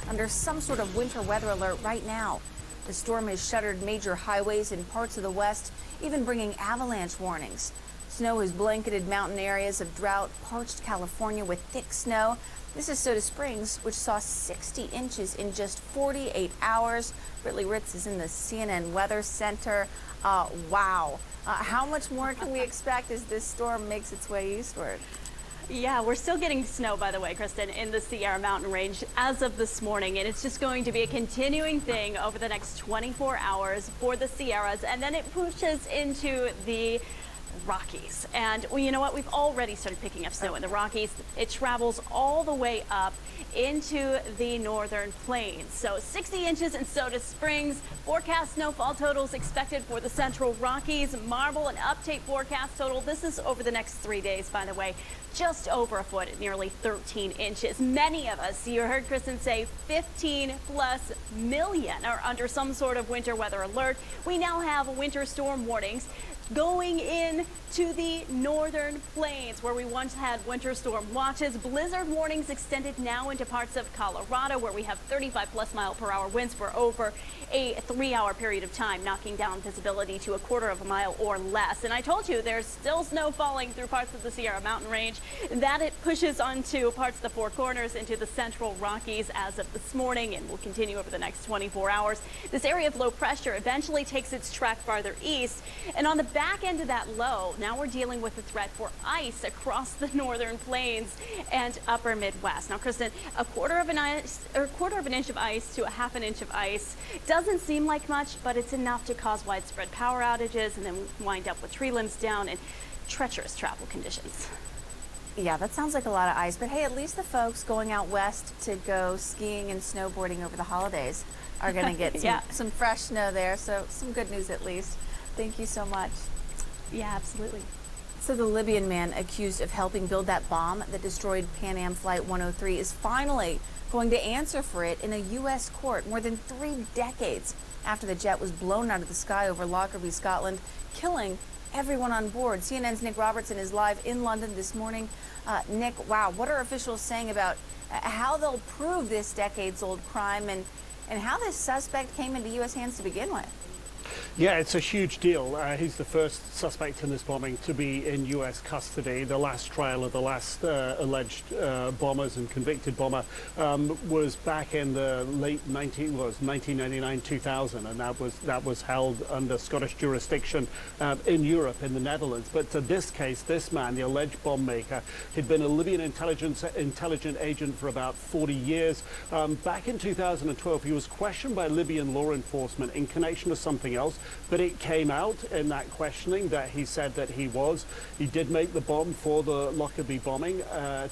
under some sort of winter weather alert right now. The storm has shuttered major highways in parts of the west, even bringing avalanche warnings. Snow has blanketed mountain areas of drought, parched California with thick snow. This is Soda Springs, which saw 60 inches in just 48 hours. Britley Ritz is in the CNN Weather Center. Wow. How much more can we expect as this storm makes its way eastward? Yeah, we're still getting snow, by the way, Kristen, in the Sierra Mountain Range as of this morning. And it's just going to be a continuing thing over the next 24 hours for the Sierras. And then it pushes into the Rockies. And well, you know what? We've already started picking up snow in the Rockies. It travels all the way up into the northern plains. So 60 inches in Soda Springs. Forecast snowfall totals expected for the central Rockies. Marble and update forecast total. This is over the next 3 days, by the way. Just over a foot at nearly 13 inches. Many of us, you heard Kristen say, 15+ million are under some sort of winter weather alert. We now have winter storm warnings going in to the northern plains where we once had winter storm watches. Blizzard warnings extended now into parts of Colorado where we have 35+ mile-per-hour winds for over a 3-hour period of time, knocking down visibility to a quarter of a mile or less. And I told you there's still snow falling through parts of the Sierra Mountain Range. That it pushes onto parts of the Four Corners into the central Rockies as of this morning and will continue over the next 24 hours. This area of low pressure eventually takes its track farther east, and on the back end of that low, now we're dealing with the threat for ice across the northern plains and upper Midwest. Now, Kristen, a quarter of an inch of ice to a half an inch of ice doesn't seem like much, but it's enough to cause widespread power outages and then wind up with tree limbs down and treacherous travel conditions. Yeah, that sounds like a lot of ice, but hey, at least the folks going out west to go skiing and snowboarding over the holidays are going to get some fresh snow there, so some good news at least. Thank you so much. Yeah, absolutely. So the Libyan man accused of helping build that bomb that destroyed Pan Am Flight 103 is finally going to answer for it in a U.S. court more than 3 decades after the jet was blown out of the sky over Lockerbie, Scotland, killing everyone on board. CNN's Nick Robertson is live in London this morning. Nick, wow, what are officials saying about how they'll prove this decades-old crime and how this suspect came into U.S. hands to begin with? Yeah, it's a huge deal. He's the first suspect in this bombing to be in U.S. custody. The last trial of the last alleged bombers and convicted bomber was back in the late 1999, 2000, and that was held under Scottish jurisdiction in Europe, in the Netherlands. But in this case, this man, the alleged bomb maker, had been a Libyan intelligent agent for about 40 years. Back in 2012, he was questioned by Libyan law enforcement in connection to something else, but it came out in that questioning that he said that he did make the bomb for the Lockerbie bombing.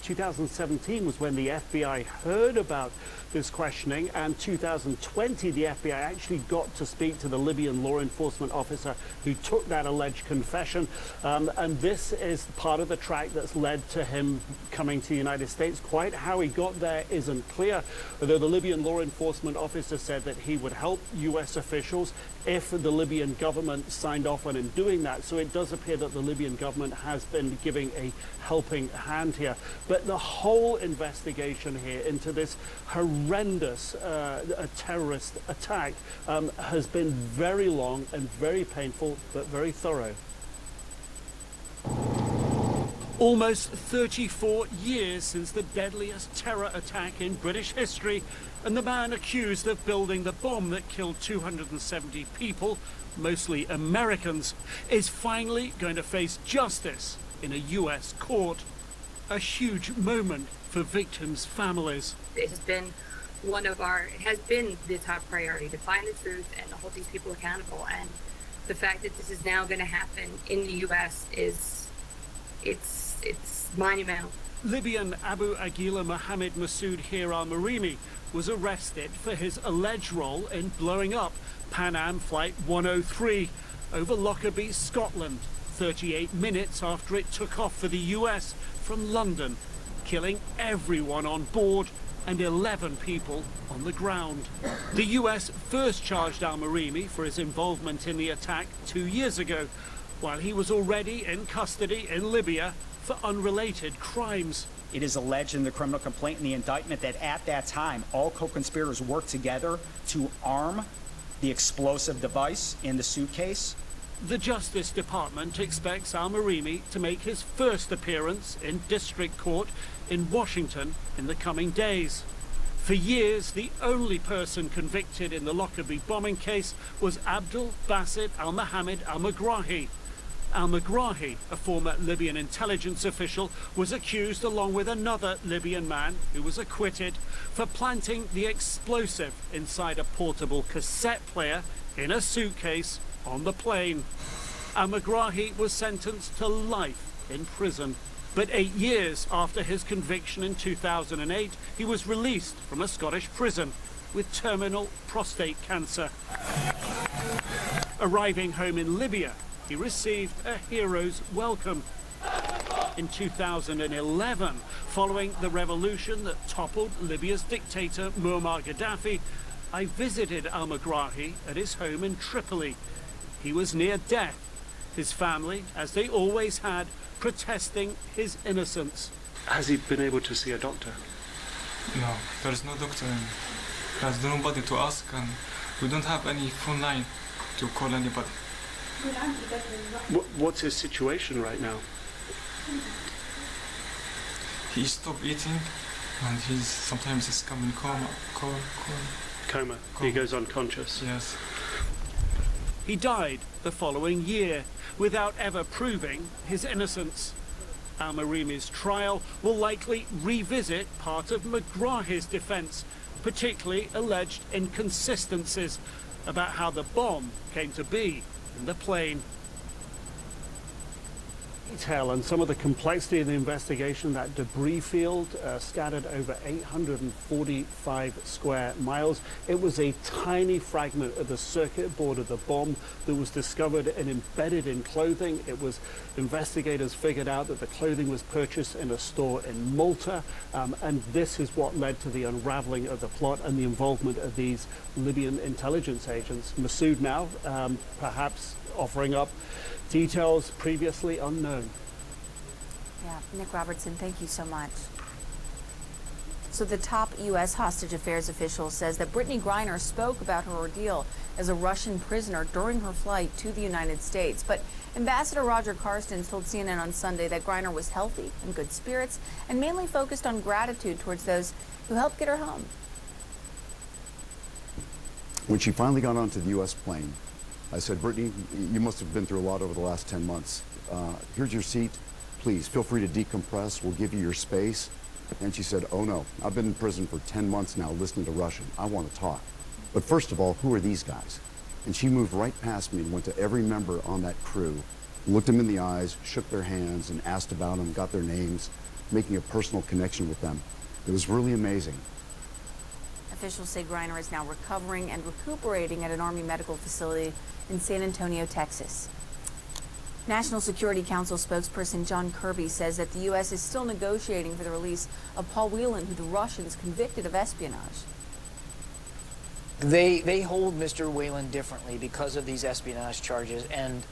2017 was when the FBI heard about this questioning, and 2020 the FBI actually got to speak to the Libyan law enforcement officer who took that alleged confession, and this is part of the track that's led to him coming to the United States. Quite how he got there isn't clear, although the Libyan law enforcement officer said that he would help U.S. officials if the Libyan government signed off on him doing that. So it does appear that the Libyan government has been giving a helping hand here. But the whole investigation here into this horrendous terrorist attack has been very long and very painful, but very thorough. Almost 34 years since the deadliest terror attack in British history, and the man accused of building the bomb that killed 270 people, mostly Americans, is finally going to face justice in a US court. A huge moment for victims' families. It has been the top priority to find the truth and to hold these people accountable. And the fact that this is now going to happen in the US it's monumental. Libyan Abu Aguila Mohammed Masood Hir al-Marimi was arrested for his alleged role in blowing up Pan Am Flight 103 over Lockerbie, Scotland, 38 minutes after it took off for the US from London, killing everyone on board and 11 people on the ground. The US first charged al-Marimi for his involvement in the attack 2 years ago, while he was already in custody in Libya for unrelated crimes. It is alleged in the criminal complaint and the indictment that at that time, all co-conspirators worked together to arm the explosive device in the suitcase. The Justice Department expects al-Marimi to make his first appearance in district court in Washington in the coming days. For years, the only person convicted in the Lockerbie bombing case was Abdul Basit al-Mohammed al-Megrahi. Al-Megrahi, a former Libyan intelligence official, was accused along with another Libyan man who was acquitted for planting the explosive inside a portable cassette player in a suitcase on the plane. Al-Megrahi was sentenced to life in prison. But 8 years after his conviction in 2008, he was released from a Scottish prison with terminal prostate cancer. Arriving home in Libya, he received a hero's welcome. In 2011, following the revolution that toppled Libya's dictator Muammar Gaddafi, I visited al-Megrahi at his home in Tripoli. He was near death, his family, as they always had, protesting his innocence. Has he been able to see a doctor? No, there is no doctor and there's nobody to ask, and we don't have any phone line to call anybody. What's his situation right now? He stopped eating and sometimes he's coming coma. Coma. He goes unconscious. Yes. He died the following year without ever proving his innocence. Al-Marimi's trial will likely revisit part of Megrahi's defense, particularly alleged inconsistencies about how the bomb came to be in the plane. Detail and some of the complexity of the investigation, that debris field scattered over 845 square miles. It was a tiny fragment of the circuit board of the bomb that was discovered and embedded in clothing. Investigators figured out that the clothing was purchased in a store in Malta, and this is what led to the unraveling of the plot and the involvement of these Libyan intelligence agents. Masood now perhaps offering up details previously unknown. Yeah, Nick Robertson, thank you so much. So the top U.S. hostage affairs official says that Brittany Griner spoke about her ordeal as a Russian prisoner during her flight to the United States. But Ambassador Roger Carstens told CNN on Sunday that Griner was healthy, in good spirits, and mainly focused on gratitude towards those who helped get her home. When she finally got onto the U.S. plane, I said, Brittany, you must have been through a lot over the last 10 months. Here's your seat. Please, feel free to decompress. We'll give you your space. And she said, oh no, I've been in prison for 10 months now listening to Russian. I want to talk. But first of all, who are these guys? And she moved right past me and went to every member on that crew, looked them in the eyes, shook their hands, and asked about them, got their names, making a personal connection with them. It was really amazing. Officials say Griner is now recovering and recuperating at an Army medical facility in San Antonio, Texas. National Security Council spokesperson John Kirby says that the U.S. is still negotiating for the release of Paul Whelan, who the Russians convicted of espionage. They hold Mr. Whelan differently because of these espionage charges, and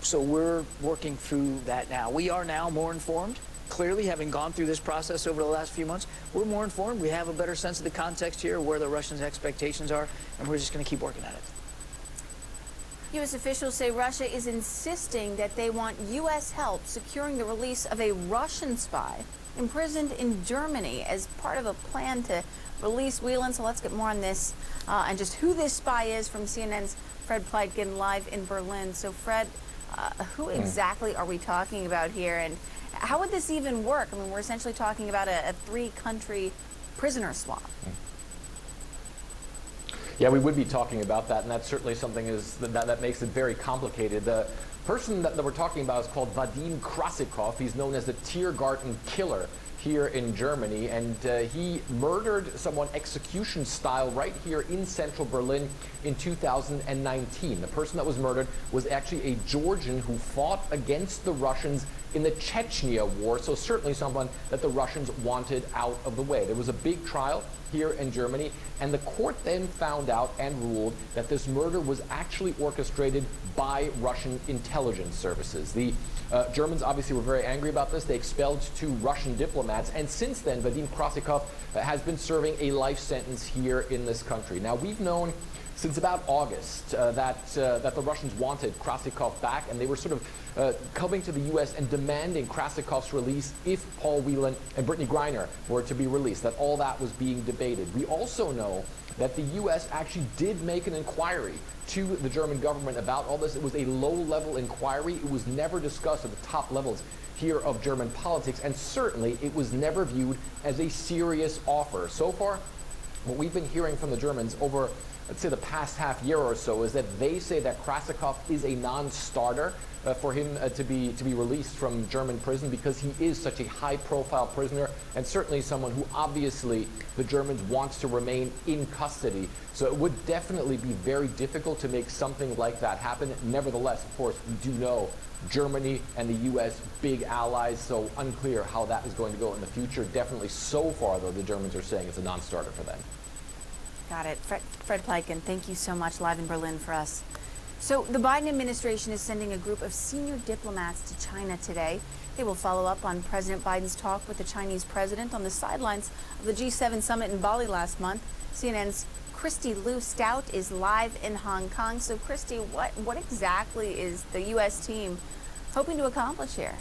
so we're working through that now. We are now more informed. Clearly, having gone through this process over the last few months, we're more informed. We have a better sense of the context here, where the Russians' expectations are, and we're just going to keep working at it. U.S. officials say Russia is insisting that they want U.S. help securing the release of a Russian spy imprisoned in Germany as part of a plan to release Whelan. So let's get more on this and just who this spy is from CNN's Fred Pleitgen live in Berlin. So Fred, who exactly are we talking about here, and how would this even work? I mean, we're essentially talking about a three-country prisoner swap. Yeah, we would be talking about that, and that's certainly something that makes it very complicated. The person that we're talking about is called Vadim Krasikov. He's known as the Tiergarten Killer. here in Germany, and he murdered someone execution style right here in central Berlin in 2019. The person that was murdered was actually a Georgian who fought against the Russians in the Chechnya war, so certainly someone that the Russians wanted out of the way. There was a big trial here in Germany, and the court then found out and ruled that this murder was actually orchestrated by Russian intelligence services. The Germans obviously were very angry about this. They expelled 2 Russian diplomats, and since then, Vadim Krasikov has been serving a life sentence here in this country. Now, we've known since about August that the Russians wanted Krasikov back, and they were sort of coming to the U.S. and demanding Krasikov's release if Paul Whelan and Brittany Griner were to be released, that all that was being debated. We also know that the U.S. actually did make an inquiry to the German government about all this. It was a low-level inquiry. It was never discussed at the top levels here of German politics, and certainly it was never viewed as a serious offer. So far, what we've been hearing from the Germans over, let's say, the past half year or so is that they say that Krasikov is a non-starter for him to be released from German prison because he is such a high-profile prisoner and certainly someone who obviously the Germans want to remain in custody. So it would definitely be very difficult to make something like that happen. Nevertheless, of course, we do know Germany and the U.S. big allies, so unclear how that is going to go in the future. Definitely so far, though, the Germans are saying it's a non-starter for them. Got it. Fred Pleiken, thank you so much, live in Berlin for us. So the Biden administration is sending a group of senior diplomats to China today. They will follow up on President Biden's talk with the Chinese president on the sidelines of the G7 summit in Bali last month. CNN's Christy Liu Stout is live in Hong Kong. So Christy, what exactly is the U.S. team hoping to accomplish here?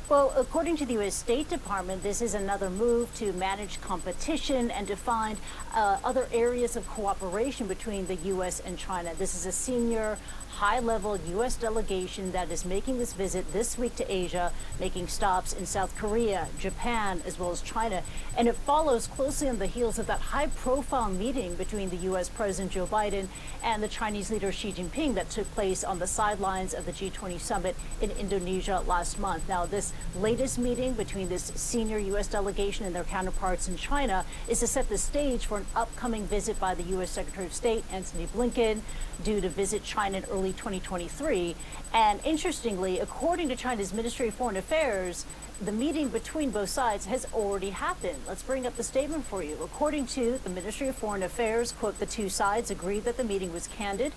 Well, according to the U.S. State Department, this is another move to manage competition and to find other areas of cooperation between the U.S. and China. This is a senior, high-level U.S. delegation that is making this visit this week to Asia, making stops in South Korea, Japan, as well as China. And it follows closely on the heels of that high-profile meeting between the U.S. President Joe Biden and the Chinese leader Xi Jinping that took place on the sidelines of the G20 summit in Indonesia last month. Now, this latest meeting between this senior U.S. delegation and their counterparts in China is to set the stage for an upcoming visit by the U.S. Secretary of State Antony Blinken, due to visit China in early 2023. And interestingly, according to China's Ministry of Foreign Affairs, the meeting between both sides has already happened. Let's bring up the statement for you. According to the Ministry of Foreign Affairs, quote, the two sides agreed that the meeting was candid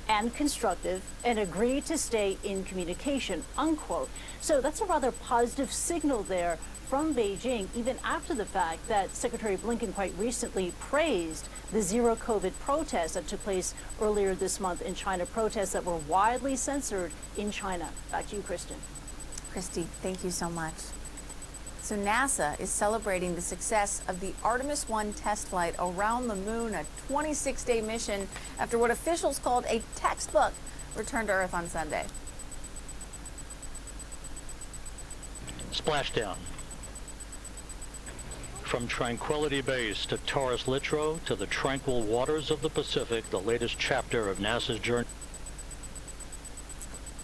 and constructive and agreed to stay in communication, unquote. So that's a rather positive signal there from Beijing, even after the fact that Secretary Blinken quite recently praised the zero COVID protests that took place earlier this month in China, protests that were widely censored in China. Back to you, Kristen. Christy, thank you so much. So NASA is celebrating the success of the Artemis 1 test flight around the moon, a 26-day mission after what officials called a textbook return to Earth on Sunday. Splashdown. From Tranquility Base to Taurus Littrow to the tranquil waters of the Pacific, the latest chapter of NASA's journey.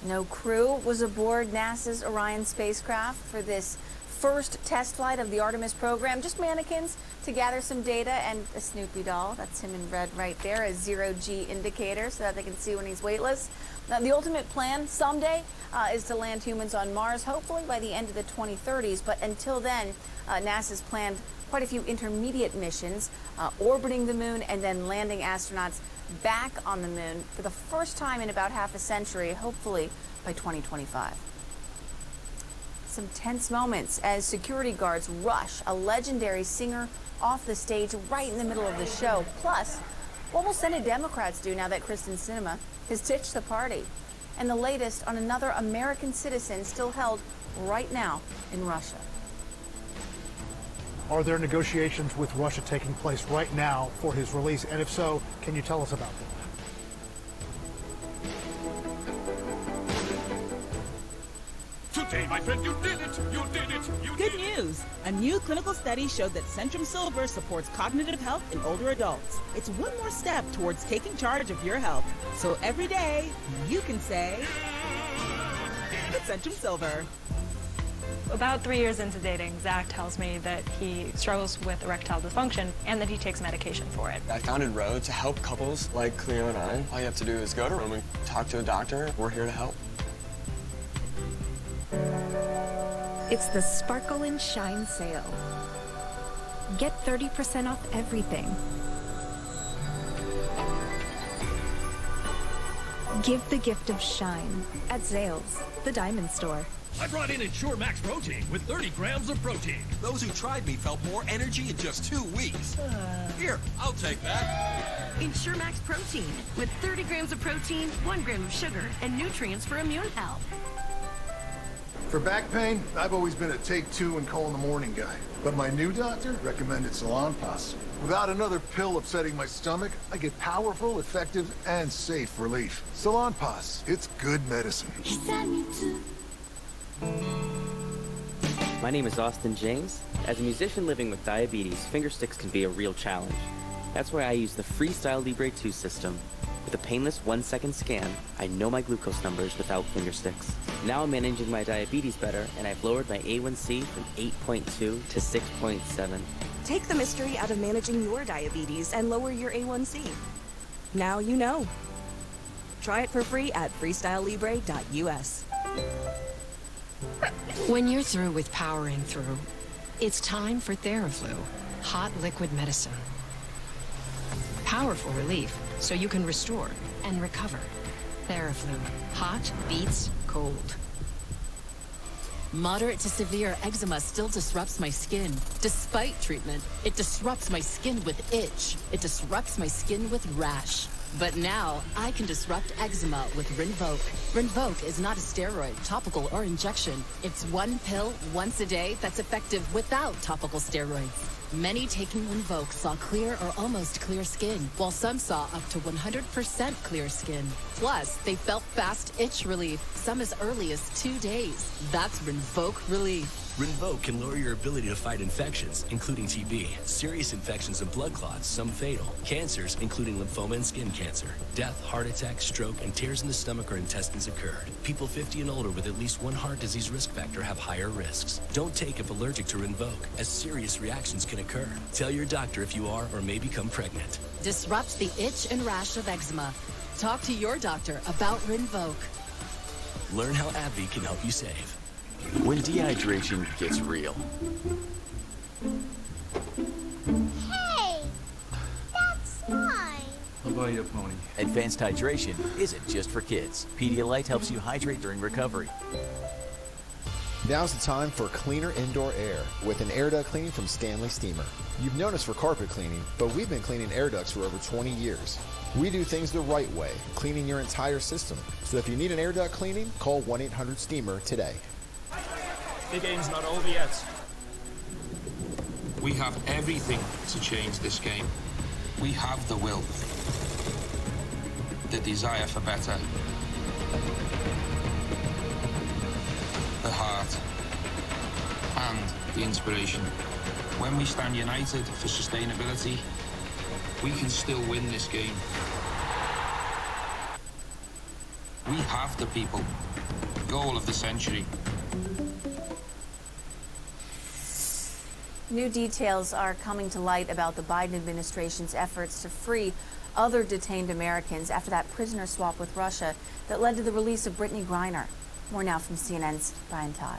No crew was aboard NASA's Orion spacecraft for this first test flight of the Artemis program. Just mannequins to gather some data and a Snoopy doll. That's him in red right there, a zero-G indicator so that they can see when he's weightless. Now, the ultimate plan someday is to land humans on Mars, hopefully by the end of the 2030s. But until then, NASA's planned quite a few intermediate missions, orbiting the moon and then landing astronauts back on the moon for the first time in about half a century, hopefully by 2025. Some tense moments as security guards rush a legendary singer off the stage right in the middle of the show. Plus, what will Senate Democrats do now that Kristen Sinema has ditched the party? And the latest on another American citizen still held right now in Russia. Are there negotiations with Russia taking place right now for his release? And if so, can you tell us about them? Today, my friend, you did it! You did it! You Good news! A new clinical study showed that Centrum Silver supports cognitive health in older adults. It's one more step towards taking charge of your health. So every day, you can say, Centrum Silver. About 3 years into dating, Zach tells me that he struggles with erectile dysfunction and that he takes medication for it. I founded Row to help couples like Cleo and I. All you have to do is go to Rome and talk to a doctor. We're here to help. It's the Sparkle and Shine sale. Get 30% off everything. Give the gift of shine at Zales, the diamond store. I brought in Ensure Max Protein with 30 grams of protein. Those who tried me felt more energy in just 2 weeks. Here, I'll take that. Ensure Max Protein with 30 grams of protein, 1 gram of sugar, and nutrients for immune health. For back pain, I've always been a take 2 and call in the morning guy. But my new doctor recommended Salonpas. Without another pill upsetting my stomach, I get powerful, effective, and safe relief. Salonpas, it's good medicine. My name is Austin James. As a musician living with diabetes, finger sticks can be a real challenge. That's why I use the Freestyle Libre 2 system. With a painless 1-second scan, I know my glucose numbers without finger sticks. Now I'm managing my diabetes better, and I've lowered my A1C from 8.2 to 6.7. Take the mystery out of managing your diabetes and lower your A1C. Now you know. Try it for free at freestylelibre.us. When you're through with powering through, it's time for Theraflu, hot liquid medicine. Powerful relief so you can restore and recover. Theraflu, hot beats cold. Moderate to severe eczema still disrupts my skin. Despite treatment, it disrupts my skin with itch. It disrupts my skin with rash. But now, I can disrupt eczema with Rinvoq. Rinvoq is not a steroid, topical, or injection. It's one pill, once a day, that's effective without topical steroids. Many taking Rinvoq saw clear or almost clear skin, while some saw up to 100% clear skin. Plus, they felt fast itch relief, some as early as 2 days. That's Rinvoq relief. Rinvoq can lower your ability to fight infections, including TB, serious infections and blood clots, some fatal, cancers, including lymphoma and skin cancer, death, heart attack, stroke, and tears in the stomach or intestines occurred. People 50 and older with at least one heart disease risk factor have higher risks. Don't take if allergic to Rinvoq, as serious reactions can occur. Tell your doctor if you are or may become pregnant. Disrupt the itch and rash of eczema. Talk to your doctor about Rinvoq. Learn how AbbVie can help you save. When dehydration gets real. Hey, that's mine. I'll buy you a pony. Advanced hydration isn't just for kids. Pedialyte helps you hydrate during recovery. Now's the time for cleaner indoor air with an air duct cleaning from Stanley Steamer. You've known us for carpet cleaning, but we've been cleaning air ducts for over 20 years. We do things the right way, cleaning your entire system. So if you need an air duct cleaning, call 1-800-STEAMER today. The game's not over yet. We have everything to change this game. We have the will, the desire for better, the heart, and the inspiration. When we stand united for sustainability, we can still win this game. We have the people. Goal of the century. New details are coming to light about the Biden administration's efforts to free other detained Americans after that prisoner swap with Russia that led to the release of Brittany Griner. More now from CNN's Brian Todd.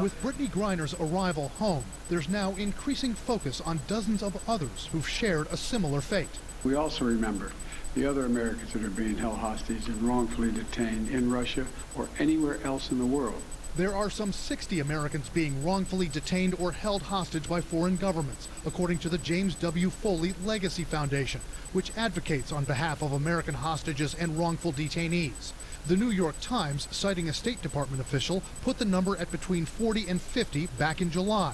With Brittany Griner's arrival home, there's now increasing focus on dozens of others who've shared a similar fate. We also remember the other Americans that are being held hostage and wrongfully detained in Russia or anywhere else in the world. There are some 60 Americans being wrongfully detained or held hostage by foreign governments, according to the James W. Foley Legacy Foundation, which advocates on behalf of American hostages and wrongful detainees. The New York Times, citing a State Department official, put the number at between 40 and 50 back in July.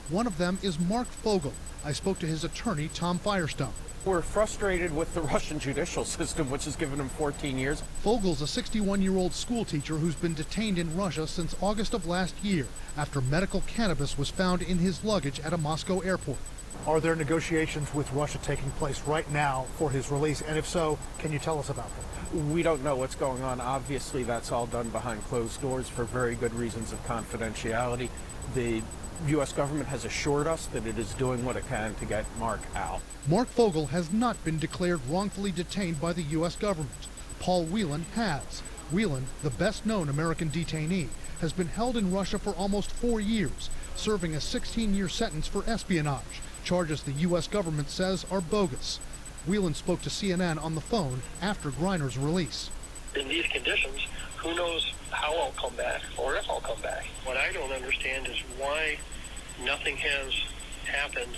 One of them is Mark Fogel. I spoke to his attorney, Tom Firestone. We're frustrated with the Russian judicial system, which has given him 14 years. Fogel's a 61-year-old schoolteacher who's been detained in Russia since August of last year after medical cannabis was found in his luggage at a Moscow airport. Are there negotiations with Russia taking place right now for his release? And if so, can you tell us about them? We don't know what's going on. Obviously, that's all done behind closed doors for very good reasons of confidentiality. The U.S. government has assured us that it is doing what it can to get Mark out. Mark Fogel has not been declared wrongfully detained by the U.S. government. Paul Whelan has. Whelan, the best-known American detainee, has been held in Russia for almost 4 years, serving a 16-year sentence for espionage, charges the U.S. government says are bogus. Whelan spoke to CNN on the phone after Griner's release. In these conditions, who knows how I'll come back or if I'll come back. What I don't understand is why nothing has happened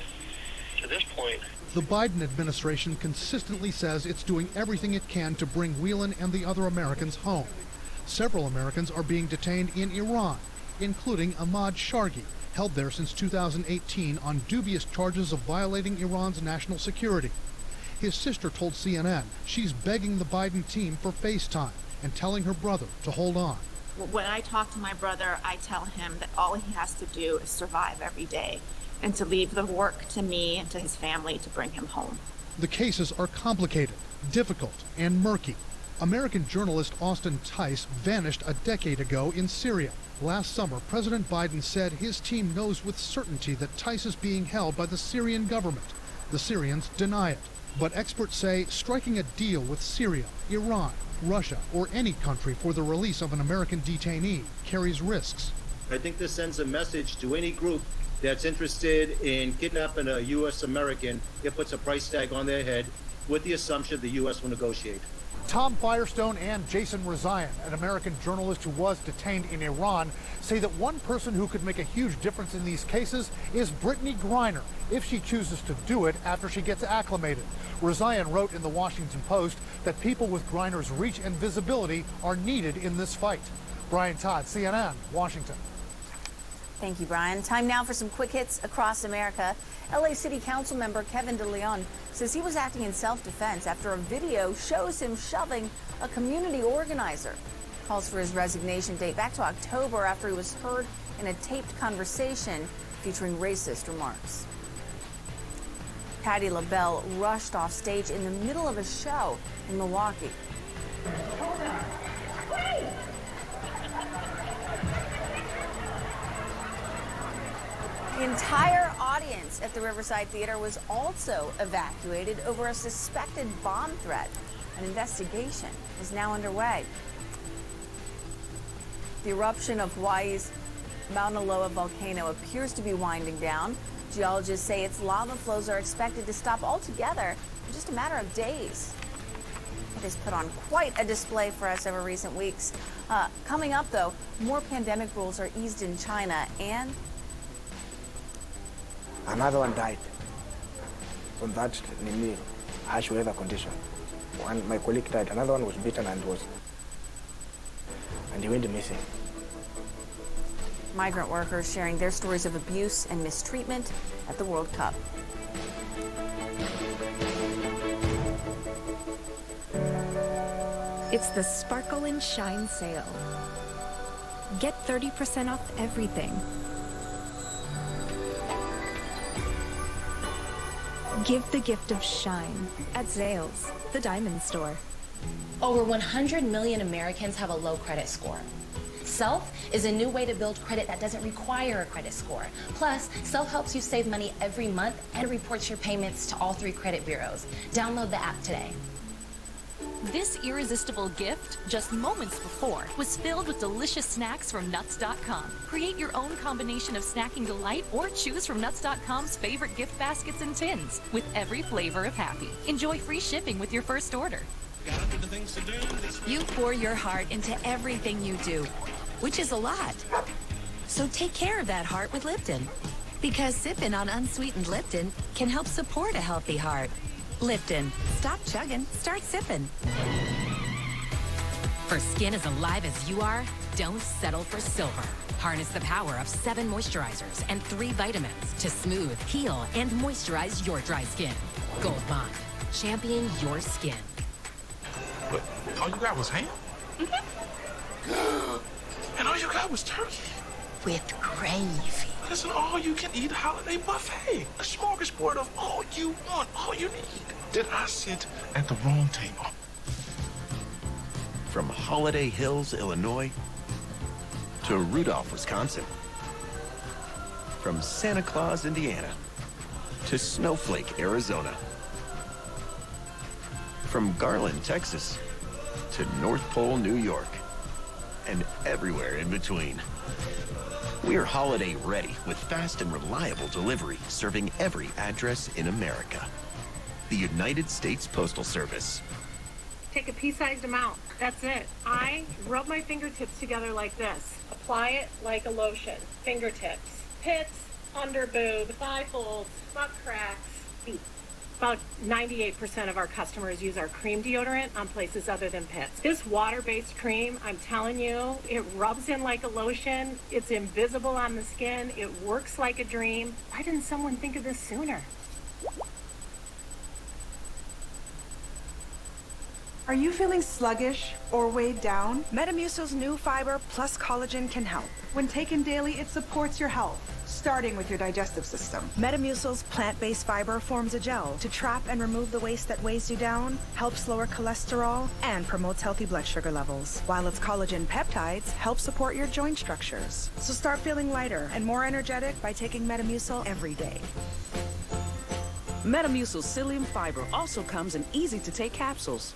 to this point. The Biden administration consistently says it's doing everything it can to bring Whelan and the other Americans home. Several Americans are being detained in Iran, including Ahmad Shargi, held there since 2018 on dubious charges of violating Iran's national security. His sister told CNN she's begging the Biden team for FaceTime and telling her brother to hold on. When I talk to my brother, I tell him that all he has to do is survive every day and to leave the work to me and to his family to bring him home. The cases are complicated, difficult, and murky. American journalist Austin Tice vanished a decade ago in Syria. Last summer, President Biden said his team knows with certainty that Tice is being held by the Syrian government. The Syrians deny it. But experts say striking a deal with Syria, Iran, Russia, or any country for the release of an American detainee carries risks. I think this sends a message to any group that's interested in kidnapping a U.S. American. It puts a price tag on their head with the assumption the U.S. will negotiate. Tom Firestone and Jason Rezaian, an American journalist who was detained in Iran, say that one person who could make a huge difference in these cases is Brittany Griner, if she chooses to do it after she gets acclimated. Rezaian wrote in the Washington Post that people with Griner's reach and visibility are needed in this fight. Brian Todd, CNN, Washington. Thank you, Brian. Time now for some quick hits across America. LA City Council member Kevin De Leon says he was acting in self-defense after a video shows him shoving a community organizer. Calls for his resignation date back to October after he was heard in a taped conversation featuring racist remarks. Patti LaBelle rushed off stage in the middle of a show in Milwaukee. The entire audience at the Riverside Theater was also evacuated over a suspected bomb threat. An investigation is now underway. The eruption of Hawaii's Mauna Loa volcano appears to be winding down. Geologists say its lava flows are expected to stop altogether in just a matter of days. It has put on quite a display for us over recent weeks. Coming up, though, more pandemic rules are eased in China and another one died on that harsh weather condition. My colleague died. Another one was beaten and he went missing. Migrant workers sharing their stories of abuse and mistreatment at the World Cup. It's the Sparkle and Shine sale. Get 30% off everything. Give the gift of shine at Zales, the diamond store. Over 100 million Americans have a low credit score. Self is a new way to build credit that doesn't require a credit score. Plus, Self helps you save money every month and reports your payments to all 3 credit bureaus. Download the app today. This irresistible gift, just moments before, was filled with delicious snacks from Nuts.com. Create your own combination of snacking delight or choose from Nuts.com's favorite gift baskets and tins with every flavor of happy. Enjoy free shipping with your first order. You pour your heart into everything you do, which is a lot. So take care of that heart with Lipton. Because sipping on unsweetened Lipton can help support a healthy heart. Lipton. Stop chugging, start sipping. For skin as alive as you are, don't settle for silver. Harness the power of 7 moisturizers and 3 vitamins to smooth, heal, and moisturize your dry skin. Gold Bond. Champion your skin. But all you got was ham? And all you got was turkey? With gravy. That's an all-you-can-eat holiday buffet. A smorgasbord of all you want, all you need. Did I sit at the wrong table? From Holiday Hills, Illinois, to Rudolph, Wisconsin. From Santa Claus, Indiana, to Snowflake, Arizona. From Garland, Texas, to North Pole, New York, and everywhere in between. We're holiday ready with fast and reliable delivery, serving every address in America. The United States Postal Service. Take a pea-sized amount. That's it. I rub my fingertips together like this. Apply it like a lotion. Fingertips. Pits, under boob, thigh folds, butt cracks, feet. About 98% of our customers use our cream deodorant on places other than pits. This water-based cream, I'm telling you, it rubs in like a lotion. It's invisible on the skin. It works like a dream. Why didn't someone think of this sooner? Are you feeling sluggish or weighed down? Metamucil's new fiber plus collagen can help. When taken daily, it supports your health, starting with your digestive system. Metamucil's plant-based fiber forms a gel to trap and remove the waste that weighs you down, helps lower cholesterol, and promotes healthy blood sugar levels, while its collagen peptides help support your joint structures. So start feeling lighter and more energetic by taking Metamucil every day. Metamucil psyllium fiber also comes in easy-to-take capsules.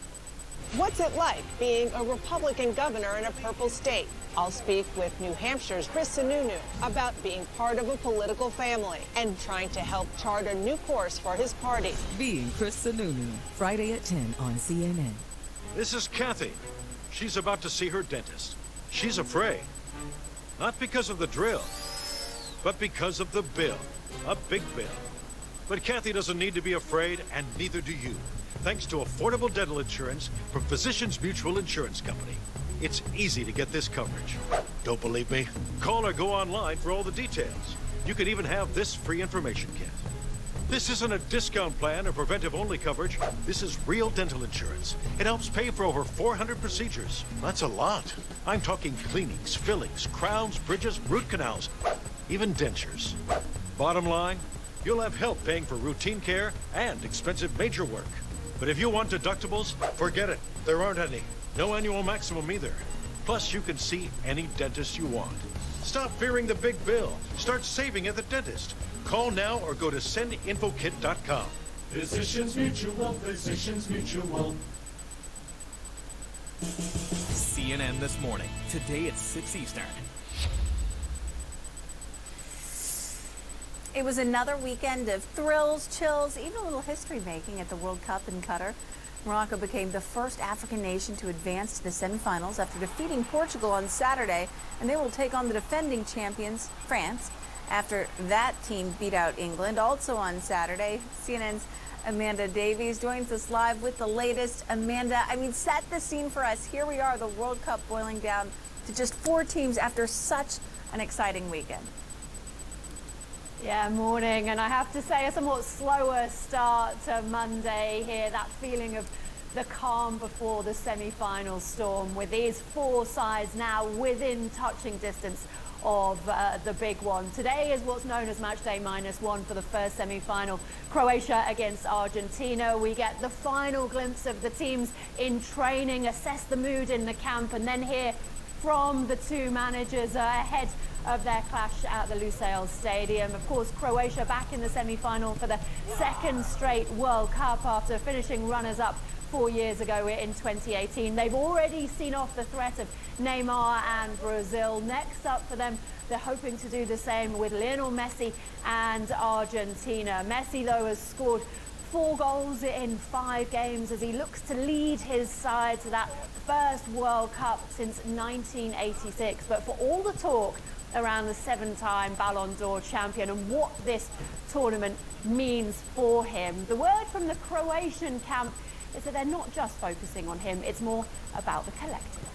What's it like being a Republican governor in a purple state? I'll speak with New Hampshire's Chris Sununu about being part of a political family and trying to help chart a new course for his party. Being Chris Sununu, Friday at 10 on CNN. This is Kathy. She's about to see her dentist. She's afraid. Not because of the drill, but because of the bill. A big bill. But Kathy doesn't need to be afraid, and neither do you. Thanks to affordable dental insurance from Physicians Mutual Insurance Company. It's easy to get this coverage. Don't believe me? Call or go online for all the details. You can even have this free information kit. This isn't a discount plan or preventive-only coverage. This is real dental insurance. It helps pay for over 400 procedures. That's a lot. I'm talking cleanings, fillings, crowns, bridges, root canals, even dentures. Bottom line, you'll have help paying for routine care and expensive major work. But if you want deductibles, forget it. There aren't any. No annual maximum either. Plus, you can see any dentist you want. Stop fearing the big bill. Start saving at the dentist. Call now or go to sendinfokit.com. Physicians Mutual, Physicians Mutual. CNN This Morning. Today at 6 Eastern. It was another weekend of thrills, chills, even a little history-making at the World Cup in Qatar. Morocco became the first African nation to advance to the semifinals after defeating Portugal on Saturday, and they will take on the defending champions, France, after that team beat out England. Also on Saturday, CNN's Amanda Davies joins us live with the latest. Amanda, set the scene for us. Here we are, the World Cup boiling down to just 4 teams after such an exciting weekend. Yeah, morning, and I have to say a somewhat slower start to Monday here, that feeling of the calm before the semi-final storm, with these 4 sides now within touching distance of the big one. Today is what's known as match day -1 for the first semi-final, Croatia against Argentina. We get the final glimpse of the teams in training, assess the mood in the camp, and then hear from the 2 managers ahead of their clash at the Lusail Stadium. Of course, Croatia back in the semi-final for the 2nd straight World Cup after finishing runners-up 4 years ago in 2018. They've already seen off the threat of Neymar and Brazil. Next up for them, they're hoping to do the same with Lionel Messi and Argentina. Messi, though, has scored 4 goals in 5 games as he looks to lead his side to that first World Cup since 1986. But for all the talk around the 7-time Ballon d'Or champion and what this tournament means for him, the word from the Croatian camp is that they're not just focusing on him, it's more about the collective.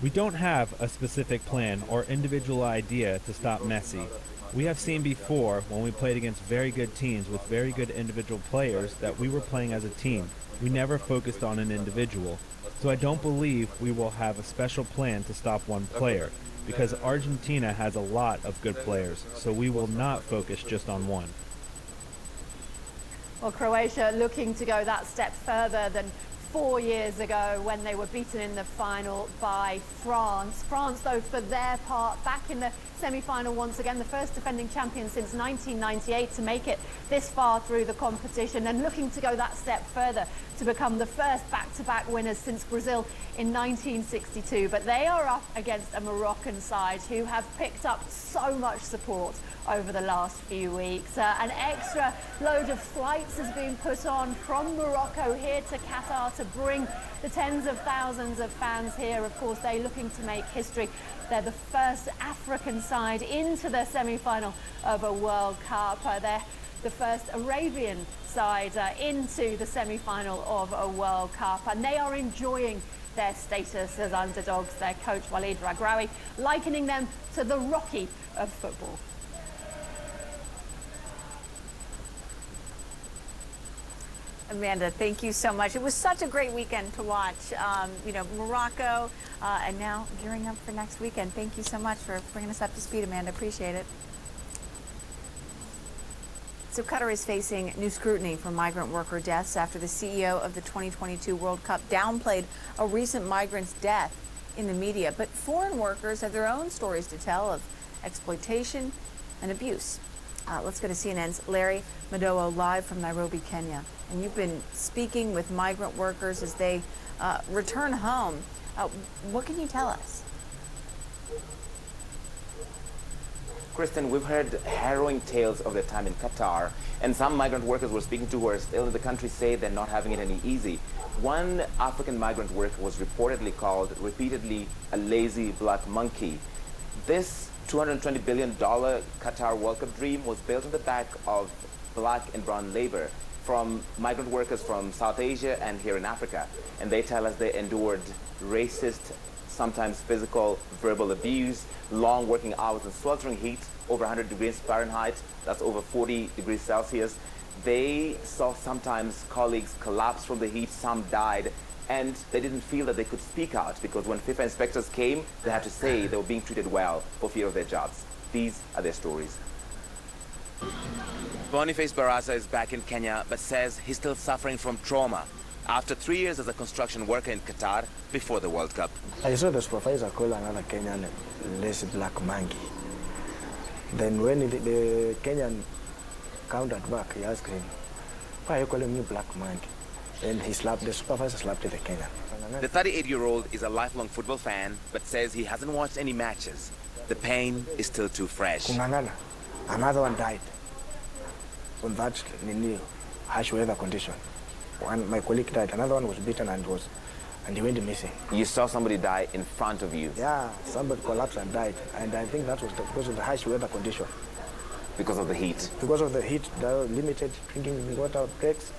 We don't have a specific plan or individual idea to stop Messi. We have seen before, when we played against very good teams with very good individual players, that we were playing as a team. We never focused on an individual. So I don't believe we will have a special plan to stop one player, because Argentina has a lot of good players, so we will not focus just on one. Well, Croatia looking to go that step further than 4 years ago when they were beaten in the final by France. France, though, for their part, back in the semi-final once again, the first defending champion since 1998 to make it this far through the competition, and looking to go that step further to become the first back-to-back winners since Brazil in 1962. But they are up against a Moroccan side who have picked up so much support over the last few weeks. An extra load of flights has been put on from Morocco here to Qatar to bring the tens of thousands of fans here. Of course, they're looking to make history. They're the first African side into the semi-final of a World Cup. They're the first Arabian side into the semi-final of a World Cup, and they are enjoying their status as underdogs. Their coach Walid Regraoui likening them to the Rocky of football. Amanda, thank you so much. It was such a great weekend to watch. You know, Morocco, and now gearing up for next weekend. Thank you so much for bringing us up to speed, Amanda. Appreciate it. So Qatar is facing new scrutiny for migrant worker deaths after the CEO of the 2022 World Cup downplayed a recent migrant's death in the media. But foreign workers have their own stories to tell of exploitation and abuse. Let's go to CNN's Larry Madowo live from Nairobi, Kenya. And you've been speaking with migrant workers as they return home. What can you tell us? Kristen, we've heard harrowing tales of their time in Qatar, and some migrant workers we're speaking to who are still in the country say they're not having it any easy. One African migrant worker was reportedly called repeatedly a lazy black monkey. This $220 billion Qatar World Cup dream was built on the back of black and brown labor from migrant workers from South Asia and here in Africa. And they tell us they endured racist, sometimes physical, verbal abuse, long working hours in sweltering heat, over 100 degrees Fahrenheit, that's over 40 degrees Celsius. They saw sometimes colleagues collapse from the heat, some died, and they didn't feel that they could speak out because when FIFA inspectors came, they had to say they were being treated well for fear of their jobs. These are their stories. Boniface Barasa is back in Kenya, but says he's still suffering from trauma after 3 years as a construction worker in Qatar before the World Cup. I saw the supervisor call another Kenyan lazy black monkey. Then when the Kenyan countered back, he asked him, why are you calling me black monkey? And the supervisor slapped the Kenyan. The 38-year-old is a lifelong football fan, but says he hasn't watched any matches. The pain is still too fresh. Another one died on that harsh weather condition. My colleague died, another one was beaten and he went missing. You saw somebody die in front of you? Yeah, somebody collapsed and died. And I think that was because of the harsh weather condition. Because of the heat? Because of the heat, the limited drinking water breaks.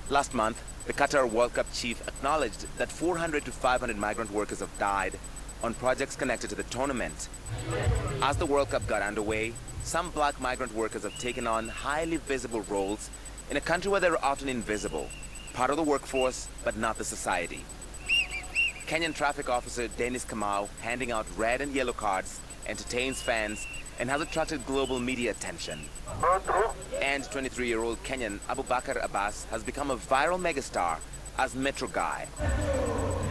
Last month, the Qatar World Cup chief acknowledged that 400 to 500 migrant workers have died on projects connected to the tournament. As the World Cup got underway, some black migrant workers have taken on highly visible roles in a country where they're often invisible, part of the workforce, but not the society. Kenyan traffic officer Dennis Kamau, handing out red and yellow cards, entertains fans and has attracted global media attention. And 23-year-old Kenyan Abubakar Abbas has become a viral megastar as Metro Guy.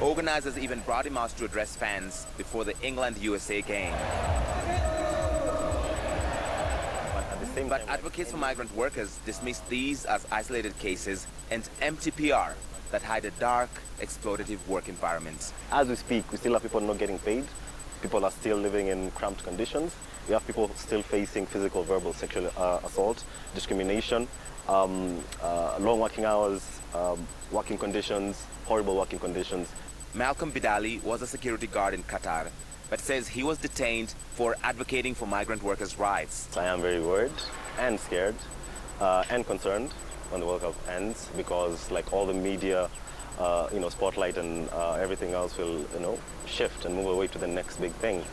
Organizers even brought him out to address fans before the England-USA game. But advocates for migrant workers dismiss these as isolated cases and empty PR that hide a dark, exploitative work environment. As we speak, we still have people not getting paid. People are still living in cramped conditions. We have people still facing physical, verbal, sexual assault, discrimination, long working hours, working conditions, horrible working conditions. Malcolm Bidali was a security guard in Qatar, but says he was detained for advocating for migrant workers' rights. I am very worried and scared and concerned when the World Cup ends because, like all the media, spotlight and everything else will, shift and move away to the next big thing.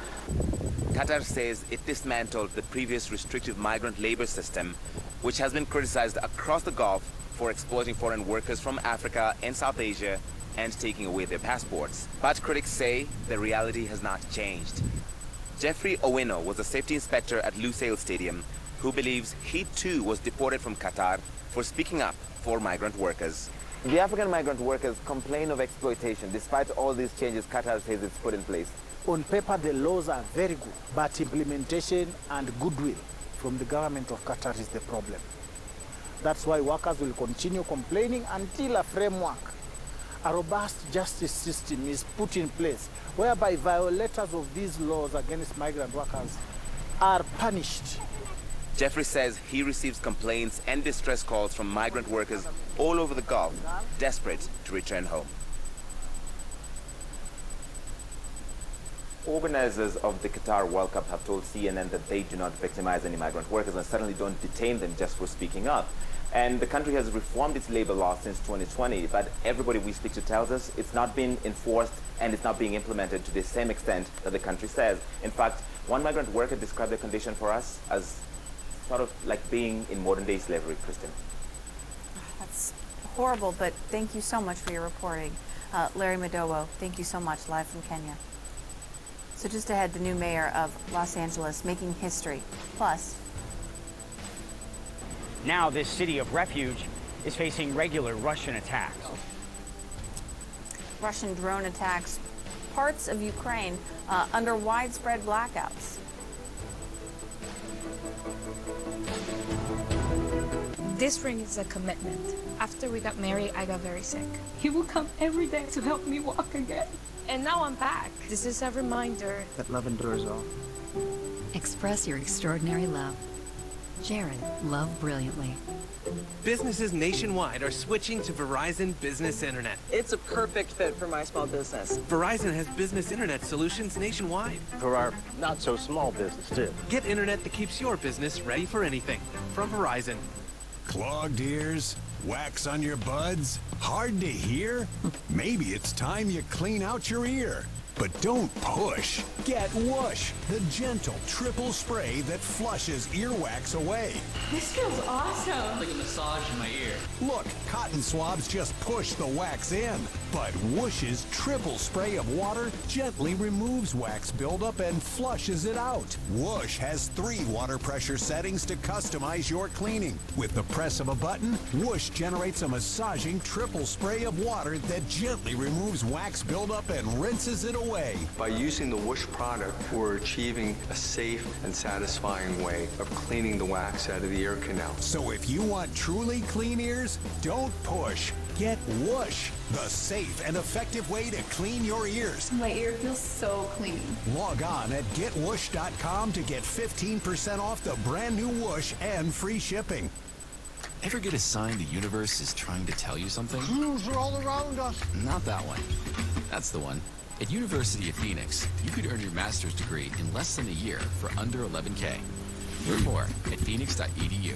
Qatar says it dismantled the previous restrictive migrant labor system, which has been criticized across the Gulf for exploiting foreign workers from Africa and South Asia and taking away their passports. But critics say the reality has not changed. Jeffrey Owino was a safety inspector at Lusail Stadium who believes he too was deported from Qatar for speaking up for migrant workers. The African migrant workers complain of exploitation despite all these changes Qatar says it's put in place. On paper, the laws are very good, but implementation and goodwill from the government of Qatar is the problem. That's why workers will continue complaining until a framework, a robust justice system is put in place, whereby violators of these laws against migrant workers are punished. Jeffrey says he receives complaints and distress calls from migrant workers all over the Gulf, desperate to return home. Organizers of the Qatar World Cup have told CNN that they do not victimize any migrant workers and certainly don't detain them just for speaking up. And the country has reformed its labor law since 2020, but everybody we speak to tells us it's not been enforced and it's not being implemented to the same extent that the country says. In fact, one migrant worker described the condition for us as sort of like being in modern-day slavery, Kristen. That's horrible, but thank you so much for your reporting. Larry Madowo, thank you so much, live from Kenya. So just ahead, the new mayor of Los Angeles making history. Plus, now this city of refuge is facing regular Russian attacks. Russian drone attacks parts of Ukraine under widespread blackouts. This ring is a commitment. After we got married, I got very sick. He will come every day to help me walk again. And now I'm back. This is a reminder that love endures all. Express your extraordinary love. Jared, love brilliantly. Businesses nationwide are switching to Verizon Business Internet. It's a perfect fit for my small business. Verizon has business internet solutions nationwide. For our not-so-small business, too. Get internet that keeps your business ready for anything. From Verizon. Clogged ears? Wax on your buds? Hard to hear? Maybe it's time you clean out your ear. But don't push. Get Whoosh, the gentle triple spray that flushes earwax away. This feels awesome. Like a massage in my ear. Look, cotton swabs just push the wax in. But Whoosh's triple spray of water gently removes wax buildup and flushes it out. Whoosh has 3 water pressure settings to customize your cleaning. With the press of a button, Whoosh generates a massaging triple spray of water that gently removes wax buildup and rinses it away. By using the Whoosh product, we're achieving a safe and satisfying way of cleaning the wax out of the ear canal. So if you want truly clean ears, don't push. Get Whoosh, the safe and effective way to clean your ears. My ear feels so clean. Log on at getwhoosh.com to get 15% off the brand new Whoosh and free shipping. Ever get a sign the universe is trying to tell you something? Clues are all around us. Not that one. That's the one. At University of Phoenix, you could earn your master's degree in less than a year for under $11K. Learn more at phoenix.edu.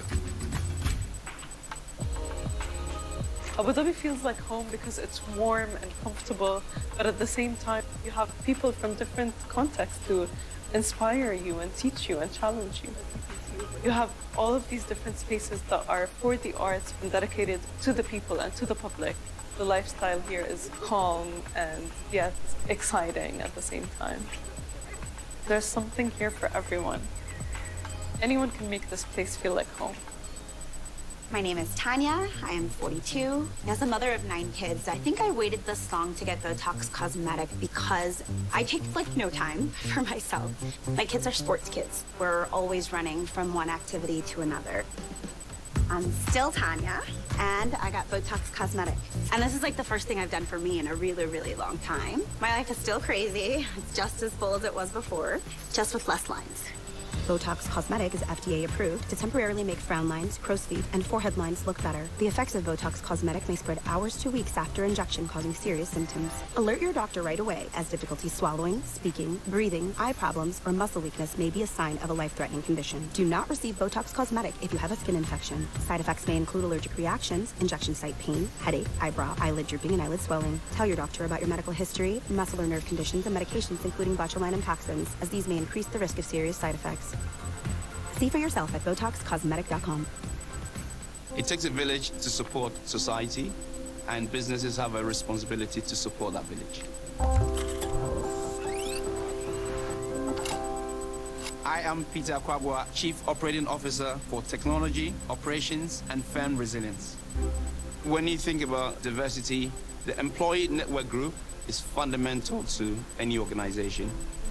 Abu Dhabi feels like home because it's warm and comfortable, but at the same time, you have people from different contexts who inspire you and teach you and challenge you. You have all of these different spaces that are for the arts and dedicated to the people and to the public. The lifestyle here is calm and yet exciting at the same time. There's something here for everyone. Anyone can make this place feel like home. My name is Tanya. I am 42. As a mother of 9 kids, I think I waited this long to get Botox Cosmetic because I take like no time for myself. My kids are sports kids. We're always running from one activity to another. I'm still Tanya, and I got Botox Cosmetic. And this is like the first thing I've done for me in a really, really long time. My life is still crazy. It's just as full as it was before, just with less lines. Botox Cosmetic is FDA approved to temporarily make frown lines, crow's feet, and forehead lines look better. The effects of Botox Cosmetic may spread hours to weeks after injection, causing serious symptoms. Alert your doctor right away, as difficulty swallowing, speaking, breathing, eye problems, or muscle weakness may be a sign of a life-threatening condition. Do not receive Botox Cosmetic if you have a skin infection. Side effects may include allergic reactions, injection site pain, headache, eyebrow, eyelid drooping, and eyelid swelling. Tell your doctor about your medical history, muscle or nerve conditions, and medications including botulinum toxins, as these may increase the risk of serious side effects. See for yourself at BotoxCosmetic.com. It takes a village to support society, and businesses have a responsibility to support that village. I am Peter Kwabwa, Chief Operating Officer for Technology, Operations, and Firm Resilience. When you think about diversity, the Employee Network Group is fundamental to any organization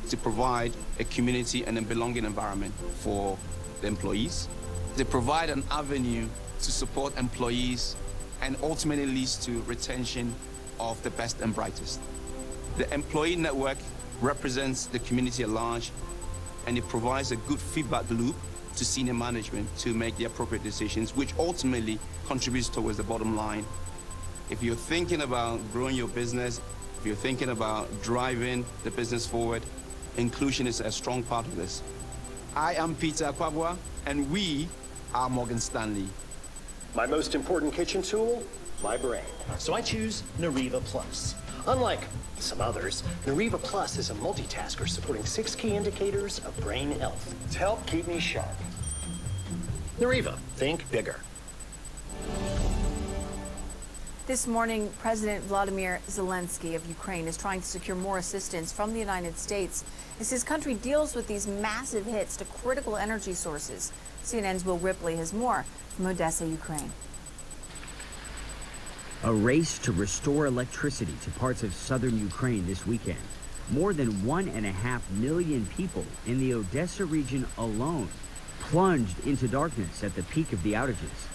to provide a community and a belonging environment for the employees. They provide an avenue to support employees and ultimately leads to retention of the best and brightest. The Employee Network represents the community at large, and it provides a good feedback loop to senior management to make the appropriate decisions, which ultimately contributes towards the bottom line. If you're thinking about growing your business, if you're thinking about driving the business forward, inclusion is a strong part of this. I am Peter Kwabwa, and we are Morgan Stanley. My most important kitchen tool, my brain. So I choose Nariva Plus. Unlike some others, Nariva Plus is a multitasker supporting 6 key indicators of brain health to help keep me sharp. Nariva, think bigger. This morning, President Vladimir Zelensky of Ukraine is trying to secure more assistance from the United States as his country deals with these massive hits to critical energy sources. CNN's Will Ripley has more from Odessa, Ukraine. A race to restore electricity to parts of southern Ukraine this weekend. More than 1.5 million people in the Odessa region alone plunged into darkness at the peak of the outages.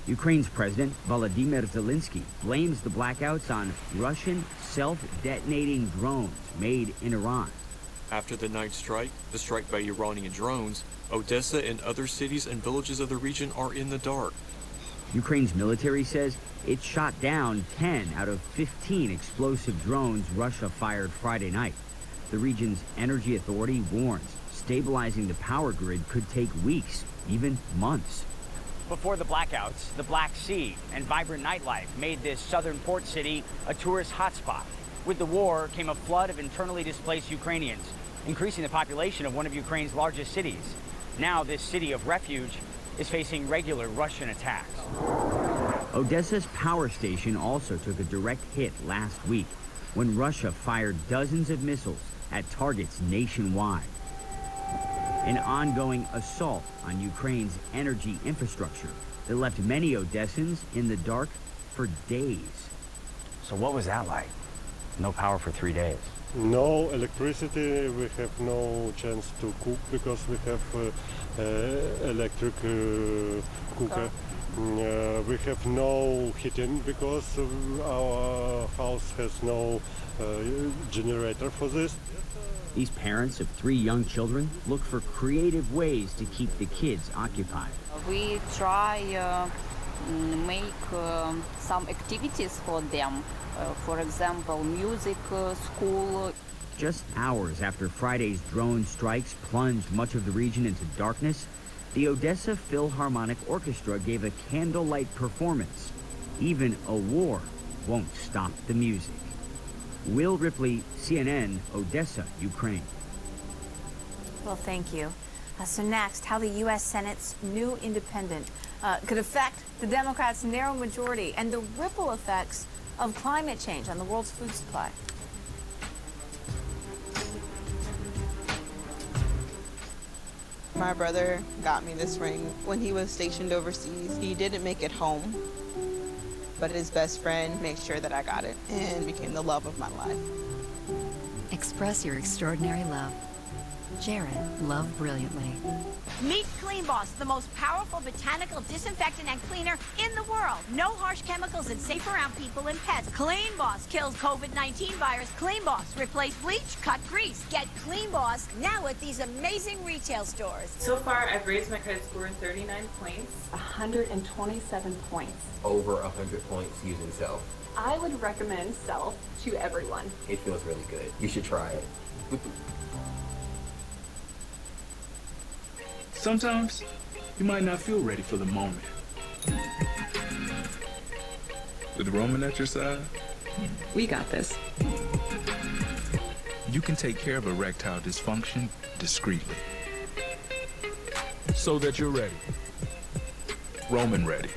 Ukraine's President Volodymyr Zelensky blames the blackouts on Russian self-detonating drones made in Iran. After the night strike, the strike by Iranian drones, Odessa and other cities and villages of the region are in the dark. Ukraine's military says it shot down 10 out of 15 explosive drones Russia fired Friday night. The region's energy authority warns stabilizing the power grid could take weeks, even months. Before the blackouts, the Black Sea and vibrant nightlife made this southern port city a tourist hotspot. With the war came a flood of internally displaced Ukrainians, increasing the population of one of Ukraine's largest cities. Now this city of refuge is facing regular Russian attacks. Odessa's power station also took a direct hit last week when Russia fired dozens of missiles at targets nationwide. An ongoing assault on Ukraine's energy infrastructure that left many Odessans in the dark for days. So what was that like? No power for 3 days. No electricity, we have no chance to cook because we have electric cooker. We have no heating because our house has no generator for this. These parents of 3 young children look for creative ways to keep the kids occupied. We try make some activities for them. For example, music, school. Just hours after Friday's drone strikes plunged much of the region into darkness, the Odessa Philharmonic Orchestra gave a candlelight performance. Even a war won't stop the music. Will Ripley, CNN, Odessa, Ukraine. Well, thank you. So next, how the U.S. Senate's new independent could affect the Democrats' narrow majority and the ripple effects of climate change on the world's food supply. My brother got me this ring when he was stationed overseas. He didn't make it home, but his best friend made sure that I got it and became the love of my life. Express your extraordinary love. Jared, love brilliantly. Meet Clean Boss, the most powerful botanical disinfectant and cleaner in the world. No harsh chemicals and safe around people and pets. Clean Boss kills COVID-19 virus. Clean Boss, replace bleach, cut grease. Get Clean Boss now at these amazing retail stores. So far, I've raised my credit score 39 points. 127 points. Over 100 points using Self. I would recommend Self to everyone. It feels really good. You should try it. Sometimes, you might not feel ready for the moment. With Roman at your side, we got this. You can take care of erectile dysfunction discreetly. So that you're ready. Roman ready.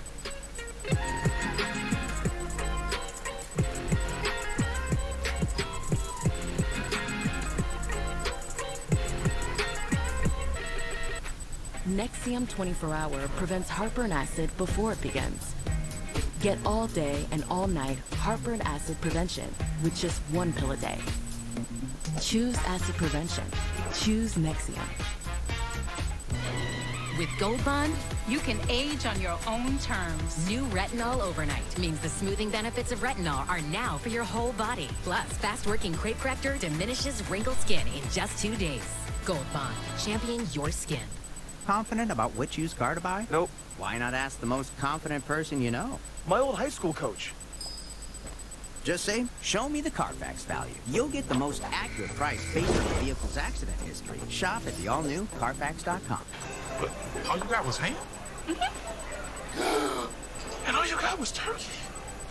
Nexium 24-hour prevents heartburn acid before it begins. Get all day and all night heartburn acid prevention with just one pill a day. Choose acid prevention. Choose Nexium. With Gold Bond, you can age on your own terms. New Retinol Overnight means the smoothing benefits of retinol are now for your whole body. Plus, fast-working crepe corrector diminishes wrinkled skin in just 2 days. Gold Bond, champion your skin. Confident about which used car to buy? Nope. Why not ask the most confident person you know? My old high school coach. Just say, show me the Carfax value. You'll get the most accurate price based on the vehicle's accident history. Shop at the all-new Carfax.com. But all you got was ham? And all you got was turkey?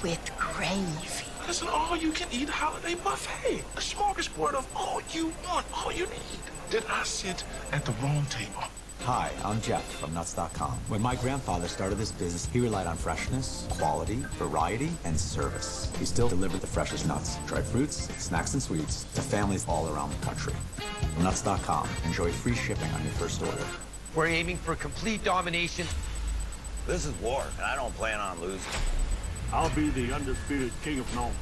With gravy. That's an all-you-can-eat holiday buffet. A smorgasbord of all you want, all you need. Did I sit at the wrong table? Hi, I'm Jeff from Nuts.com. When my grandfather started this business, he relied on freshness, quality, variety, and service. He still delivered the freshest nuts, dried fruits, snacks, and sweets to families all around the country. From Nuts.com, enjoy free shipping on your first order. We're aiming for complete domination. This is war, and I don't plan on losing. I'll be the undisputed king of Nome.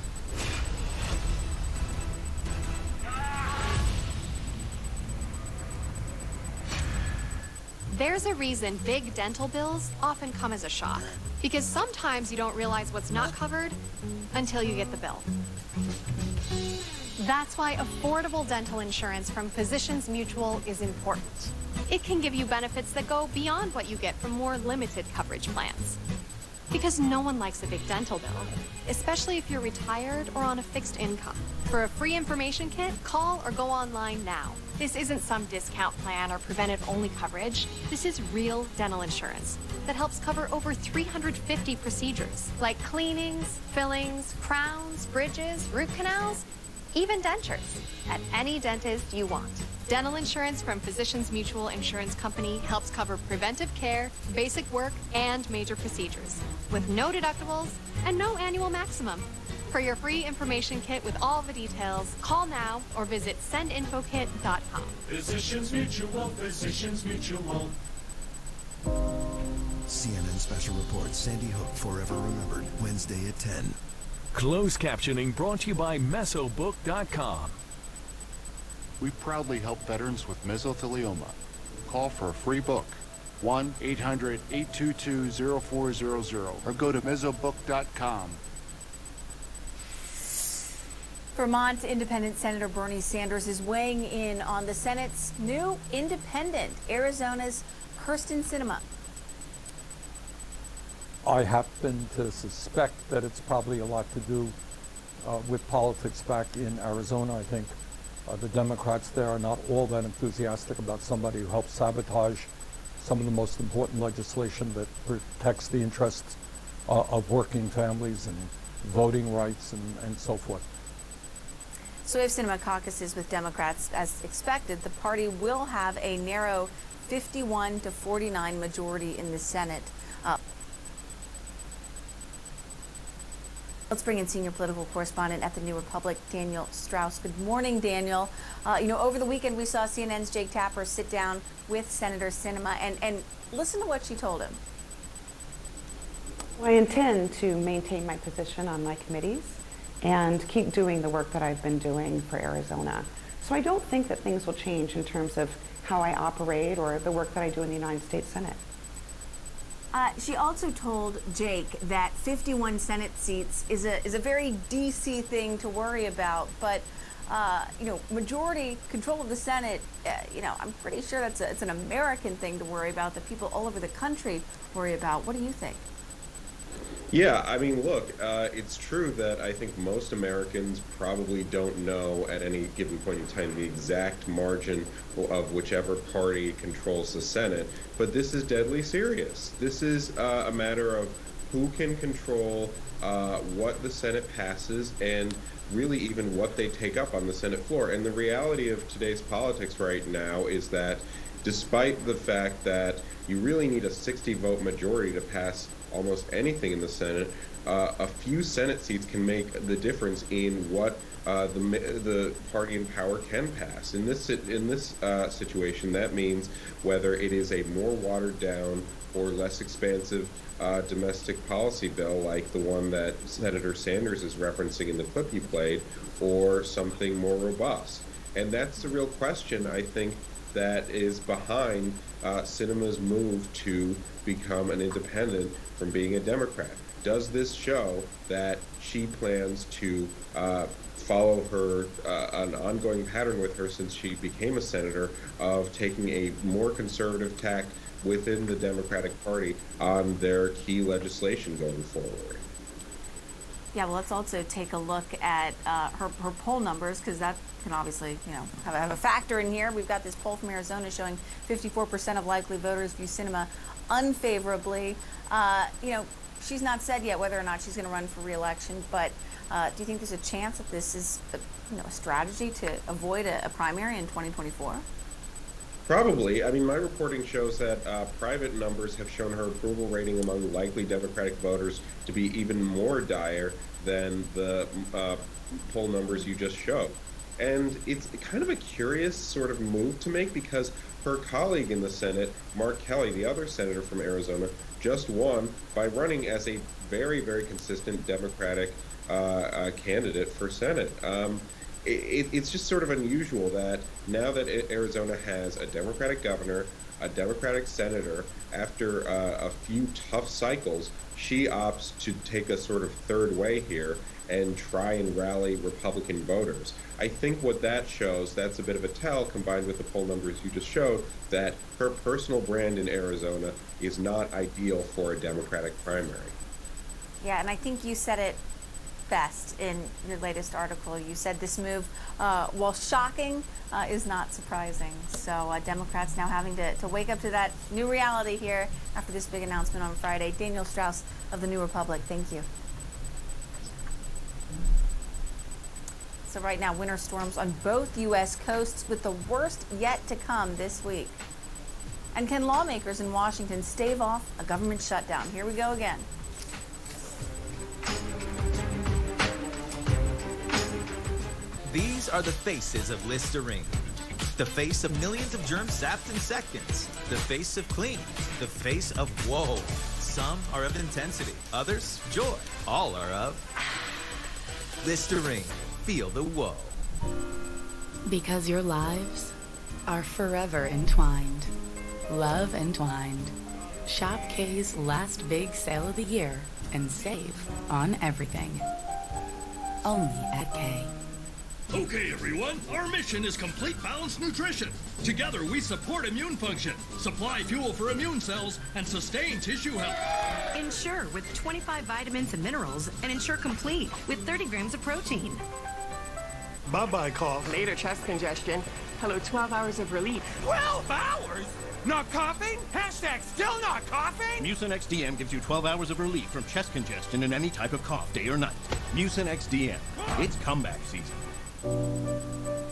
There's a reason big dental bills often come as a shock. Because sometimes you don't realize what's not covered until you get the bill. That's why affordable dental insurance from Physicians Mutual is important. It can give you benefits that go beyond what you get from more limited coverage plans. Because no one likes a big dental bill, especially if you're retired or on a fixed income. For a free information kit, call or go online now. This isn't some discount plan or preventive-only coverage. This is real dental insurance that helps cover over 350 procedures, like cleanings, fillings, crowns, bridges, root canals, even dentures, at any dentist you want. Dental insurance from Physicians Mutual Insurance Company helps cover preventive care, basic work, and major procedures, with no deductibles and no annual maximum. For your free information kit with all the details, call now or visit sendinfokit.com. Physicians Mutual, Physicians Mutual. CNN Special Report, Sandy Hook Forever Remembered, Wednesday at 10. Closed captioning brought to you by Mesobook.com. We proudly help veterans with mesothelioma. Call for a free book, 1-800-822-0400, or go to mesobook.com. Vermont Independent Senator Bernie Sanders is weighing in on the Senate's new independent, Arizona's Kirsten Sinema. I happen to suspect that it's probably a lot to do with politics back in Arizona. I think the Democrats there are not all that enthusiastic about somebody who helps sabotage some of the most important legislation that protects the interests of working families and voting rights and so forth. So if Sinema caucuses with Democrats as expected, the party will have a narrow 51 to 49 majority in the Senate. Let's bring in senior political correspondent at the New Republic, Daniel Strauss. Good morning, Daniel. Over the weekend we saw CNN's Jake Tapper sit down with Senator Sinema and listen to what she told him. Well, I intend to maintain my position on my committees and keep doing the work that I've been doing for Arizona. So I don't think that things will change in terms of how I operate or the work that I do in the United States Senate. She also told Jake that 51 Senate seats is a very D.C. thing to worry about, but majority control of the Senate, I'm pretty sure it's an American thing to worry about that people all over the country worry about. What do you think? Yeah, I mean, look, it's true that I think most Americans probably don't know at any given point in time the exact margin of whichever party controls the Senate, but this is deadly serious. This is a matter of who can control what the Senate passes and really even what they take up on the Senate floor. And the reality of today's politics right now is that despite the fact that you really need a 60-vote majority to pass almost anything in the Senate, a few Senate seats can make the difference in what the party in power can pass. In this situation, that means whether it is a more watered down or less expansive domestic policy bill like the one that Senator Sanders is referencing in the clip he played, or something more robust. And that's the real question, I think, that is behind Sinema's move to become an independent from being a Democrat. Does this show that she plans to follow her, an ongoing pattern with her since she became a senator, of taking a more conservative tack within the Democratic Party on their key legislation going forward? Yeah, well, let's also take a look at her poll numbers, because that can obviously, have a factor in here. We've got this poll from Arizona showing 54% of likely voters view Sinema unfavorably. She's not said yet whether or not she's going to run for re-election, but do you think there's a chance that this is a strategy to avoid a primary in 2024? Probably. I mean, my reporting shows that private numbers have shown her approval rating among likely Democratic voters to be even more dire than the poll numbers you just showed. And it's kind of a curious sort of move to make, because her colleague in the Senate, Mark Kelly, the other senator from Arizona, just won by running as a very, very consistent Democratic candidate for Senate. It's just sort of unusual that now that Arizona has a Democratic governor, a Democratic senator, after a few tough cycles, she opts to take a sort of third way here and try and rally Republican voters. I think what that shows, that's a bit of a tell, combined with the poll numbers you just showed, that her personal brand in Arizona is not ideal for a Democratic primary. Yeah, and I think you said it best in your latest article. You said this move, while shocking, is not surprising. So Democrats now having to wake up to that new reality here after this big announcement on Friday. Daniel Strauss of the New Republic, thank you. So right now, winter storms on both U.S. coasts, with the worst yet to come this week. And can lawmakers in Washington stave off a government shutdown? Here we go again. These are the faces of Listerine. The face of millions of germs zapped in seconds. The face of clean. The face of woe. Some are of intensity. Others, joy. All are of Listerine. Feel the woe. Because your lives are forever entwined. Love entwined. Shop K's last big sale of the year and save on everything. Only at K. Okay, everyone, our mission is complete balanced nutrition. Together, we support immune function, supply fuel for immune cells, and sustain tissue health. Ensure with 25 vitamins and minerals, and Ensure Complete with 30 grams of protein. Bye-bye cough. Later chest congestion. Hello, 12 hours of relief. 12 hours? Not coughing? Hashtag still not coughing? Mucin XDM gives you 12 hours of relief from chest congestion and any type of cough, day or night. Mucin XDM. It's comeback season.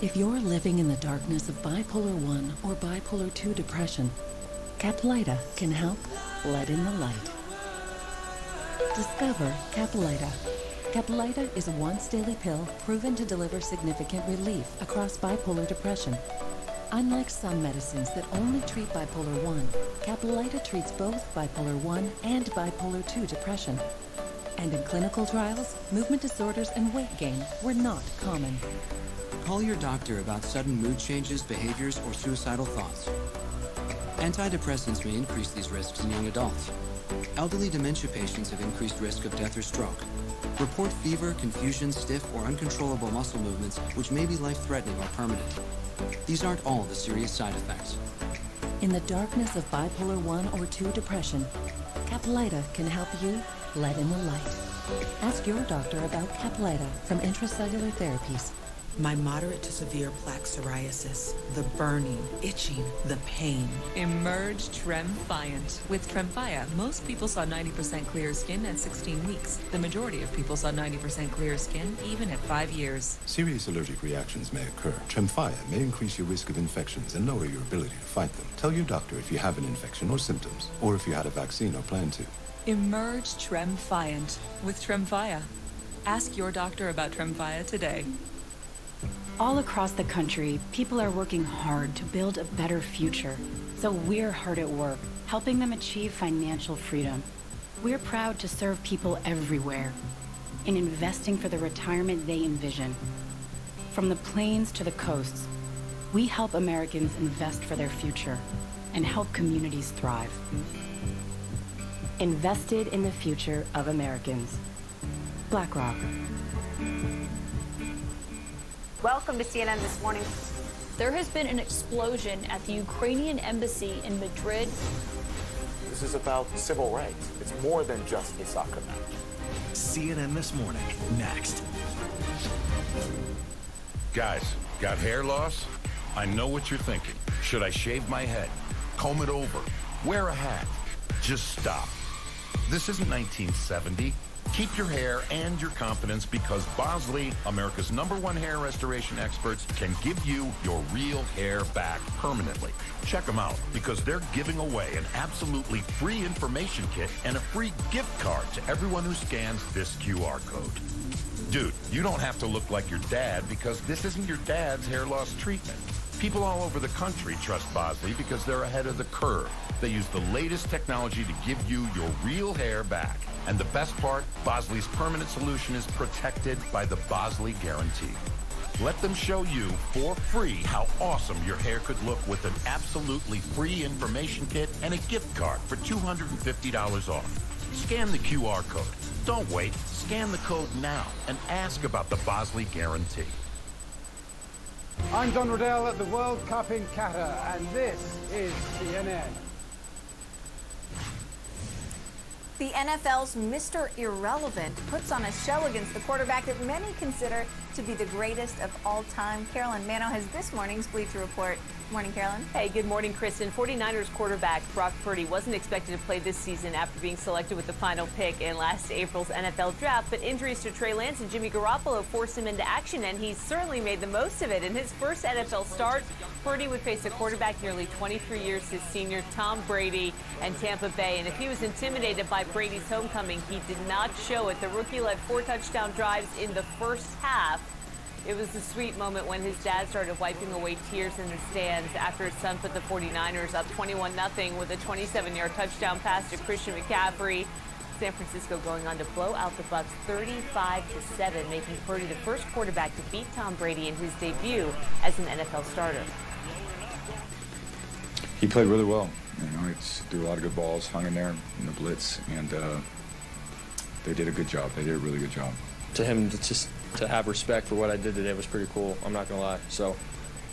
If you're living in the darkness of bipolar 1 or bipolar 2 depression, Caplyta can help let in the light. Discover Caplyta. Caplyta is a once-daily pill proven to deliver significant relief across bipolar depression. Unlike some medicines that only treat bipolar 1, Caplyta treats both bipolar 1 and bipolar 2 depression. And in clinical trials, movement disorders and weight gain were not common. Call your doctor about sudden mood changes, behaviors, or suicidal thoughts. Antidepressants may increase these risks in young adults. Elderly dementia patients have increased risk of death or stroke. Report fever, confusion, stiff, or uncontrollable muscle movements, which may be life-threatening or permanent. These aren't all the serious side effects. In the darkness of bipolar 1 or 2 depression, Caplyta can help you let in the light. Ask your doctor about Caplyta from Intracellular Therapies. My moderate to severe plaque psoriasis, the burning, itching, the pain. Emerge Tremfiant. With Tremfya, most people saw 90% clear skin at 16 weeks. The majority of people saw 90% clear skin even at 5 years. Serious allergic reactions may occur. Tremfya may increase your risk of infections and lower your ability to fight them. Tell your doctor if you have an infection or symptoms, or if you had a vaccine or plan to. Emerge Tremfiant with Tremfya. Ask your doctor about Tremfya today. All across the country, people are working hard to build a better future. So we're hard at work, helping them achieve financial freedom. We're proud to serve people everywhere in investing for the retirement they envision. From the plains to the coasts, we help Americans invest for their future and help communities thrive. Invested in the future of Americans. BlackRock. Welcome to CNN This Morning. There has been an explosion at the Ukrainian embassy in Madrid. This is about civil rights. It's more than just a soccer match. CNN This Morning, next. Guys, got hair loss? I know what you're thinking. Should I shave my head? Comb it over? Wear a hat? Just stop. This isn't 1970. Keep your hair and your confidence because Bosley, America's #1 hair restoration experts, can give you your real hair back permanently. Check them out because they're giving away an absolutely free information kit and a free gift card to everyone who scans this QR code. Dude, you don't have to look like your dad because this isn't your dad's hair loss treatment. People all over the country trust Bosley because they're ahead of the curve. They use the latest technology to give you your real hair back. And the best part, Bosley's permanent solution is protected by the Bosley Guarantee. Let them show you for free how awesome your hair could look with an absolutely free information kit and a gift card for $250 off. Scan the QR code. Don't wait. Scan the code now and ask about the Bosley Guarantee. I'm Don Riddell at the World Cup in Qatar, and this is CNN. The NFL's Mr. Irrelevant puts on a show against the quarterback that many consider to be the greatest of all time. Carolyn Mano has this morning's Bleacher Report. Morning, Carolyn. Hey, good morning, Kristen. 49ers quarterback Brock Purdy wasn't expected to play this season after being selected with the final pick in last April's NFL draft, but injuries to Trey Lance and Jimmy Garoppolo forced him into action, and he's certainly made the most of it. In his first NFL start, Purdy would face a quarterback nearly 23 years his senior, Tom Brady, and Tampa Bay. And if he was intimidated by Brady's homecoming, he did not show it. The rookie led 4 touchdown drives in the first half. It was a sweet moment when his dad started wiping away tears in the stands after his son put the 49ers up 21-0 with a 27-yard touchdown pass to Christian McCaffrey. San Francisco going on to blow out the Bucs 35-7, making Purdy the first quarterback to beat Tom Brady in his debut as an NFL starter. He played really well. You know, he threw a lot of good balls, hung in there in the blitz, and they did a good job. They did a really good job. To him, to have respect for what I did today was pretty cool. I'm not gonna lie. So,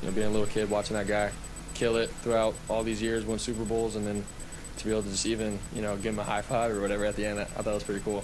you know, being a little kid, watching that guy kill it throughout all these years, win Super Bowls, and then to be able to just even, you know, give him a high five or whatever at the end, I thought it was pretty cool.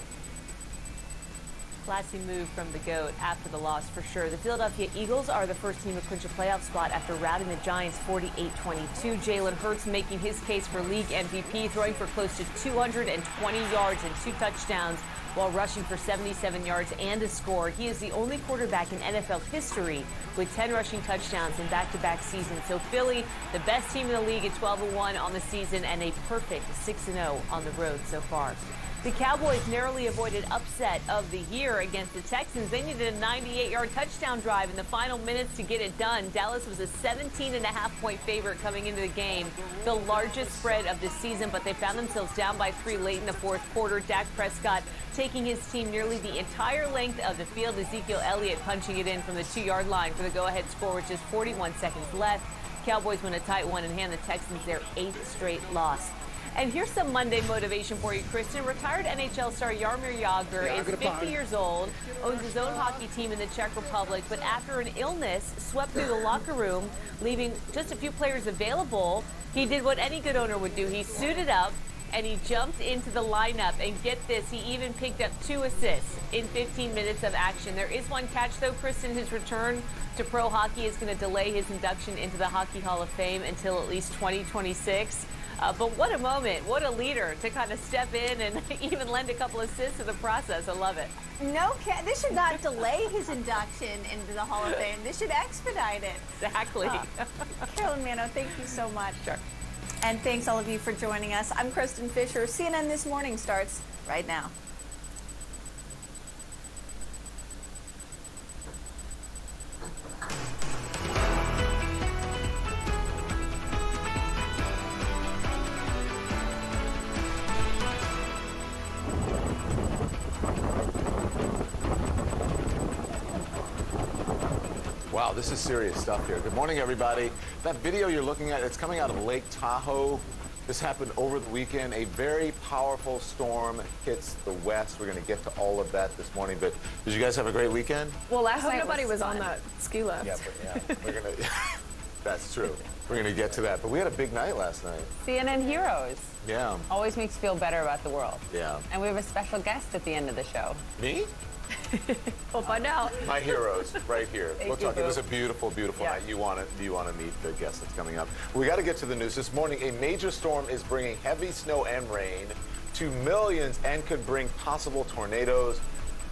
Classy move from the GOAT after the loss for sure. The Philadelphia Eagles are the first team to clinch a playoff spot after routing the Giants 48-22. Jalen Hurts making his case for league MVP, throwing for close to 220 yards and 2 touchdowns while rushing for 77 yards and a score. He is the only quarterback in NFL history with 10 rushing touchdowns in back-to-back seasons. So Philly, the best team in the league at 12-1 on the season and a perfect 6-0 on the road so far. The Cowboys narrowly avoided upset of the year against the Texans. They needed a 98-yard touchdown drive in the final minutes to get it done. Dallas was a 17.5-point favorite coming into the game, the largest spread of the season, but they found themselves down by 3 late in the fourth quarter. Dak Prescott taking his team nearly the entire length of the field. Ezekiel Elliott punching it in from the 2-yard line for the go-ahead score with just 41 seconds left. Cowboys win a tight one and hand the Texans their 8th straight loss. And here's some Monday motivation for you, Kristen. Retired NHL star Jaromir Jagr is 50 years old, owns his own hockey team in the Czech Republic, but after an illness swept through the locker room, leaving just a few players available, he did what any good owner would do. He suited up and he jumped into the lineup. And get this, he even picked up 2 assists in 15 minutes of action. There is one catch, though, Kristen. His return to pro hockey is going to delay his induction into the Hockey Hall of Fame until at least 2026. But what a moment, what a leader to kind of step in and even lend a couple assists to the process. I love it. No, this should not delay his induction into the Hall of Fame. This should expedite it. Exactly. Carolyn Mano, thank you so much. Sure. And thanks all of you for joining us. I'm Kristen Fisher. CNN This Morning starts right now. Wow, this is serious stuff here. Good morning, everybody. That video you're looking at, it's coming out of Lake Tahoe. This happened over the weekend. A very powerful storm hits the west. We're going to get to all of that this morning. But did you guys have a great weekend? Well, last night nobody was on that ski lift. Yeah, we're going to... That's true. We're going to get to that. But we had a big night last night. CNN Heroes. Yeah. Always makes you feel better about the world. Yeah. And we have a special guest at the end of the show. Me? We'll find out. My heroes, right here. Thank We'll you, talk. It Boo. was a beautiful, beautiful night. You want to meet the guest that's coming up. We got to get to the news this morning. A major storm is bringing heavy snow and rain to millions and could bring possible tornadoes.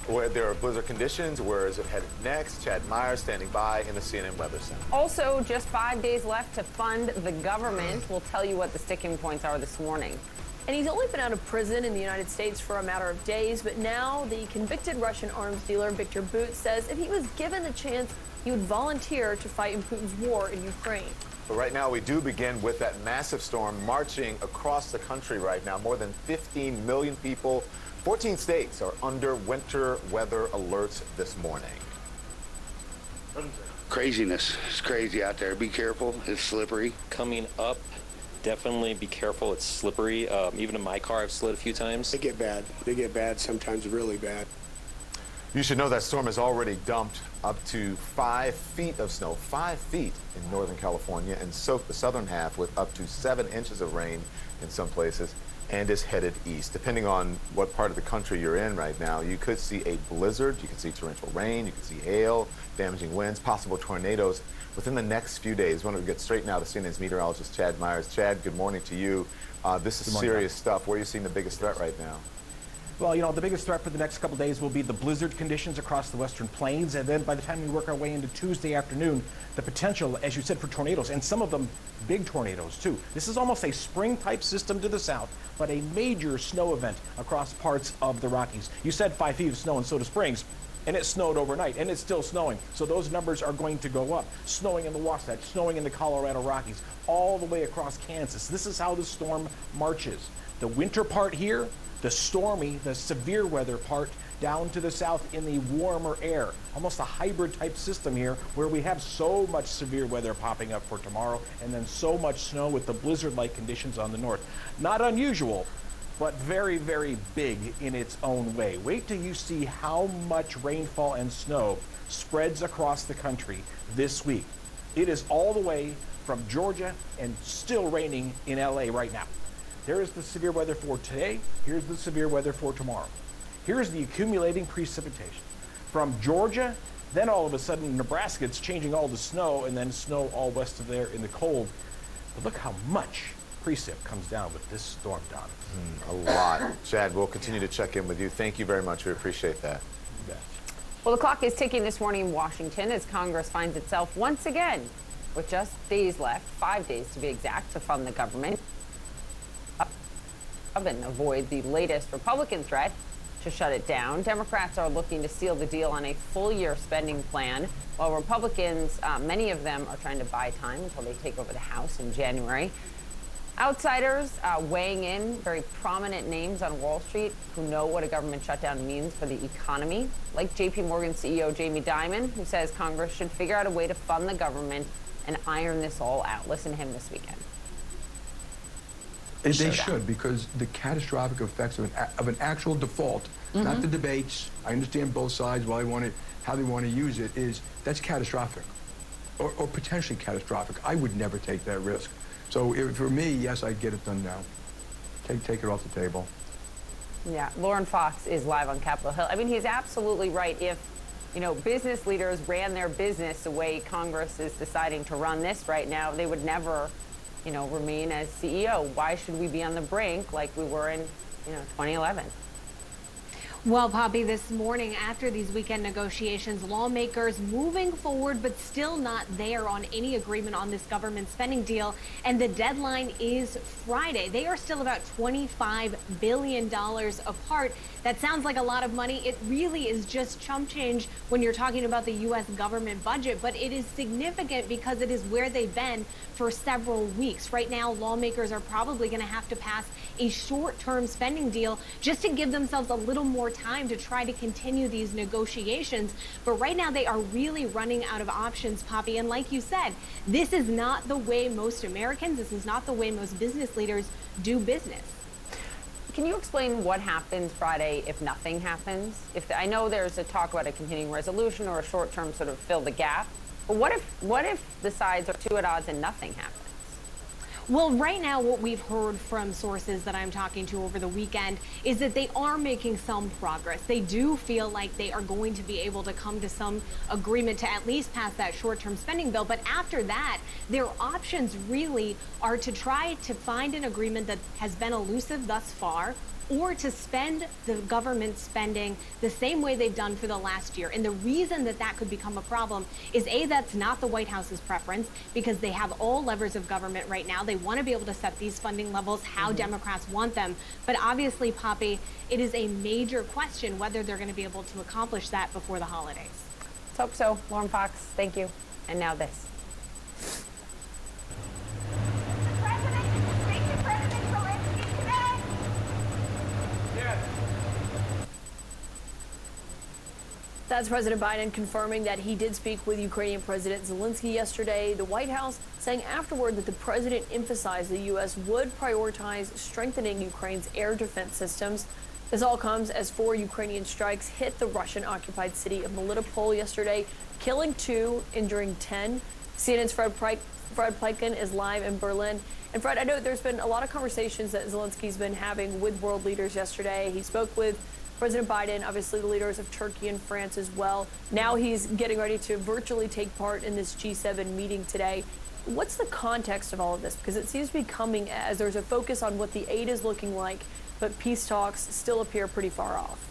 Where there are blizzard conditions. Where is it headed next? Chad Myers standing by in the CNN Weather Center. Also, just 5 days left to fund the government. We'll tell you what the sticking points are this morning. And he's only been out of prison in the United States for a matter of days, but now the convicted Russian arms dealer Victor Bout says if he was given the chance, he would volunteer to fight in Putin's war in Ukraine. But right now, we do begin with that massive storm marching across the country right now. More than 15 million people, 14 states are under winter weather alerts this morning. Craziness. It's crazy out there. Be careful. It's slippery. Coming up, definitely be careful. It's slippery. Even in my car, I've slid a few times. They get bad. They get bad, sometimes really bad. You should know that storm has already dumped up to 5 feet of snow, 5 feet in Northern California, and soaked the southern half with up to 7 inches of rain in some places, and is headed east. Depending on what part of the country you're in right now, you could see a blizzard, you could see torrential rain, you could see hail, damaging winds, possible tornadoes within the next few days. We want to get straight now to CNN's meteorologist, Chad Myers. Chad, good morning to you. This is serious stuff. Where are you seeing the biggest threat right now? Well, you know, the biggest threat for the next couple of days will be the blizzard conditions across the western plains. And then by the time we work our way into Tuesday afternoon, the potential, as you said, for tornadoes, and some of them big tornadoes, too. This is almost a spring-type system to the south, but a major snow event across parts of the Rockies. You said 5 feet of snow in Soda Springs, and it snowed overnight, and it's still snowing. So those numbers are going to go up. Snowing in the Wasatch, snowing in the Colorado Rockies, all the way across Kansas. This is how the storm marches. The winter part here, the stormy, the severe weather part down to the south in the warmer air. Almost a hybrid type system here where we have so much severe weather popping up for tomorrow and then so much snow with the blizzard-like conditions on the north. Not unusual, but very, very big in its own way. Wait till you see how much rainfall and snow spreads across the country this week. It is all the way from Georgia and still raining in LA right now. There is the severe weather for today. Here's the severe weather for tomorrow. Here's the accumulating precipitation. From Georgia, then all of a sudden Nebraska, it's changing all to snow, and then snow all west of there in the cold. But look how much precip comes down with this storm, Don. A lot. Chad, we'll continue to check in with you. Thank you very much. We appreciate that. Well, the clock is ticking this morning in Washington as Congress finds itself once again with just days left, 5 days to be exact, to fund the government and avoid the latest Republican threat to shut it down. Democrats are looking to seal the deal on a full-year spending plan, while Republicans, many of them, are trying to buy time until they take over the House in January. Outsiders weighing in, very prominent names on Wall Street who know what a government shutdown means for the economy, like JP Morgan CEO Jamie Dimon, who says Congress should figure out a way to fund the government and iron this all out. Listen to him this weekend. They should, because the catastrophic effects of an actual default, not the debates. I understand both sides how they want to use it. That's catastrophic, or potentially catastrophic. I would never take that risk. So for me, yes, I'd get it done now. Take it off the table. Yeah, Lauren Fox is live on Capitol Hill. I mean, he's absolutely right. If business leaders ran their business the way Congress is deciding to run this right now, they would never remain as CEO. Why should we be on the brink like we were in, 2011? Well, Poppy, this morning after these weekend negotiations, lawmakers moving forward but still not there on any agreement on this government spending deal. And the deadline is Friday. They are still about $25 billion apart. That sounds like a lot of money. It really is just chump change when you're talking about the U.S. government budget, but it is significant because it is where they've been for several weeks. Right now, lawmakers are probably going to have to pass a short-term spending deal just to give themselves a little more time to try to continue these negotiations. But right now, they are really running out of options, Poppy. And like you said, this is not the way most Americans, this is not the way most business leaders do business. Can you explain what happens Friday if nothing happens? I know there's a talk about a continuing resolution or a short-term sort of fill the gap, but what if the sides are two at odds and nothing happens? Well, right now, what we've heard from sources that I'm talking to over the weekend is that they are making some progress. They do feel like they are going to be able to come to some agreement to at least pass that short-term spending bill. But after that, their options really are to try to find an agreement that has been elusive thus far, or to spend the government spending the same way they've done for the last year. And the reason that that could become a problem is A, that's not the White House's preference, because they have all levers of government right now. They want to be able to set these funding levels how Democrats want them. But obviously, Poppy, it is a major question whether they're going to be able to accomplish that before the holidays. Let's hope so. Lauren Fox, thank you. And now this. That's President Biden confirming that he did speak with Ukrainian President Zelensky yesterday. The White House saying afterward that the president emphasized the U.S. would prioritize strengthening Ukraine's air defense systems. This all comes as 4 Ukrainian strikes hit the Russian-occupied city of Melitopol yesterday, killing 2, injuring 10. CNN's Fred Pleitgen is live in Berlin. And Fred, I know there's been a lot of conversations that Zelensky's been having with world leaders yesterday. He spoke with President Biden, obviously the leaders of Turkey and France as well. Now he's getting ready to virtually take part in this G7 meeting today. What's the context of all of this? Because it seems to be coming as there's a focus on what the aid is looking like, but peace talks still appear pretty far off.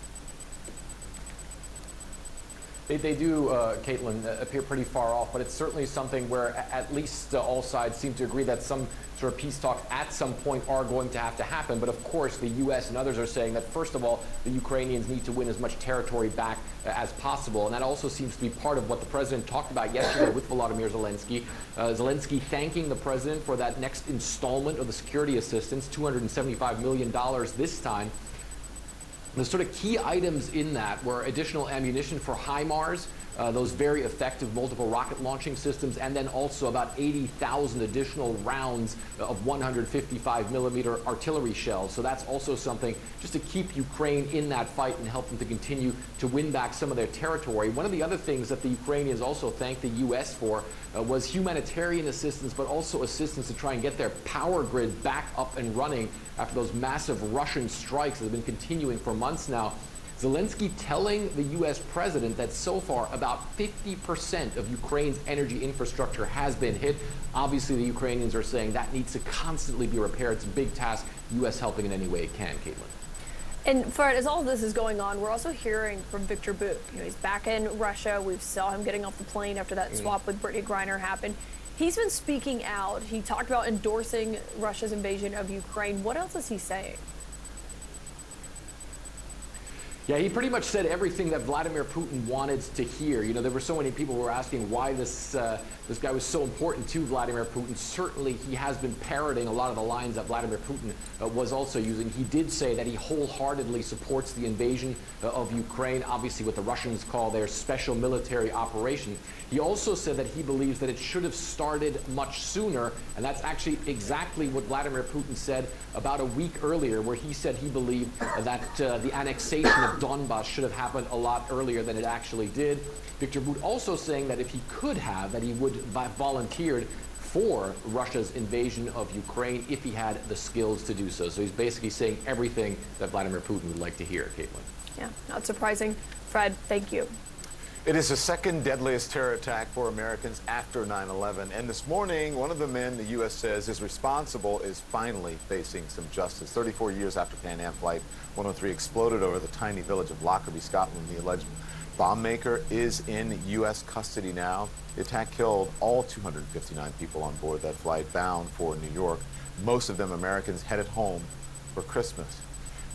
They do, Caitlin, appear pretty far off, but it's certainly something where at least all sides seem to agree that some sort of peace talks at some point are going to have to happen. But of course, the U.S. and others are saying that, first of all, the Ukrainians need to win as much territory back as possible. And that also seems to be part of what the president talked about yesterday with Volodymyr Zelensky. Zelensky thanking the president for that next installment of the security assistance, $275 million this time. The sort of key items in that were additional ammunition for HIMARS, those very effective multiple rocket launching systems, and then also about 80,000 additional rounds of 155 millimeter artillery shells. So that's also something just to keep Ukraine in that fight and help them to continue to win back some of their territory. One of the other things that the Ukrainians also thanked the U.S. for was humanitarian assistance, but also assistance to try and get their power grid back up and running after those massive Russian strikes that have been continuing for months now. Zelensky telling the U.S. president that so far about 50% of Ukraine's energy infrastructure has been hit. Obviously, the Ukrainians are saying that needs to constantly be repaired. It's a big task. U.S. helping in any way it can, Caitlin. And Fred, as all of this is going on, we're also hearing from Victor Bout. You know, he's back in Russia. We saw him getting off the plane after that swap with Brittany Griner happened. He's been speaking out. He talked about endorsing Russia's invasion of Ukraine. What else is he saying? Yeah, he pretty much said everything that Vladimir Putin wanted to hear. You know, there were so many people who were asking why this guy was so important to Vladimir Putin. Certainly, he has been parroting a lot of the lines that Vladimir Putin was also using. He did say that he wholeheartedly supports the invasion of Ukraine, obviously what the Russians call their special military operation. He also said that he believes that it should have started much sooner, and that's actually exactly what Vladimir Putin said about a week earlier, where he said he believed that the annexation of Donbass should have happened a lot earlier than it actually did. Victor Bout also saying that if he could have, that he would have volunteered for Russia's invasion of Ukraine if he had the skills to do so. So he's basically saying everything that Vladimir Putin would like to hear, Caitlin. Yeah, not surprising. Fred, thank you. It is the second deadliest terror attack for Americans after 9/11. And this morning, one of the men the U.S. says is responsible is finally facing some justice. 34 years after Pan Am Flight 103 exploded over the tiny village of Lockerbie, Scotland, the alleged bomb maker is in U.S. custody now. The attack killed all 259 people on board that flight bound for New York, most of them Americans headed home for Christmas.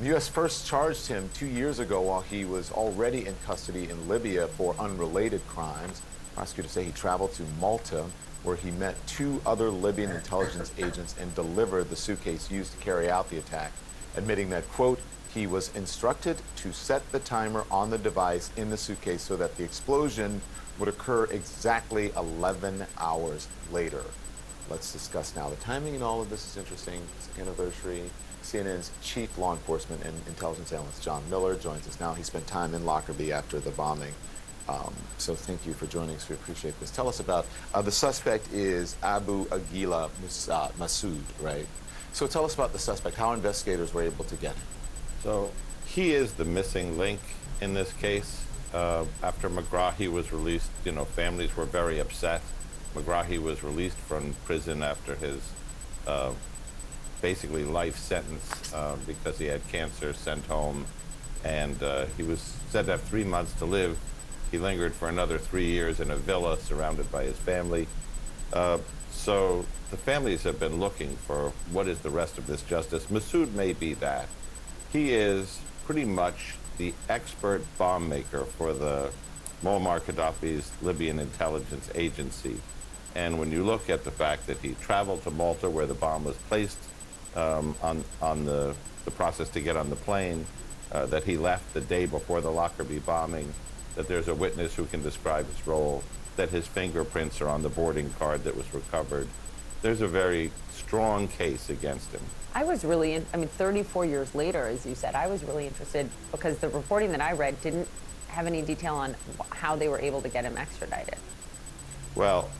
The U.S. first charged him 2 years ago while he was already in custody in Libya for unrelated crimes. Prosecutors say he traveled to Malta, where he met 2 other Libyan intelligence agents and delivered the suitcase used to carry out the attack, admitting that, quote, he was instructed to set the timer on the device in the suitcase so that the explosion would occur exactly 11 hours later. Let's discuss now. The timing in all of this is interesting. It's the anniversary. CNN's chief law enforcement and intelligence analyst John Miller joins us now. He spent time in Lockerbie after the bombing. So thank you for joining us. We appreciate this. Tell us about the suspect is Abu Aguila Masood, right? So tell us about the suspect, how investigators were able to get him. So he is the missing link in this case. After Megrahi was released, families were very upset. Megrahi was released from prison after his basically life sentence because he had cancer, sent home, and he was said to have 3 months to live. He lingered for another 3 years in a villa surrounded by his family. So the families have been looking for what is the rest of this justice. Masood may be that. He is pretty much the expert bomb maker for the Muammar Gaddafi's Libyan intelligence agency. And when you look at the fact that he traveled to Malta where the bomb was placed, on the process to get on the plane, that he left the day before the Lockerbie bombing, that there's a witness who can describe his role, that his fingerprints are on the boarding card that was recovered. There's a very strong case against him. I was really, 34 years later, as you said, I was really interested because the reporting that I read didn't have any detail on how they were able to get him extradited. Well,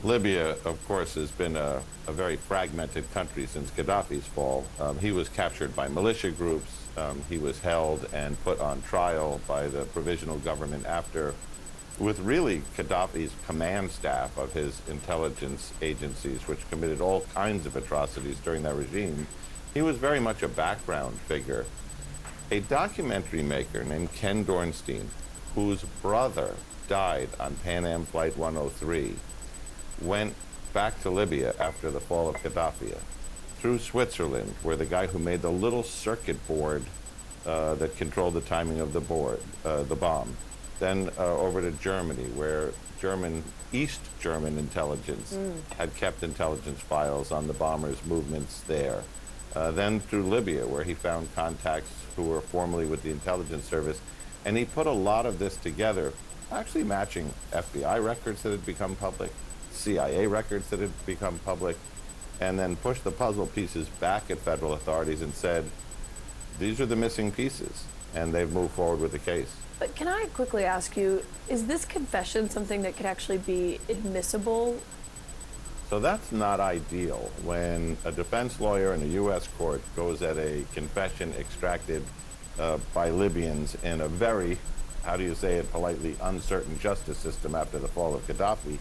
Libya, of course, has been a very fragmented country since Gaddafi's fall. He was captured by militia groups. He was held and put on trial by the provisional government after, with really Gaddafi's command staff of his intelligence agencies, which committed all kinds of atrocities during that regime. He was very much a background figure. A documentary maker named Ken Dornstein, whose brother died on Pan Am Flight 103, went back to Libya after the fall of Gaddafi, through Switzerland, where the guy who made the little circuit board that controlled the timing of the bomb, then over to Germany, where East German intelligence had kept intelligence files on the bombers' movements there. Then through Libya, where he found contacts who were formerly with the intelligence service, and he put a lot of this together, actually matching FBI records that had become public, CIA records that had become public, and then pushed the puzzle pieces back at federal authorities and said, these are the missing pieces, and they've moved forward with the case. But can I quickly ask you, is this confession something that could actually be admissible? So that's not ideal. When a defense lawyer in a U.S. court goes at a confession extracted by Libyans in a very, how do you say it politely, uncertain justice system after the fall of Gaddafi,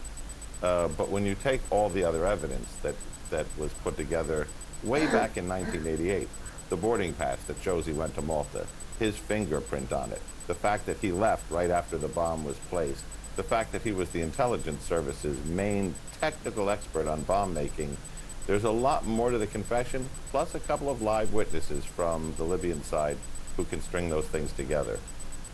but when you take all the other evidence that was put together way back in 1988, the boarding pass that shows he went to Malta, his fingerprint on it, the fact that he left right after the bomb was placed, the fact that he was the intelligence service's main technical expert on bomb making, there's a lot more to the confession, plus a couple of live witnesses from the Libyan side who can string those things together.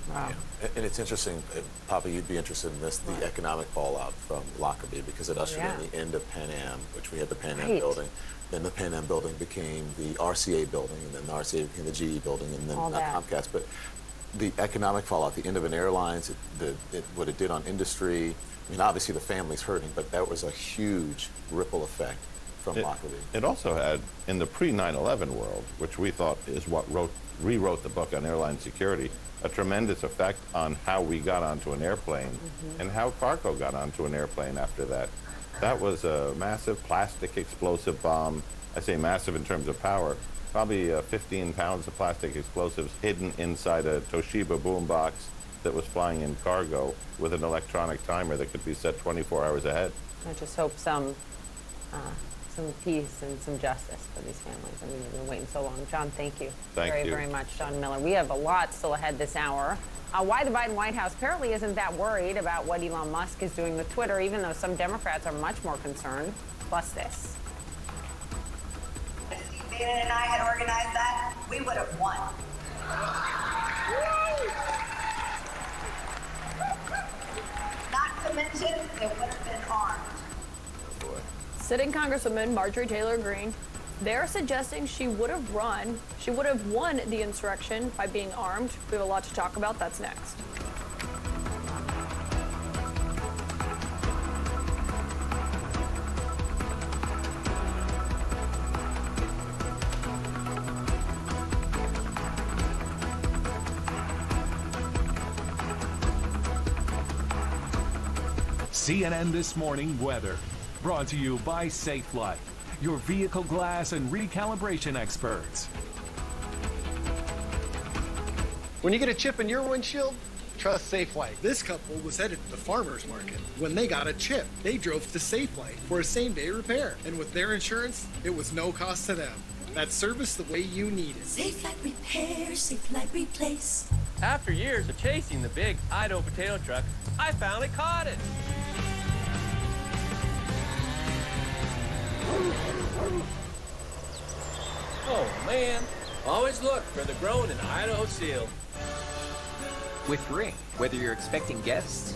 Wow. Yeah. And it's interesting, Papa, you'd be interested in this, the economic fallout from Lockerbie, because it ushered in the end of Pan Am, which we had the Pan Am building. Then the Pan Am building became the RCA building, and then the RCA became the GE building, and then Comcast. But the economic fallout, the end of an airlines, what it did on industry, obviously the family's hurting, but that was a huge ripple effect from Lockerbie. It also had, in the pre-9/11 world, which we thought is what rewrote the book on airline security, a tremendous effect on how we got onto an airplane and how cargo got onto an airplane after that. That was a massive plastic explosive bomb. I say massive in terms of power. Probably 15 pounds of plastic explosives hidden inside a Toshiba boombox that was flying in cargo with an electronic timer that could be set 24 hours ahead. I just hope some peace and some justice for these families. I mean, they've been waiting so long. John, thank you very much, John Miller. We have a lot still ahead this hour. Why the Biden White House apparently isn't that worried about what Elon Musk is doing with Twitter, even though some Democrats are much more concerned. Plus this. If Bannon and I had organized that, we would have won. Not to mention, they would have been armed. Sitting Congresswoman Marjorie Taylor Greene, they're suggesting she would have won the insurrection by being armed. We have a lot to talk about. That's next. CNN This Morning weather, brought to you by SafeLight, your vehicle glass and recalibration experts. When you get a chip in your windshield, trust SafeLight. This couple was headed to the farmer's market. When they got a chip, they drove to SafeLight for a same-day repair. And with their insurance, it was no cost to them. That's service the way you need it. SafeLight Repair, SafeLight Replace. After years of chasing the big Idaho potato truck, I finally caught it. Oh man, always look for the grown in Idaho seal. With Ring, whether you're expecting guests,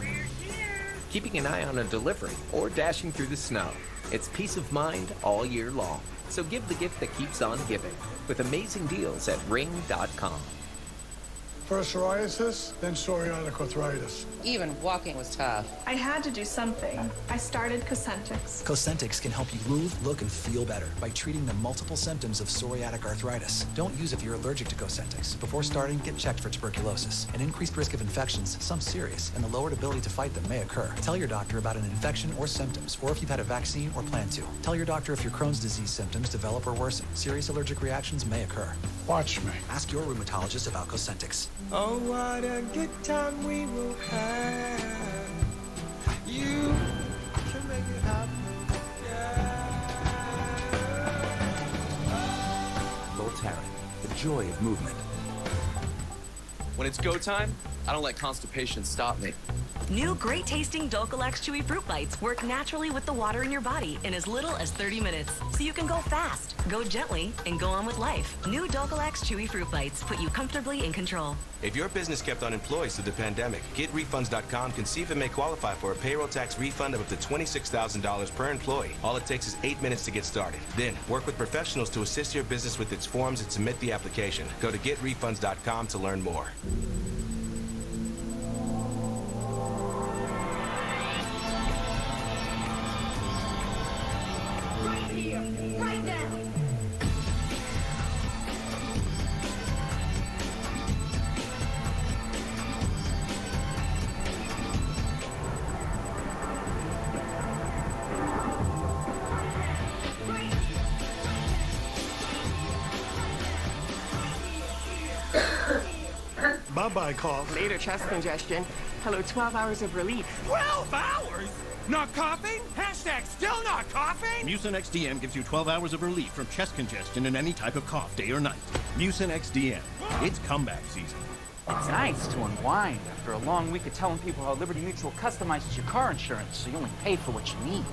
keeping an eye on a delivery, or dashing through the snow, it's peace of mind all year long. So give the gift that keeps on giving with amazing deals at ring.com. First psoriasis, then psoriatic arthritis. Even walking was tough. I had to do something. I started Cosentyx. Cosentyx can help you move, look, and feel better by treating the multiple symptoms of psoriatic arthritis. Don't use if you're allergic to Cosentyx. Before starting, get checked for tuberculosis. An increased risk of infections, some serious, and the lowered ability to fight them may occur. Tell your doctor about an infection or symptoms, or if you've had a vaccine or plan to. Tell your doctor if your Crohn's disease symptoms develop or worsen. Serious allergic reactions may occur. Watch me. Ask your rheumatologist about Cosentyx. Oh, what a good time we will have. You can make it happen. Voltaren, the joy of movement. When it's go time, I don't let constipation stop me. New great-tasting Dulcolax Chewy Fruit Bites work naturally with the water in your body in as little as 30 minutes. So you can go fast, go gently, and go on with life. New Dulcolax Chewy Fruit Bites put you comfortably in control. If your business kept unemployed through the pandemic, GetRefunds.com can see if it may qualify for a payroll tax refund of up to $26,000 per employee. All it takes is 8 minutes to get started. Then, work with professionals to assist your business with its forms and submit the application. Go to GetRefunds.com to learn more. Bye-bye cough. Later chest congestion. Hello, 12 hours of relief. 12 hours? Not coughing? Hashtag still not coughing? Mucin XDM gives you 12 hours of relief from chest congestion and any type of cough, day or night. Mucin XDM. It's comeback season. It's nice to unwind after a long week of telling people how Liberty Mutual customizes your car insurance so you only pay for what you need.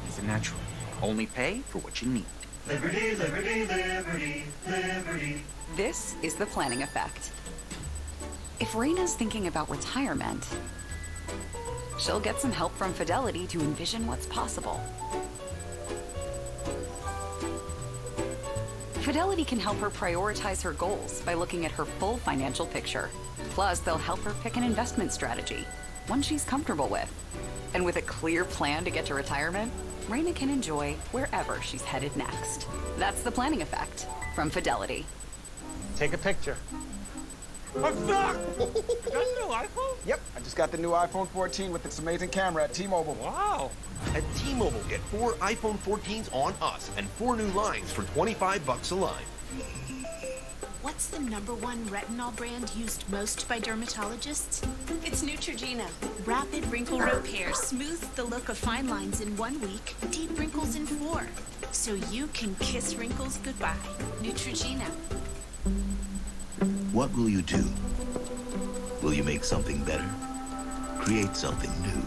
It's a natural. Only pay for what you need. Liberty, liberty, liberty, liberty. This is the planning effect. If Raina's thinking about retirement, she'll get some help from Fidelity to envision what's possible. Fidelity can help her prioritize her goals by looking at her full financial picture. Plus, they'll help her pick an investment strategy, one she's comfortable with. And with a clear plan to get to retirement, Raina can enjoy wherever she's headed next. That's the planning effect from Fidelity. Take a picture. I'm stuck! That's a new iPhone? Yep, I just got the new iPhone 14 with its amazing camera at T-Mobile. Wow. At T-Mobile, get 4 iPhone 14s on us and 4 new lines for $25 a line. What's the #1 retinol brand used most by dermatologists? It's Neutrogena. Rapid wrinkle repair smooths the look of fine lines in 1 week, deep wrinkles in 4. So you can kiss wrinkles goodbye. Neutrogena. What will you do? Will you make something better? Create something new?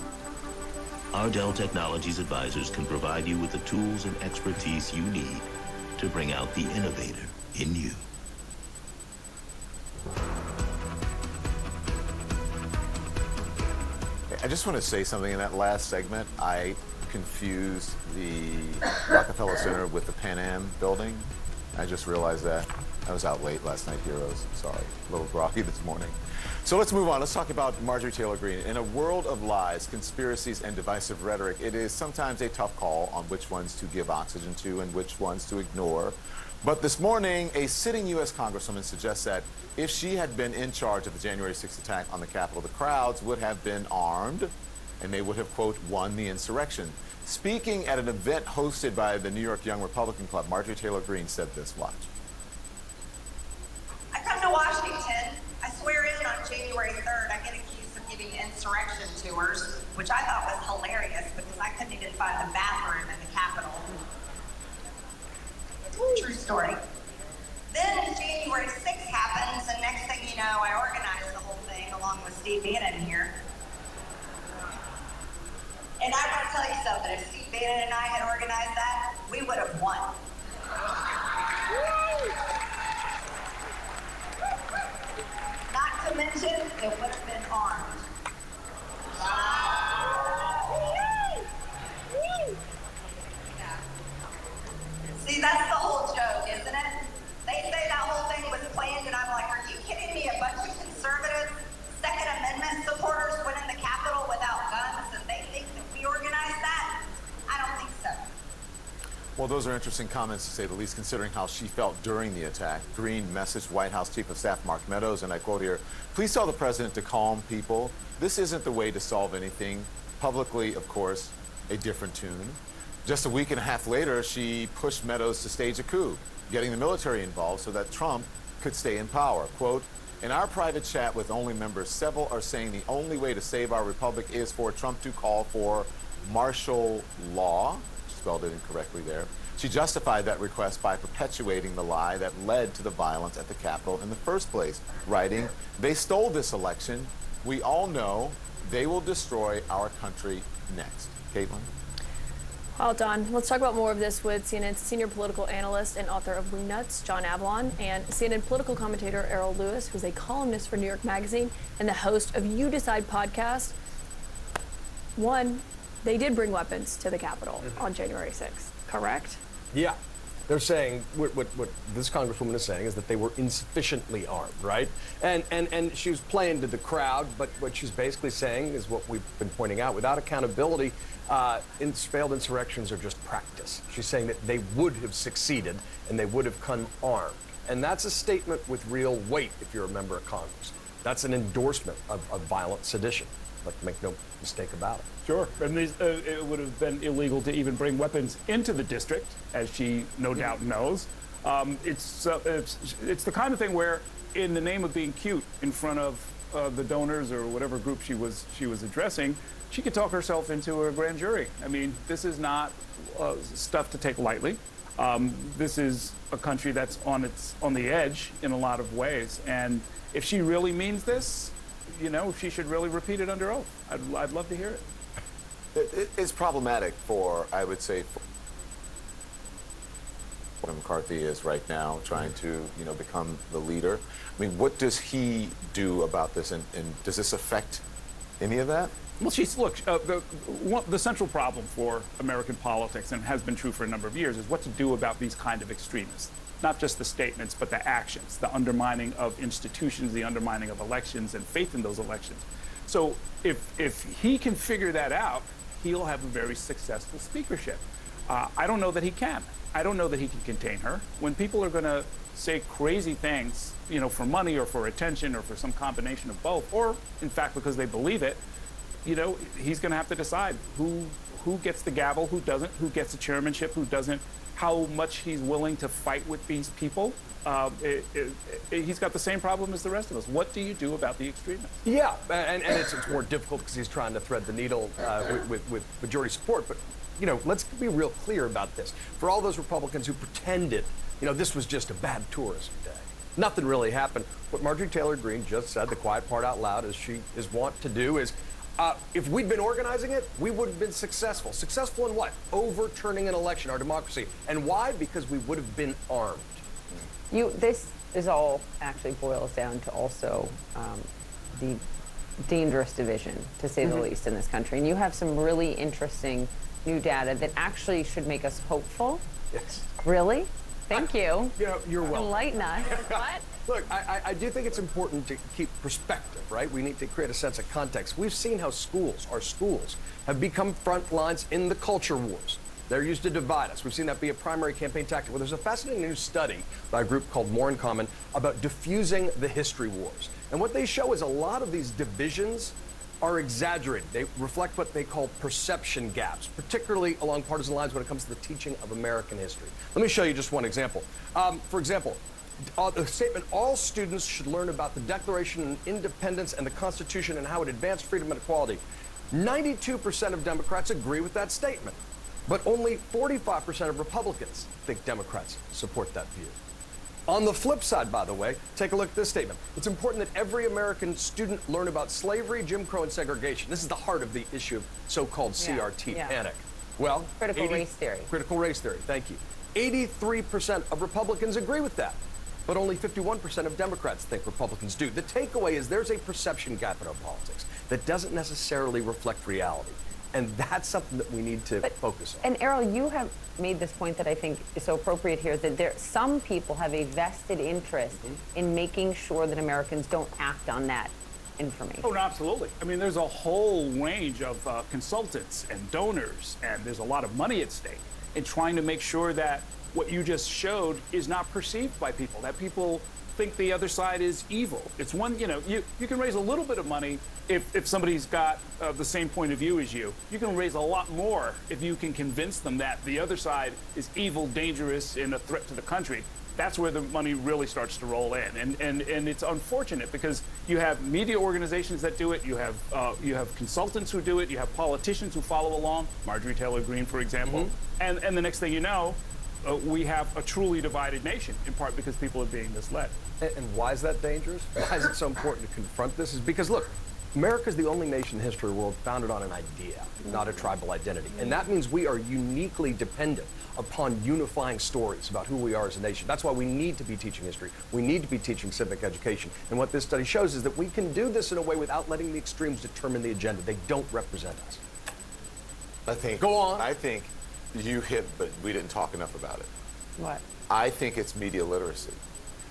Our Dell Technologies advisors can provide you with the tools and expertise you need to bring out the innovator in you. I just want to say something in that last segment. I confused the Rockefeller Center with the Pan Am building. I just realized that. I was out late last night, heroes. Sorry, a little groggy this morning. So let's move on. Let's talk about Marjorie Taylor Greene. In a world of lies, conspiracies, and divisive rhetoric, it is sometimes a tough call on which ones to give oxygen to and which ones to ignore. But this morning, a sitting U.S. Congresswoman suggests that if she had been in charge of the January 6th attack on the Capitol, the crowds would have been armed and they would have, quote, won the insurrection. Speaking at an event hosted by the New York Young Republican Club, Marjorie Taylor Greene said this, watch. I come to Washington. I swear in on January 3rd. I get accused of giving insurrection tours, which I thought was hilarious because I couldn't even find a bathroom at the Capitol. True story. Then January 6th happens, and next thing you know, I organized the whole thing along with Steve Bannon here. And I want to tell you something. If Steve Bannon and I had organized that, we would have won. Not to mention, it would have been armed. See, that's the whole joke, isn't it? They say that whole thing was planned, and I'm like, are you kidding me? A bunch of conservative Second Amendment supporters went in the Capitol without guns, and they think that we organized that? I don't think so. Well, those are interesting comments, to say the least, considering how she felt during the attack. Greene messaged White House Chief of Staff Mark Meadows, and I quote here, "Please tell the president to calm people. This isn't the way to solve anything. Publicly, of course, a different tune." Just a week and a half later, she pushed Meadows to stage a coup, getting the military involved so that Trump could stay in power. Quote, "In our private chat with only members, several are saying the only way to save our republic is for Trump to call for martial law." Spelled it incorrectly there. She justified that request by perpetuating the lie that led to the violence at the Capitol in the first place, writing, "They stole this election. We all know they will destroy our country next." Caitlin? Well done. Let's talk about more of this with CNN's senior political analyst and author of We Nuts, John Avalon, and CNN political commentator Errol Lewis, who's a columnist for New York Magazine and the host of You Decide podcast. One, they did bring weapons to the Capitol on January 6th, correct? Yeah. They're saying, what this Congresswoman is saying is that they were insufficiently armed, right? And she was playing to the crowd, but what she's basically saying is what we've been pointing out. Without accountability, failed insurrections are just practice. She's saying that they would have succeeded and they would have come armed. And that's a statement with real weight if you're a member of Congress. That's an endorsement of violent sedition. Let's make no mistake about it. Sure, and it would have been illegal to even bring weapons into the district, as she no doubt knows. It's the kind of thing where, in the name of being cute in front of the donors or whatever group she was addressing, she could talk herself into a grand jury. I mean, this is not stuff to take lightly. This is a country that's on the edge in a lot of ways, and if she really means this, you know, she should really repeat it under oath. I'd love to hear it. It is problematic for, I would say, for McCarthy is right now trying to, become the leader. I mean, what does he do about this, and does this affect any of that? Well, the central problem for American politics, and has been true for a number of years, is what to do about these kind of extremists. Not just the statements, but the actions, the undermining of institutions, the undermining of elections and faith in those elections. So if he can figure that out, he'll have a very successful speakership. I don't know that he can. I don't know that he can contain her. When people are going to say crazy things, for money or for attention or for some combination of both, or in fact because they believe it, you know, he's going to have to decide who gets the gavel, who doesn't, who gets the chairmanship, who doesn't, how much he's willing to fight with these people. He's got the same problem as the rest of us. What do you do about the extremists? Yeah, and it's more difficult because he's trying to thread the needle with majority support. But, you know, let's be real clear about this. For all those Republicans who pretended, you know, this was just a bad tourism day, nothing really happened. What Marjorie Taylor Greene just said, the quiet part out loud, as she is wont to do, is if we'd been organizing it, we would have been successful. Successful in what? Overturning an election, our democracy. And why? Because we would have been armed. This is all actually boils down to also the dangerous division, to say the least, in this country. And you have some really interesting new data that actually should make us hopeful. Yes. Really? Thank you. You're welcome. Enlighten us. What? Look, I do think it's important to keep perspective, right? We need to create a sense of context. We've seen how our schools, have become front lines in the culture wars. They're used to divide us. We've seen that be a primary campaign tactic. Well, there's a fascinating new study by a group called More in Common about diffusing the history wars. And what they show is a lot of these divisions are exaggerated. They reflect what they call perception gaps, particularly along partisan lines when it comes to the teaching of American history. Let me show you just one example. For example, the statement, all students should learn about the Declaration of Independence and the Constitution and how it advanced freedom and equality. 92% of Democrats agree with that statement. But only 45% of Republicans think Democrats support that view. On the flip side, by the way, take a look at this statement. It's important that every American student learn about slavery, Jim Crow, and segregation. This is the heart of the issue of so-called CRT panic. Well, critical race theory. Critical race theory, thank you. 83% of Republicans agree with that, but only 51% of Democrats think Republicans do. The takeaway is there's a perception gap in our politics that doesn't necessarily reflect reality. And that's something that we need to focus on. And Errol, you have made this point that I think is so appropriate here, that some people have a vested interest in making sure that Americans don't act on that information. Oh, no, absolutely. I mean, there's a whole range of consultants and donors, and there's a lot of money at stake in trying to make sure that what you just showed is not perceived by people, that people think the other side is evil. It's one, you know, you can raise a little bit of money if somebody's got the same point of view as you. You can raise a lot more if you can convince them that the other side is evil, dangerous, and a threat to the country. That's where the money really starts to roll in. And it's unfortunate because you have media organizations that do it, you have consultants who do it, you have politicians who follow along, Marjorie Taylor Greene, for example, and the next thing you know, we have a truly divided nation, in part because people are being misled. And why is that dangerous? Why is it so important to confront this? Is because, look, America is the only nation in history of the world founded on an idea, not a tribal identity. And that means we are uniquely dependent upon unifying stories about who we are as a nation. That's why we need to be teaching history. We need to be teaching civic education. And what this study shows is that we can do this in a way without letting the extremes determine the agenda. They don't represent us. Go on. I think you hit, but we didn't talk enough about it. What? I think it's media literacy.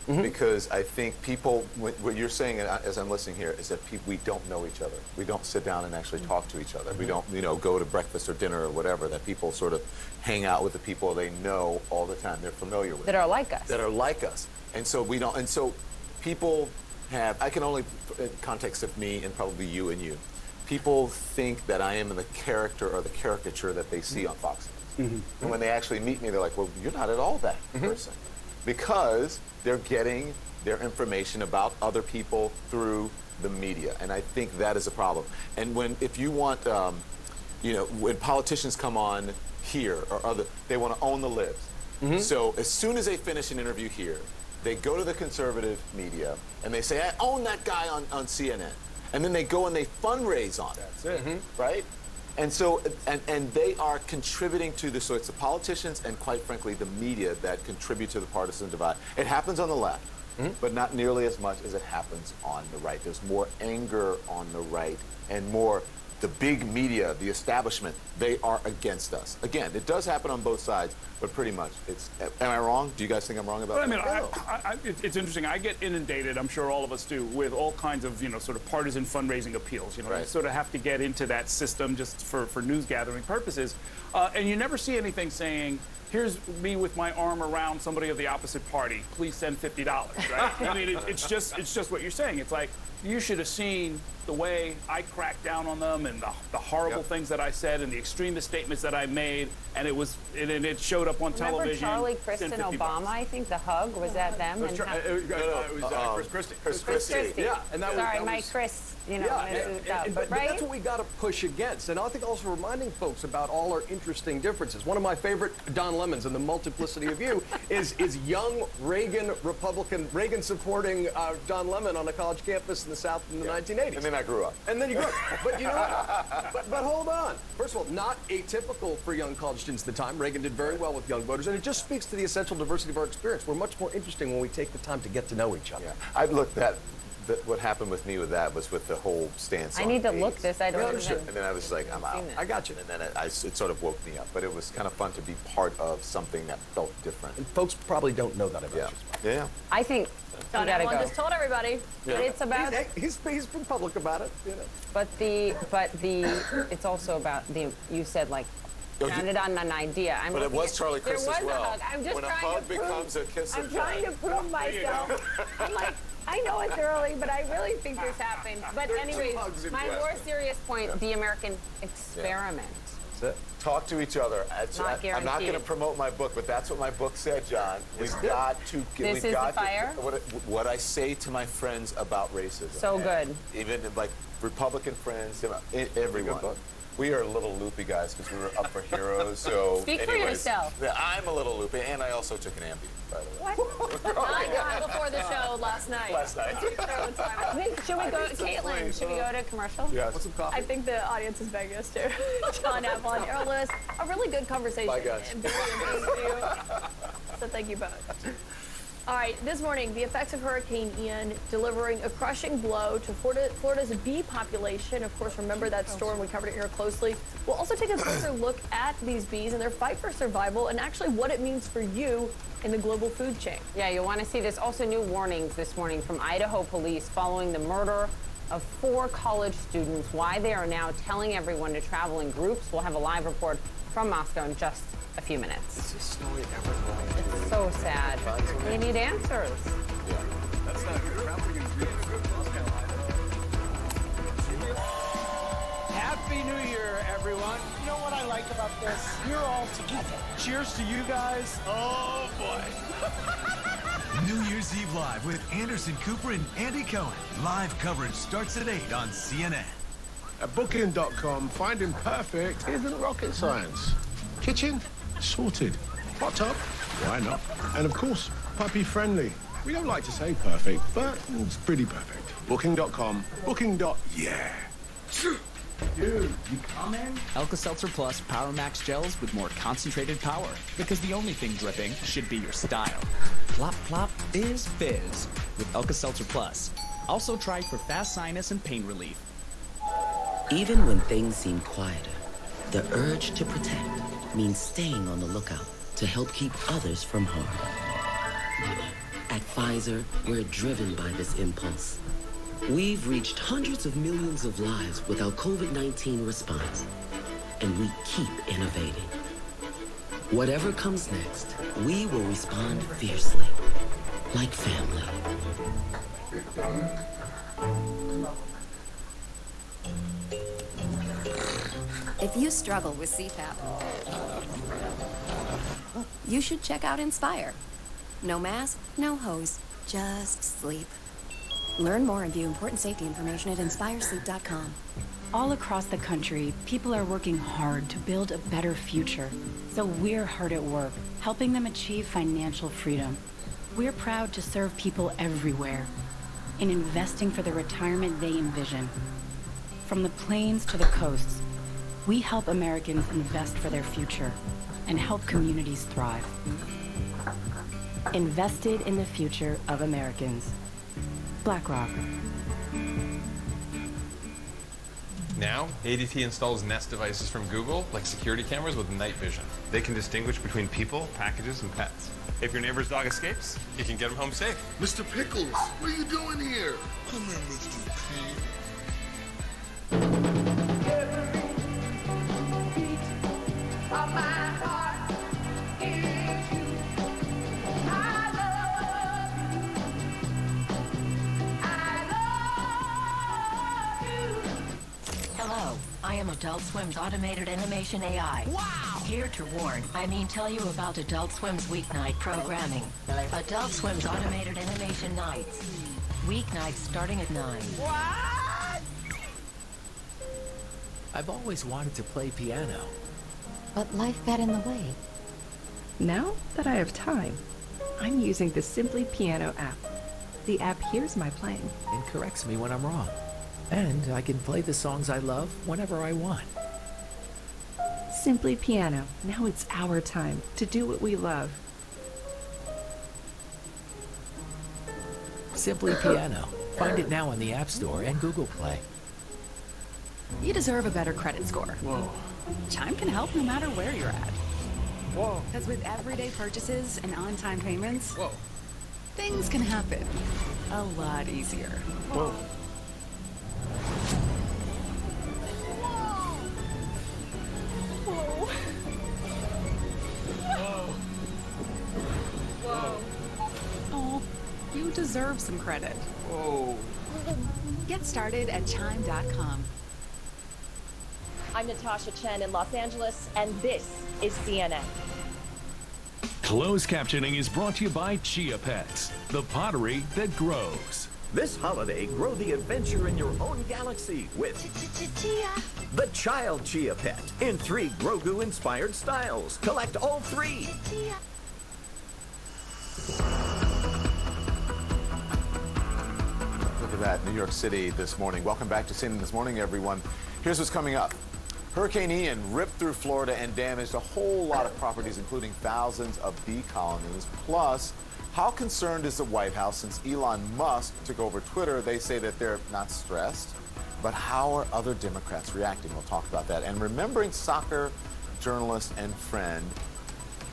Because I think people, what you're saying as I'm listening here is that we don't know each other. We don't sit down and actually talk to each other. We don't, go to breakfast or dinner or whatever, that people sort of hang out with the people they know all the time, they're familiar with. That are like us. That are like us. And so we don't, and so people have, I can only, in context of me and probably you and you, people think that I am in the character or the caricature that they see on Fox News. And when they actually meet me, they're like, well, you're not at all that person. Because they're getting their information about other people through the media. And I think that is a problem. And if you want, when politicians come on here or they want to own the libs. So as soon as they finish an interview here, they go to the conservative media and they say, I own that guy on CNN. And then they go and they fundraise on it. That's it. Right? And so, and they are contributing to this. So it's the politicians and, quite frankly, the media that contribute to the partisan divide. It happens on the left, but not nearly as much as it happens on the right. There's more anger on the right and more the big media, the establishment, they are against us. Again, it does happen on both sides, but pretty much it's, am I wrong? Do you guys think I'm wrong about that? I mean, it's interesting. I get inundated, I'm sure all of us do, with all kinds of, sort of partisan fundraising appeals. You sort of have to get into that system just for news gathering purposes. And you never see anything saying, here's me with my arm around somebody of the opposite party. Please send $50, right? I mean, it's just what you're saying. It's like, you should have seen the way I cracked down on them and the horrible things that I said and the extremist statements that I made, and it showed up on television. Remember Charlie, Kristen, Obama? I think the hug was that them. It was Chris Christie. Yeah, and that sorry, was, my Chris. You know, but that's what we got to push against. And I think also reminding folks about all our interesting differences. One of my favorite Don Lemons in The Multiplicity of You is young Reagan Republican, Reagan supporting Don Lemon on a college campus in the South in the 1980s. And then I grew up. And then you grew up. But you know what? But hold on. First of all, not atypical for young college students at the time. Reagan did very well with young voters. And it just speaks to the essential diversity of our experience. We're much more interesting when we take the time to get to know each other. Yeah. I've looked at what happened with me with that was with the whole stance. I need to look this. I don't even. And then I was like, I'm out. I got you. And then it sort of woke me up. But it was kind of fun to be part of something that felt different. And folks probably don't know that about you. Yeah. I think John Avalon just told everybody. Yeah. It's about. He's been public about it. You know. But it's also about you said like. Founded on an idea. But it was Charlie Chris as well. A hug. I'm just when a trying hug to becomes a kiss I'm of trying joy. to prove myself. I'm like, I know it's early, but I really think this happened. But anyways, my more serious point, the American experiment. That's it. Talk to each other. I'm not going to promote my book, but that's what my book said, John. We've got to get. This is the fire? What I say to my friends about racism. So good. Even like Republican friends, everyone. We are a little loopy guys because we were up for Heroes. So Speak for yourself. Yeah, I'm a little loopy, and I also took an Ambien, by the way. What? Not before the show last night. Should we go, Caitlin? Should we go to commercial? Yeah. What's some coffee? I think the audience is begging us to. John Avalon, Errol Lewis, a really good conversation. Bye, guys. And Billy and thank you. So thank you both. All right, this morning, the effects of Hurricane Ian delivering a crushing blow to Florida's bee population. Of course, remember that storm. We covered it here closely. We'll also take a closer look at these bees and their fight for survival and actually what it means for you in the global food chain. Yeah, you'll want to see this. Also, new warnings this morning from Idaho police following the murder of 4 college students, why they are now telling everyone to travel in groups. We'll have a live report from Moscow in just a few minutes. It's a story everyone. It's so sad. We need answers. Yeah. That's not good. Traveling in groups. Happy New Year, everyone. You know what I like about this? You're all together. Cheers to you guys. Oh, boy. New Year's Eve Live with Anderson Cooper and Andy Cohen. Live coverage starts at 8 on CNN. At Booking.com, finding perfect isn't rocket science. Kitchen? Sorted. Hot tub? Why not? And of course, puppy friendly. We don't like to say perfect, but it's pretty perfect. Booking.com. Yeah. Dude, you coming? Alka-Seltzer Plus Power Max Gels with more concentrated power. Because the only thing dripping should be your style. Plop Plop is fizz with Alka-Seltzer Plus. Also tried for fast sinus and pain relief. Even when things seem quieter, the urge to protect means staying on the lookout to help keep others from harm. At Pfizer, we're driven by this impulse. We've reached hundreds of millions of lives with our COVID-19 response, and we keep innovating. Whatever comes next, we will respond fiercely, like family. If you struggle with CPAP, you should check out Inspire. No mask, no hose, just sleep. Learn more and view important safety information at inspiresleep.com. All across the country, people are working hard to build a better future. So we're hard at work, helping them achieve financial freedom. We're proud to serve people everywhere in investing for the retirement they envision. From the plains to the coasts, we help Americans invest for their future and help communities thrive. Invested in the future of Americans. BlackRock. Now, ADT installs Nest devices from Google, like security cameras with night vision. They can distinguish between people, packages, and pets. If your neighbor's dog escapes, you can get him home safe. Mr. Pickles, what are you doing here? Come here, Mr. P. Adult Swim's automated animation AI. Wow! Here to warn, tell you about Adult Swim's weeknight programming. Adult Swim's automated animation nights. Weeknights starting at 9. What? I've always wanted to play piano. But life got in the way. Now that I have time, I'm using the Simply Piano app. The app hears my playing And corrects me when I'm wrong. And I can play the songs I love whenever I want. Simply Piano. Now it's our time to do what we love. Simply Piano. Find it now on the App Store and Google Play. You deserve a better credit score. Whoa. Chime can help no matter where you're at. Whoa. Because with everyday purchases and on-time payments, Whoa. things can happen a lot easier. Whoa. Whoa. Whoa. Oh, you deserve some credit. Whoa. Get started at chime.com. I'm Natasha Chen in Los Angeles, and this is CNN. Closed captioning is brought to you by Chia Pets, the pottery that grows. This holiday, grow the adventure in your own galaxy with the Child Chia Pet in 3 Grogu-inspired styles. Collect all 3. Look at that, New York City this morning. Welcome back to CNN This Morning, everyone. Here's what's coming up. Hurricane Ian ripped through Florida and damaged a whole lot of properties, including thousands of bee colonies. Plus, how concerned is the White House since Elon Musk took over Twitter? They say that they're not stressed. But how are other Democrats reacting? We'll talk about that. And remembering soccer journalist and friend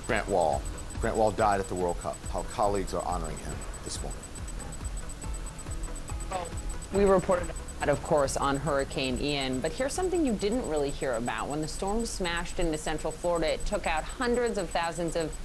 Grant Wall. Grant Wall died at the World Cup. How colleagues are honoring him this morning. We reported out, of course, on Hurricane Ian, but here's something you didn't really hear about. When the storm smashed into central Florida, it took out hundreds of thousands of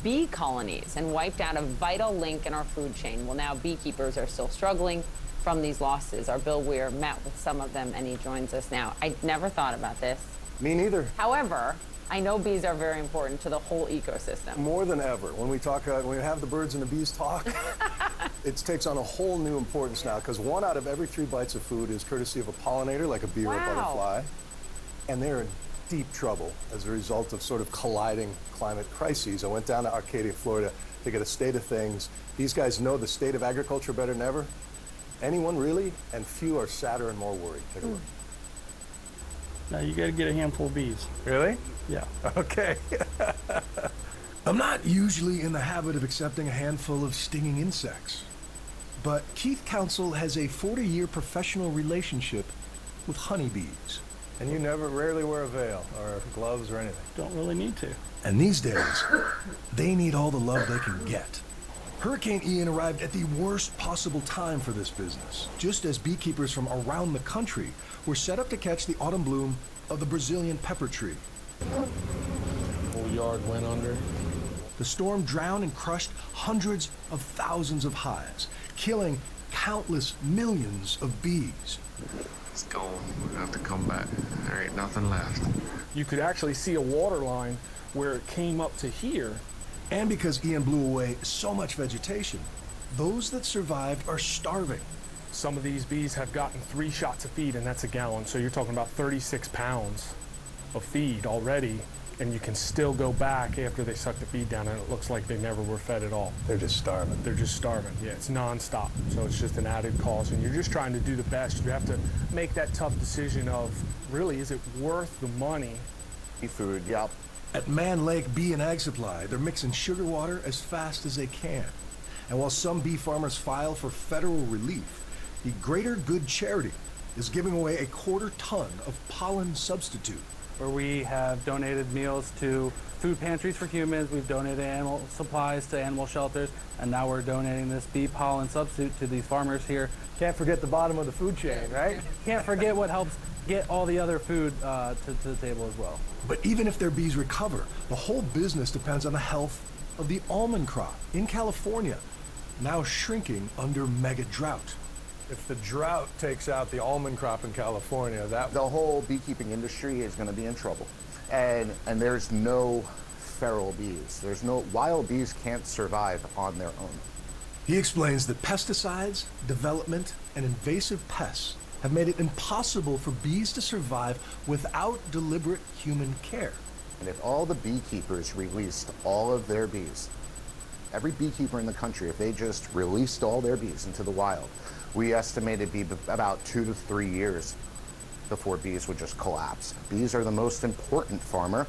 bee colonies and wiped out a vital link in our food chain. Well, now beekeepers are still struggling from these losses. Our Bill Weir met with some of them, and he joins us now. I never thought about this. Me neither. However, I know bees are very important to the whole ecosystem. More than ever. When we talk, when we have the birds and the bees talk, it takes on a whole new importance now, because 1 out of every 3 bites of food is courtesy of a pollinator, like a bee or a butterfly. And they're in deep trouble as a result of sort of colliding climate crises. I went down to Arcadia, Florida to get a state of things. These guys know the state of agriculture better than ever. Anyone really? And few are sadder and more worried. Take a look. Now you got to get a handful of bees. Really? Yeah. Okay. I'm not usually in the habit of accepting a handful of stinging insects, but Keith Council has a 40-year professional relationship with honeybees. And you rarely wear a veil or gloves or anything. Don't really need to. And these days, they need all the love they can get. Hurricane Ian arrived at the worst possible time for this business, just as beekeepers from around the country were set up to catch the autumn bloom of the Brazilian pepper tree. Whole yard went under. The storm drowned and crushed hundreds of thousands of hives, killing countless millions of bees. It's gone. We're gonna have to come back. There ain't nothing left. You could actually see a water line where it came up to here. And because Ian blew away so much vegetation, those that survived are starving. Some of these bees have gotten 3 shots of feed, and that's a gallon. So you're talking about 36 pounds of feed already, and you can still go back after they suck the feed down, and it looks like they never were fed at all. They're just starving. They're just starving. Yeah, it's nonstop. So it's just an added cost, and you're just trying to do the best. You have to make that tough decision of, really, is it worth the money? Food, yep. At Man Lake Bee and Ag Supply, they're mixing sugar water as fast as they can. And while some bee farmers file for federal relief, the Greater Good Charity is giving away a 1/4 ton of pollen substitute. Where we have donated meals to food pantries for humans, we've donated animal supplies to animal shelters, and now we're donating this bee pollen substitute to these farmers here. Can't forget the bottom of the food chain, right? Can't forget what helps get all the other food to the table as well. But even if their bees recover, the whole business depends on the health of the almond crop in California, now shrinking under mega drought. If the drought takes out the almond crop in California, the whole beekeeping industry is going to be in trouble. And there's no feral bees. Wild bees can't survive on their own. He explains that pesticides, development, and invasive pests have made it impossible for bees to survive without deliberate human care. And if all the beekeepers released all of their bees, every beekeeper in the country, if they just released all their bees into the wild, we estimate it'd be about 2 to 3 years before bees would just collapse. Bees are the most important farmer.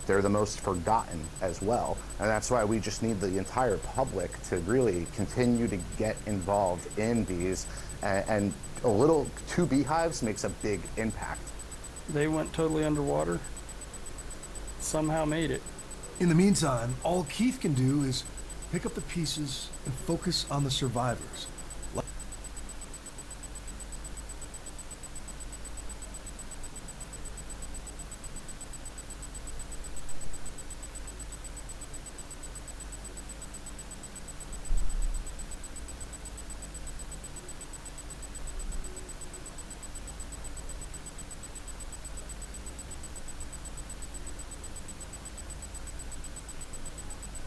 They're the most forgotten as well. And that's why we just need the entire public to really continue to get involved in bees. And a little 2 beehives makes a big impact. They went totally underwater. Somehow made it. In the meantime, all Keith can do is pick up the pieces and focus on the survivors.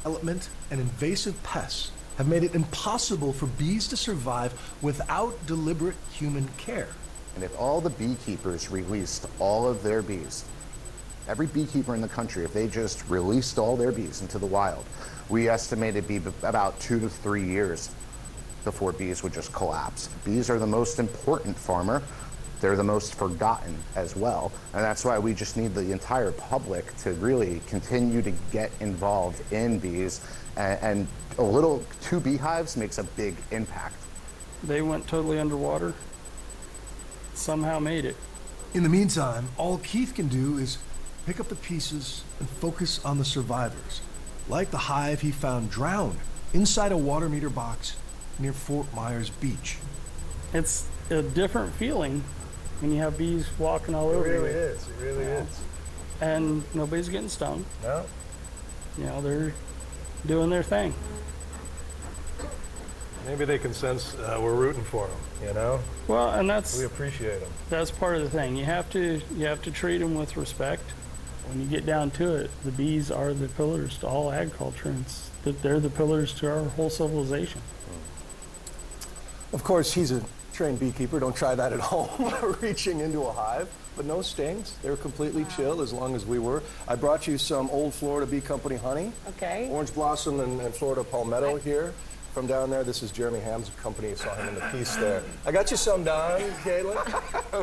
Development and invasive pests have made it impossible for bees to survive without deliberate human care. And if all the beekeepers released all of their bees, every beekeeper in the country, if they just released all their bees into the wild, we estimate it'd be about 2 to 3 years before bees would just collapse. Bees are the most important farmer. They're the most forgotten as well. And that's why we just need the entire public to really continue to get involved in bees. And a little 2 beehives makes a big impact. They went totally underwater. Somehow made it. In the meantime, all Keith can do is pick up the pieces and focus on the survivors. Like the hive he found drowned inside a water meter box near Fort Myers Beach. It's a different feeling when you have bees walking all over you. It really is. It really is. And nobody's getting stung. No. You know, they're doing their thing. Maybe they can sense we're rooting for them, you know? Well, and that's... We appreciate them. That's part of the thing. You have to treat them with respect. When you get down to it, the bees are the pillars to all agriculture, and they're the pillars to our whole civilization. Of course, he's a trained beekeeper. Don't try that at home, reaching into a hive. But no stings. They were completely chill as long as we were. I brought you some old Florida Bee Company honey. Okay. Orange blossom and Florida palmetto here. From down there, this is Jeremy Ham's company. You saw him in the piece there. I got you some, Don, Caitlin.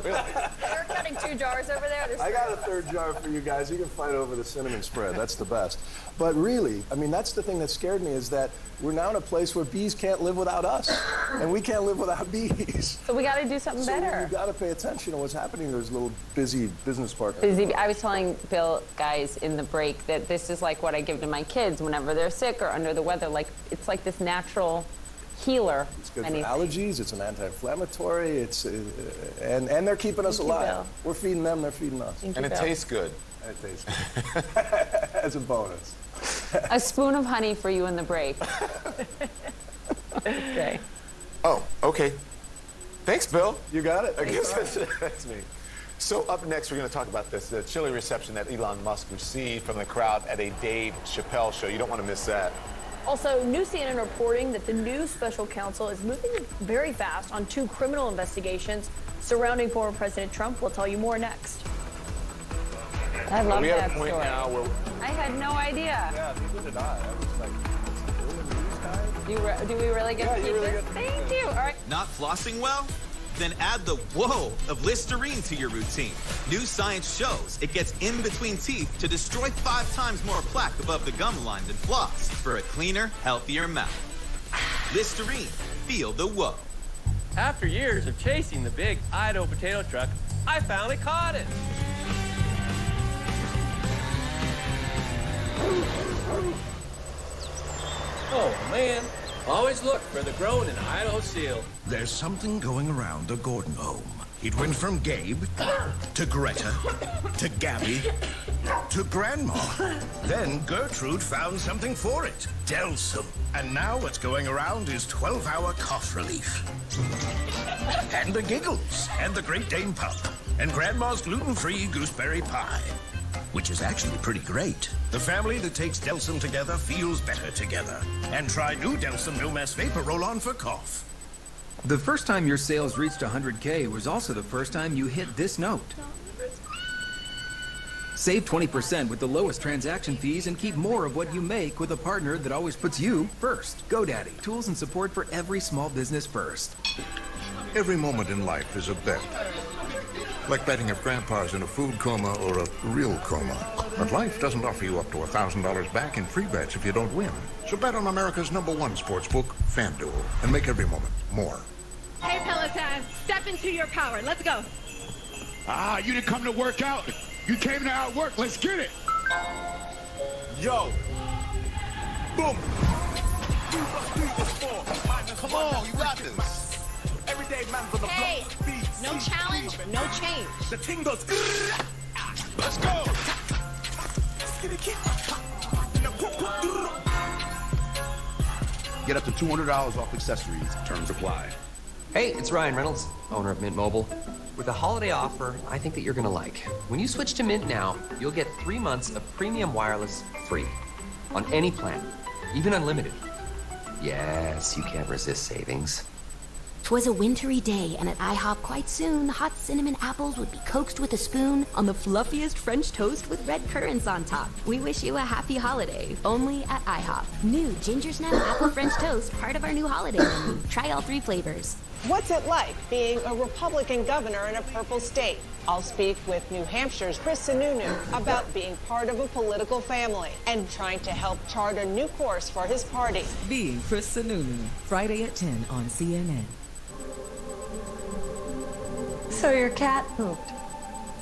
You're cutting 2 jars over there? I got a 3rd jar for you guys. You can fight over the cinnamon spread. That's the best. But really, I mean, that's the thing that scared me, is that we're now in a place where bees can't live without us. And we can't live without bees. So we got to do something better. You got to pay attention to what's happening. There's little busy business partners. I was telling Bill, guys, in the break that this is like what I give to my kids whenever they're sick or under the weather. Like, it's like this natural healer. It's good for allergies. It's an anti-inflammatory. And they're keeping us alive. We're feeding them. They're feeding us. And it tastes good. It tastes good. As a bonus. A spoon of honey for you in the break. Okay. Oh, okay. Thanks, Bill. You got it. I guess that's me. So up next, we're going to talk about the chilly reception that Elon Musk received from the crowd at a Dave Chappelle show. You don't want to miss that. Also, new CNN reporting that the new special counsel is moving very fast on 2 criminal investigations surrounding former President Trump. We'll tell you more next. I love we at that a point story. now where I had no idea. Yeah, neither did I. I was like, Do we really get to keep this? Thank you. All right. Not flossing well? Then add the whoa of Listerine to your routine. New science shows it gets in between teeth to destroy 5 times more plaque above the gum line than floss for a cleaner, healthier mouth. Listerine, feel the whoa. After years of chasing the big Idaho potato truck, I finally caught it. Oh man, always look for the grown in Idaho seal. There's something going around the Gordon home. It went from Gabe to Greta to Gabby to Grandma. Then Gertrude found something for it, Delsum. And now what's going around is 12-hour cough relief. And the giggles, and the Great Dane pup, and Grandma's gluten-free gooseberry pie, which is actually pretty great. The family that takes Delsum together feels better together. And try new Delsum No Mess Vapor Roll-On for cough. The first time your sales reached 100K was also the first time you hit this note. Save 20% with the lowest transaction fees and keep more of what you make with a partner that always puts you first. GoDaddy, tools and support for every small business first. Every moment in life is a bet. Like betting if Grandpa's in a food coma or a real coma. But life doesn't offer you up to $1,000 back in free bets if you don't win. So bet on America's #1 sportsbook, FanDuel, and make every moment more. Hey, Peloton, step into your power. Let's go. Ah, you didn't come to work out. You came to outwork. Let's get it. Yo. Boom. Come on, you got this. Everyday man for the Hey, no challenge, no change. The ting goes. Let's go. Get up to $200 off accessories. Terms apply. Hey, it's Ryan Reynolds, owner of Mint Mobile. With a holiday offer, I think that you're gonna like. When you switch to Mint now, you'll get 3 months of premium wireless free on any plan, even unlimited. Yes, you can't resist savings. 'Twas a wintry day, and at IHOP quite soon, hot cinnamon apples would be coaxed with a spoon on the fluffiest French toast with red currants on top. We wish you a happy holiday, only at IHOP. New Ginger Snap Apple French Toast, part of our new holiday menu. Try all 3 flavors. What's it like being a Republican governor in a purple state? I'll speak with New Hampshire's Chris Sununu about being part of a political family and trying to help chart a new course for his party. Being Chris Sununu, Friday at 10 on CNN. So your cat pooped.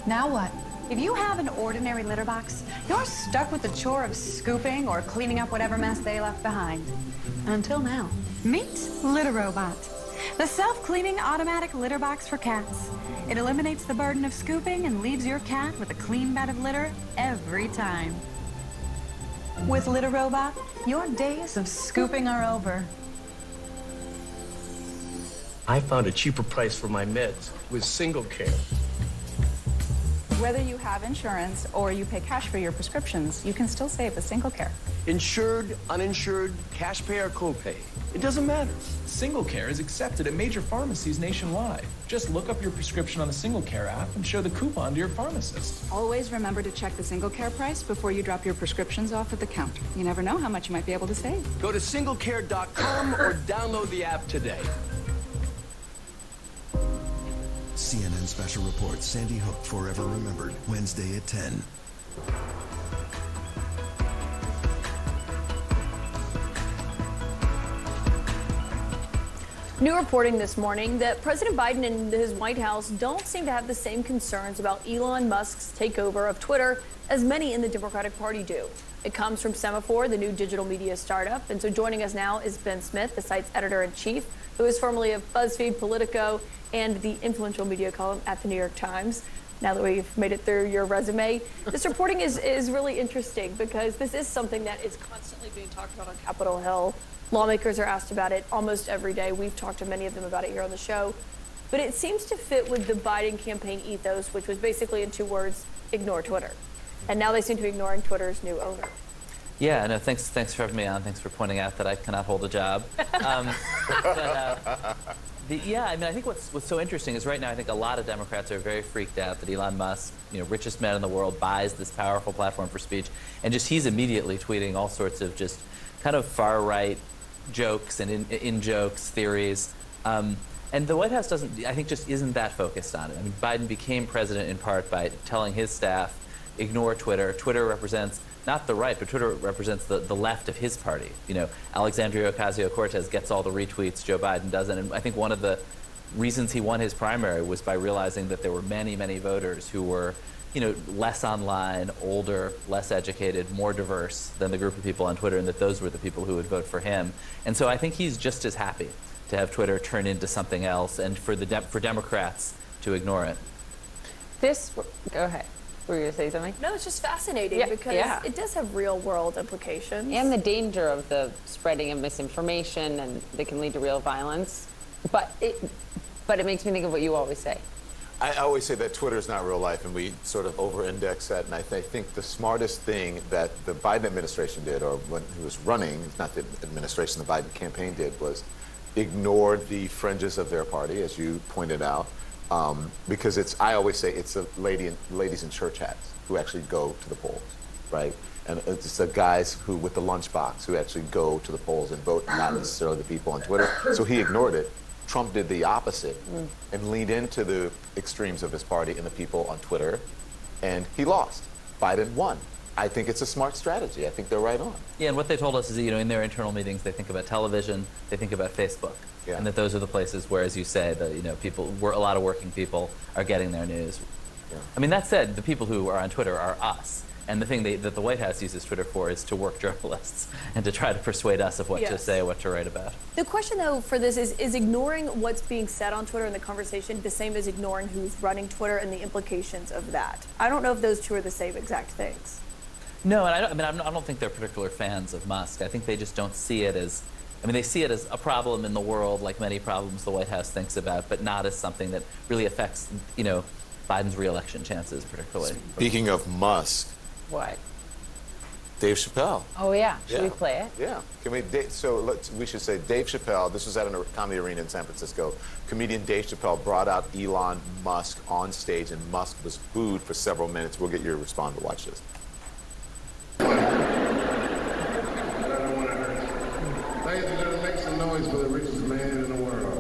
Now what? If you have an ordinary litter box, you're stuck with the chore of scooping or cleaning up whatever mess they left behind. Until now. Meet Litter Robot, the self-cleaning automatic litter box for cats. It eliminates the burden of scooping and leaves your cat with a clean bed of litter every time. With Litter Robot, your days of scooping are over. I found a cheaper price for my meds with Single Care. Whether you have insurance or you pay cash for your prescriptions, you can still save with Single Care. Insured, uninsured, cash pay or copay. It doesn't matter. Single Care is accepted at major pharmacies nationwide. Just look up your prescription on the Single Care app and show the coupon to your pharmacist. Always remember to check the Single Care price before you drop your prescriptions off at the counter. You never know how much you might be able to save. Go to singlecare.com or download the app today. CNN Special Report, Sandy Hook Forever Remembered, Wednesday at 10. New reporting this morning that President Biden and his White House don't seem to have the same concerns about Elon Musk's takeover of Twitter as many in the Democratic Party do. It comes from Semaphore, the new digital media startup. And so joining us now is Ben Smith, the site's editor-in-chief, who is formerly of BuzzFeed, Politico, and the influential media column at the New York Times. Now that we've made it through your resume, this reporting is really interesting because this is something that is constantly being talked about on Capitol Hill. Lawmakers are asked about it almost every day. We've talked to many of them about it here on the show. But it seems to fit with the Biden campaign ethos, which was basically in 2 words, ignore Twitter. And now they seem to be ignoring Twitter's new owner. Yeah, no, thanks for having me on. Thanks for pointing out that I cannot hold a job. Yeah, I mean, I think what's so interesting is right now I think a lot of Democrats are very freaked out that Elon Musk, richest man in the world, buys this powerful platform for speech, and just he's immediately tweeting all sorts of just kind of far-right jokes and in-jokes theories. And the White House just isn't that focused on it. I mean, Biden became president in part by telling his staff, ignore Twitter. Twitter represents not the right, but Twitter represents the left of his party. Alexandria Ocasio-Cortez gets all the retweets, Joe Biden doesn't. And I think one of the reasons he won his primary was by realizing that there were many, many voters who were, less online, older, less educated, more diverse than the group of people on Twitter, and that those were the people who would vote for him. And so I think he's just as happy to have Twitter turn into something else, and for Democrats to ignore it. Go ahead. Were you going to say something? No, it's just fascinating because it does have real world implications. And the danger of the spreading of misinformation and that can lead to real violence. But it makes me think of what you always say. I always say that Twitter is not real life, and we sort of over-index that. And I think the smartest thing that the Biden administration did, or when he was running, not the administration, the Biden campaign did, was ignored the fringes of their party, as you pointed out, because I always say it's the ladies in church hats who actually go to the polls, right? And it's the guys who, with the lunchbox, who actually go to the polls and vote, not necessarily the people on Twitter. So he ignored it. Trump did the opposite and leaned into the extremes of his party and the people on Twitter, and he lost. Biden won. I think it's a smart strategy. I think they're right on. Yeah, and what they told us is that, in their internal meetings, they think about television, they think about Facebook, and that those are the places where, as you say, a lot of working people are getting their news. Yeah. I mean, that said, the people who are on Twitter are us. And the thing that the White House uses Twitter for is to work journalists and to try to persuade us of what to say, what to write about. The question, though, for this is ignoring what's being said on Twitter in the conversation the same as ignoring who's running Twitter and the implications of that? I don't know if those two are the same exact things. No, and I don't think they're particular fans of Musk. I think they just don't see it as, they see it as a problem in the world, like many problems the White House thinks about, but not as something that really affects, Biden's re-election chances particularly. Speaking of Musk. What? Dave Chappelle. Oh, yeah. Should we play it? Yeah. We should say Dave Chappelle, this was at a comedy arena in San Francisco. Comedian Dave Chappelle brought out Elon Musk on stage, and Musk was booed for several minutes. We'll get your response to watch this. Ladies and gentlemen, make some noise for the richest man in the world.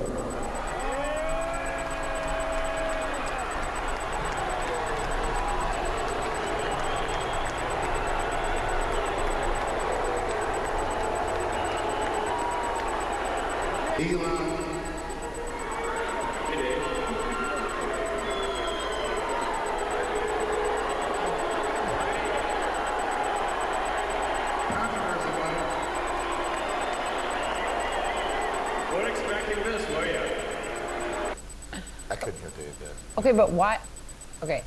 Elon. We're expecting this, were you? I couldn't hear Dave there. Okay, but why? Okay,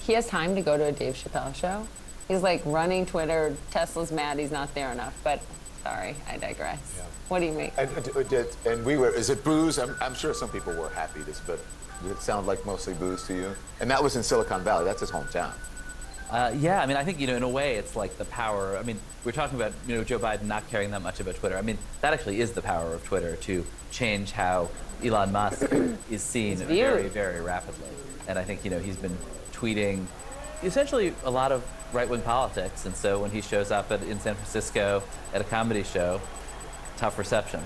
he has time to go to a Dave Chappelle show. He's like running Twitter. Tesla's mad he's not there enough, but sorry, I digress. Yeah. What do you make? And we were, is it booze? I'm sure some people were happy, but did it sound like mostly booze to you? And that was in Silicon Valley. That's his hometown. Yeah, I think, in a way, it's like the power. We're talking about, Joe Biden not caring that much about Twitter. That actually is the power of Twitter to change how Elon Musk is seen very, very rapidly. And I think, he's been tweeting essentially a lot of right-wing politics. And so when he shows up in San Francisco at a comedy show, tough reception.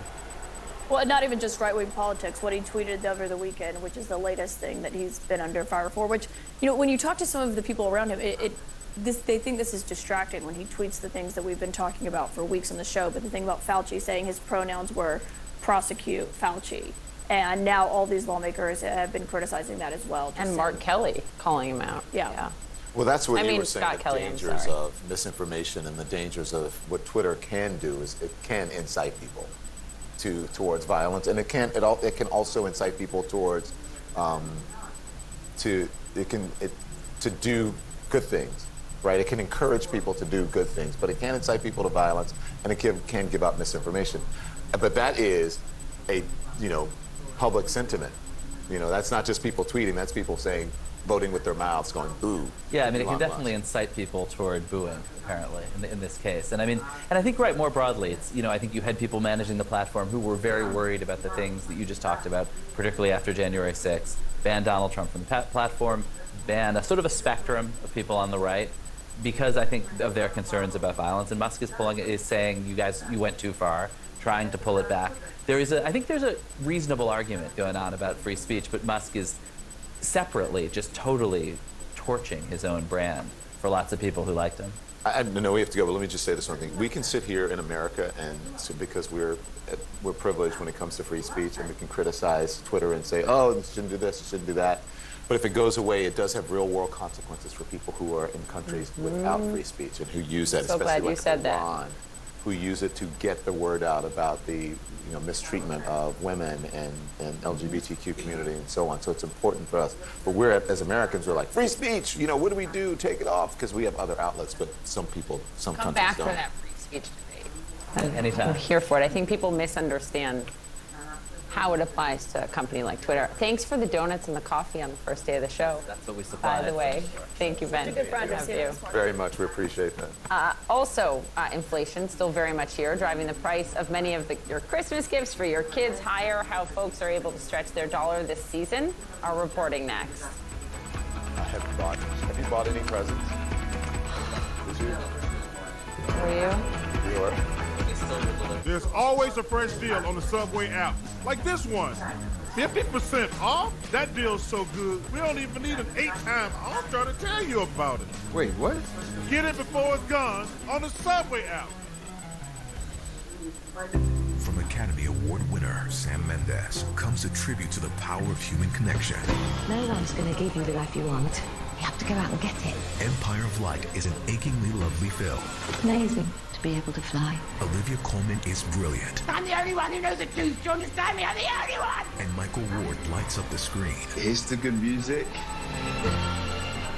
Well, not even just right-wing politics, what he tweeted over the weekend, which is the latest thing that he's been under fire for, which, when you talk to some of the people around him, they think this is distracting when he tweets the things that we've been talking about for weeks on the show. But the thing about Fauci saying his pronouns were prosecute Fauci. And now all these lawmakers have been criticizing that as well. And Mark Kelly calling him out. Yeah. Well, that's what you were saying, Scott the Kelly, dangers of misinformation and the dangers of what Twitter can do is it can incite people towards violence, and it can also incite people towards to do good things, right? It can encourage people to do good things, but it can incite people to violence, and it can give out misinformation. But that is a public sentiment. That's not just people tweeting. That's people voting with their mouths, going boo. Yeah, it can definitely incite people toward booing, apparently, in this case. And I think more broadly, it's, I think you had people managing the platform who were very worried about the things that you just talked about, particularly after January 6th, ban Donald Trump from the platform, ban a sort of a spectrum of people on the right, because I think of their concerns about violence. And Musk is saying, you went too far, trying to pull it back. I think there's a reasonable argument going on about free speech, but Musk is separately just totally torching his own brand for lots of people who liked him. I know we have to go, but let me just say this one thing. We can sit here in America, and because we're privileged when it comes to free speech, and we can criticize Twitter and say, oh, you shouldn't do this, you shouldn't do that. But if it goes away, it does have real-world consequences for people who are in countries without free speech and who use that, so especially glad you said Iran, who use it to get the word out about the mistreatment of women and LGBTQ community and so on. So it's important for us. But as Americans, we're like, free speech, what do we do? Take it off, because we have other outlets, but some countries don't. Come back for that free speech debate. Anytime. I'm here for it. I think people misunderstand how it applies to a company like Twitter. Thanks for the donuts and the coffee on the first day of the show. That's what we supply. By the way, thank you, Ben. It's a good friend. Have you. Very much. We appreciate that. Also, inflation still very much here, driving the price of many of your Christmas gifts for your kids higher. How folks are able to stretch their dollar this season. Our reporting next. Have you bought any presents? Did you? Were you? You were. There's always a fresh deal on the Subway app. Like this one. 50% off? That deal's so good, we don't even need an 8-time offer to tell you about it. Wait, what? Get it before it's gone on the Subway app. From Academy Award winner Sam Mendes comes a tribute to the power of human connection. No one's gonna give you the life you want. You have to go out and get it. Empire of Light is an achingly lovely film. Amazing to be able to fly. Olivia Colman is brilliant, I'm the only one who knows the truth. Do you understand me? I'm the only one. and Michael Ward lights up the screen. Here's the good music.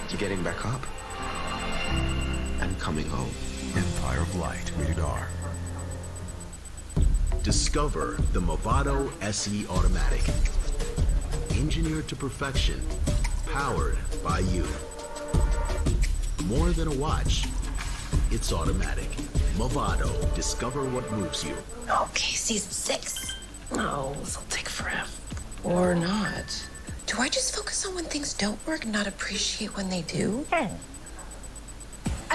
To getting back up. And coming home. Empire of Light, rated R. Discover the Movado SE Automatic. Engineered to perfection. Powered by you. More than a watch, it's automatic. Movado. Discover what moves you. Okay, season 6. No, this'll take forever. Or not. Do I just focus on when things don't work and not appreciate when they do? I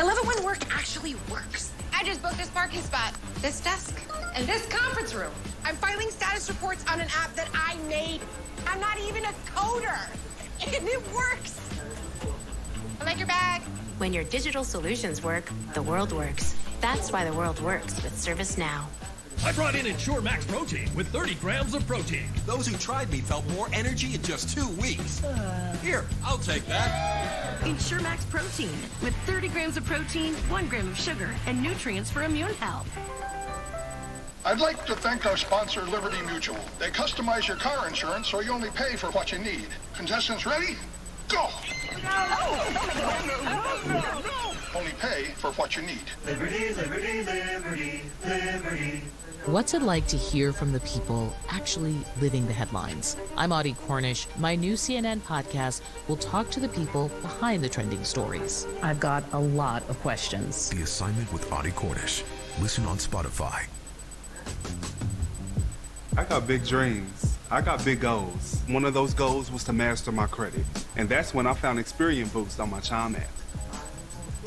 love it when work actually works. I just booked this parking spot, this desk, and this conference room. I'm filing status reports on an app that I made. I'm not even a coder, and it works. I like your bag. When your digital solutions work, the world works. That's why the world works with ServiceNow. I brought in Ensure Max Protein with 30 grams of protein. Those who tried me felt more energy in just 2 weeks. Here, I'll take that. Ensure Max Protein with 30 grams of protein, 1 gram of sugar, and nutrients for immune health. I'd like to thank our sponsor, Liberty Mutual. They customize your car insurance so you only pay for what you need. Contestants ready? Go! Only pay for what you need. Liberty, liberty, liberty, liberty. What's it like to hear from the people actually living the headlines? I'm Audie Cornish. My new CNN podcast will talk to the people behind the trending stories. I've got a lot of questions. The Assignment with Audie Cornish. Listen on Spotify. I got big dreams. I got big goals. One of those goals was to master my credit. And that's when I found Experian Boost on my Chime app.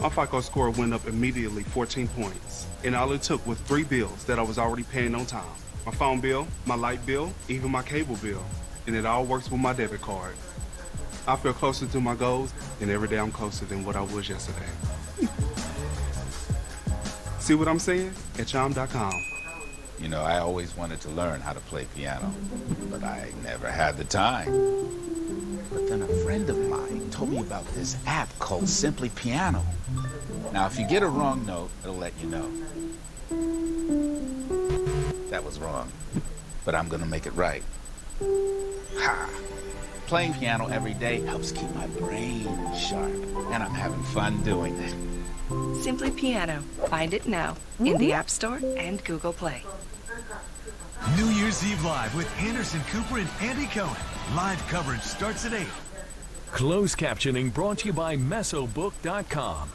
My FICO score went up immediately 14 points. And all it took was 3 bills that I was already paying on time. My phone bill, my light bill, even my cable bill. And it all works with my debit card. I feel closer to my goals, and every day I'm closer than what I was yesterday. See what I'm saying? At Chime.com. You know, I always wanted to learn how to play piano, but I never had the time. But then a friend of mine told me about this app called Simply Piano. Now, if you get a wrong note, it'll let you know. That was wrong, but I'm gonna make it right. Ha! Playing piano every day helps keep my brain sharp, and I'm having fun doing it. Simply Piano. Find it now in the App Store and Google Play. New Year's Eve Live with Anderson Cooper and Andy Cohen. Live coverage starts at 8. Closed captioning brought to you by Mesobook.com.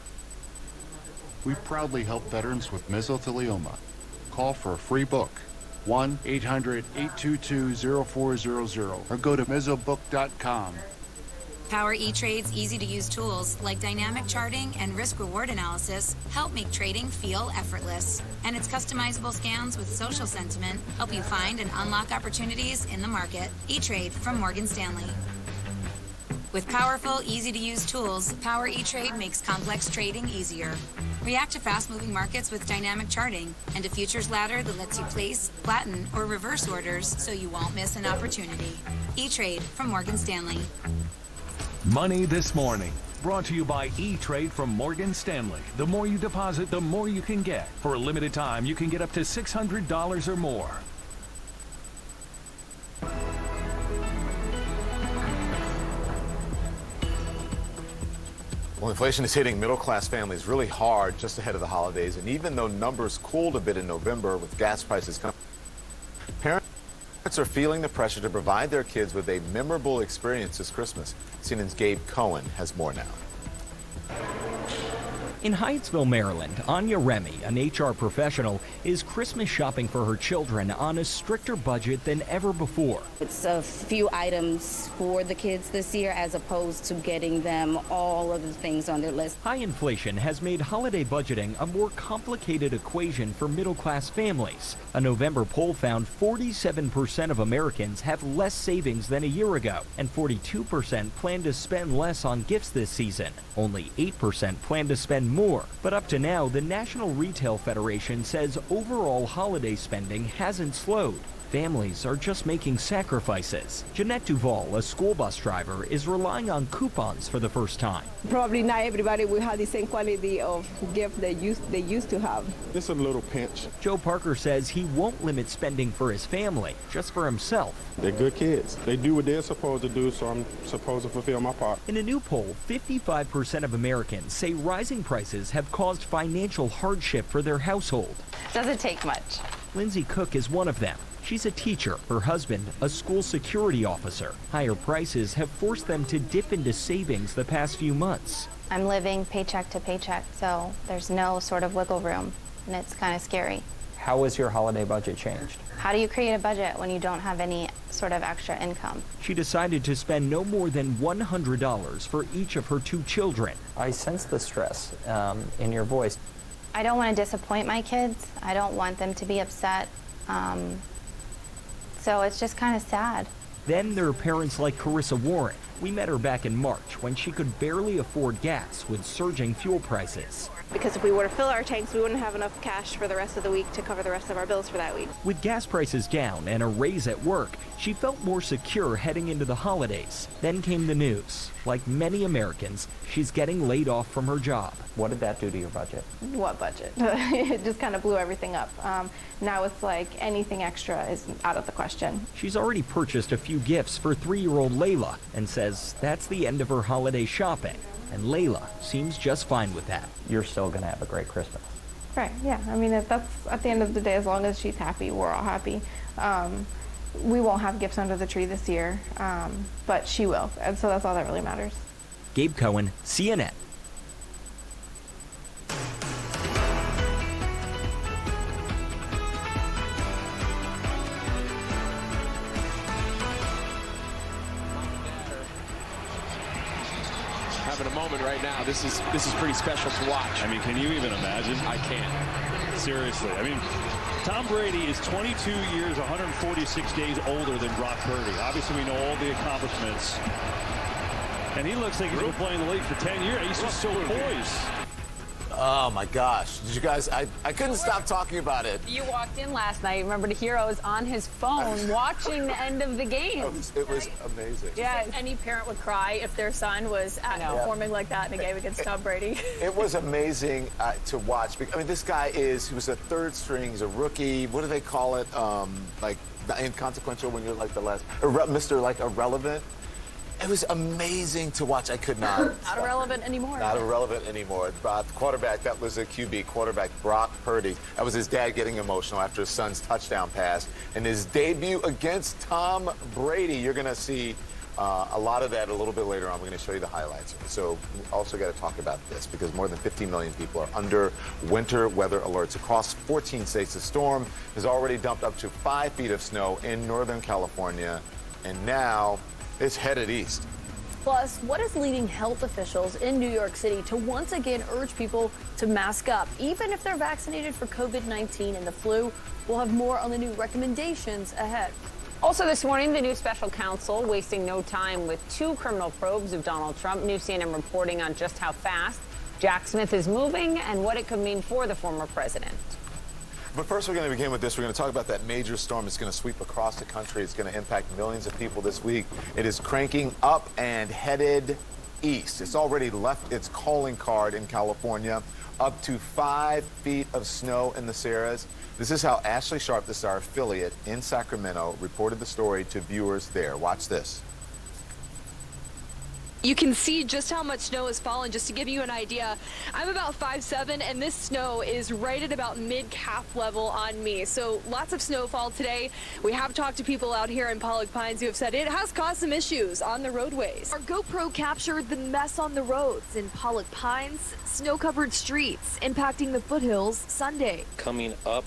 We proudly help veterans with mesothelioma. Call for a free book. 1-800-822-0400 or go to Mesobook.com. Power E-Trade's easy-to-use tools like dynamic charting and risk-reward analysis help make trading feel effortless. And its customizable scans with social sentiment help you find and unlock opportunities in the market. E-Trade from Morgan Stanley. With powerful, easy-to-use tools, Power E-Trade makes complex trading easier. React to fast-moving markets with dynamic charting and a futures ladder that lets you place, flatten, or reverse orders so you won't miss an opportunity. E-Trade from Morgan Stanley. Money This Morning, brought to you by E-Trade from Morgan Stanley. The more you deposit, the more you can get. For a limited time, you can get up to $600 or more. Well, inflation is hitting middle-class families really hard just ahead of the holidays, and even though numbers cooled a bit in November with gas prices coming, parents are feeling the pressure to provide their kids with a memorable experience this Christmas. CNN's Gabe Cohen has more now. In Hyattsville, Maryland, Anya Remy, an HR professional, is Christmas shopping for her children on a stricter budget than ever before. It's a few items for the kids this year as opposed to getting them all of the things on their list. High inflation has made holiday budgeting a more complicated equation for middle-class families. A November poll found 47% of Americans have less savings than a year ago, and 42% plan to spend less on gifts this season. Only 8% plan to spend more. But up to now, the National Retail Federation says overall holiday spending hasn't slowed. Families are just making sacrifices. Jeanette Duval, a school bus driver, is relying on coupons for the first time. Probably not everybody will have the same quality of gift they used to have. It's a little pinch. Joe Parker says he won't limit spending for his family, just for himself. They're good kids. They do what they're supposed to do, so I'm supposed to fulfill my part. In a new poll, 55% of Americans say rising prices have caused financial hardship for their household. Doesn't take much. Lindsay Cook is one of them. She's a teacher, her husband a school security officer. Higher prices have forced them to dip into savings the past few months. I'm living paycheck to paycheck, so there's no sort of wiggle room, and it's kind of scary. How has your holiday budget changed? How do you create a budget when you don't have any sort of extra income? She decided to spend no more than $100 for each of her two children. I sense the stress in your voice. I don't want to disappoint my kids. I don't want them to be upset. So it's just kind of sad. Then there are parents like Carissa Warren. We met her back in March when she could barely afford gas with surging fuel prices. Because if we were to fill our tanks, we wouldn't have enough cash for the rest of the week to cover the rest of our bills for that week. With gas prices down and a raise at work, she felt more secure heading into the holidays. Then came the news. Like many Americans, she's getting laid off from her job. What did that do to your budget? What budget? It just kind of blew everything up. Now it's like anything extra is out of the question. She's already purchased a few gifts for 3-year-old Layla and says that's the end of her holiday shopping. And Layla seems just fine with that. You're still going to have a great Christmas. Right, yeah. I mean, that's at the end of the day, as long as she's happy, we're all happy. We won't have gifts under the tree this year, but she will. And so that's all that really matters. Gabe Cohen, CNN. Having a moment right now. This is pretty special to watch. I mean, can you even imagine? I can't. Seriously. I mean, Tom Brady is 22 years, 146 days older than Brock Purdy. Obviously, we know all the accomplishments. And he looks like he's been playing the league for 10 years. He's just so poised. Oh my gosh. Did you guys, I couldn't stop talking about it. You walked in last night. Remember, the hero was on his phone watching the end of the game. It was amazing. Yeah, any parent would cry if their son was performing like that in a game against Tom Brady. It was amazing to watch. I mean, this guy he was a third string. He's a rookie. What do they call it? Like inconsequential when you're like the last, Mr. like irrelevant. It was amazing to watch. I could not. Not irrelevant anymore. Not irrelevant anymore. Quarterback, that was a QB quarterback, Brock Purdy. That was his dad getting emotional after his son's touchdown pass. And his debut against Tom Brady, you're going to see a lot of that a little bit later on. We're going to show you the highlights. So we also got to talk about this because more than 15 million people are under winter weather alerts across 14 states. The storm has already dumped up to 5 feet of snow in Northern California. And now it's headed east. Plus, what is leading health officials in New York City to once again urge people to mask up, even if they're vaccinated for COVID-19 and the flu? We'll have more on the new recommendations ahead. Also this morning, the new special counsel wasting no time with 2 criminal probes of Donald Trump. New CNN reporting on just how fast Jack Smith is moving and what it could mean for the former president. But first, we're going to begin with this. We're going to talk about that major storm that's going to sweep across the country. It's going to impact millions of people this week. It is cranking up and headed east. It's already left its calling card in California. Up to 5 feet of snow in the Sierras. This is how Ashley Sharp, this is our affiliate in Sacramento, reported the story to viewers there. Watch this. You can see just how much snow has fallen. Just to give you an idea, I'm about 5'7", and this snow is right at about mid-calf level on me. So lots of snowfall today. We have talked to people out here in Pollock Pines who have said it has caused some issues on the roadways. Our GoPro captured the mess on the roads in Pollock Pines, snow-covered streets impacting the foothills Sunday. Coming up,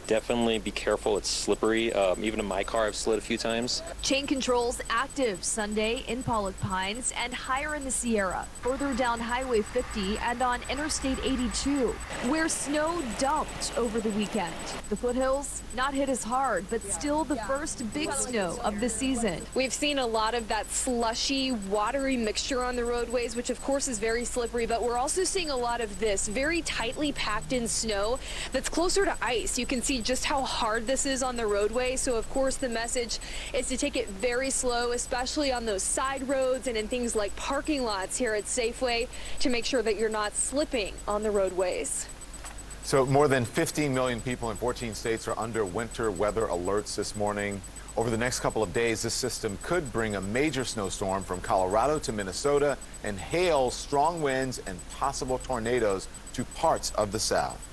definitely be careful. It's slippery. Even in my car, I've slid a few times. Chain controls active Sunday in Pollock Pines and higher in the Sierra, further down Highway 50 and on Interstate 82, where snow dumped over the weekend. The foothills not hit as hard, but still the first big snow of the season. We've seen a lot of that slushy, watery mixture on the roadways, which of course is very slippery, but we're also seeing a lot of this very tightly packed in snow that's closer to ice. You can see just how hard this is on the roadway. So of course the message is to take it very slow, especially on those side roads and in things like parking lots here at Safeway, to make sure that you're not slipping on the roadways. So more than 15 million people in 14 states are under winter weather alerts this morning. Over the next couple of days, this system could bring a major snowstorm from Colorado to Minnesota and hail, strong winds, and possible tornadoes to parts of the South.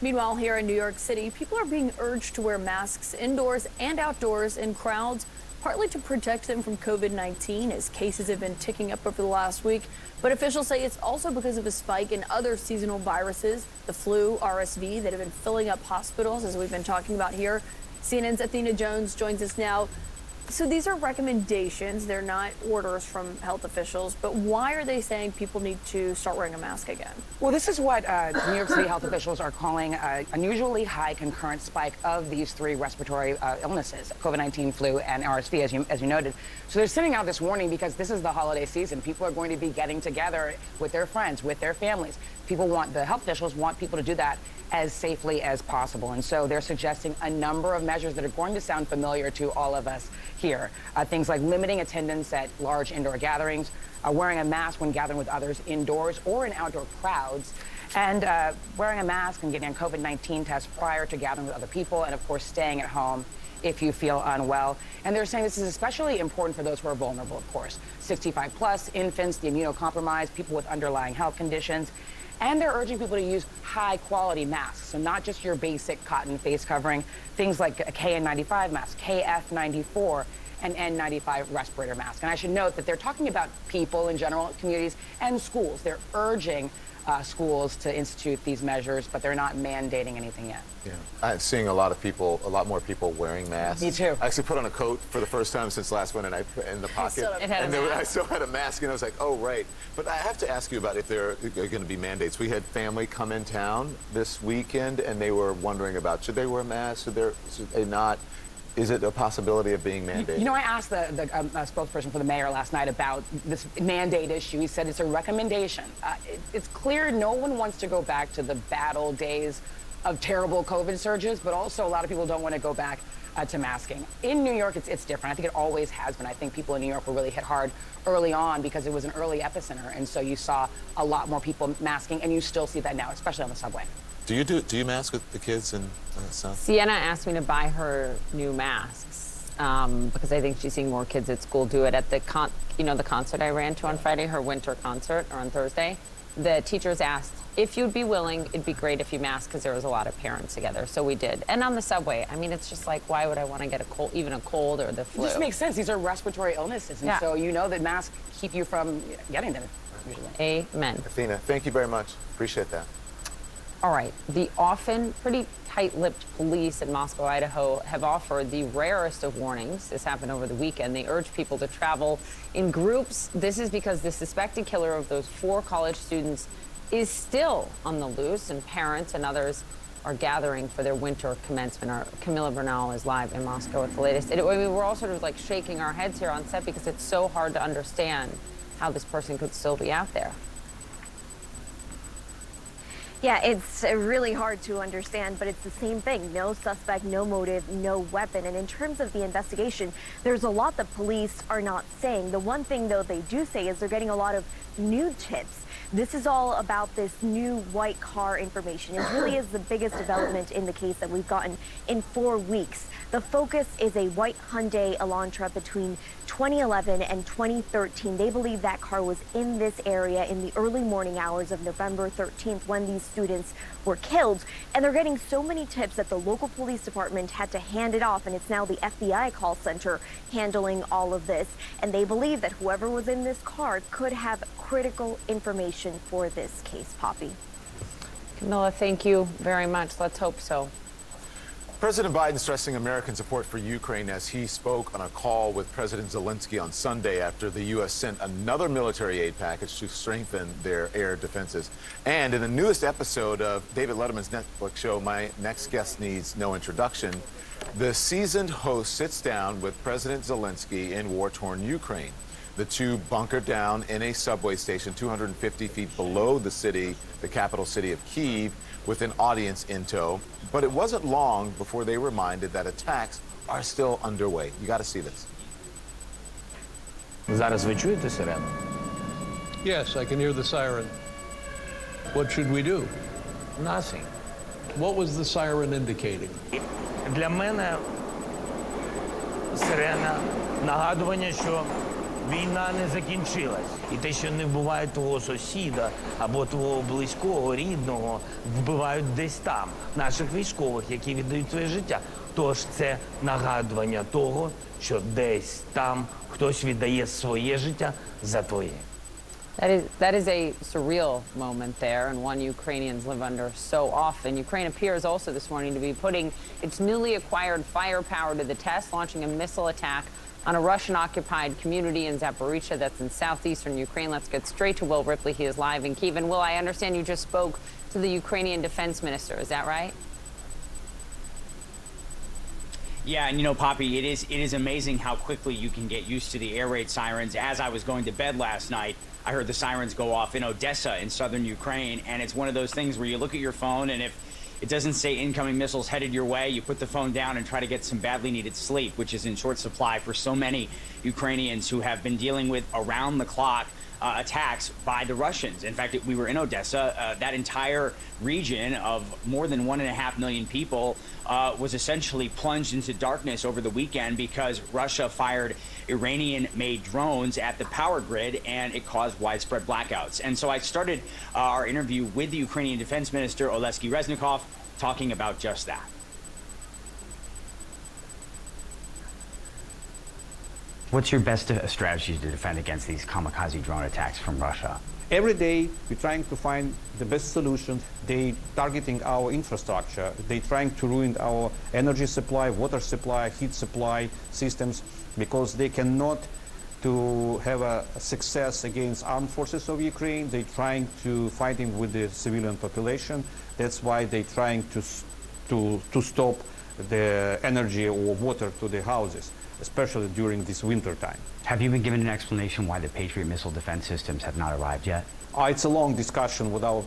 Meanwhile, here in New York City, people are being urged to wear masks indoors and outdoors in crowds, partly to protect them from COVID-19 as cases have been ticking up over the last week. But officials say it's also because of a spike in other seasonal viruses, the flu, RSV, that have been filling up hospitals, as we've been talking about here. CNN's Athena Jones joins us now. So these are recommendations. They're not orders from health officials. But why are they saying people need to start wearing a mask again? Well, this is what New York City health officials are calling an unusually high concurrent spike of these 3 respiratory illnesses, COVID-19, flu, and RSV, as you noted. So they're sending out this warning because this is the holiday season. People are going to be getting together with their friends, with their families. The health officials want people to do that as safely as possible. And so they're suggesting a number of measures that are going to sound familiar to all of us here. Things like limiting attendance at large indoor gatherings, wearing a mask when gathering with others indoors or in outdoor crowds, and wearing a mask and getting a COVID-19 test prior to gathering with other people, and of course staying at home if you feel unwell. And they're saying this is especially important for those who are vulnerable, of course. 65 plus, infants, the immunocompromised, people with underlying health conditions. And they're urging people to use high-quality masks, so not just your basic cotton face covering, things like a KN95 mask, KF94, and N95 respirator mask. And I should note that they're talking about people in general, communities, and schools. They're urging schools to institute these measures, but they're not mandating anything yet. Yeah, I'm seeing a lot more people wearing masks. Me too. I actually put on a coat for the first time since last one, and I put it in the pocket. I still had a mask, and I was like, oh, right. But I have to ask you about if there are going to be mandates. We had family come in town this weekend, and they were wondering about, should they wear masks, should they not? Is it a possibility of being mandated? You know, I asked the spokesperson for the mayor last night about this mandate issue. He said it's a recommendation. It's clear no one wants to go back to the bad old days of terrible COVID surges, but also a lot of people don't want to go back to masking. In New York, it's different. I think it always has been. I think people in New York were really hit hard early on because it was an early epicenter, and so you saw a lot more people masking, and you still see that now, especially on the subway. Do you mask with the kids and stuff? Sienna asked me to buy her new masks because I think she's seeing more kids at school do it. At the the concert I ran to on Friday, her winter concert, or on Thursday, the teachers asked if you'd be willing. It'd be great if you masked because there was a lot of parents together. So we did. And on the subway, I mean, it's just like, why would I want to get even a cold or the flu? It just makes sense. These are respiratory illnesses, and so you know that masks keep you from getting them usually. Amen. Athena, thank you very much. Appreciate that. All right. The often pretty tight-lipped police in Moscow, Idaho, have offered the rarest of warnings. This happened over the weekend. They urge people to travel in groups. This is because the suspected killer of those 4 college students is still on the loose, and parents and others are gathering for their winter commencement. Our Camila Bernal is live in Moscow with the latest. We're all sort of like shaking our heads here on set because it's so hard to understand how this person could still be out there. Yeah, it's really hard to understand, but it's the same thing. No suspect, no motive, no weapon. And in terms of the investigation, there's a lot that police are not saying. The one thing, though, they do say is they're getting a lot of new tips. This is all about this new white car information. It really is the biggest development in the case that we've gotten in 4 weeks. The focus is a white Hyundai Elantra between 2011 and 2013. They believe that car was in this area in the early morning hours of November 13th when these students were killed. And they're getting so many tips that the local police department had to hand it off, and it's now the FBI call center handling all of this. And they believe that whoever was in this car could have critical information for this case, Poppy. Camilla, thank you very much. Let's hope so. President Biden stressing American support for Ukraine as he spoke on a call with President Zelensky on Sunday after the U.S. sent another military aid package to strengthen their air defenses. And in the newest episode of David Letterman's Netflix show, My Next Guest Needs No Introduction, the seasoned host sits down with President Zelensky in war-torn Ukraine. The two bunkered down in a subway station 250 feet below the city, the capital city of Kyiv, with an audience in tow. But it wasn't long before they were reminded that attacks are still underway. You got to see this. Зараз ви чуєте сирену? Yes, I can hear the siren. What should we do? Nothing. What was the siren indicating? Для мене сирена нагадування, що війна не закінчилась. І те, що не вбивають твого сусіда або твого близького, рідного, вбивають десь там, наших військових, які віддають своє життя. Тож це нагадування того, що десь там хтось віддає своє життя за твоє. That is a surreal moment there, and one Ukrainians live under so often. Ukraine appears also this morning to be putting its newly acquired firepower to the test, launching a missile attack on a Russian-occupied community in Zaporizhia that's in southeastern Ukraine. Let's get straight to Will Ripley. He is live in Kyiv. And Will, I understand you just spoke to the Ukrainian defense minister. Is that right? Yeah, and you know, Poppy, it is amazing how quickly you can get used to the air raid sirens. As I was going to bed last night, I heard the sirens go off in Odessa in southern Ukraine, and it's one of those things where you look at your phone, and if it doesn't say incoming missiles headed your way, you put the phone down and try to get some badly needed sleep, which is in short supply for so many Ukrainians who have been dealing with around-the-clock attacks by the Russians. In fact, we were in Odessa. That entire region of more than 1.5 million people was essentially plunged into darkness over the weekend because Russia fired Iranian-made drones at the power grid, and it caused widespread blackouts. And so I started our interview with the Ukrainian Defense Minister, Oleksiy Reznikov, talking about just that. What's your best strategy to defend against these kamikaze drone attacks from Russia? Every day, we're trying to find the best solution. They targeting our infrastructure. They trying to ruin our energy supply, water supply, heat supply systems, because they cannot to have a success against armed forces of Ukraine. They trying to fighting with the civilian population. That's why they trying to stop the energy or water to the houses, especially during this winter time. Have you been given an explanation why the Patriot missile defense systems have not arrived yet? It's a long discussion with our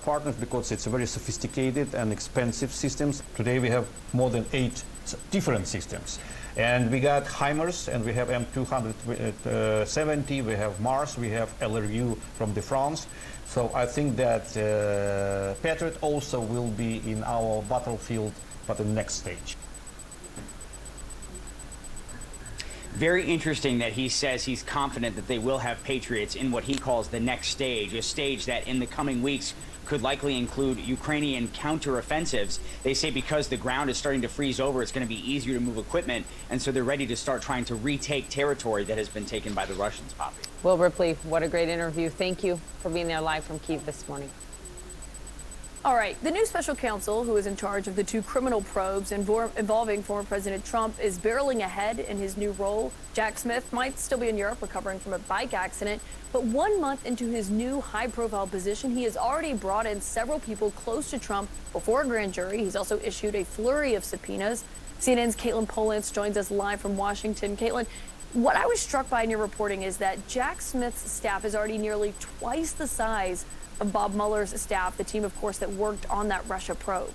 partners because it's a very sophisticated and expensive systems. Today we have more than 8 different systems. And we got HIMARS, and we have M270, we have Mars, we have LRU from the France. So I think that Patriot also will be in our battlefield, but in the next stage. Very interesting that he says he's confident that they will have Patriots in what he calls the next stage, a stage that in the coming weeks could likely include Ukrainian counteroffensives. They say because the ground is starting to freeze over, it's going to be easier to move equipment, and so they're ready to start trying to retake territory that has been taken by the Russians, Poppy. Will Ripley, what a great interview. Thank you for being there live from Kyiv this morning. All right, the new special counsel who is in charge of the 2 criminal probes involving former President Trump is barreling ahead in his new role. Jack Smith might still be in Europe recovering from a bike accident, but 1 month into his new high-profile position, he has already brought in several people close to Trump before a grand jury. He's also issued a flurry of subpoenas. CNN's Caitlin Polantz joins us live from Washington. Caitlin, what I was struck by in your reporting is that Jack Smith's staff is already nearly twice the size of Bob Mueller's staff, the team, of course, that worked on that Russia probe.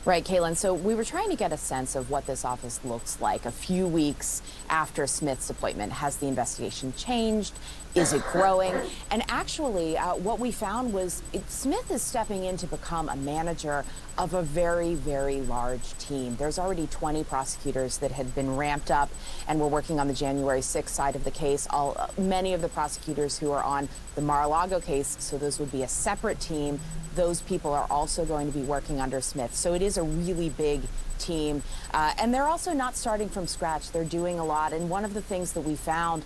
Right, Caitlin. So we were trying to get a sense of what this office looks like a few weeks after Smith's appointment. Has the investigation changed? Is it growing? And actually, what we found was Smith is stepping in to become a manager of a very, very large team. There's already 20 prosecutors that had been ramped up and were working on the January 6th side of the case. Many of the prosecutors who are on the Mar-a-Lago case, so those would be a separate team. Those people are also going to be working under Smith. So it is a really big team. And they're also not starting from scratch. They're doing a lot. And one of the things that we found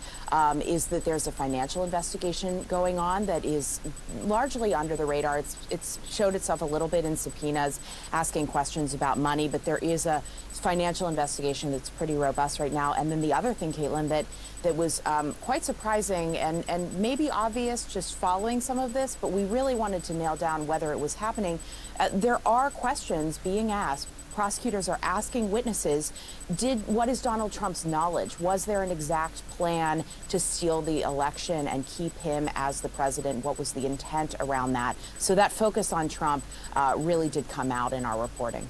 is that there's a financial investigation going on that is largely under the radar. It's showed itself a little bit in subpoenas asking questions about money, but there is a financial investigation that's pretty robust right now. And then the other thing, Caitlin, that was quite surprising and maybe obvious just following some of this, but we really wanted to nail down whether it was happening. There are questions being asked. Prosecutors are asking witnesses, what is Donald Trump's knowledge? Was there an exact plan to steal the election and keep him as the president? What was the intent around that? So that focus on Trump really did come out in our reporting.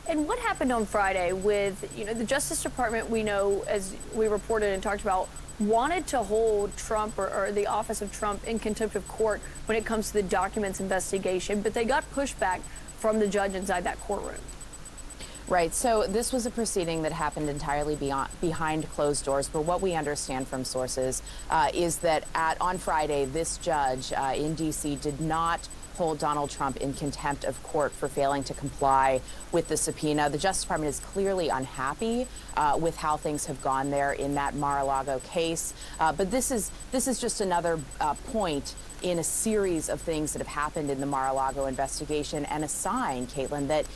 And what happened on Friday with, the Justice Department, we know, as we reported and talked about, wanted to hold Trump or the office of Trump in contempt of court when it comes to the documents investigation, but they got pushback from the judge inside that courtroom. Right. So this was a proceeding that happened entirely behind closed doors. But what we understand from sources is that on Friday, this judge in D.C. did not hold Donald Trump in contempt of court for failing to comply with the subpoena. The Justice Department is clearly unhappy with how things have gone there in that Mar-a-Lago case. But this is just another point in a series of things that have happened in the Mar-a-Lago investigation, and a sign, Caitlin, that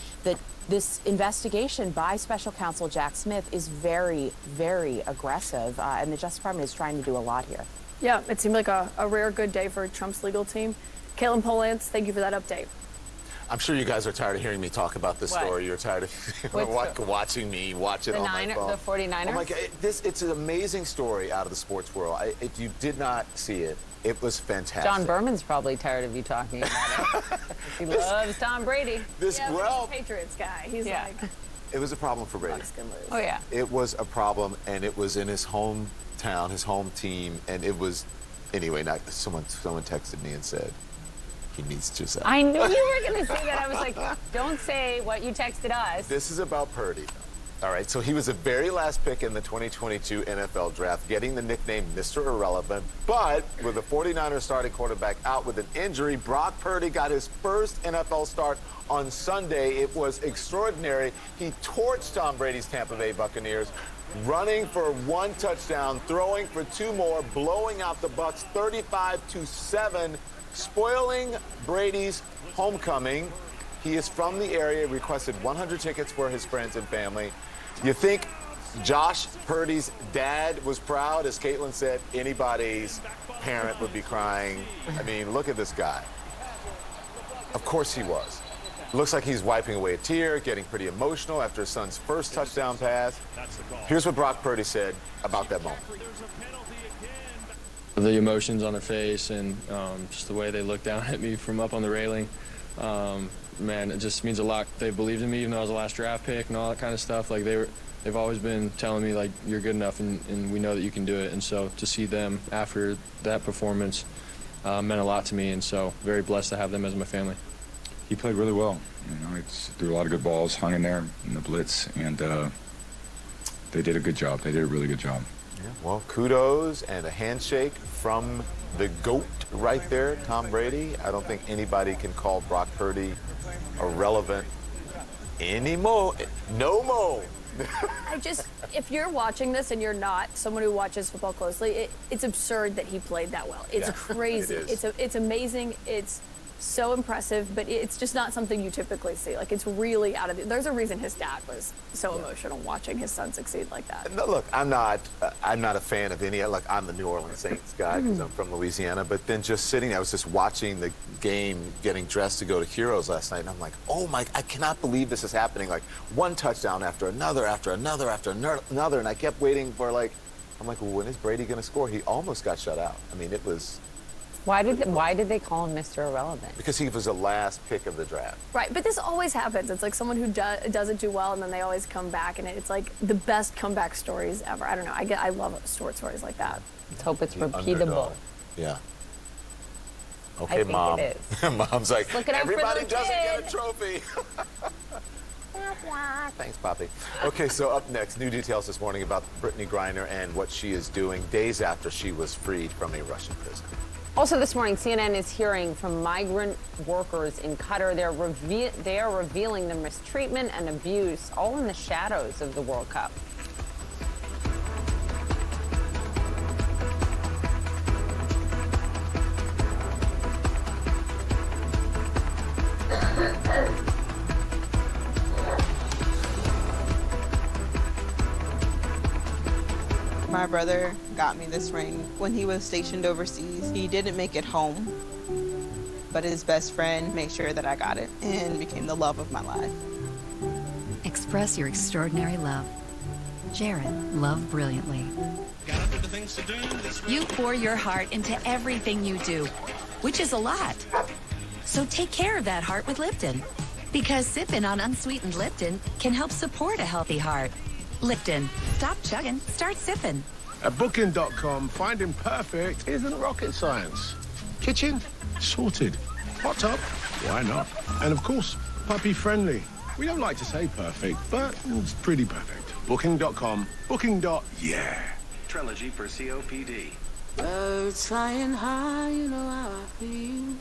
this investigation by Special Counsel Jack Smith is very, very aggressive, and the Justice Department is trying to do a lot here. Yeah, it seemed like a rare good day for Trump's legal team. Caitlin Polantz, thank you for that update. I'm sure you guys are tired of hearing me talk about this story. You're tired of watching me watch it on my phone. The 49ers? Oh my God, it's an amazing story out of the sports world. If you did not see it, it was fantastic. John Berman's probably tired of you talking about it. He loves Tom Brady. He's a Patriots guy. He's like... It was a problem for Brady. Oh, yeah. It was a problem, and it was in his hometown, his home team, and it was... Anyway, someone texted me and said, he needs Giselle. I knew you were going to say that. I was like, don't say what you texted us. This is about Purdy. All right, so he was the very last pick in the 2022 NFL draft, getting the nickname Mr. Irrelevant. But with the 49ers starting quarterback out with an injury, Brock Purdy got his first NFL start on Sunday. It was extraordinary. He torched Tom Brady's Tampa Bay Buccaneers, running for 1 touchdown, throwing for 2 more, blowing out the Bucs 35-7, spoiling Brady's homecoming. He is from the area, requested 100 tickets for his friends and family. You think Josh Purdy's dad was proud? As Caitlin said, anybody's parent would be crying. I mean, look at this guy. Of course he was. Looks like he's wiping away a tear, getting pretty emotional after his son's first touchdown pass. Here's what Brock Purdy said about that moment. The emotions on their face and just the way they looked down at me from up on the railing. Man, it just means a lot. They believed in me even though I was the last draft pick and all that kind of stuff. Like they've always been telling me like you're good enough and we know that you can do it. And so to see them after that performance meant a lot to me. And so very blessed to have them as my family. He played really well. He threw a lot of good balls, hung in there in the blitz, and they did a good job. They did a really good job. Yeah, well, kudos and a handshake from the GOAT right there, Tom Brady. I don't think anybody can call Brock Purdy irrelevant anymore. No more. If you're watching this and you're not someone who watches football closely, it's absurd that he played that well. It's crazy. It's amazing. It's so impressive, but it's just not something you typically see. Like, it's really out of the... There's a reason his dad was so emotional watching his son succeed like that. No, look, I'm not a fan of any... Like, I'm the New Orleans Saints guy because I'm from Louisiana, but then just sitting there, I was just watching the game, getting dressed to go to Heroes last night, and I'm like, oh my... I cannot believe this is happening. Like, one touchdown after another, after another, after another, and I kept waiting for, like... I'm like, well, when is Brady going to score? He almost got shut out. I mean, it was Why did they call him Mr. Irrelevant? Because he was the last pick of the draft. Right, but this always happens. It's like someone who doesn't do well, and then they always come back, and it's like the best comeback stories ever. I don't know. I love short stories like that. Let's hope it's The repeatable. underdog. Yeah. Okay, I think Mom. it is. Mom's like, Looking out for everybody the doesn't kid. get a trophy. Thanks, Poppy. Okay, so up next, new details this morning about Brittany Griner and what she is doing days after she was freed from a Russian prison. Also this morning, CNN is hearing from migrant workers in Qatar. They are revealing the mistreatment and abuse, all in the shadows of the World Cup. My brother got me this ring when he was stationed overseas. He didn't make it home, but his best friend made sure that I got it and became the love of my life. Express your extraordinary love. Jared, love brilliantly. You pour your heart into everything you do, which is a lot. So take care of that heart with Lipton. Because sipping on unsweetened Lipton can help support a healthy heart. Lipton. Stop chugging, start sipping. At Booking.com, finding perfect isn't rocket science. Kitchen? Sorted. Hot tub? Why not? And of course, puppy friendly. We don't like to say perfect, but it's pretty perfect. Booking.com. Yeah. Trilogy for COPD. Birds flying high, you know how I feel.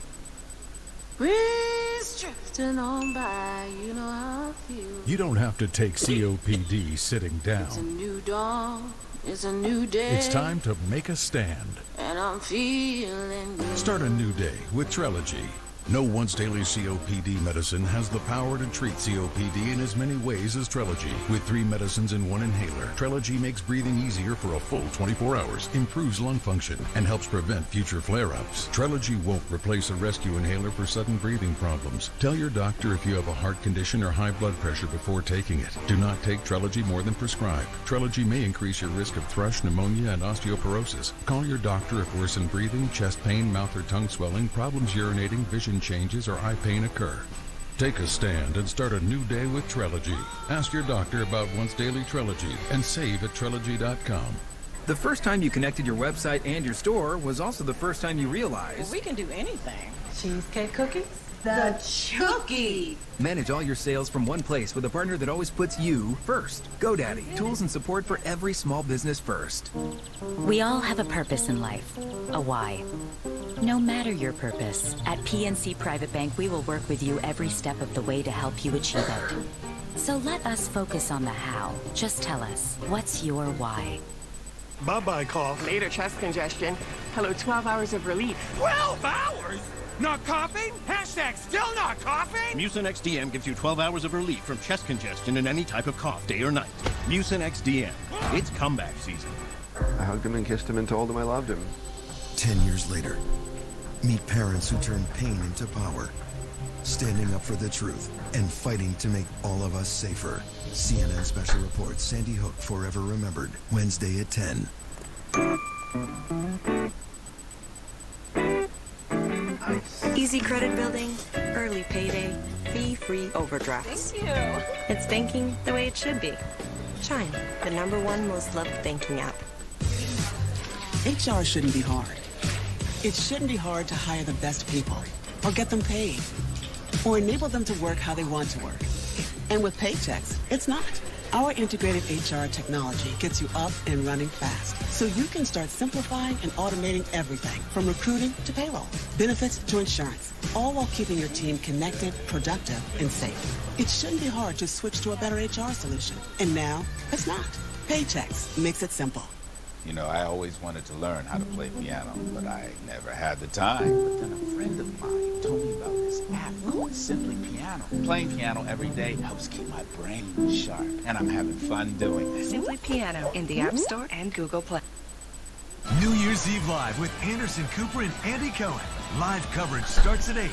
Breeze drifting on by, you know how I feel. You don't have to take COPD sitting It's a down. new dawn, it's a new day. It's time to make a stand. And I'm feeling good. Start a new day with Trilogy. No once-daily COPD medicine has the power to treat COPD in as many ways as Trilogy. With 3 medicines in 1 inhaler, Trilogy makes breathing easier for a full 24 hours, improves lung function, and helps prevent future flare-ups. Trilogy won't replace a rescue inhaler for sudden breathing problems. Tell your doctor if you have a heart condition or high blood pressure before taking it. Do not take Trilogy more than prescribed. Trilogy may increase your risk of thrush, pneumonia, and osteoporosis. Call your doctor if worsened breathing, chest pain, mouth or tongue swelling, problems urinating, vision changes, or eye pain occur. Take a stand and start a new day with Trilogy. Ask your doctor about once daily Trilogy and save at Trilogy.com. The first time you connected your website and your store was also the first time you realized We can do anything. Cheesecake cookies? The Chookie! manage all your sales from one place with a partner that always puts you first. GoDaddy, tools and support for every small business first. We all have a purpose in life, a why. No matter your purpose, at PNC Private Bank, we will work with you every step of the way to help you achieve it. So let us focus on the how. Just tell us, what's your why? Bye-bye cough. Later chest congestion. Hello, 12 hours of relief. 12 hours? Not coughing? Hashtag still not coughing? Mucinex DM gives you 12 hours of relief from chest congestion and any type of cough, day or night. Mucinex DM. It's comeback season. I hugged him and kissed him and told him I loved him. 10 years later, meet parents who turn pain into power, standing up for the truth and fighting to make all of us safer. CNN Special Report, Sandy Hook Forever Remembered, Wednesday at 10. Easy credit building, early payday, fee-free overdrafts. Thank you. It's banking the way it should be. Chime, the #1 most loved banking app. HR shouldn't be hard. It shouldn't be hard to hire the best people, or get them paid, or enable them to work how they want to work. And with Paychecks, it's not. Our integrated HR technology gets you up and running fast, so you can start simplifying and automating everything from recruiting to payroll, benefits to insurance, all while keeping your team connected, productive, and safe. It shouldn't be hard to switch to a better HR solution. And now, it's not. Paychecks makes it simple. You know, I always wanted to learn how to play piano, but I never had the time. But then a friend of mine told me about this app called Simply Piano. Playing piano every day helps keep my brain sharp, and I'm having fun doing it. Simply Piano in the App Store and Google Play. New Year's Eve Live with Anderson Cooper and Andy Cohen. Live coverage starts at 8.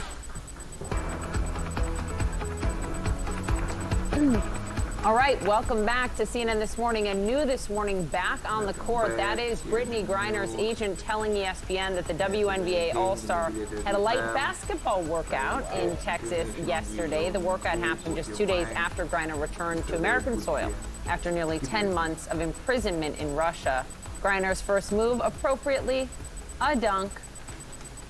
All right, welcome back to CNN This Morning. And new this morning, back on the court, that is Brittany Griner's agent telling ESPN that the WNBA All-Star had a light basketball workout in Texas yesterday. The workout happened just 2 days after Griner returned to American soil after nearly 10 months of imprisonment in Russia. Griner's first move, appropriately, a dunk.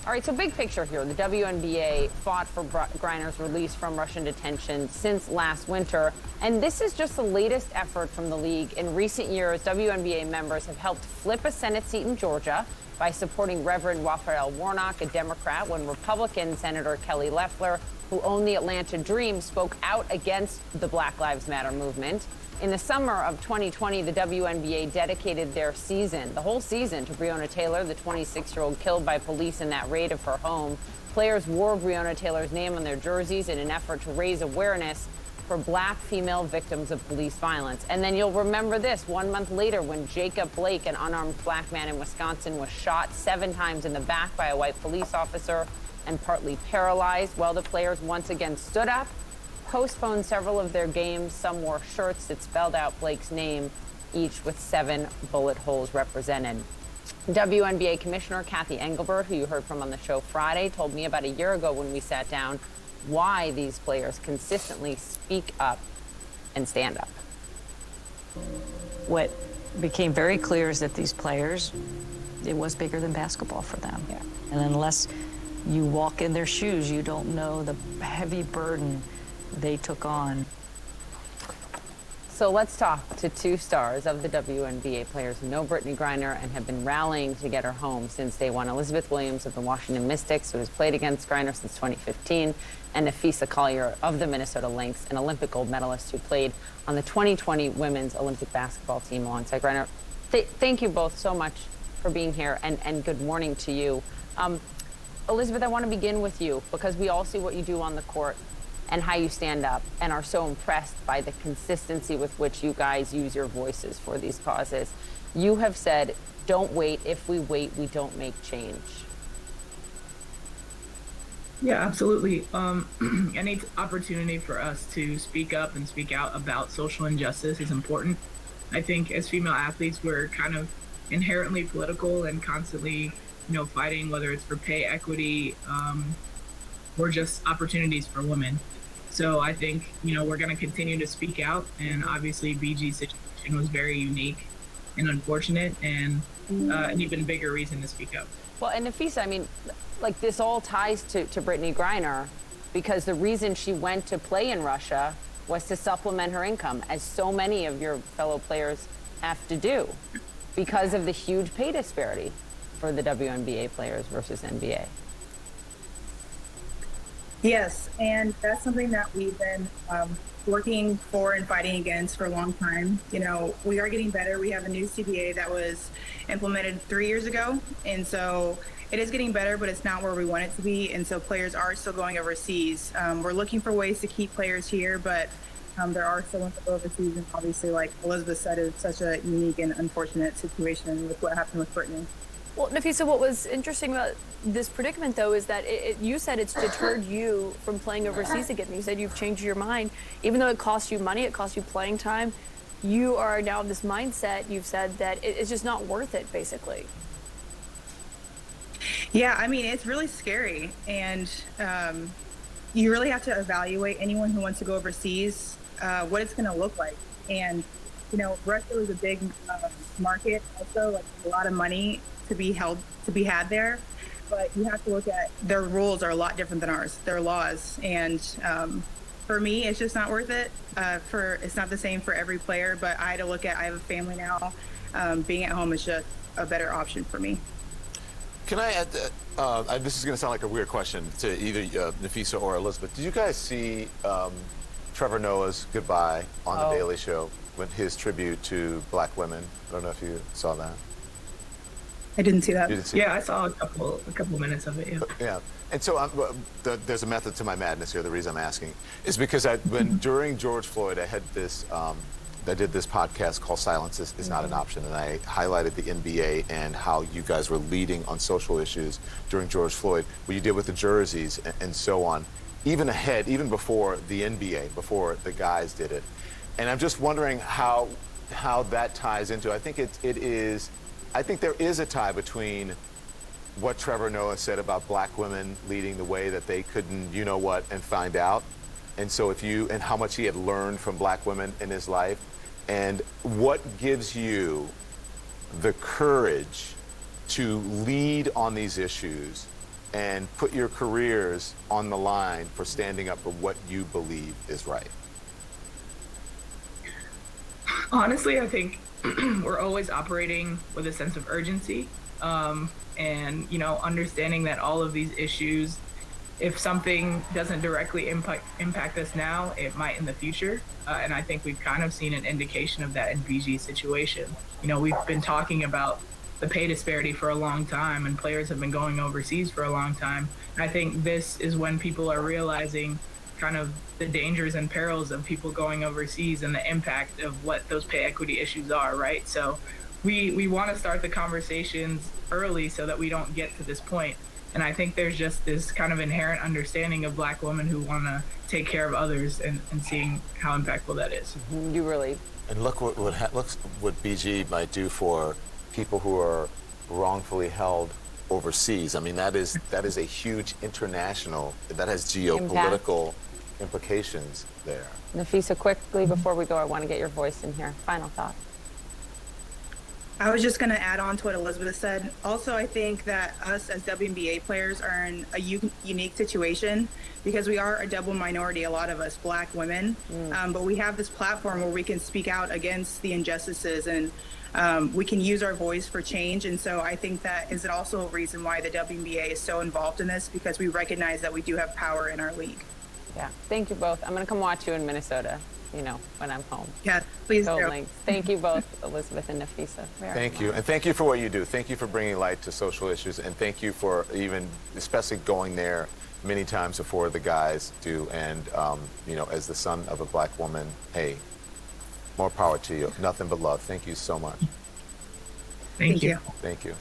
All right, so big picture here. The WNBA fought for Griner's release from Russian detention since last winter. And this is just the latest effort from the league. In recent years, WNBA members have helped flip a Senate seat in Georgia by supporting Reverend Raphael Warnock, a Democrat, when Republican Senator Kelly Loeffler, who owned the Atlanta Dream, spoke out against the Black Lives Matter movement. In the summer of 2020, the WNBA dedicated their season, the whole season, to Breonna Taylor, the 26-year-old killed by police in that raid of her home. Players wore Breonna Taylor's name on their jerseys in an effort to raise awareness for Black female victims of police violence. And then you'll remember this, 1 month later, when Jacob Blake, an unarmed Black man in Wisconsin, was shot 7 times in the back by a white police officer and partly paralyzed. Well, the players once again stood up, postponed several of their games. Some wore shirts that spelled out Blake's name, each with 7 bullet holes represented. WNBA Commissioner Kathy Engelbert, who you heard from on the show Friday, told me about a year ago when we sat down why these players consistently speak up and stand up. What became very clear is that these players, it was bigger than basketball for them. Yeah. And unless you walk in their shoes, you don't know the heavy burden they took on. So let's talk to 2 stars of the WNBA players who know Brittany Griner and have been rallying to get her home since day one. Elizabeth Williams of the Washington Mystics, who has played against Griner since 2015, and Nafisa Collier of the Minnesota Lynx, an Olympic gold medalist who played on the 2020 women's Olympic basketball team alongside Griner. Thank you both so much for being here, and good morning to you. Elizabeth, I want to begin with you because we all see what you do on the court and how you stand up and are so impressed by the consistency with which you guys use your voices for these causes. You have said, don't wait. If we wait, we don't make change. Yeah, absolutely. Any opportunity for us to speak up and speak out about social injustice is important. I think as female athletes, we're kind of inherently political and constantly, fighting, whether it's for pay equity or just opportunities for women. So I think, we're going to continue to speak out. And obviously, BG's situation was very unique and unfortunate, and an even bigger reason to speak up. Well, and Nafisa, this all ties to Brittany Griner, because the reason she went to play in Russia was to supplement her income, as so many of your fellow players have to do, because of the huge pay disparity for the WNBA players versus NBA. Yes, and that's something that we've been working for and fighting against for a long time. We are getting better. We have a new CBA that was implemented 3 years ago, and so it is getting better, but it's not where we want it to be, and so players are still going overseas. We're looking for ways to keep players here, but there are still ones that go overseas, and obviously, like Elizabeth said, it's such a unique and unfortunate situation with what happened with Brittany. Well, Nafisa, what was interesting about this predicament, though, is that you said it's deterred you from playing overseas again. You said you've changed your mind. Even though it costs you money, it costs you playing time, you are now in this mindset, you've said, that it's just not worth it, basically. Yeah, it's really scary. And you really have to evaluate anyone who wants to go overseas, what it's going to look like. And, Russia was a big market, also, like a lot of money to be had there, but you have to look at their rules are a lot different than ours, their laws, and for me it's just not worth it. It's not the same for every player, but I have a family now. Being at home is just a better option for me. Can I add, this is going to sound like a weird question to either Nafisa or Elizabeth. Did you guys see Trevor Noah's goodbye on The Daily Show with his tribute to Black women? I don't know if you saw that. I didn't see that. I saw a couple minutes of it. Yeah. And so there's a method to my madness here. The reason I'm asking is because during George Floyd, I had this, I did this podcast called Silence is Not an Option, and I highlighted the NBA and how you guys were leading on social issues during George Floyd, what you did with the jerseys and so on, even before the NBA, before the guys did it. And I'm just wondering how that ties into. I think I think there is a tie between what Trevor Noah said about black women leading the way, that they couldn't, you know what, and find out. And so and how much he had learned from black women in his life, and what gives you the courage to lead on these issues and put your careers on the line for standing up for what you believe is right? Honestly, I think we're always operating with a sense of urgency, and understanding that all of these issues, if something doesn't directly impact us now, it might in the future. And I think we've kind of seen an indication of that in BG's situation. We've been talking about the pay disparity for a long time, and players have been going overseas for a long time. And I think this is when people are realizing kind of the dangers and perils of people going overseas and the impact of what those pay equity issues are, right? So we want to start the conversations early so that we don't get to this point. And I think there's just this kind of inherent understanding of black women who want to take care of others, and seeing how impactful that is. You really. And look what BG might do for people who are wrongfully held overseas. I mean, that is a huge international, that has geopolitical implications there. Nafisa, quickly before we go, I want to get your voice in here. Final thought. I was just going to add on to what Elizabeth said. Also, I think that us as WNBA players are in a unique situation because we are a double minority, a lot of us black women, but we have this platform where we can speak out against the injustices, and we can use our voice for change. And so I think that is also a reason why the WNBA is so involved in this, because we recognize that we do have power in our league. Yeah, thank you both. I'm going to come watch you in Minnesota, when I'm home. Yeah, please do. Links. Thank you both, Elizabeth and Nafisa. Thank you. And thank you for what you do. Thank you for bringing light to social issues. And thank you for especially going there many times before the guys do. And, as the son of a black woman, hey, more power to you. Nothing but love. Thank you so much. Thank you. Thank you.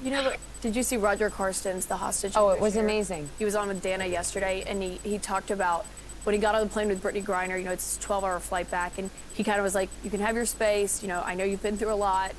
Did you see Roger Karsten's The Hostage? Oh, it was amazing. He was on with Dana yesterday, and he talked about when he got on the plane with Brittany Griner, it's a 12-hour flight back, and he kind of was like, you can have your space, I know you've been through a lot,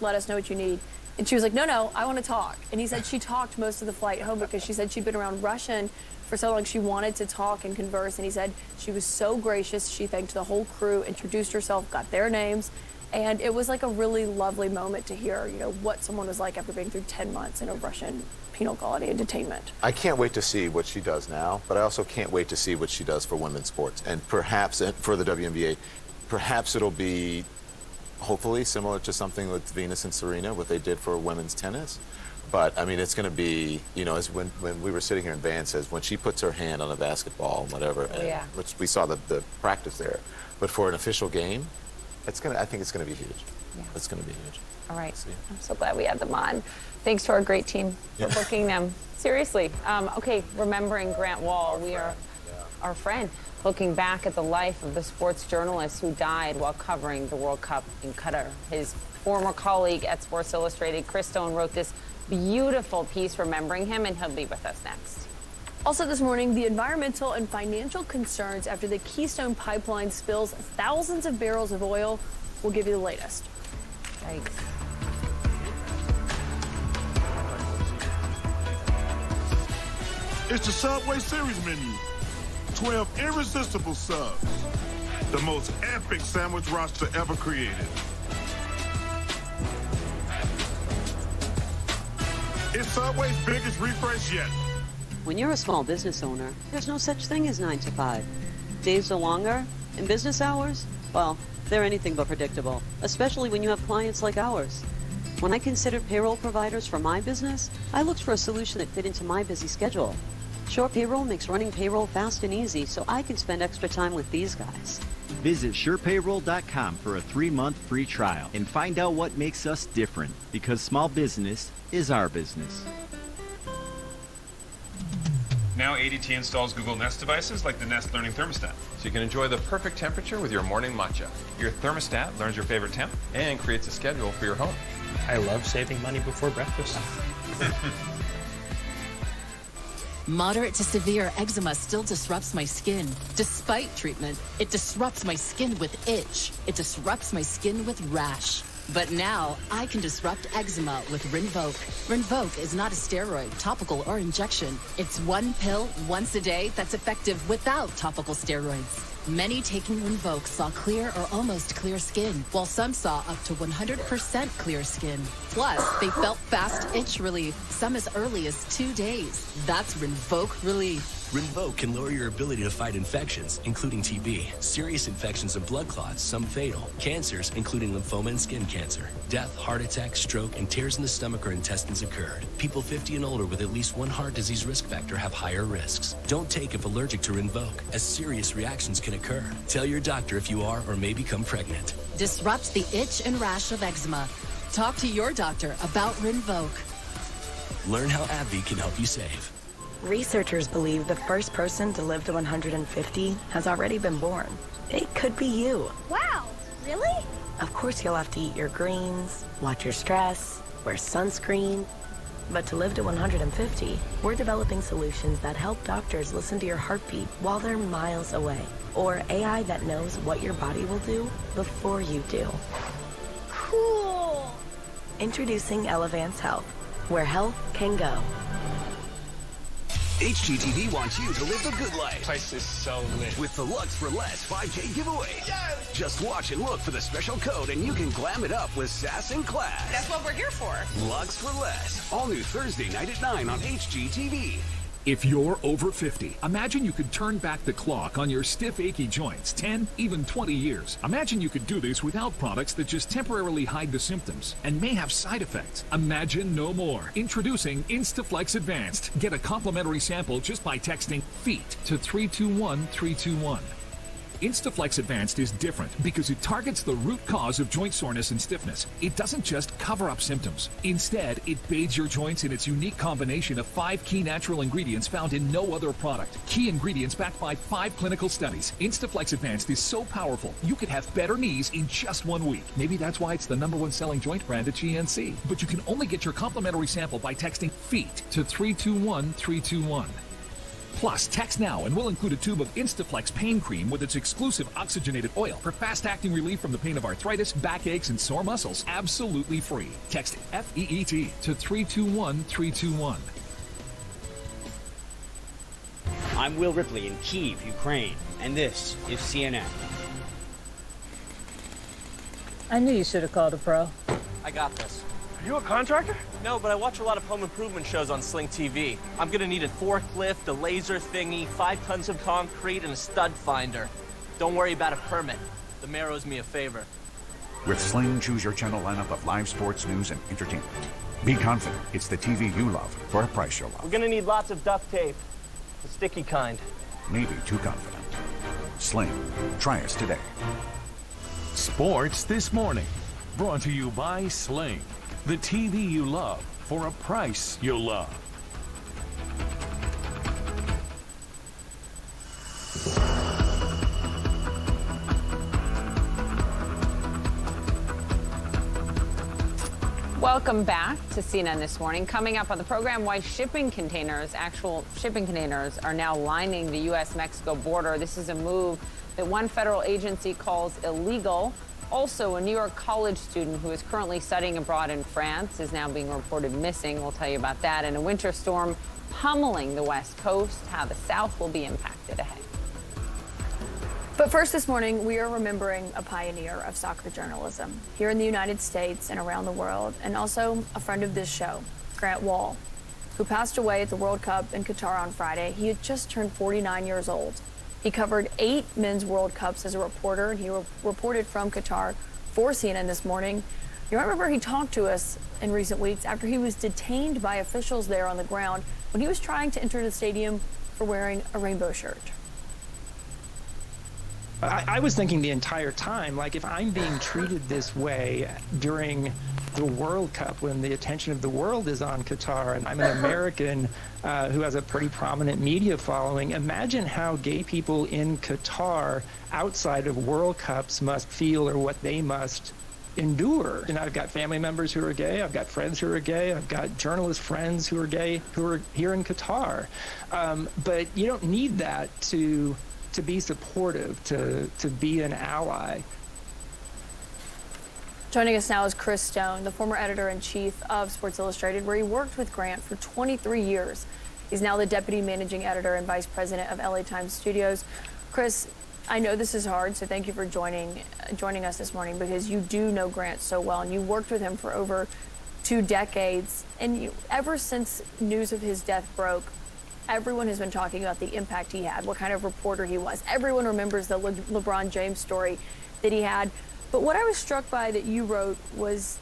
let us know what you need. And she was like, no, I want to talk. And he said she talked most of the flight home because she said she'd been around Russian for so long, she wanted to talk and converse. And he said she was so gracious. She thanked the whole crew, introduced herself, got their names. And it was like a really lovely moment to hear, what someone was like after being through 10 months in a Russian penal colony and detainment. I can't wait to see what she does now, but I also can't wait to see what she does for women's sports, and perhaps for the WNBA. Perhaps it'll be, hopefully, similar to something with Venus and Serena, what they did for women's tennis. But I mean, it's going to be, as when we were sitting here and Van says, when she puts her hand on a basketball and whatever, which we saw the practice there, but for an official game, I think it's going to be huge. Yeah. It's going to be huge. All right. I'm so glad we had them on. Thanks to our great team for booking them. Seriously. Okay, remembering Grant Wall, we are our friend, looking back at the life of the sports journalist who died while covering the World Cup in Qatar. His former colleague at Sports Illustrated, Chris Stone, wrote this beautiful piece remembering him, and he'll be with us next. Also this morning, the environmental and financial concerns after the Keystone Pipeline spills thousands of barrels of oil. We'll give you the latest. Thanks. It's the Subway Series menu. 12 irresistible subs. The most epic sandwich roster ever created. It's Subway's biggest refresh yet. When you're a small business owner, there's no such thing as 9 to 5. Days are longer, and business hours, well, they're anything but predictable, especially when you have clients like ours. When I considered payroll providers for my business, I looked for a solution that fit into my busy schedule. Sure Payroll makes running payroll fast and easy, so I can spend extra time with these guys. Visit SurePayroll.com for a 3-month free trial and find out what makes us different, because small business is our business. Now ADT installs Google Nest devices like the Nest Learning Thermostat, so you can enjoy the perfect temperature with your morning matcha. Your thermostat learns your favorite temp and creates a schedule for your home. I love saving money before breakfast. Moderate to severe eczema still disrupts my skin. Despite treatment, it disrupts my skin with itch. It disrupts my skin with rash. But now, I can disrupt eczema with Rinvoq. Rinvoq is not a steroid, topical, or injection. It's one pill once a day that's effective without topical steroids. Many taking Rinvoq saw clear or almost clear skin, while some saw up to 100% clear skin. Plus, they felt fast itch relief, some as early as 2 days. That's Rinvoq relief. Rinvoq can lower your ability to fight infections, including TB, serious infections and blood clots, some fatal, cancers, including lymphoma and skin cancer. Death, heart attack, stroke, and tears in the stomach or intestines occurred. People 50 and older with at least one heart disease risk factor have higher risks. Don't take if allergic to Rinvoq, as serious reactions can occur. Tell your doctor if you are or may become pregnant. Disrupt the itch and rash of eczema. Talk to your doctor about Rinvoq. Learn how AbbVie can help you save. Researchers believe the first person to live to 150 has already been born. It could be you. Wow, really? Of course, you'll have to eat your greens, watch your stress, wear sunscreen. But to live to 150, we're developing solutions that help doctors listen to your heartbeat while they're miles away. Or AI that knows what your body will do before you do. Cool. Introducing Elevance Health, where health can go. HGTV wants you to live the good life. Place is so lit. With the Lux for Less 5K giveaway. Yes! Just watch and look for the special code and you can glam it up with sass and class. That's what we're here for. Lux for Less. All new Thursday night at 9 on HGTV. If you're over 50, imagine you could turn back the clock on your stiff, achy joints 10, even 20 years. Imagine you could do this without products that just temporarily hide the symptoms and may have side effects. Imagine no more. Introducing Instaflex Advanced. Get a complimentary sample just by texting FEET to 321321. Instaflex Advanced is different because it targets the root cause of joint soreness and stiffness. It doesn't just cover up symptoms. Instead, it bathes your joints in its unique combination of 5 key natural ingredients found in no other product. Key ingredients backed by 5 clinical studies. Instaflex Advanced is so powerful, you could have better knees in just 1 week. Maybe that's why it's the #1 selling joint brand at GNC. But you can only get your complimentary sample by texting FEET to 321321. Plus, text now and we'll include a tube of Instaflex pain cream with its exclusive oxygenated oil for fast-acting relief from the pain of arthritis, backaches, and sore muscles. Absolutely free. Text FEET to 321321. I'm Will Ripley in Kyiv, Ukraine, and this is CNN. I knew you should have called a pro. I got this. Are you a contractor? No, but I watch a lot of home improvement shows on Sling TV. I'm gonna need a forklift, a laser thingy, 5 tons of concrete, and a stud finder. Don't worry about a permit. The mayor owes me a favor. With Sling, choose your channel lineup of live sports, news, and entertainment. Be confident it's the TV you love for a price you'll love. We're gonna need lots of duct tape. The sticky kind. Maybe too confident. Sling. Try us today. Sports This Morning. Brought to you by Sling. The TV you love for a price you'll love. Welcome back to CNN This Morning. Coming up on the program, why shipping containers, actual shipping containers, are now lining the U.S.-Mexico border. This is a move that one federal agency calls illegal. Also, a New York college student who is currently studying abroad in France is now being reported missing. We'll tell you about that. And a winter storm pummeling the West Coast, how the South will be impacted ahead. But first this morning, we are remembering a pioneer of soccer journalism here in the United States and around the world, and also a friend of this show, Grant Wahl, who passed away at the World Cup in Qatar on Friday. He had just turned 49 years old. He covered 8 men's World Cups as a reporter, and he reported from Qatar for CNN This Morning. You remember he talked to us in recent weeks after he was detained by officials there on the ground when he was trying to enter the stadium for wearing a rainbow shirt. I was thinking the entire time, like, if I'm being treated this way during the World Cup when the attention of the world is on Qatar, and I'm an American who has a pretty prominent media following, imagine how gay people in Qatar outside of World Cups must feel, or what they must endure. And I've got family members who are gay. I've got friends who are gay. I've got journalist friends who are gay who are here in Qatar. But you don't need that to be supportive, to be an ally. Joining us now is Chris Stone, the former editor-in-chief of Sports Illustrated, where he worked with Grant for 23 years. He's now the deputy managing editor and vice president of LA Times Studios. Chris, I know this is hard, so thank you for joining us this morning, because you do know Grant so well, and you worked with him for over 2 decades. And ever since news of his death broke, everyone has been talking about the impact he had, what kind of reporter he was. Everyone remembers the LeBron James story that he had. But what I was struck by that you wrote was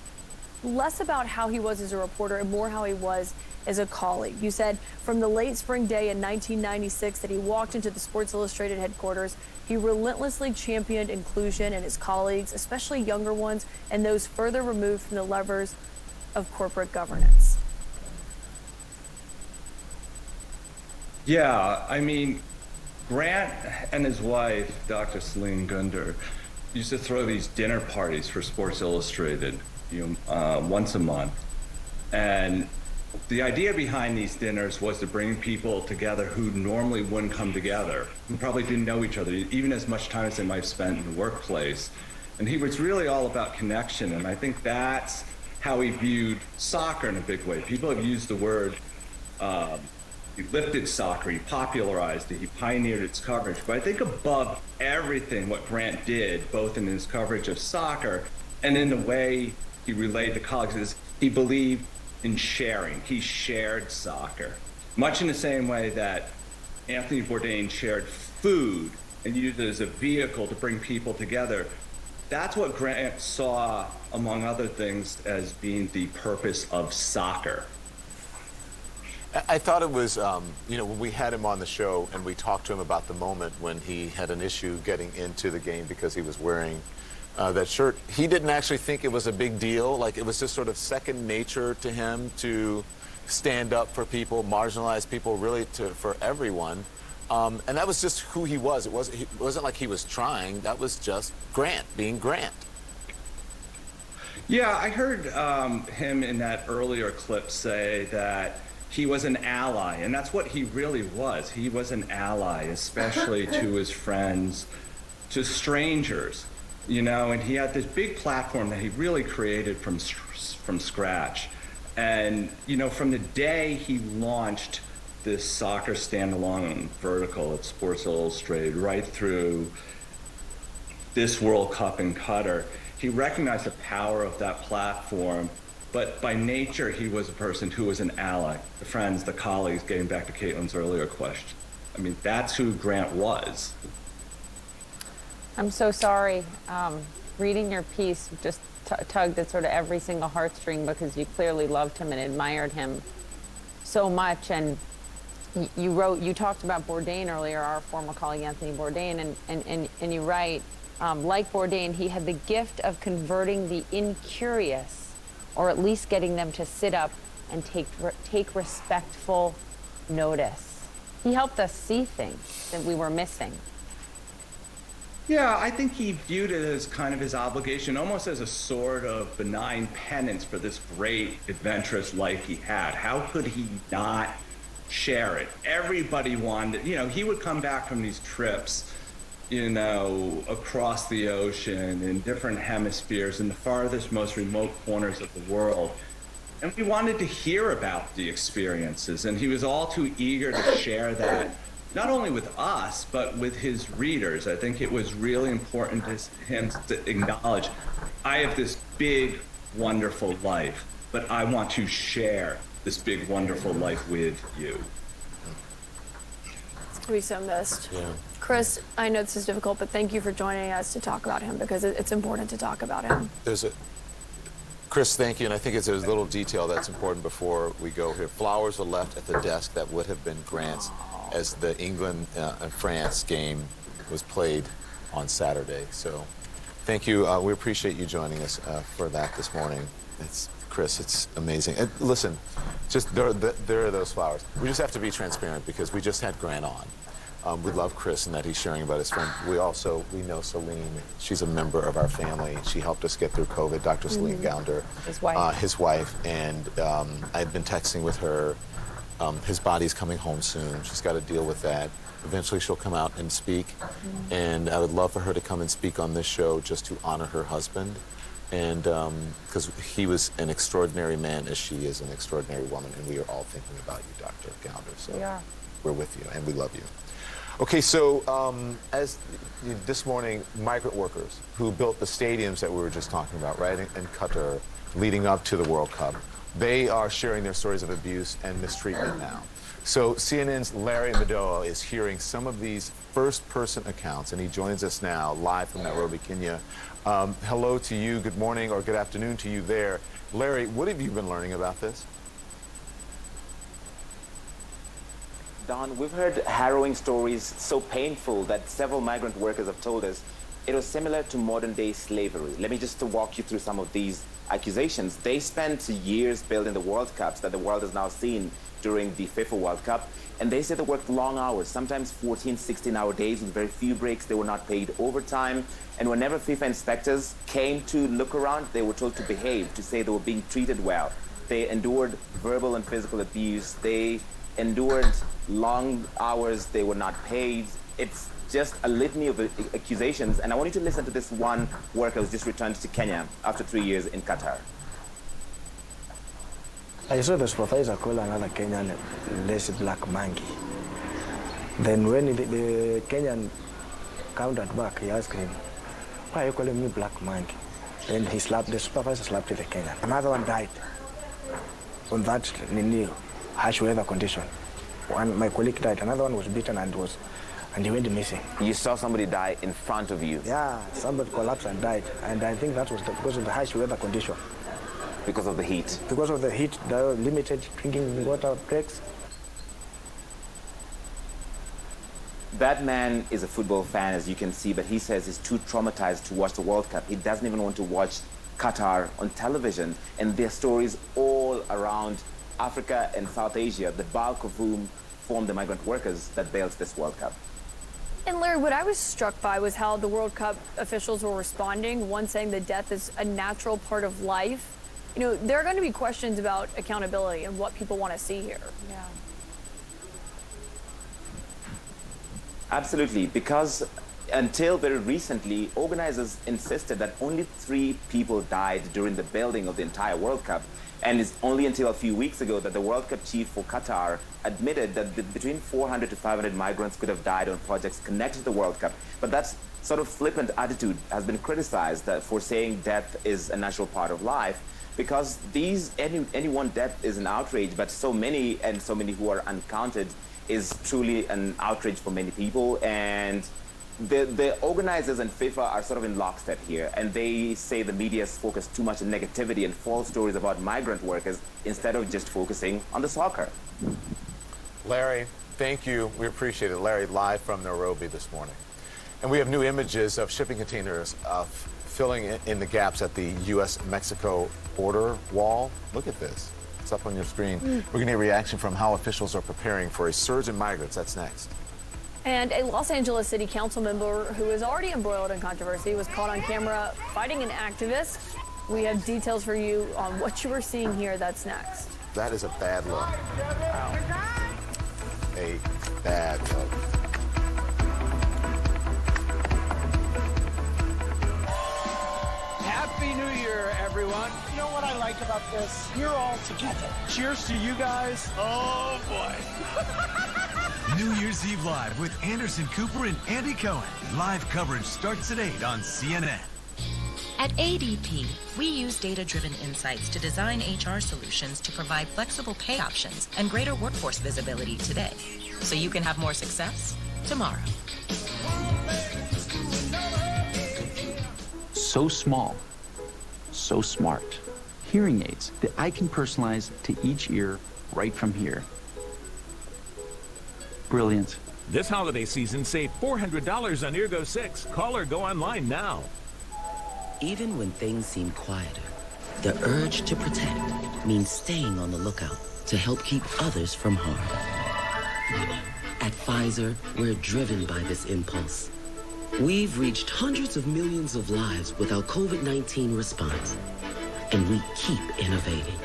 less about how he was as a reporter and more how he was as a colleague. You said from the late spring day in 1996 that he walked into the Sports Illustrated headquarters, he relentlessly championed inclusion in his colleagues, especially younger ones and those further removed from the levers of corporate governance. Yeah, I mean, Grant and his wife, Dr. Celine Gunder, used to throw these dinner parties for Sports Illustrated, once a month. And the idea behind these dinners was to bring people together who normally wouldn't come together, who probably didn't know each other, even as much time as they might have spent in the workplace. And he was really all about connection. And I think that's how he viewed soccer in a big way. People have used the word, he lifted soccer, he popularized it, he pioneered its coverage. But I think above everything, what Grant did, both in his coverage of soccer and in the way he relayed to colleagues, is he believed in sharing. He shared soccer, much in the same way that Anthony Bourdain shared food and used it as a vehicle to bring people together. That's what Grant saw, among other things, as being the purpose of soccer. I thought it was, when we had him on the show and we talked to him about the moment when he had an issue getting into the game because he was wearing that shirt, he didn't actually think it was a big deal. Like, it was just sort of second nature to him to stand up for people, marginalize people, really for everyone. And that was just who he was. It wasn't like he was trying. That was just Grant being Grant. Yeah, I heard him in that earlier clip say that he was an ally, and that's what he really was. He was an ally, especially to his friends, to strangers, and he had this big platform that he really created from scratch. And, from the day he launched this soccer standalone vertical at Sports Illustrated right through this World Cup in Qatar, he recognized the power of that platform. But by nature, he was a person who was an ally, the friends, the colleagues, getting back to Caitlin's earlier question. I mean, that's who Grant was. I'm so sorry. Reading your piece just tugged at sort of every single heartstring, because you clearly loved him and admired him so much. And you talked about Bourdain earlier, our former colleague Anthony Bourdain, and you write, like Bourdain, he had the gift of converting the incurious, or at least getting them to sit up and take respectful notice. He helped us see things that we were missing. Yeah, I think he viewed it as kind of his obligation, almost as a sort of benign penance for this great, adventurous life he had. How could he not share it? Everybody wanted, he would come back from these trips, across the ocean in different hemispheres in the farthest, most remote corners of the world. And we wanted to hear about the experiences. And he was all too eager to share that, not only with us, but with his readers. I think it was really important to him to acknowledge, I have this big, wonderful life, but I want to share this big, wonderful life with you. It's going to be so missed. Yeah. Chris, I know this is difficult, but thank you for joining us to talk about him, because it's important to talk about him. Chris, thank you, and I think there's a little detail that's important before we go here. Flowers are left at the desk that would have been Grant's as the England and France game was played on Saturday. So thank you. We appreciate you joining us for that this morning. Chris, it's amazing. And listen, just there are those flowers. We just have to be transparent, because we just had Grant on. We love Chris and that he's sharing about his friend. We know Celine. She's a member of our family. She helped us get through COVID, Dr. Celine Gounder. His wife. And I've been texting with her. His body's coming home soon. She's got to deal with that. Eventually she'll come out and speak. And I would love for her to come and speak on this show just to honor her husband. And because he was an extraordinary man as she is an extraordinary woman. And we are all thinking about you, Dr. Gounder. So we are. We're with you and we love you. Okay, so as this morning, migrant workers who built the stadiums that we were just talking about, right, in Qatar, leading up to the World Cup, they are sharing their stories of abuse and mistreatment now. So CNN's Larry Madoa is hearing some of these first-person accounts, and he joins us now live from Nairobi, Kenya. Hello to you, good morning or good afternoon to you there. Larry, what have you been learning about this? Don, we've heard harrowing stories so painful that several migrant workers have told us it was similar to modern-day slavery. Let me just walk you through some of these accusations. They spent years building the World Cups that the world has now seen during the FIFA World Cup, and they said they worked long hours, sometimes 14, 16-hour days with very few breaks. They were not paid overtime, and whenever FIFA inspectors came to look around, they were told to behave, to say they were being treated well. They endured verbal and physical abuse. They endured long hours. They were not paid. It's just a litany of accusations. And I want you to listen to this one worker who's just returned to Kenya after 3 years in Qatar. I saw the supervisor call another Kenyan less black monkey. Then when the Kenyan countered back, he asked him, why are you calling me black monkey? Then the supervisor slapped the Kenyan. Another one died on that harsh weather condition. One, my colleague died. Another one was beaten and he went missing. You saw somebody die in front of you? Yeah, somebody collapsed and died. And I think that was because of the harsh weather condition. Because of the heat? Because of the heat, the limited drinking water breaks. That man is a football fan, as you can see, but he says he's too traumatized to watch the World Cup. He doesn't even want to watch Qatar on television. And there are stories all around Africa and South Asia, the bulk of whom form the migrant workers that built this World Cup. And Larry, what I was struck by was how the World Cup officials were responding, one saying that death is a natural part of life. You know, there are going to be questions about accountability and what people want to see here. Yeah. Absolutely, because until very recently, organizers insisted that only 3 people died during the building of the entire World Cup. And it's only until a few weeks ago that the World Cup chief for Qatar admitted that between 400 to 500 migrants could have died on projects connected to the World Cup. But that sort of flippant attitude has been criticized for saying death is a natural part of life, because any one death is an outrage, but so many who are uncounted is truly an outrage for many people. And the organizers and FIFA are sort of in lockstep here, and they say the media has focused too much on negativity and false stories about migrant workers instead of just focusing on the soccer. Larry, thank you. We appreciate it. Larry, live from Nairobi this morning. And we have new images of shipping containers filling in the gaps at the U.S.-Mexico border wall. Look at this. It's up on your screen. We're going to get a reaction from how officials are preparing for a surge in migrants. That's next. And a Los Angeles City Council member who is already embroiled in controversy was caught on camera fighting an activist. We have details for you on what you were seeing here. That's next. That is a bad look. Wow. A bad look. Happy New Year, everyone. You know what I like about this? You're all together. Cheers to you guys. Oh, boy. New Year's Eve Live with Anderson Cooper and Andy Cohen. Live coverage starts at 8 on CNN. At ADP, we use data-driven insights to design HR solutions to provide flexible pay options and greater workforce visibility today, so you can have more success tomorrow. So small, so smart. Hearing aids that I can personalize to each ear right from here. Brilliant. This holiday season, save $400 on Eargo 6. Call or go online now. Even when things seem quieter, the urge to protect means staying on the lookout to help keep others from harm. At Pfizer, we're driven by this impulse. We've reached hundreds of millions of lives with our COVID-19 response, and we keep innovating.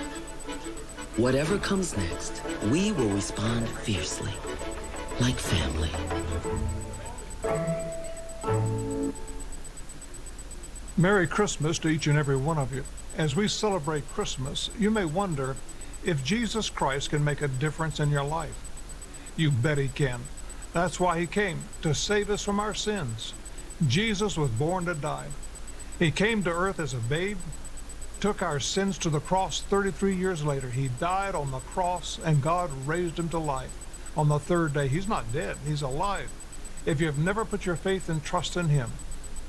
Whatever comes next, we will respond fiercely, like family. Merry Christmas to each and every one of you. As we celebrate Christmas, you may wonder if Jesus Christ can make a difference in your life. You bet he can. That's why he came, to save us from our sins. Jesus was born to die. He came to earth as a babe, took our sins to the cross. 33 years later, he died on the cross, and God raised him to life. On the third day, he's not dead, he's alive. If you've never put your faith and trust in him,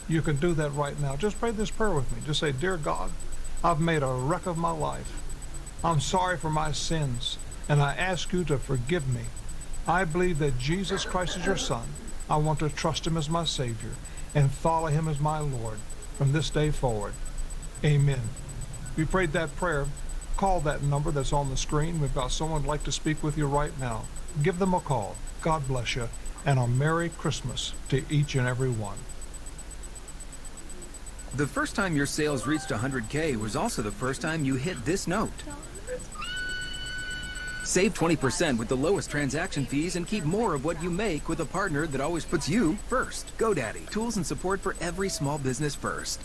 you can do that right now. Just pray this prayer with me. Just say, Dear God, I've made a wreck of my life. I'm sorry for my sins, and I ask you to forgive me. I believe that Jesus Christ is your Son. I want to trust him as my Savior and follow him as my Lord from this day forward. Amen. If you prayed that prayer, call that number that's on the screen. We've got someone who'd like to speak with you right now. Give them a call. God bless you, and a Merry Christmas to each and every one. The first time your sales reached 100K was also the first time you hit this note. Save 20% with the lowest transaction fees and keep more of what you make with a partner that always puts you first. GoDaddy, tools and support for every small business first.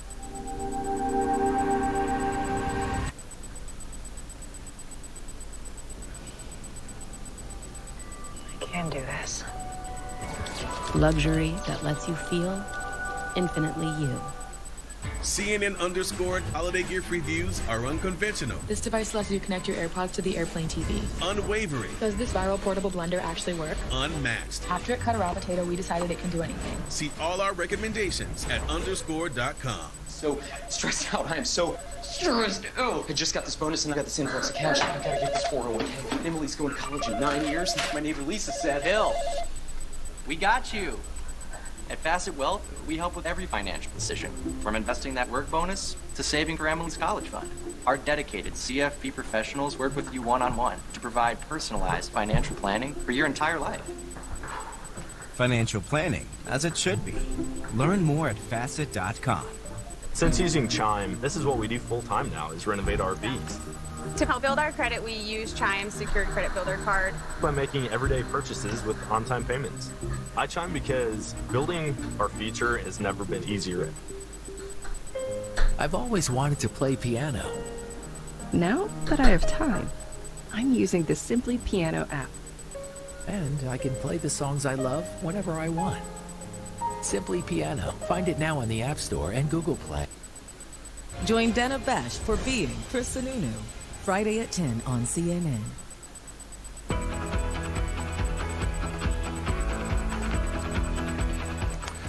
I can do this. Luxury that lets you feel infinitely you. CNN_'d holiday gift reviews are unconventional, This device lets you connect your AirPods to the airplane TV. unwavering, Does this viral portable blender actually work? unmatched. After it cut a raw potato, we decided it can do anything. See all our recommendations at underscore.com. So stressed out. I am so stressed out. I just got this bonus and I got this influx of cash. I gotta get this 401k. Emily's going to college in 9 years. My neighbor Lisa said, Bill, we got you. At Facet Wealth, we help with every financial decision, from investing that work bonus to saving for Emily's college fund. Our dedicated CFP professionals work with you one-on-one to provide personalized financial planning for your entire life. Financial planning, as it should be. Learn more at facet.com. Since using Chime, this is what we do full-time now, is renovate RVs. To help build our credit, we use Chime's Secured Credit Builder card. By making everyday purchases with on-time payments. I Chime because building our future has never been easier. I've always wanted to play piano. Now that I have time, I'm using the Simply Piano app. And I can play the songs I love whenever I want. Simply Piano. Find it now on the App Store and Google Play. Join Dana Bash for Being for Sununu. Friday at 10 on CNN.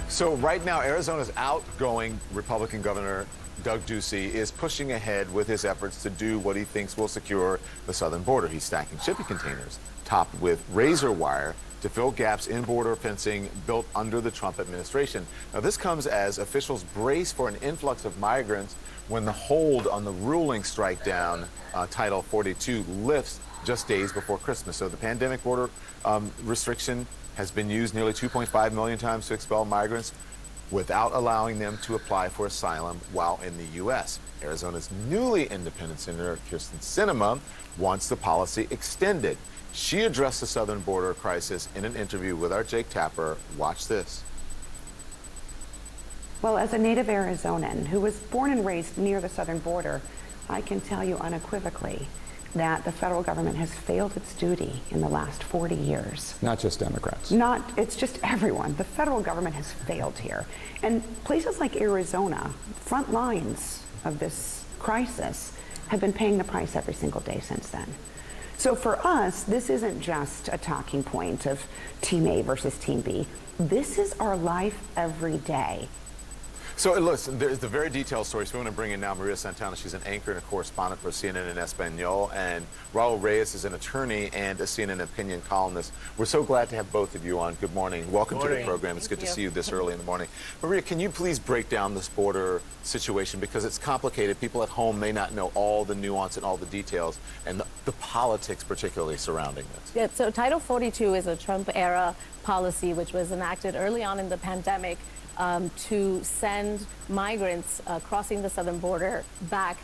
So right now, Arizona's outgoing Republican Governor Doug Ducey is pushing ahead with his efforts to do what he thinks will secure the southern border. He's stacking shipping containers topped with razor wire to fill gaps in border fencing built under the Trump administration. Now, this comes as officials brace for an influx of migrants when the hold on the ruling strike down Title 42 lifts just days before Christmas. So the pandemic border restriction has been used nearly 2.5 million times to expel migrants without allowing them to apply for asylum while in the U.S. Arizona's newly independent Senator Kyrsten Sinema wants the policy extended. She addressed the southern border crisis in an interview with our Jake Tapper. Watch this. Well, as a native Arizonan who was born and raised near the southern border, I can tell you unequivocally that the federal government has failed its duty in the last 40 years. Not just Democrats. It's just everyone. The federal government has failed here. And places like Arizona, front lines of this crisis, have been paying the price every single day since then. So for us, this isn't just a talking point of Team A versus Team B. This is our life every day. So listen, there's the very detailed story. So we want to bring in now Maria Santana. She's an anchor and a correspondent for CNN in Espanol. And Raul Reyes is an attorney and a CNN opinion columnist. We're so glad to have both of you on. Good morning. Welcome to the program. It's good to see you this early in the morning. Maria, can you please break down this border situation? Because it's complicated. People at home may not know all the nuance and all the details and the politics particularly surrounding this. Yeah, so Title 42 is a Trump-era policy which was enacted early on in the pandemic to send migrants crossing the southern border back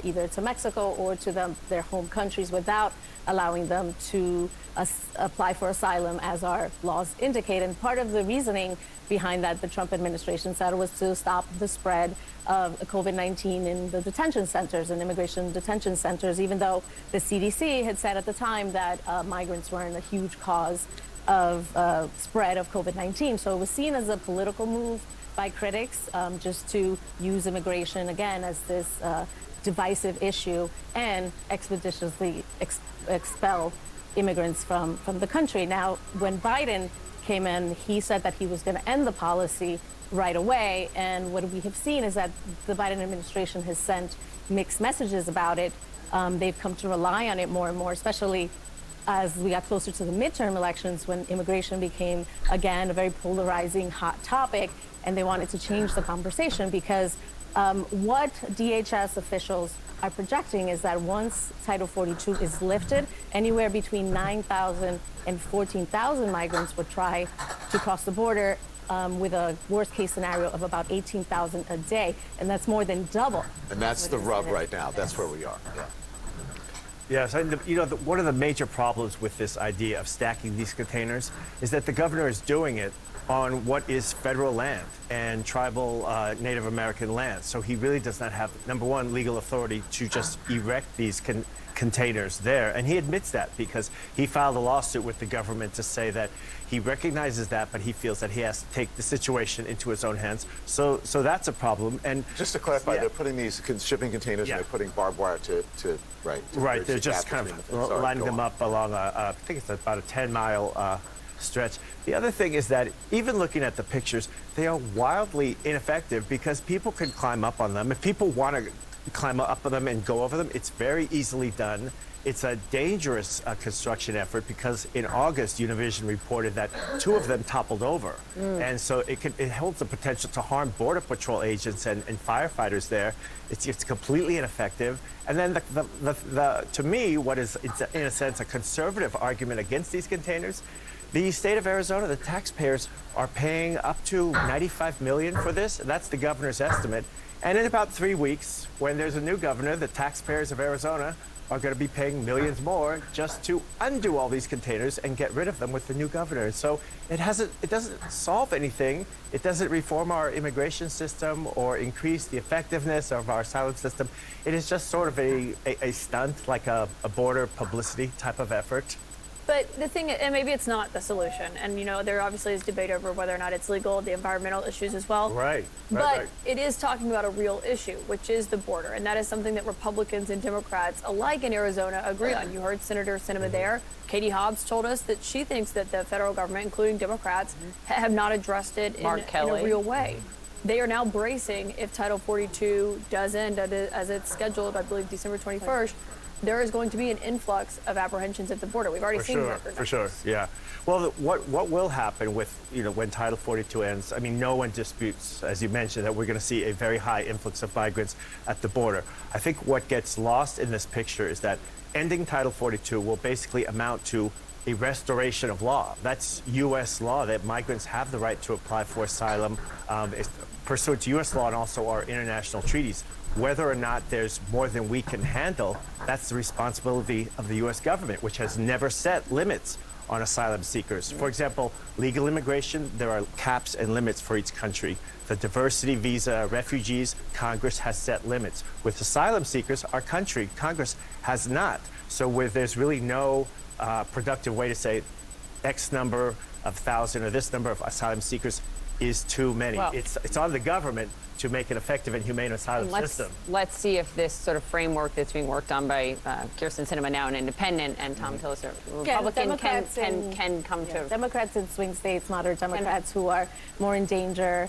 either to Mexico or to their home countries without allowing them to apply for asylum, as our laws indicate. And part of the reasoning behind that, the Trump administration said, was to stop the spread of COVID-19 in the detention centers and immigration detention centers, even though the CDC had said at the time that migrants weren't a huge cause of spread of COVID-19. So it was seen as a political move by critics, just to use immigration again as this divisive issue and expeditiously expel immigrants from the country. Now, when Biden came in, he said that he was going to end the policy right away. And what we have seen is that the Biden administration has sent mixed messages about it. They've come to rely on it more and more, especially as we got closer to the midterm elections, when immigration became, again, a very polarizing hot topic, and they wanted to change the conversation because what DHS officials are projecting is that once Title 42 is lifted, anywhere between 9,000 and 14,000 migrants would try to cross the border, with a worst case scenario of about 18,000 a day, and that's more than double. And that's the rub right now. That's where we are. Yeah. Yes, and one of the major problems with this idea of stacking these containers is that the governor is doing it on what is federal land and tribal Native American land. So he really does not have, number one, legal authority to just erect these containers there. And he admits that because he filed a lawsuit with the government to say that he recognizes that, but he feels that he has to take the situation into his own hands. So that's a problem. And just to clarify, they're putting these shipping containers and they're putting barbed wire to right. They're just kind of lining them up along I think it's about a 10-mile stretch. The other thing is that even looking at the pictures, they are wildly ineffective because people can climb up on them. If people want to climb up on them and go over them, it's very easily done. It's a dangerous construction effort because in August, Univision reported that 2 of them toppled over. And so it holds the potential to harm Border Patrol agents and firefighters there. It's completely ineffective. And then to me, what is, in a sense, a conservative argument against these containers, the state of Arizona, the taxpayers are paying up to $95 million for this. That's the governor's estimate. And in about 3 weeks, when there's a new governor, the taxpayers of Arizona are going to be paying millions more just to undo all these containers and get rid of them with the new governor. So it doesn't solve anything. It doesn't reform our immigration system or increase the effectiveness of our asylum system. It is just sort of a stunt, like a border publicity type of effort. But the thing, and maybe it's not the solution, and there obviously is debate over whether or not it's legal, the environmental issues as well. Right. But it is talking about a real issue, which is the border, and that is something that Republicans and Democrats alike in Arizona agree on. You heard Senator Sinema there. Katie Hobbs told us that she thinks that the federal government, including Democrats, have not addressed it in a real way. They are now bracing if Title 42 does end as it's scheduled, I believe, December 21st. There is going to be an influx of apprehensions at the border. We've already seen that. For sure, yeah. Well, what will happen with, when Title 42 ends, I mean, no one disputes, as you mentioned, that we're going to see a very high influx of migrants at the border. I think what gets lost in this picture is that ending Title 42 will basically amount to a restoration of law. That's U.S. law, that migrants have the right to apply for asylum pursuant to U.S. law and also our international treaties. Whether or not there's more than we can handle, that's the responsibility of the U.S. government, which has never set limits on asylum seekers. For example, legal immigration, there are caps and limits for each country. The diversity visa, refugees, Congress has set limits. With asylum seekers, our country, Congress, has not. So there's really no productive way to say X number of thousand or this number of asylum seekers is too many. Well, it's on the government to make an effective and humane asylum system. Let's see if this sort of framework that's being worked on by Kirsten Sinema, now an independent, and Tom Tillis, a Republican, can come to... Democrats in swing states, moderate Democrats who are more in danger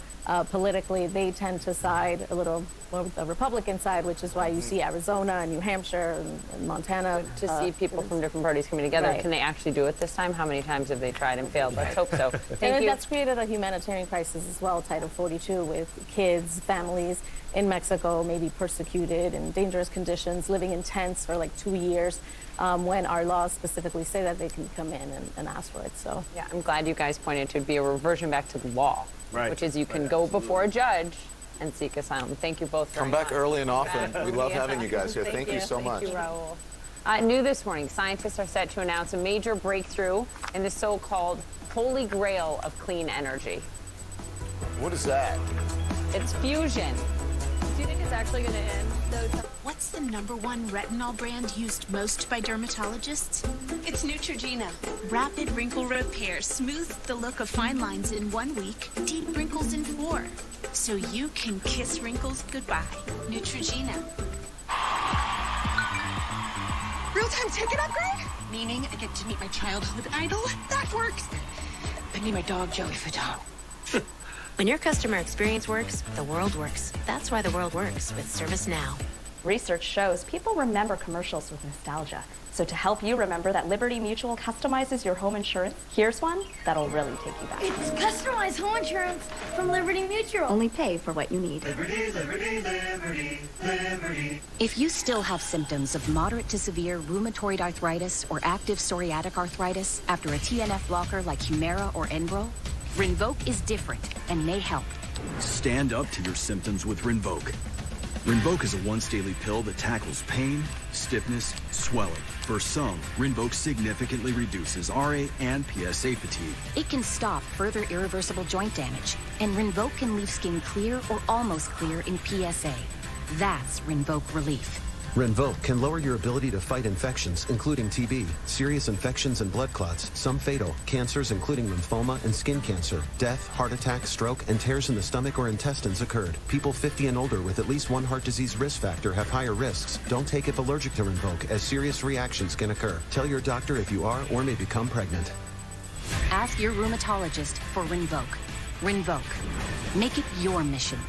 politically, they tend to side a little more with the Republican side, which is why you see Arizona and New Hampshire and Montana. To see people from different parties coming together. Right. Can they actually do it this time? How many times have they tried and failed? Let's hope so. Thank you. That's created a humanitarian crisis as well, Title 42, with kids, families in Mexico maybe persecuted in dangerous conditions, living in tents for like 2 years, when our laws specifically say that they can come in and ask for it. So yeah, I'm glad you guys pointed to be a reversion back to the law, which is you can go before a judge and seek asylum. Thank you both very Come back much. early and often. We love having you guys here. Thank you so much. Thank you, Raul. New this morning, scientists are set to announce a major breakthrough in the so-called holy grail of clean energy. What is that? It's fusion. Do you think it's actually going to end? What's the #1 retinol brand used most by dermatologists? It's Neutrogena. Rapid wrinkle repair smooths the look of fine lines in 1 week, deep wrinkles in 4. So you can kiss wrinkles goodbye. Neutrogena. Real-time ticket upgrade? Meaning I get to meet my childhood idol? That works. I need my dog, Joey Fatone. When your customer experience works, the world works. That's why the world works with ServiceNow. Research shows people remember commercials with nostalgia. So to help you remember that Liberty Mutual customizes your home insurance, here's one that'll really take you back. It's customized home insurance from Liberty Mutual. Only pay for what you need. Liberty, Liberty, Liberty, Liberty. If you still have symptoms of moderate to severe rheumatoid arthritis or active psoriatic arthritis after a TNF blocker like Humira or Enbrel, Rinvoq is different and may help. Stand up to your symptoms with Rinvoq. Rinvoq is a once-daily pill that tackles pain, stiffness, swelling. For some, Rinvoq significantly reduces RA and PSA fatigue. It can stop further irreversible joint damage, and Rinvoq can leave skin clear or almost clear in PSA. That's Rinvoq Relief. Rinvoq can lower your ability to fight infections, including TB, serious infections and blood clots, some fatal, cancers including lymphoma and skin cancer, death, heart attack, stroke, and tears in the stomach or intestines occurred. People 50 and older with at least one heart disease risk factor have higher risks. Don't take if allergic to Rinvoq, as serious reactions can occur. Tell your doctor if you are or may become pregnant. Ask your rheumatologist for Rinvoq. Rinvoq. Make it your mission.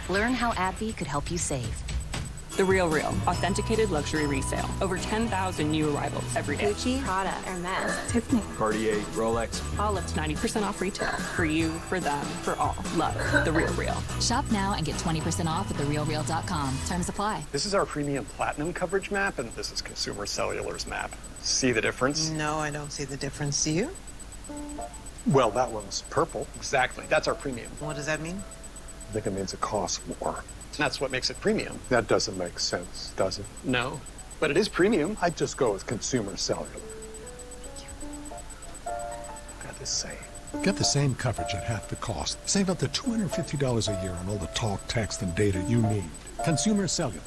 Learn how AbbVie could help you save. The Real Real, authenticated luxury resale. Over 10,000 new arrivals every day. Gucci, Prada, Hermes, Tiffany, Cartier, Rolex. all up to 90% off retail. For you, for them, for all. Love The Real Real. Shop now and get 20% off at therealreal.com. Terms apply. This is our premium platinum coverage map, and this is Consumer Cellular's map. See the difference? No, I don't see the difference. Do you? Well, that one's purple. Exactly. That's our premium. What does that mean? I think it means it costs more. That's what makes it premium. That doesn't make sense, does it? No, but it is premium. I'd just go with Consumer Cellular. Got to say. Get the same coverage at half the cost. Save up to $250 a year on all the talk, text, and data you need. Consumer Cellular.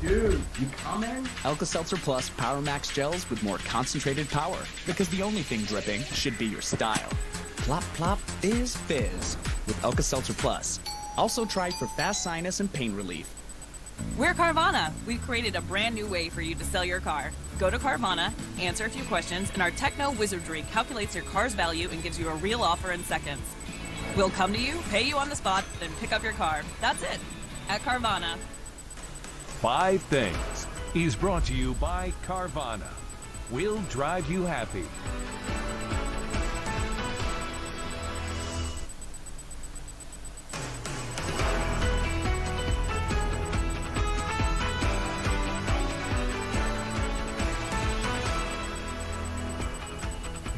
Dude, you coming? Alka-Seltzer Plus Power Max gels with more concentrated power. Because the only thing dripping should be your style. Plop Plop Fizz Fizz with Alka-Seltzer Plus. Also tried for fast sinus and pain relief. We're Carvana. We've created a brand new way for you to sell your car. Go to Carvana, answer a few questions, and our techno wizardry calculates your car's value and gives you a real offer in seconds. We'll come to you, pay you on the spot, then pick up your car. That's it. At Carvana. 5 Things is brought to you by Carvana. We'll drive you happy.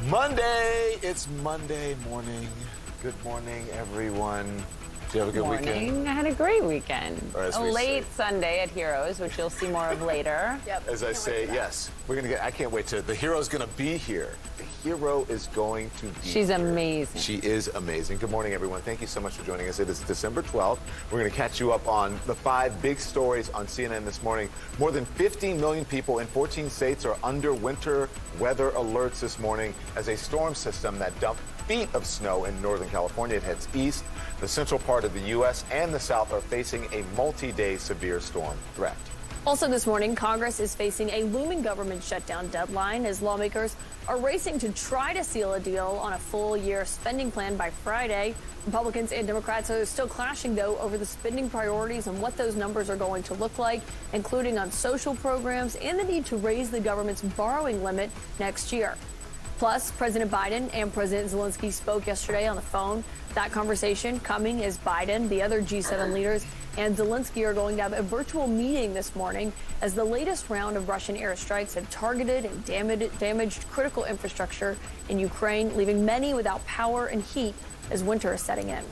Monday! It's Monday morning. Good morning, everyone. Did you have a good weekend? I had a great weekend. Or as A we late Sunday at Heroes, which you'll see more of later. As I say, yes, we're gonna get. I can't wait to. The hero's gonna be here. The hero is going to be. She's here. amazing. She is amazing. Good morning, everyone. Thank you so much for joining us. It is December 12th. We're gonna catch you up on the 5 big stories on CNN this morning. More than 15 million people in 14 states are under winter weather alerts this morning as a storm system that dumped feet of snow in Northern California. It heads east. The central part of the U.S. and the South are facing a multi-day severe storm threat. Also this morning, Congress is facing a looming government shutdown deadline as lawmakers are racing to try to seal a deal on a full-year spending plan by Friday. Republicans and Democrats are still clashing, though, over the spending priorities and what those numbers are going to look like, including on social programs and the need to raise the government's borrowing limit next year. Plus, President Biden and President Zelensky spoke yesterday on the phone. That conversation coming as Biden, the other G7 leaders, and Zelensky are going to have a virtual meeting this morning as the latest round of Russian airstrikes have targeted and damaged critical infrastructure in Ukraine, leaving many without power and heat as winter is setting in.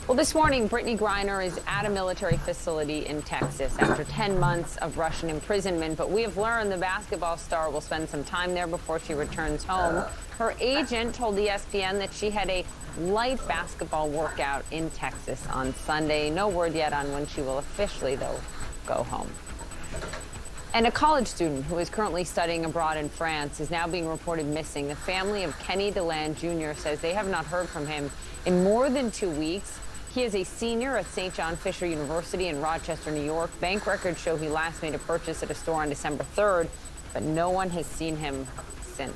Well, this morning, Brittany Griner is at a military facility in Texas after 10 months of Russian imprisonment. But we have learned the basketball star will spend some time there before she returns home. Her agent told ESPN that she had a light basketball workout in Texas on Sunday. No word yet on when she will officially, though, go home. And a college student who is currently studying abroad in France is now being reported missing. The family of Kenny DeLand Jr. says they have not heard from him in more than 2 weeks. He is a senior at St. John Fisher University in Rochester, New York. Bank records show he last made a purchase at a store on December 3rd, but no one has seen him since.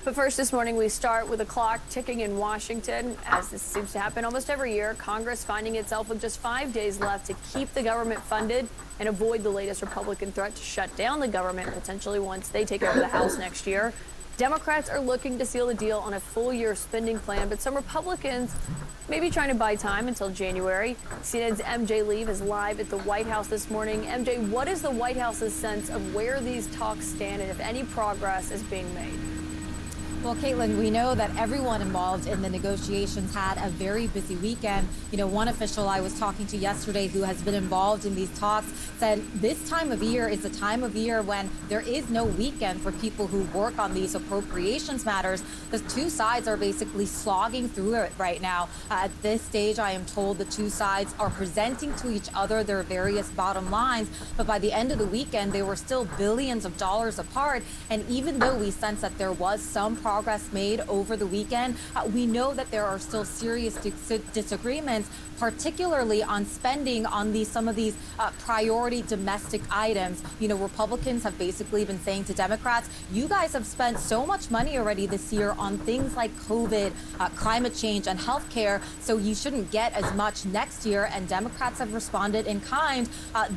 But first this morning, we start with a clock ticking in Washington. As this seems to happen almost every year, Congress finding itself with just 5 days left to keep the government funded and avoid the latest Republican threat to shut down the government, potentially once they take over the House next year. Democrats are looking to seal the deal on a full-year spending plan, but some Republicans may be trying to buy time until January. CNN's MJ Leave is live at the White House this morning. MJ, what is the White House's sense of where these talks stand and if any progress is being made? Well, Caitlin, we know that everyone involved in the negotiations had a very busy weekend. You know, one official I was talking to yesterday who has been involved in these talks said this time of year is the time of year when there is no weekend for people who work on these appropriations matters. The two sides are basically slogging through it right now. At this stage, I am told the two sides are presenting to each other their various bottom lines. But by the end of the weekend, they were still billions of dollars apart. And even though we sense that there was some progress made over the weekend, we know that there are still serious disagreements, particularly on spending on some of these priority domestic items. You know, Republicans have basically been saying to Democrats, you guys have spent so much money already this year on things like COVID, climate change, and health care, so you shouldn't get as much next year. And Democrats have responded in kind.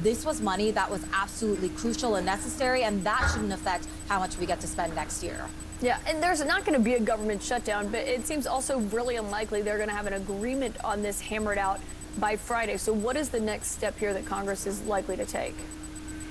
This was money that was absolutely crucial and necessary, and that shouldn't affect how much we get to spend next year. Yeah, and there's not going to be a government shutdown, but it seems also really unlikely they're going to have an agreement on this hammered out by Friday. So what is the next step here that Congress is likely to take?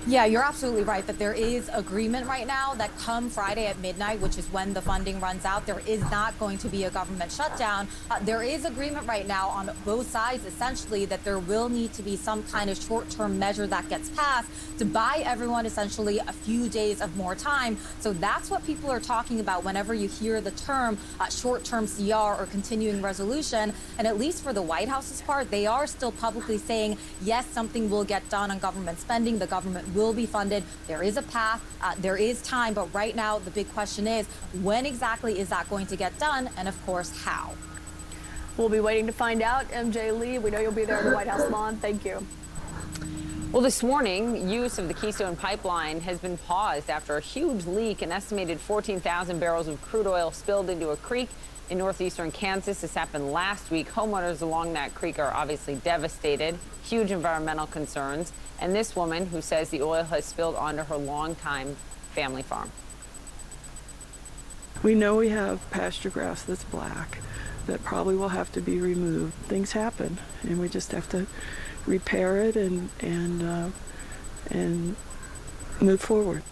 Yeah, you're absolutely right that there is agreement right now that come Friday at midnight, which is when the funding runs out, there is not going to be a government shutdown. There is agreement right now on both sides, essentially, that there will need to be some kind of short-term measure that gets passed to buy everyone essentially a few days of more time. So that's what people are talking about whenever you hear the term short-term CR or continuing resolution. And at least for the White House's part, they are still publicly saying, yes, something will get done on government spending. The government will be funded. There is a path. There is time. But right now, the big question is, when exactly is that going to get done? And of course, how? We'll be waiting to find out. MJ Lee, we know you'll be there on the White House lawn. Thank you. Well, this morning, use of the Keystone Pipeline has been paused after a huge leak. An estimated 14,000 barrels of crude oil spilled into a creek in northeastern Kansas. This happened last week. Homeowners along that creek are obviously devastated. Huge environmental concerns. And this woman who says the oil has spilled onto her longtime family farm. We know we have pasture grass that's black that probably will have to be removed. Things happen, and we just have to repair it and move forward.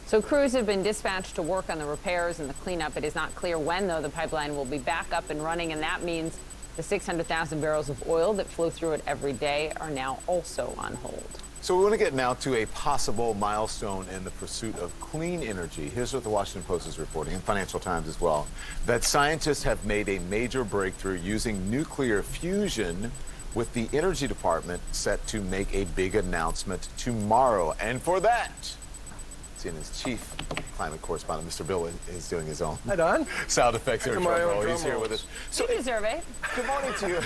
So crews have been dispatched to work on the repairs and the cleanup. It is not clear when, though, the pipeline will be back up and running, and that means the 600,000 barrels of oil that flow through it every day are now also on hold. So we want to get now to a possible milestone in the pursuit of clean energy. Here's what the Washington Post is reporting, and Financial Times as well, that scientists have made a major breakthrough using nuclear fusion, with the Energy Department set to make a big announcement tomorrow. And for that, CNN's chief climate correspondent, Mr. Bill, is doing his own. Hi, Don. Sound effects here. Drum roll. He's here with us. So you deserve it. Good morning to you.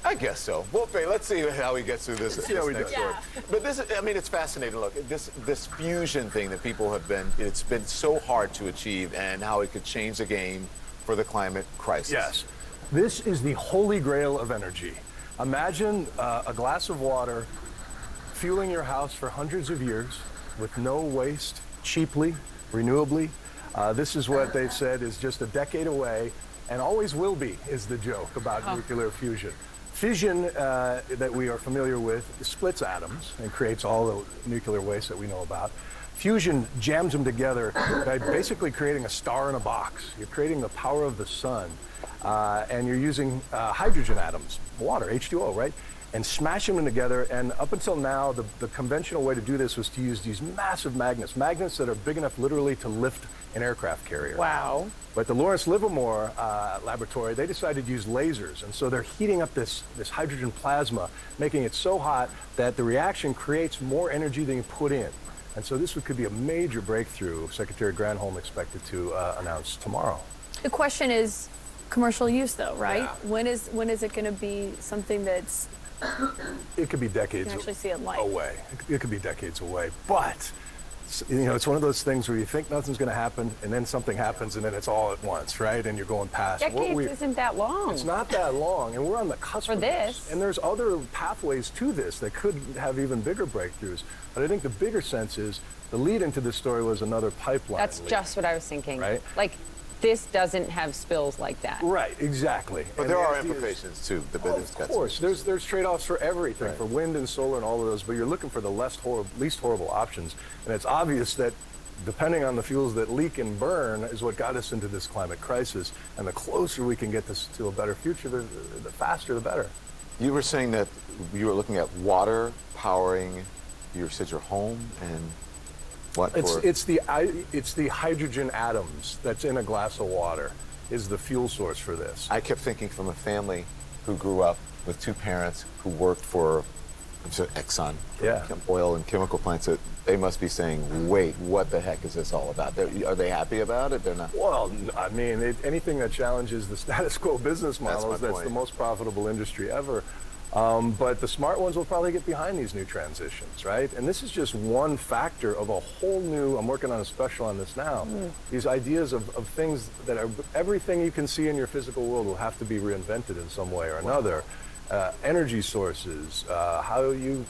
I guess so. Well, let's see how he gets through this. See how he next does. story. But this, I mean, it's fascinating. Look, this fusion thing that people have been, it's been so hard to achieve, and how it could change the game for the climate crisis. Yes. This is the holy grail of energy. Imagine a glass of water fueling your house for hundreds of years with no waste, cheaply, renewably. This is what they've said is just a decade away, and always will be, is the joke about nuclear fusion. Fission that we are familiar with splits atoms and creates all the nuclear waste that we know about. Fusion jams them together by basically creating a star in a box. You're creating the power of the sun, and you're using hydrogen atoms, water, H2O, right? And smashing them together. And up until now, the conventional way to do this was to use these massive magnets that are big enough literally to lift an aircraft carrier. Wow. But the Lawrence Livermore laboratory, they decided to use lasers. And so they're heating up this hydrogen plasma, making it so hot that the reaction creates more energy than you put in. And so this could be a major breakthrough, Secretary Granholm expected to announce tomorrow. The question is commercial use, though, right? Yeah. When is it going to be something that's It could be decades you can actually see it light? away. It could be decades away. But, you know, it's one of those things where you think nothing's going to happen, and then something happens, and then it's all at once, right? And you're going past. Decades isn't that long. It's not that long, and we're on the cusp For of this. And there's other pathways to this that could have even bigger breakthroughs. But I think the bigger sense is the lead into this story was another pipeline. That's leak. just what I was thinking. Right? Like, this doesn't have spills like that. Right, exactly. But And there the are idea is- implications too. Of course, there's trade-offs for everything, Right. for wind and solar and all of those, but you're looking for the least horrible options. And it's obvious that depending on the fuels that leak and burn is what got us into this climate crisis. And the closer we can get this to a better future, the faster, the better. You were saying that you were looking at water powering your home, and what? It's the hydrogen atoms that's in a glass of water is the fuel source for this. I kept thinking from a family who grew up with two parents who worked for Exxon, Yeah. oil and chemical plants, that they must be saying, wait, what the heck is this all about? Are they happy about it? They're not. Well, I mean, anything that challenges the status quo business models, that's the most profitable industry ever. But the smart ones will probably get behind these new transitions, right? And this is just one factor of a whole new, I'm working on a special on this now, these ideas of things that are, everything you can see in your physical world will have to be reinvented in some way or another. Energy sources, how you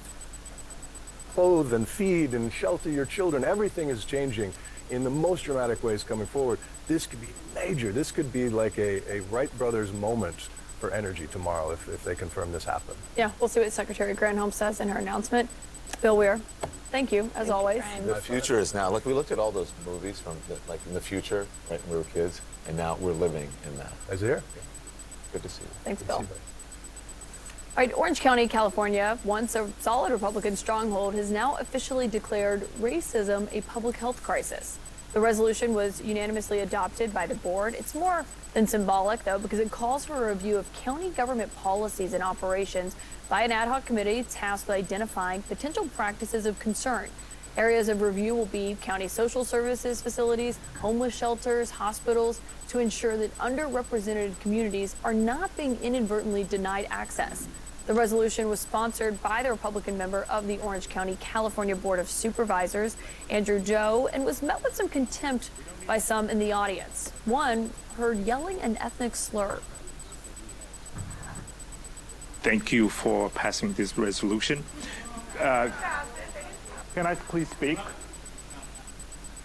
clothe and feed and shelter your children, everything is changing in the most dramatic ways coming forward. This could be major. This could be like a Wright brothers moment for energy tomorrow if they confirm this happen. Yeah, we'll see what Secretary Granholm says in her announcement. Bill Weir, thank you, as always. The future is now. Look, we looked at all those movies from like in the future, right, when we were kids, and now we're living in that. Is it here? Yeah. Good to see you. Thanks, Bill. All right, Orange County, California, once a solid Republican stronghold, has now officially declared racism a public health crisis. The resolution was unanimously adopted by the board. It's more than symbolic, though, because it calls for a review of county government policies and operations by an ad hoc committee tasked with identifying potential practices of concern. Areas of review will be county social services facilities, homeless shelters, hospitals, to ensure that underrepresented communities are not being inadvertently denied access. The resolution was sponsored by the Republican member of the Orange County, California Board of Supervisors, Andrew Joe, and was met with some contempt by some in the audience. One heard yelling an ethnic slur. Thank you for passing this resolution. Can I please speak?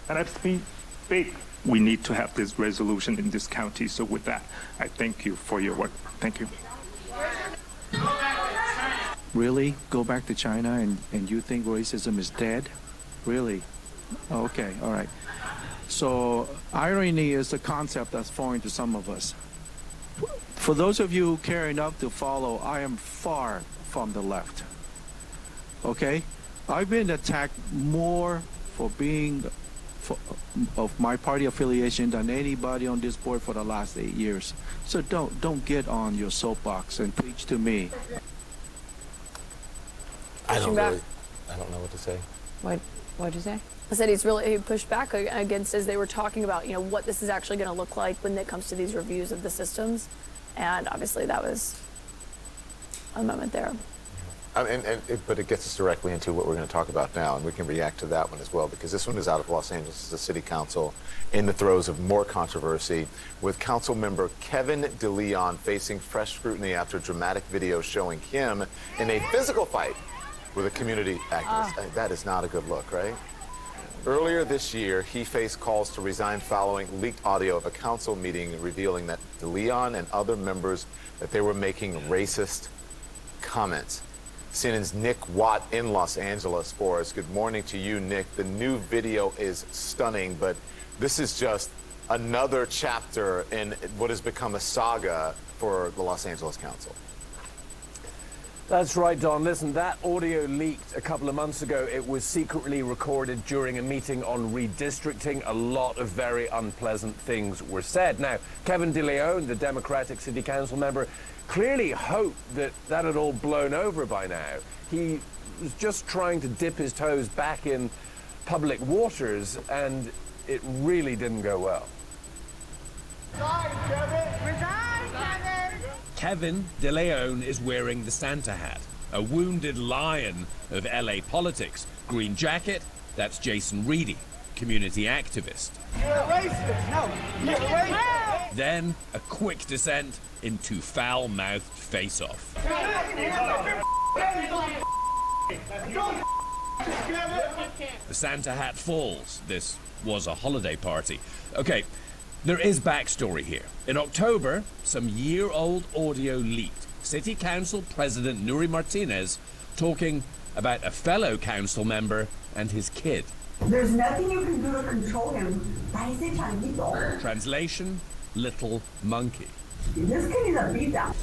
Can I speak? We need to have this resolution in this county. So with that, I thank you for your work. Thank you. Really? Go back to China and you think racism is dead? Really? Okay, all right. So irony is a concept that's foreign to some of us. For those of you who care enough to follow, I am far from the left. Okay? I've been attacked more for being of my party affiliation than anybody on this board for the last 8 years. So don't get on your soapbox and preach to me. I don't don't know what to say. What'd you say? I said he pushed back against, as they were talking about, what this is actually going to look like when it comes to these reviews of the systems. And obviously that was a moment there. But it gets us directly into what we're going to talk about now, and we can react to that one as well, because this one is out of Los Angeles. The city council in the throes of more controversy, with council member Kevin DeLeon facing fresh scrutiny after dramatic video showing him in a physical fight with a community activist. That is not a good look, right? Earlier this year, he faced calls to resign following leaked audio of a council meeting revealing that DeLeon and other members that they were making racist comments. CNN's Nick Watt in Los Angeles for us. Good morning to you, Nick. The new video is stunning, but this is just another chapter in what has become a saga for the Los Angeles Council. That's right, Don. Listen, that audio leaked a couple of months ago. It was secretly recorded during a meeting on redistricting. A lot of very unpleasant things were said. Now, Kevin DeLeon, the Democratic City Council member, clearly hoped that that had all blown over by now. He was just trying to dip his toes back in public waters, and it really didn't go well. Kevin DeLeon is wearing the Santa hat, a wounded lion of LA politics. Green jacket, that's Jason Reedy, community activist. You're a racist! No, you're a racist! Then a quick descent into foul-mouthed face-off. The Santa hat falls. This was a holiday party. Okay, there is backstory here. In October, some year-old audio leaked. City Council President Nuri Martinez talking about a fellow council member and his kid. There's nothing you can do to control him. Translation, little monkey. This kid is a beat down.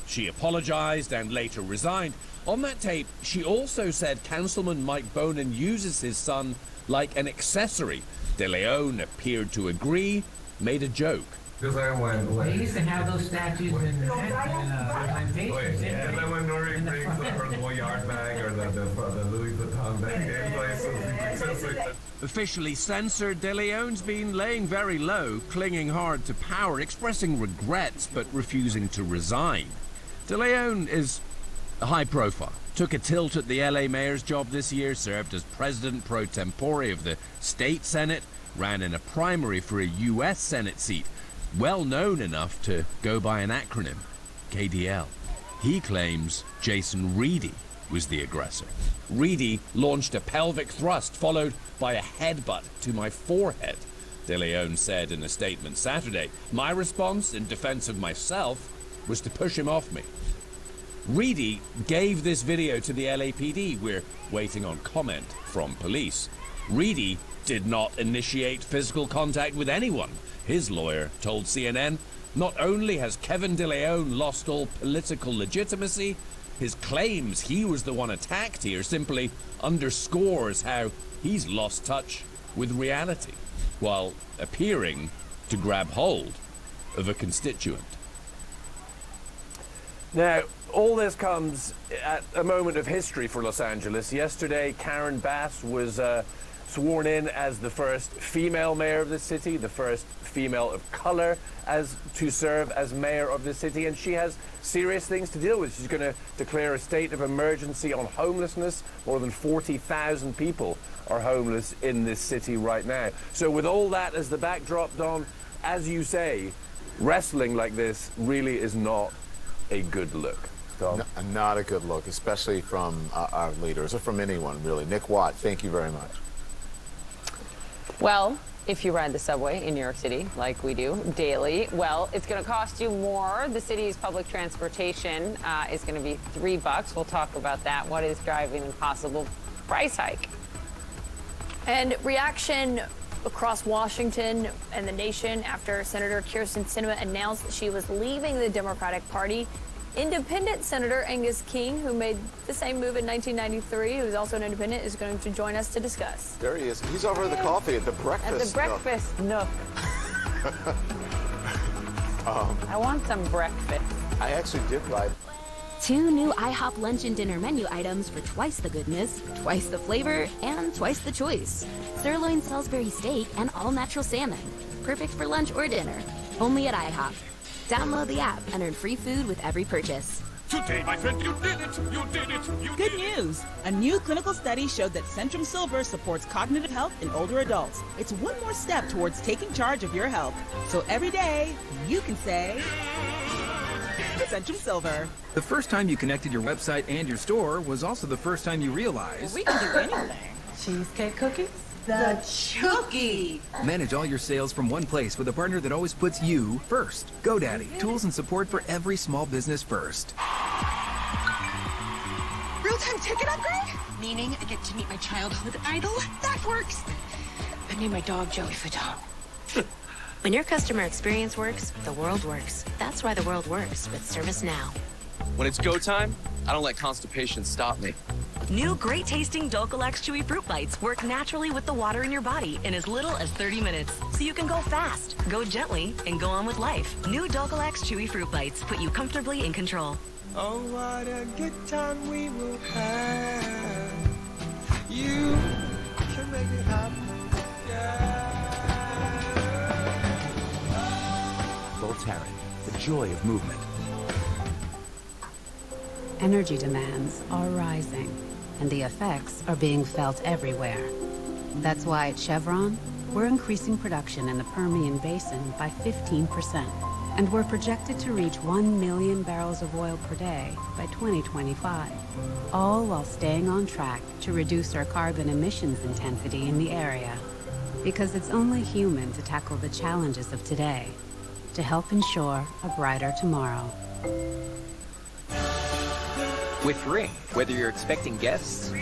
She apologized and later resigned. On that tape, she also said Councilman Mike Bonin uses his son like an accessory. DeLeon appeared to agree, made a joke. They used to have those statues in plantations. And then when Nuri brings her little yard bag or the Louis Vuitton bag, Officially censored, DeLeon's been laying very low, clinging hard to power, expressing regrets but refusing to resign. DeLeon is high profile. Took a tilt at the LA mayor's job this year, served as president pro tempore of the state senate, ran in a primary for a U.S. Senate seat, well known enough to go by an acronym, KDL. He claims Jason Reedy was the aggressor. Reedy launched a pelvic thrust followed by a headbutt to my forehead, DeLeon said in a statement Saturday. My response in defense of myself was to push him off me. Reedy gave this video to the LAPD. We're waiting on comment from police. Reedy did not initiate physical contact with anyone. His lawyer told CNN, not only has Kevin DeLeon lost all political legitimacy, his claims he was the one attacked here simply underscores how he's lost touch with reality, while appearing to grab hold of a constituent. Now, all this comes at a moment of history for Los Angeles. Yesterday, Karen Bass was sworn in as the first female mayor of the city, the first female of color to serve as mayor of the city, and she has serious things to deal with. She's going to declare a state of emergency on homelessness. More than 40,000 people are homeless in this city right now. So with all that as the backdrop, Don, as you say, wrestling like this really is not a good look. No, not a good look, especially from our leaders, or from anyone, really. Nick Watt, thank you very much. Well, if you ride the subway in New York City, like we do daily, well, it's going to cost you more. The city's public transportation is going to be $3. We'll talk about that. What is driving a possible price hike? And reaction across Washington and the nation after Senator Kyrsten Sinema announced that she was leaving the Democratic Party. Independent Senator Angus King, who made the same move in 1993, who's also an independent, is going to join us to discuss. There he is. He's over at the coffee at the breakfast At the breakfast nook. I want some breakfast. I actually did ride. 2 new IHOP lunch and dinner menu items for twice the goodness, twice the flavor, and twice the choice. Sirloin Salisbury steak and all-natural salmon. Perfect for lunch or dinner. Only at IHOP. Download the app and earn free food with every purchase. Today, my friend, you did it! You did it! Good news! A new clinical study showed that Centrum Silver supports cognitive health in older adults. It's one more step towards taking charge of your health. So every day, you can say, Centrum Silver. The first time you connected your website and your store was also the first time you realized... We can do anything. Cheesecake cookies? The Chookie! Manage all your sales from one place with a partner that always puts you first. GoDaddy, tools and support for every small business first. Real-time ticket upgrade? Meaning I get to meet my childhood idol? That works! I named my dog Joey Fatone. When your customer experience works, the world works. That's why the world works with ServiceNow. When it's go time, I don't let constipation stop me. New great-tasting Dulcolax Chewy Fruit Bites work naturally with the water in your body in as little as 30 minutes. So you can go fast, go gently, and go on with life. New Dulcolax Chewy Fruit Bites put you comfortably in control. Oh, what a good time we will have. You can make it happen. Voltaren, the joy of movement. Energy demands are rising, and the effects are being felt everywhere. That's why at Chevron, we're increasing production in the Permian Basin by 15%, and we're projected to reach 1 million barrels of oil per day by 2025, all while staying on track to reduce our carbon emissions intensity in the area. Because it's only human to tackle the challenges of today, to help ensure a brighter tomorrow. With Ring, whether you're expecting guests,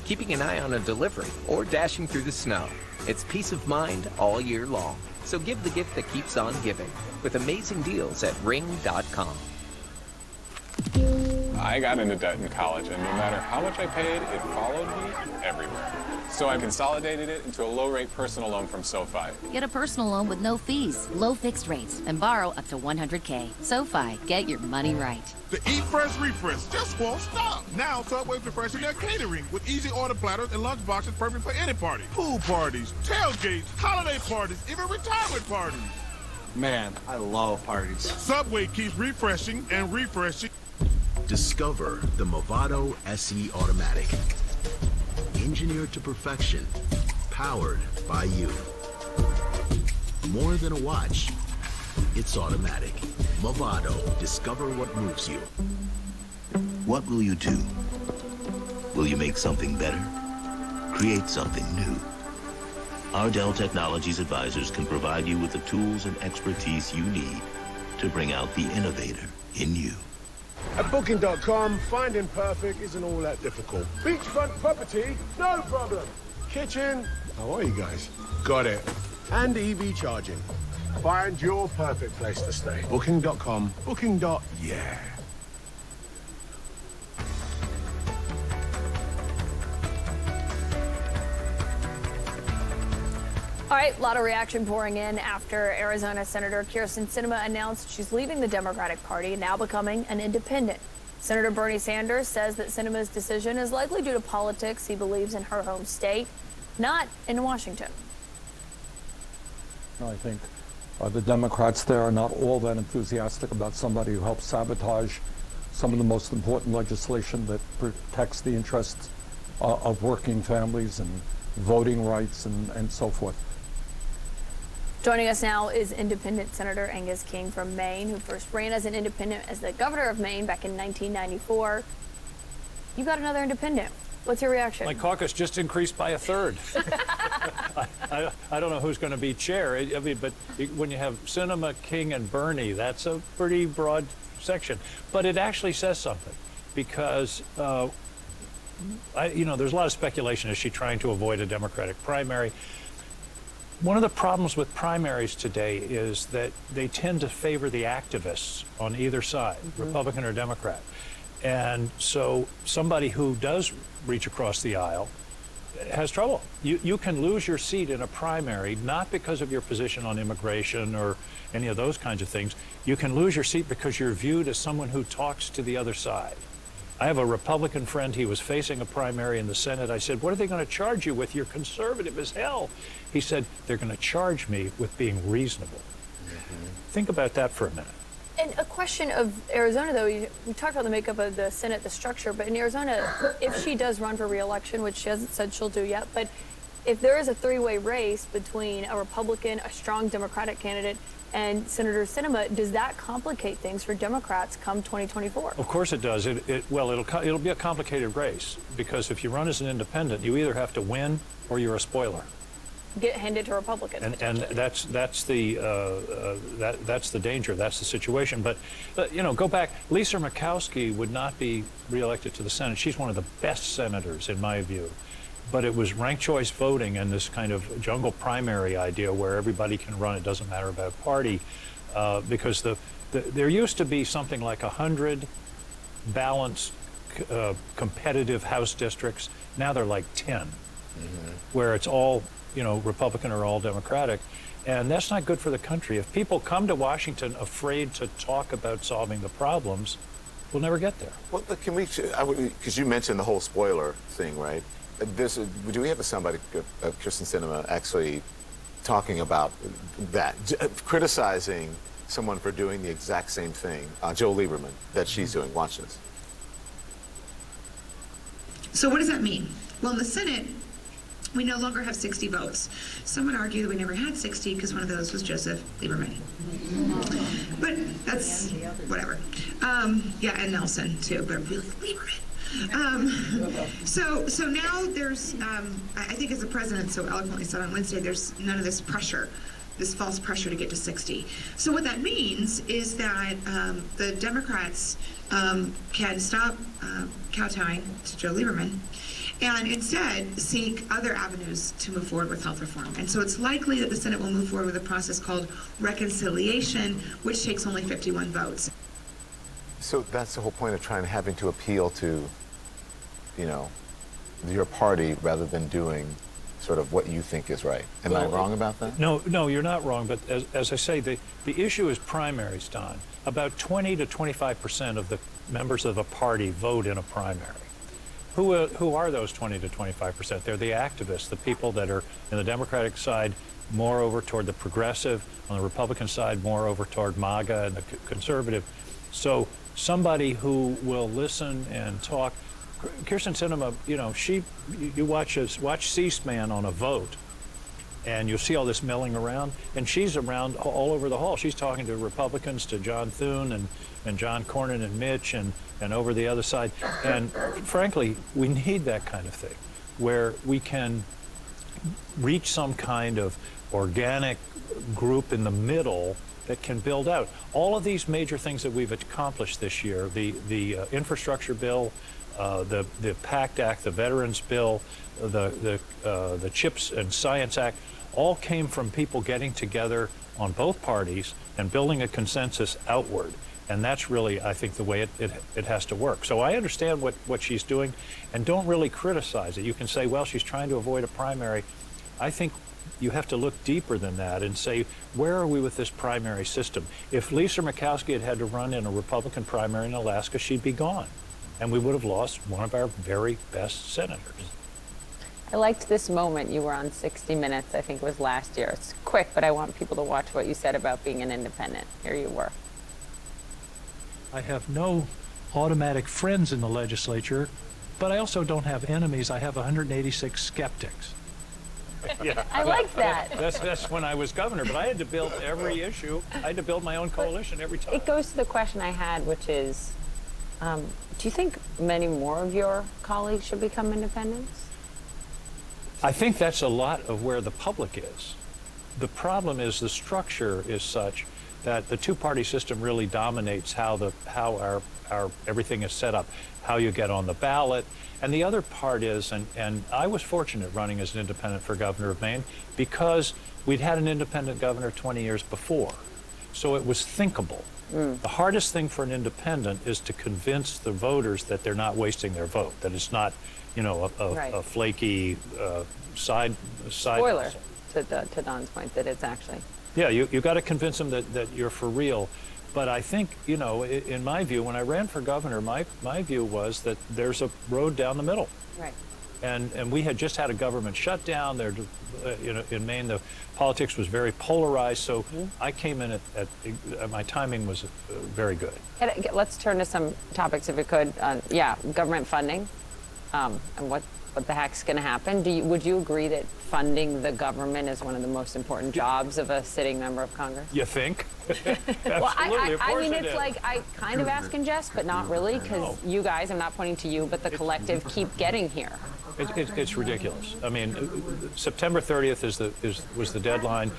keeping an eye on a delivery, or dashing through the snow, it's peace of mind all year long. So give the gift that keeps on giving with amazing deals at ring.com. I got into debt in college, and no matter how much I paid, it followed me everywhere. So I consolidated it into a low-rate personal loan from SoFi. Get a personal loan with no fees, low fixed rates, and borrow up to $100K. SoFi, get your money right. The Eat Fresh Refresh just won't stop. Now Subway's refreshing their catering with easy order platters and lunch boxes perfect for any party. Pool parties, tailgates, holiday parties, even retirement parties. Man, I love parties. Subway keeps refreshing and refreshing. Discover the Movado SE Automatic. Engineered to perfection, powered by you. More than a watch, it's automatic. Movado, discover what moves you. What will you do? Will you make something better? Create something new? Our Dell Technologies advisors can provide you with the tools and expertise you need to bring out the innovator in you. At Booking.com, finding perfect isn't all that difficult. Beachfront property, no problem. Kitchen, how are you guys? Got it. And EV charging. Find your perfect place to stay. Booking.com, booking.yeah. All right, a lot of reaction pouring in after Arizona Senator Kyrsten Sinema announced she's leaving the Democratic Party and now becoming an independent. Senator Bernie Sanders says that Sinema's decision is likely due to politics he believes in her home state, not in Washington. I think the Democrats there are not all that enthusiastic about somebody who helps sabotage some of the most important legislation that protects the interests of working families and voting rights and so forth. Joining us now is independent Senator Angus King from Maine, who first ran as an independent as the governor of Maine back in 1994. You got another independent. What's your reaction? My caucus just increased by 1/3. I don't know who's going to be chair. I mean, but when you have Sinema, King, and Bernie, that's a pretty broad section. But it actually says something because, there's a lot of speculation. Is she trying to avoid a Democratic primary? One of the problems with primaries today is that they tend to favor the activists on either side, Republican or Democrat. And so somebody who does reach across the aisle has trouble. You can lose your seat in a primary, not because of your position on immigration or any of those kinds of things. You can lose your seat because you're viewed as someone who talks to the other side. I have a Republican friend, he was facing a primary in the Senate. I said, what are they going to charge you with? You're conservative as hell. He said, they're going to charge me with being reasonable. Think about that for a minute. And a question of Arizona, though, we talked about the makeup of the Senate, the structure, but in Arizona, if she does run for re-election, which she hasn't said she'll do yet, but if there is a three-way race between a Republican, a strong Democratic candidate, and Senator Sinema, does that complicate things for Democrats come 2024? Of course it does. It'll be a complicated race, because if you run as an independent, you either have to win or you're a spoiler. Get handed to Republicans. And that's the danger. That's the situation. But go back. Lisa Murkowski would not be reelected to the Senate. She's one of the best senators in my view. But it was ranked choice voting and this kind of jungle primary idea where everybody can run. It doesn't matter about party, because there used to be something like 100 balanced competitive House districts. Now they're like 10, where it's all Republican or all Democratic. And that's not good for the country. If people come to Washington afraid to talk about solving the problems, we'll never get there. Well, can we, because you mentioned the whole spoiler thing, right? Do we have somebody, Kristen Sinema, actually talking about that, criticizing someone for doing the exact same thing, Joe Lieberman, that she's doing? Watch this. So what does that mean? Well, in the Senate, we no longer have 60 votes. Some would argue that we never had 60 because one of those was Joseph Lieberman. But that's whatever. Yeah, and Nelson too, but really Lieberman. So now there's, I think as the president so eloquently said on Wednesday, there's none of this pressure, this false pressure to get to 60. So what that means is that the Democrats can stop kowtowing to Joe Lieberman and instead seek other avenues to move forward with health reform. And so it's likely that the Senate will move forward with a process called reconciliation, which takes only 51 votes. So that's the whole point of having to appeal to, your party rather than doing sort of what you think is right. Am I wrong about that? No, you're not wrong. But as I say, the issue is primaries, Don. About 20 to 25% of the members of a party vote in a primary. Who are those 20 to 25%? They're the activists, the people that are in the Democratic side more over toward the progressive, on the Republican side more over toward MAGA and the conservative. So somebody who will listen and talk. Kirsten Sinema, you watch C-SPAN on a vote, and you'll see all this milling around, and she's around all over the hall. She's talking to Republicans, to John Thune and John Cornyn and Mitch and over the other side. And frankly, we need that kind of thing, where we can reach some kind of organic group in the middle that can build out. All of these major things that we've accomplished this year, the infrastructure bill, the PACT Act, the Veterans Bill, the CHIPS and Science Act, all came from people getting together on both parties and building a consensus outward. And that's really, I think, the way it has to work. So I understand what she's doing, and don't really criticize it. You can say, well, she's trying to avoid a primary. I think you have to look deeper than that and say, where are we with this primary system? If Lisa Murkowski had to run in a Republican primary in Alaska, she'd be gone. And we would have lost one of our very best senators. I liked this moment. You were on 60 Minutes, I think it was last year. It's quick, but I want people to watch what you said about being an independent. Here you were. I have no automatic friends in the legislature, but I also don't have enemies. I have 186 skeptics. Yeah, I like that. That's when I was governor, but I had to build every issue. I had to build my own coalition every time. It goes to the question I had, which is, do you think many more of your colleagues should become independents? I think that's a lot of where the public is. The problem is the structure is such that the two-party system really dominates how our everything is set up, how you get on the ballot. And the other part is, and I was fortunate running as an independent for governor of Maine because we'd had an independent governor 20 years before. So it was thinkable. The hardest thing for an independent is to convince the voters that they're not wasting their vote, that it's not, a flaky side. Spoiler to Don's point that it's actually. Yeah, you got to convince them that you're for real. But I think, in my view, when I ran for governor, my view was that there's a road down the middle. Right. And we had just had a government shutdown. There, in Maine, the politics was very polarized. So I came in at my timing was very good. Let's turn to some topics, if we could. Government funding, and what the heck's going to happen. Would you agree that funding the government is one of the most important jobs of a sitting member of Congress? You think? Absolutely, Well, I mean, it's like I kind of ask and jest, but not really, because you guys, I'm not pointing to you, but the collective keep getting here. It's ridiculous. I mean, September 30th was the deadline.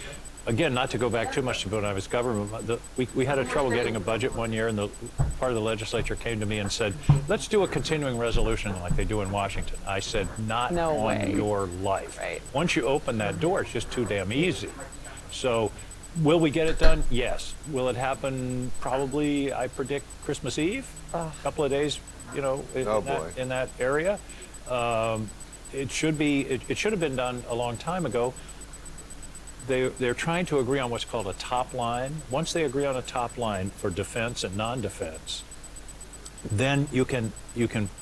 Again, not to go back too much to when I was government, we had a trouble getting a budget one year, and the part of the legislature came to me and said, let's do a continuing resolution like they do in Washington. I said, not on your life. Right. Once you open that door, it's just too damn easy. So will we get it done? Yes. Will it happen probably, I predict, Christmas Eve? A couple of days, in that area. It should have been done a long time ago. They're trying to agree on what's called a top line. Once they agree on a top line for defense and non-defense, then you can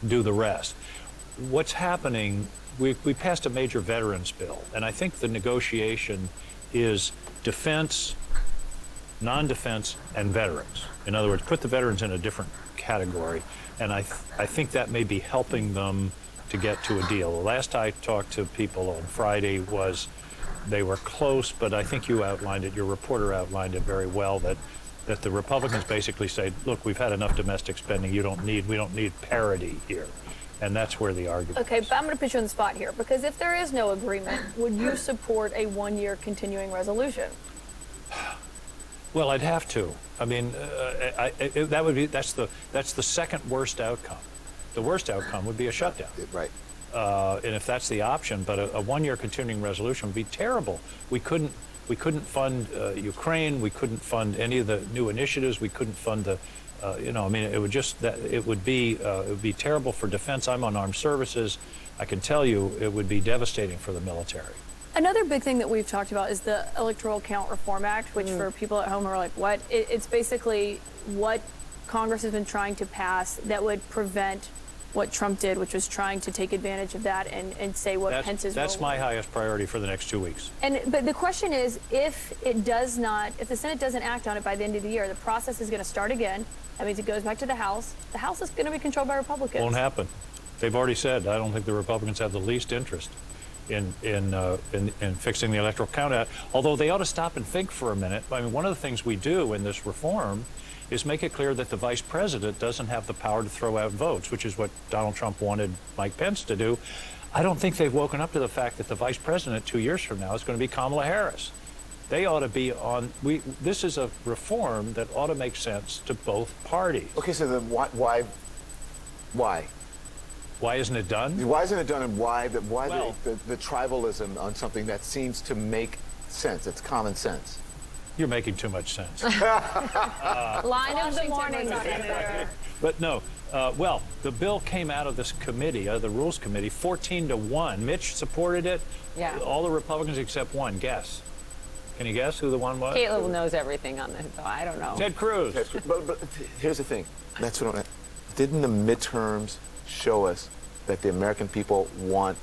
do the rest. What's happening, we passed a major veterans bill, and I think the negotiation is defense, non-defense, and veterans. In other words, put the veterans in a different category, and I think that may be helping them to get to a deal. The last I talked to people on Friday was they were close, but I think you outlined it, your reporter outlined it very well, that the Republicans basically say, look, we've had enough domestic spending, we don't need parity here. And that's where the argument Okay, is. but I'm going to put you on the spot here, because if there is no agreement, would you support a one-year continuing resolution? Well, I'd have to. I mean, that's the second worst outcome. The worst outcome would be a shutdown. Right. And if that's the option, but a one-year continuing resolution would be terrible. We couldn't fund Ukraine. We couldn't fund any of the new initiatives. We couldn't fund it would be terrible for defense. I'm on armed services. I can tell you it would be devastating for the military. Another big thing that we've talked about is the Electoral Count Reform Act, which for people at home are like, what? It's basically what Congress has been trying to pass that would prevent what Trump did, which was trying to take advantage of that and say what Pence's role was. That's my highest priority for the next 2 weeks. But the question is, if the Senate doesn't act on it by the end of the year, the process is going to start again. That means it goes back to the House. The House is going to be controlled by Republicans. Won't happen. They've already said, I don't think the Republicans have the least interest in fixing the Electoral Count Act, although they ought to stop and think for a minute. I mean, one of the things we do in this reform is make it clear that the vice president doesn't have the power to throw out votes, which is what Donald Trump wanted Mike Pence to do. I don't think they've woken up to the fact that the vice president 2 years from now is going to be Kamala Harris. They ought to be on. This is a reform that ought to make sense to both parties. Okay, so then why? Why isn't it done? Why isn't it done, and why the tribalism on something that seems to make sense? It's common sense. You're making too much sense. Line of the morning, Senator. But no, the bill came out of this committee, the Rules Committee, 14-1. Mitch supported it. Yeah. All the Republicans except one. Guess. Can you guess who the one was? Caitlin knows everything on this, so I don't know. Ted Cruz. But here's the thing. Didn't the midterms show us that the American people want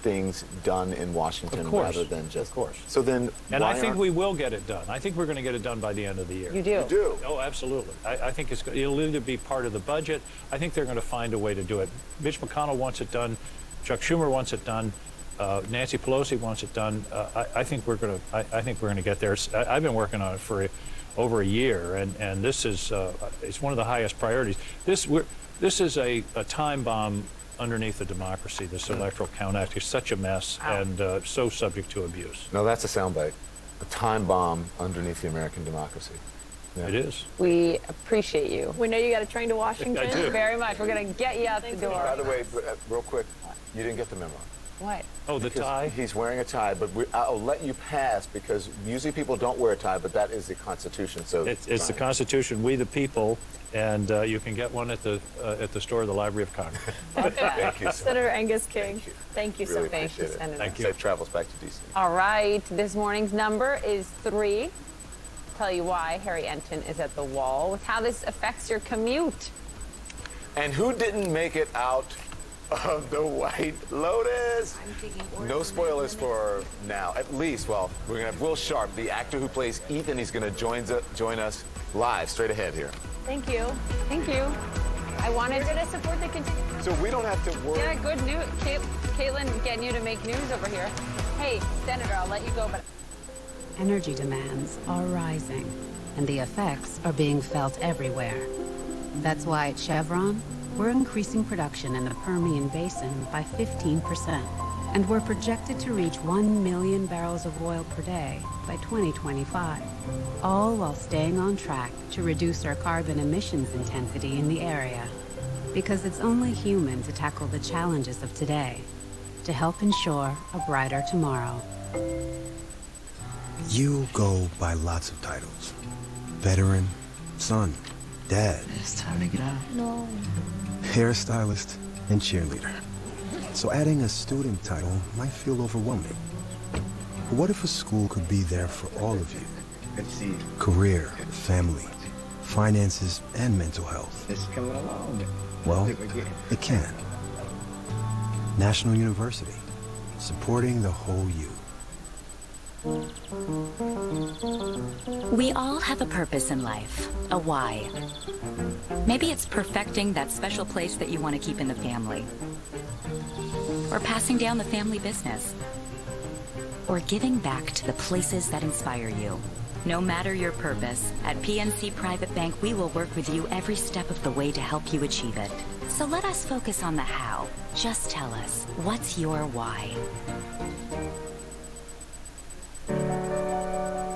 things done in Washington rather than just... Of course. So then And I think we will get it done. I think we're going to get it done by the end of the year. You do? You do? Oh, absolutely. I think it'll either be part of the budget. I think they're going to find a way to do it. Mitch McConnell wants it done. Chuck Schumer wants it done. Nancy Pelosi wants it done. I think we're going to get there. I've been working on it for over a year, and this is it's one of the highest priorities. This is a time bomb underneath the democracy. This Electoral Count Act is such a mess and so subject to abuse. No, that's a soundbite. A time bomb underneath the American democracy. Yeah. It is. We appreciate you. We know you got a train to Washington. I do. Very much. We're going to get you out the door. By the way, real quick, you didn't get the memo. What? Oh, the Because tie? He's wearing a tie, but I'll let you pass because usually people don't wear a tie, but that is the Constitution. So It's the Constitution, we the people, and you can get one at the store of the Library of Congress. Thank you, sir. Senator Angus King, thank you so Really much. appreciate it. Senator. Thank you. Safe travels back to D.C. All right, this morning's number is 3. Tell you why Harry Enton is at the wall with how this affects your commute. And who didn't make it out of the White Lotus? No spoilers for now. At least, well, we're going to have Will Sharp, the actor who plays Ethan. He's going to join us live straight ahead here. Thank you. Thank you. I wanted You're going to support the continuation. So we don't have to worry. Yeah, good news. Caitlin getting you to make news over here. Hey, Senator, I'll let you go, but Energy demands are rising, and the effects are being felt everywhere. That's why at Chevron, we're increasing production in the Permian Basin by 15%, and we're projected to reach 1 million barrels of oil per day by 2025, all while staying on track to reduce our carbon emissions intensity in the area. Because it's only human to tackle the challenges of today, to help ensure a brighter tomorrow. You go by lots of titles. Veteran, son, dad. It's time to get out. No. Hairstylist, and cheerleader. So adding a student title might feel overwhelming. But what if a school could be there for all of you? Good to see you. Career, family, finances, and mental health. It's coming along. Well, it can. National University, supporting the whole you. We all have a purpose in life, a why. Maybe it's perfecting that special place that you want to keep in the family, or passing down the family business, or giving back to the places that inspire you. No matter your purpose, at PNC Private Bank, we will work with you every step of the way to help you achieve it. So let us focus on the how. Just tell us, what's your why?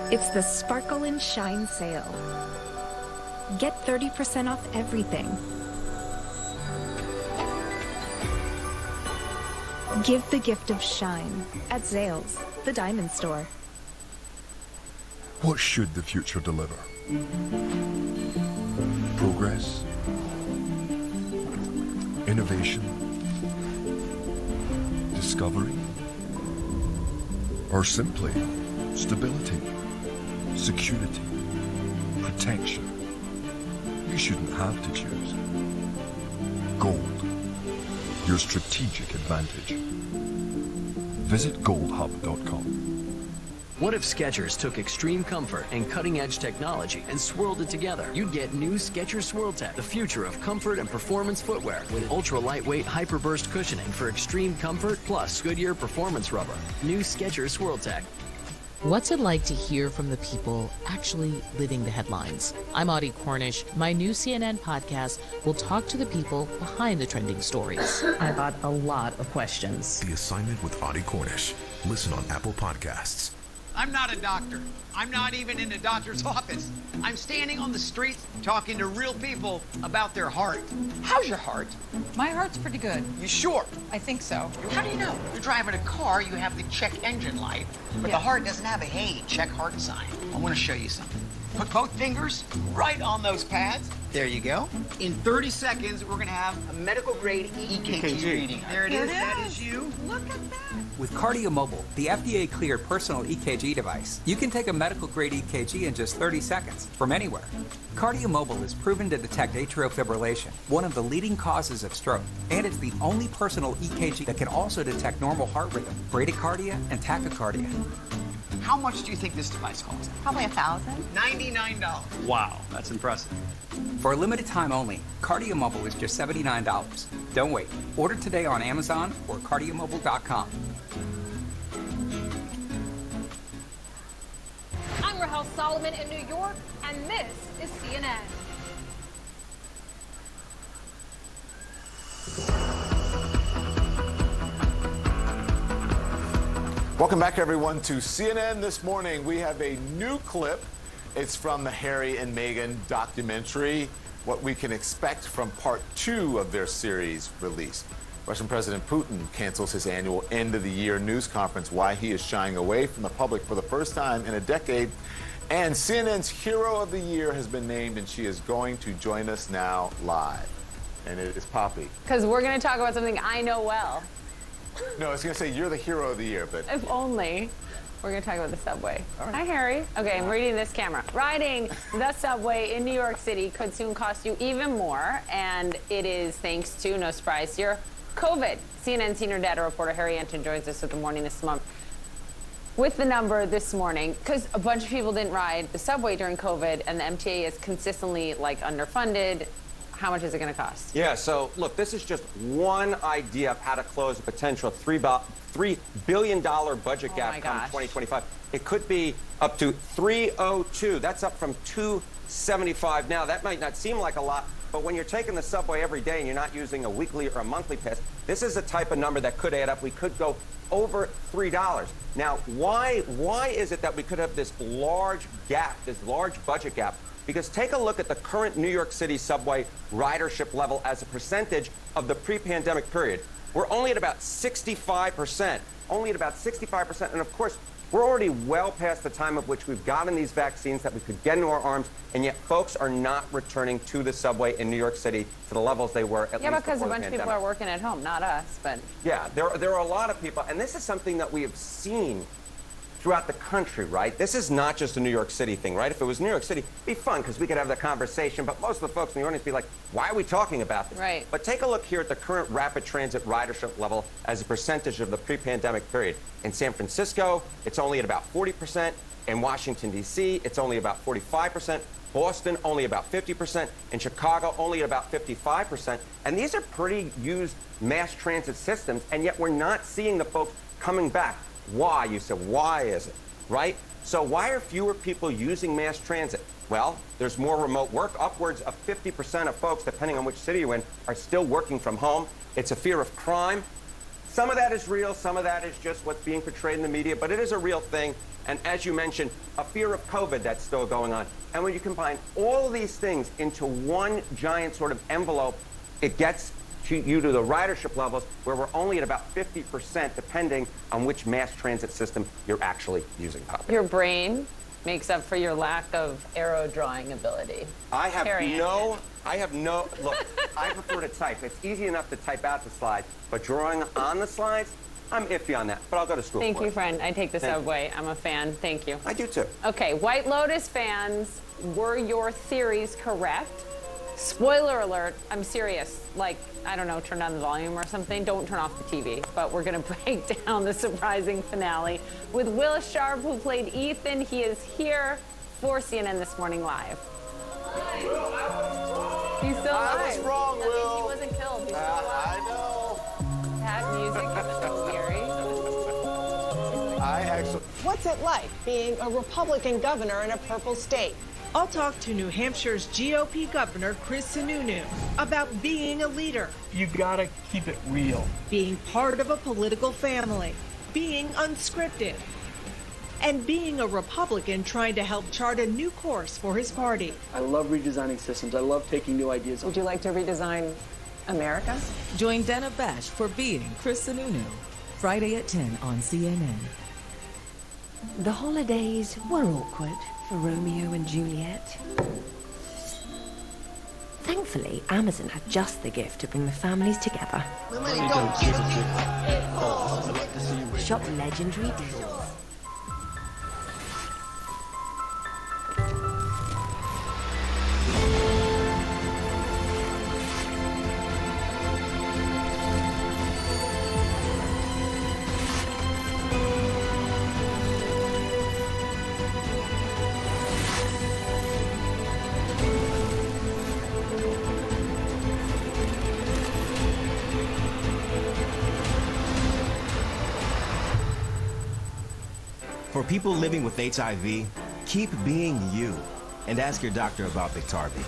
It's the Sparkle and Shine sale. Get 30% off everything. Give the gift of shine at Zales, the diamond store. What should the future deliver? Progress? Innovation? Discovery? Or simply stability? Security, protection. You shouldn't have to choose. Gold, your strategic advantage. Visit goldhub.com. What if Skechers took extreme comfort and cutting-edge technology and swirled it together? You'd get new Skechers Swirl Tech, the future of comfort and performance footwear, with ultra-lightweight hyperburst cushioning for extreme comfort, plus Goodyear performance rubber. New Skechers Swirl Tech. What's it like to hear from the people actually living the headlines? I'm Audie Cornish. My new CNN podcast will talk to the people behind the trending stories. I got a lot of questions. The Assignment with Audie Cornish. Listen on Apple Podcasts. I'm not a doctor. I'm not even in a doctor's office. I'm standing on the streets talking to real people about their heart. How's your heart? My heart's pretty good. You sure? I think so. How do you know? You're driving a car, you have the check engine light, but the heart doesn't have a hey, check heart sign. I want to show you something. Put both fingers right on those pads. There you go. In 30 seconds, we're going to have a medical grade EKG reading. There it is. That is you. Look at that. With KardioMobile, the FDA-cleared personal EKG device, you can take a medical-grade EKG in just 30 seconds from anywhere. KardioMobile is proven to detect atrial fibrillation, one of the leading causes of stroke, and it's the only personal EKG that can also detect normal heart rhythm, bradycardia, and tachycardia. How much do you think this device costs? Probably $1,000. $99. Wow, that's impressive. For a limited time only, KardioMobile is just $79. Don't wait. Order today on Amazon or KardioMobile.com. I'm Rahel Solomon in New York, and this is CNN. Welcome back, everyone, to CNN This Morning. We have a new clip. It's from the Harry and Meghan documentary, what we can expect from part 2 of their series release. Russian President Putin cancels his annual end-of-the-year news conference, why he is shying away from the public for the first time in a decade. And CNN's Hero of the Year has been named, and she is going to join us now live. And it is Poppy. Because we're going to talk about something I know well. No, I was going to say you're the Hero of the Year, but... If only. We're going to talk about the subway. Hi, Harry. Okay, I'm reading this camera. Riding the subway in New York City could soon cost you even more, and it is thanks to, no surprise here, COVID. CNN senior data reporter Harry Anton joins us with the morning this month with the number this morning, because a bunch of people didn't ride the subway during COVID, and the MTA is consistently underfunded. How much is it going to cost? Yeah, so look, this is just one idea of how to close a potential $3 billion budget gap come 2025. It could be up to 302. That's up from 275 now. That might not seem like a lot, but when you're taking the subway every day and you're not using a weekly or a monthly pass, this is a type of number that could add up. We could go over $3. Now, why is it that we could have this large gap, this large budget gap? Because take a look at the current New York City subway ridership level as a percentage of the pre-pandemic period. We're only at about 65%, and of course, we're already well past the time of which we've gotten these vaccines that we could get into our arms, and yet folks are not returning to the subway in New York City to the levels they were at least before the pandemic. Yeah, because a bunch of people are working at home, not us, but... Yeah, there are a lot of people, and this is something that we have seen throughout the country, right? This is not just a New York City thing, right? If it was New York City, it'd be fun because we could have the conversation, but most of the folks in the audience would be like, why are we talking about this? Right. But take a look here at the current rapid transit ridership level as a percentage of the pre-pandemic period. In San Francisco, it's only at about 40%. In Washington, D.C., it's only about 45%. Boston, only about 50%. In Chicago, only at about 55%. And these are pretty used mass transit systems, and yet we're not seeing the folks coming back. Why? You said, why is it? Right? So why are fewer people using mass transit? Well, there's more remote work. Upwards of 50% of folks, depending on which city you're in, are still working from home. It's a fear of crime. Some of that is real. Some of that is just what's being portrayed in the media, but it is a real thing. And as you mentioned, a fear of COVID that's still going on. And when you combine all these things into one giant sort of envelope, it gets you to the ridership levels where we're only at about 50%, depending on which mass transit system you're actually using. Your brain makes up for your lack of arrow drawing ability. I have no, look, I prefer to type. It's easy enough to type out the slides, but drawing on the slides, I'm iffy on that, but I'll go to school Thank for you, it. friend. I take the Thank subway. I'm a fan. Thank you. I do too. Okay, White Lotus fans, were your theories correct? Spoiler alert, I'm serious. I don't know, turn down the volume or something. Don't turn off the TV. But we're going to break down the surprising finale with Will Sharp, who played Ethan. He is here for CNN This Morning Live. He's still alive. I was wrong, that Will. means he wasn't killed. He's still alive. I know. That music is so scary. I actually... What's it like being a Republican governor in a purple state? I'll talk to New Hampshire's GOP Governor Chris Sununu about being a leader. You gotta keep it real. Being part of a political family. Being unscripted. And being a Republican trying to help chart a new course for his party. I love redesigning systems. I love taking new ideas. Would you like to redesign America? Join Dana Bash for Being Chris Sununu, Friday at 10 on CNN. The holidays were awkward for Romeo and Juliet. Thankfully, Amazon had just the gift to bring the families together. Shop legendary deals. For people living with HIV, keep being you and ask your doctor about Biktarvy.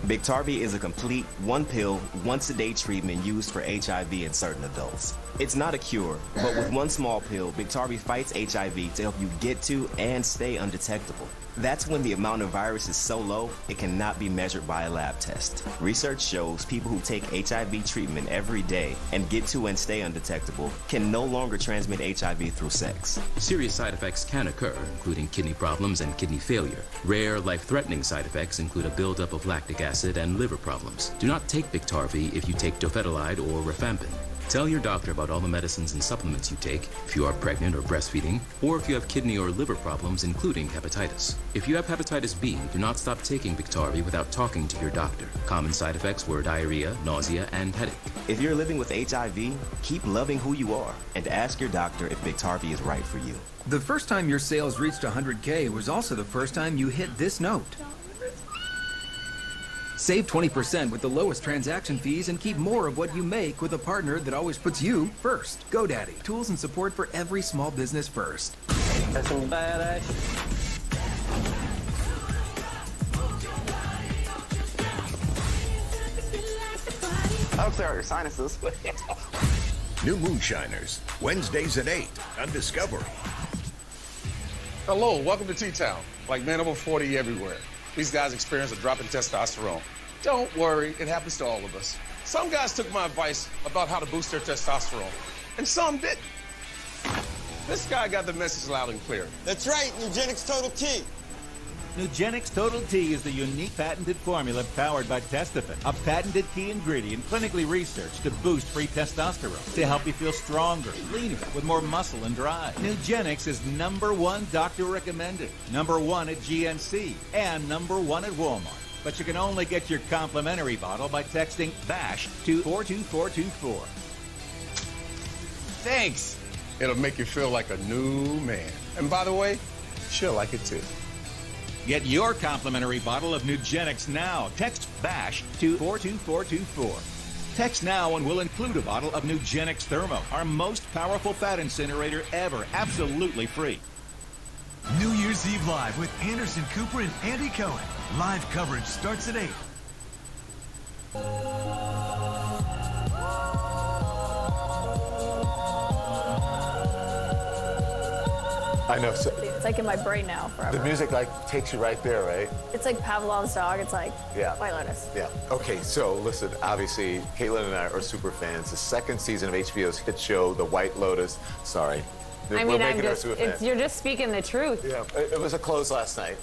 Biktarvy is a complete one-pill, once-a-day treatment used for HIV in certain adults. It's not a cure, but with one small pill, Biktarvy fights HIV to help you get to and stay undetectable. That's when the amount of virus is so low, it cannot be measured by a lab test. Research shows people who take HIV treatment every day and get to and stay undetectable can no longer transmit HIV through sex. Serious side effects can occur, including kidney problems and kidney failure. Rare, life-threatening side effects include a buildup of lactic acid and liver problems. Do not take Biktarvy if you take dofetilide or rifampin. Tell your doctor about all the medicines and supplements you take if you are pregnant or breastfeeding, or if you have kidney or liver problems, including hepatitis. If you have hepatitis B, do not stop taking Biktarvy without talking to your doctor. Common side effects were diarrhea, nausea, and headache. If you're living with HIV, keep loving who you are and ask your doctor if Biktarvy is right for you. The first time your sales reached 100K was also the first time you hit this note. Save 20% with the lowest transaction fees and keep more of what you make with a partner that always puts you first. GoDaddy. Tools and support for every small business first. That's some badass. I'll clear out your sinuses. New Moonshiners, Wednesdays at 8 on Discovery. Hello, welcome to T-Town. Like men over 40 everywhere. These guys experience a drop in testosterone. Don't worry, it happens to all of us. Some guys took my advice about how to boost their testosterone, and some didn't. This guy got the message loud and clear. That's right, Nugenix Total T. Nugenix Total T is the unique patented formula powered by Testofen, a patented key ingredient clinically researched to boost free testosterone, to help you feel stronger, leaner, with more muscle and drive. Nugenix is #1 doctor recommended, #1 at GNC, and #1 at Walmart. But you can only get your complimentary bottle by texting BASH to 42424. Thanks. It'll make you feel like a new man. And by the way, she'll like it too. Get your complimentary bottle of Nugenix now. Text BASH to 42424. Text now and we'll include a bottle of Nugenix Thermo, our most powerful fat incinerator ever, absolutely free. New Year's Eve Live with Anderson Cooper and Andy Cohen. Live coverage starts at 8. I know. So It's like in my brain now forever. the music like takes you right there, right? It's like Pavlov's dog. It's like White Lotus. Yeah. Okay, so listen, obviously, Caitlin and I are super fans. The second season of HBO's hit show, The White Lotus. Sorry. I mean, you're just speaking the truth. Yeah, it was a close last night.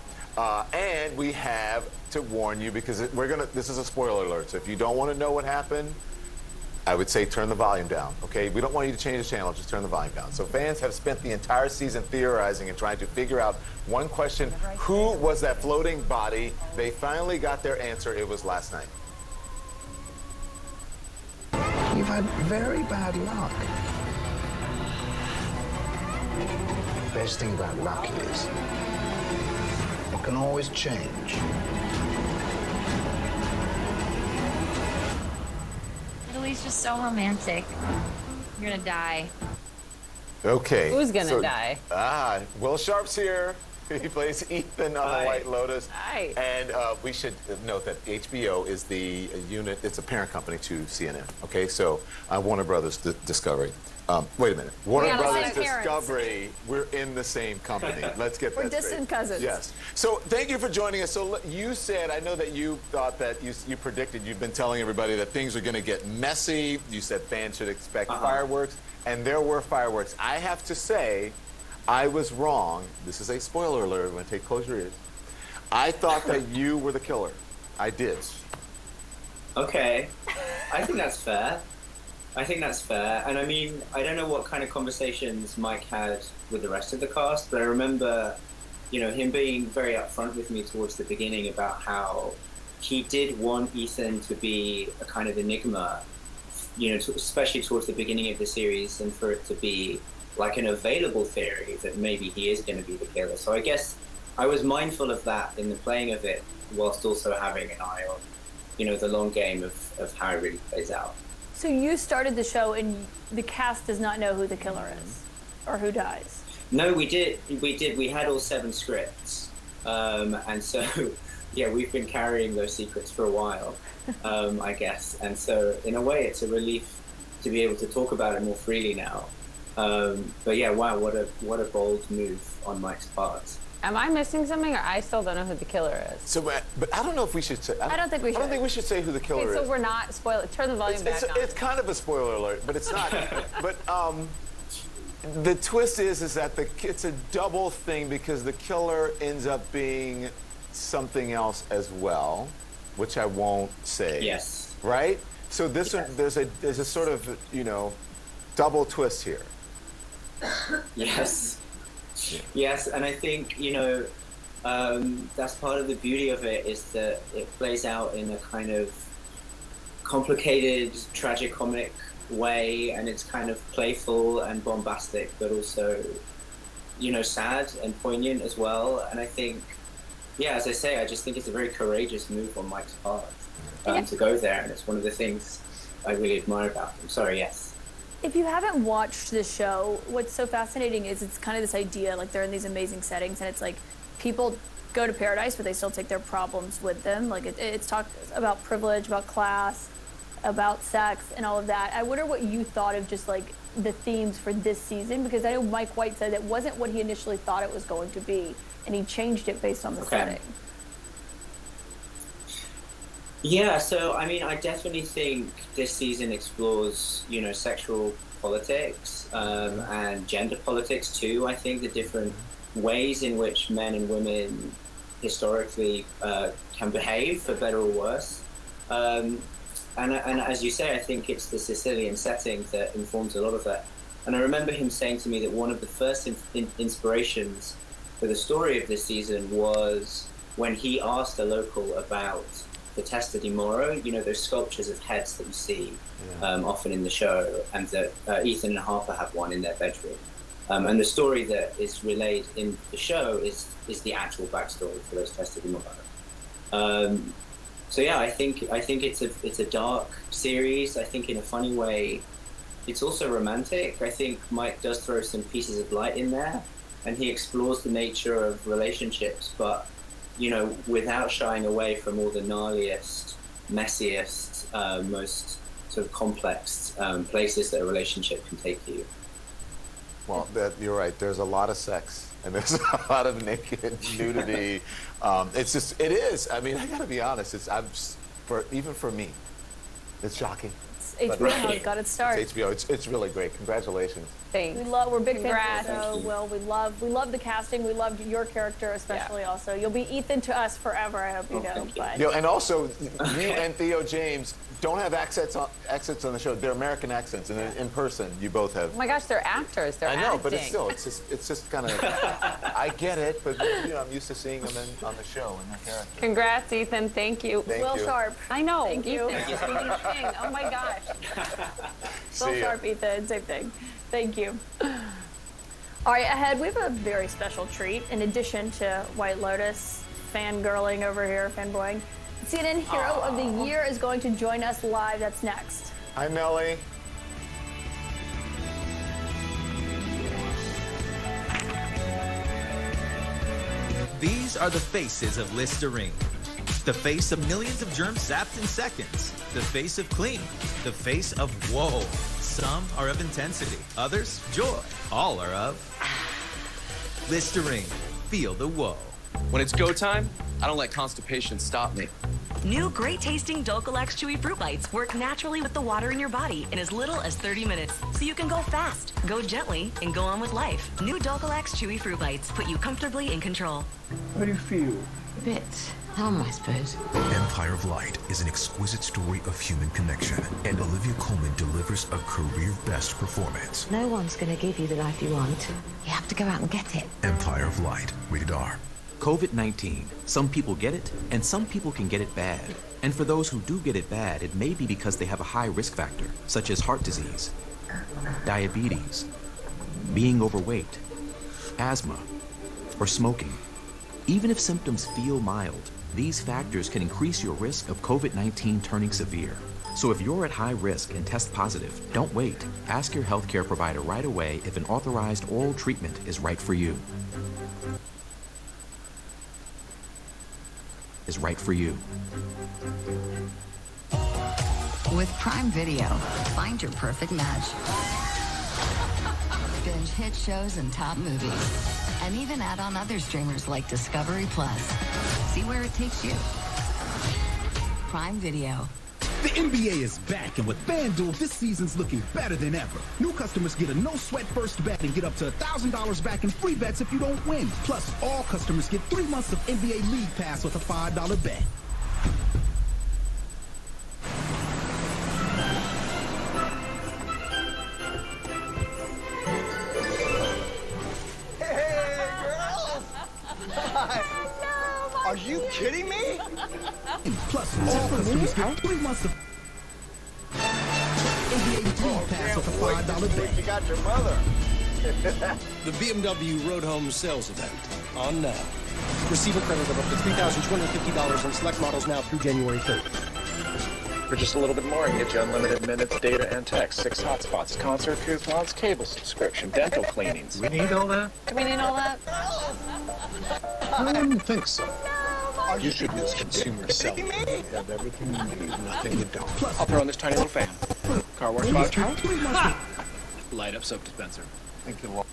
And we have to warn you because this is a spoiler alert. So if you don't want to know what happened, I would say turn the volume down, okay? We don't want you to change the channel, just turn the volume down. So fans have spent the entire season theorizing and trying to figure out one question: who was that floating body? They finally got their answer. It was last night. You've had very bad luck. The best thing about luck is it can always change. Italy's just so romantic. You're gonna die. Okay. Who's gonna die? Will Sharp's here. He plays Ethan on The White Lotus. Hi. And we should note that HBO is the unit, it's a parent company to CNN. Okay, so Warner Brothers Discovery. Wait a minute. Warner Brothers Discovery, we're in the same company. Let's get that We're distant straight. cousins. Yes. So thank you for joining us. So you said, I know that you thought that you predicted, you've been telling everybody that things are going to get messy. You said fans should expect fireworks, and there were fireworks. I have to say, I was wrong. This is a spoiler alert. I'm going to close your ears. I thought that you were the killer. I did. Okay. I think that's fair. And I mean, I don't know what kind of conversations Mike had with the rest of the cast, but I remember, him being very upfront with me towards the beginning about how he did want Ethan to be a kind of enigma, especially towards the beginning of the series, and for it to be like an available theory that maybe he is going to be the killer. So I guess I was mindful of that in the playing of it, whilst also having an eye on, the long game of how it really plays out. So you started the show and the cast does not know who the killer is or who dies? No, we did. We had all 7 scripts. And so yeah, we've been carrying those secrets for a while, I guess. And so in a way, it's a relief to be able to talk about it more freely now. But yeah, wow, what a bold move on Mike's part. Am I missing something, or I still don't know who the killer is? So, but I don't know if we should say. I don't think we should. I don't think we should say who the killer Okay, is. so we're not spoiling. Turn the volume back on. It's kind of a spoiler alert, but it's not. But the twist is that it's a double thing because the killer ends up being something else as well, which I won't say. Yes. Right. So this one, there's a sort of double twist here. Yes. Yes, and I think, that's part of the beauty of it, is that it plays out in a kind of complicated, tragicomic way, and it's kind of playful and bombastic, but also, sad and poignant as well. And I think, yeah, as I say, I just think it's a very courageous move on Mike's part to go there, and it's one of the things I really admire about him. Sorry, yes. If you haven't watched the show, what's so fascinating is it's kind of this idea, like they're in these amazing settings, and it's like people go to paradise, but they still take their problems with them. Like it's talked about privilege, about class, about sex, and all of that. I wonder what you thought of just like the themes for this season, because I know Mike White said it wasn't what he initially thought it was going to be, and he changed it based on the setting. Yeah, so I mean, I definitely think this season explores, sexual politics and gender politics too. I think the different ways in which men and women historically can behave, for better or worse. And as you say, I think it's the Sicilian setting that informs a lot of that. And I remember him saying to me that one of the first inspirations for the story of this season was when he asked a local about the Testa di Moro, those sculptures of heads that you see often in the show, and that Ethan and Harper have one in their bedroom. And the story that is relayed in the show is the actual backstory for those Testa di Moro. So yeah, I think it's a dark series. I think in a funny way, it's also romantic. I think Mike does throw some pieces of light in there, and he explores the nature of relationships, but without shying away from all the gnarliest, messiest, most sort of complex places that a relationship can take you. Well, you're right. There's a lot of sex, and there's a lot of naked nudity. It is. I mean, I got to be honest. Even for me, it's shocking. It's HBO got its start. It's HBO. It's really great. Congratulations. Thanks. We're big fans of the show. Will, we love the casting. We loved your character especially. Also, you'll be Ethan to us forever. I hope you know. But and also, you and Theo James don't have accents on the show. They're American accents, and in person, you both have. Oh my gosh, they're actors. They're I know, acting. but it's just kind of. I get it, but I'm used to seeing them on the show and their character. Congrats, Ethan. Thank you. Will Sharp. I know. Thank you. Ethan. Oh my gosh. Will Sharp, Ethan. Same thing. Thank you. All right, ahead we have a very special treat. In addition to White Lotus fangirling over here, fanboying, CNN Hero of the Year is going to join us live. That's next. Hi, Melly. These are the faces of Listerine. The face of millions of germs zapped in seconds. The face of clean. The face of woe. Some are of intensity. Others, joy. All are of Listerine. Feel the woe. When it's go time, I don't let constipation stop me. New great-tasting Dulcolax Chewy Fruit Bites work naturally with the water in your body in as little as 30 minutes. So you can go fast, go gently, and go on with life. New Dulcolax Chewy Fruit Bites put you comfortably in control. How do you feel? A bit numb, I suppose. Empire of Light is an exquisite story of human connection, and Olivia Colman delivers a career-best performance. No one's going to give you the life you want. You have to go out and get it. Empire of Light, rated R. COVID-19. Some people get it, and some people can get it bad. And for those who do get it bad, it may be because they have a high risk factor, such as heart disease, diabetes, being overweight, asthma, or smoking. Even if symptoms feel mild, these factors can increase your risk of COVID-19 turning severe. So if you're at high risk and test positive, don't wait. Ask your healthcare provider right away if an authorized oral treatment is right for you. is right for you. With Prime Video, find your perfect match. Binge hit shows and top movies. And even add on other streamers like Discovery Plus. See where it takes you. Prime Video. The NBA is back, and with FanDuel, this season's looking better than ever. New customers get a no-sweat first bet and get up to $1,000 back in free bets if you don't win. Plus, all customers get 3 months of NBA League Pass with a $5 bet. Are you kidding me? Plus, all customers get 3 months of NBA League Pass with a $5 bet. You got your mother. The BMW Road Home Sales Event. On now. Receive a credit of up to $3,250 on select models now through January 3rd. For just a little bit more, I can get you unlimited minutes, data, and text, 6 hotspots, concert coupons, cable subscription, dental cleanings. We need all that? Do we need all that? I wouldn't think so. You should use consumer selling. You have everything you need, nothing you don't. I'll throw in this tiny little fan. Car wash voucher. Light up soap dispenser. Think you lost.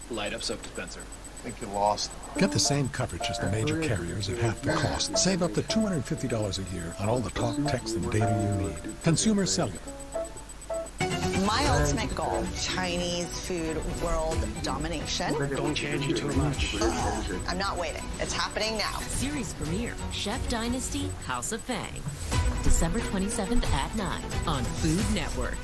Light up soap dispenser. Think you lost. Get the same coverage as the major carriers at half the cost. Save up to $250 a year on all the talk, text, and data you need. Consumer Cellular. My ultimate goal, Chinese food world domination. Don't change it too much. I'm not waiting. It's happening now. Series premiere, Chef Dynasty, House of Fang. December 27th at 9 on Food Network.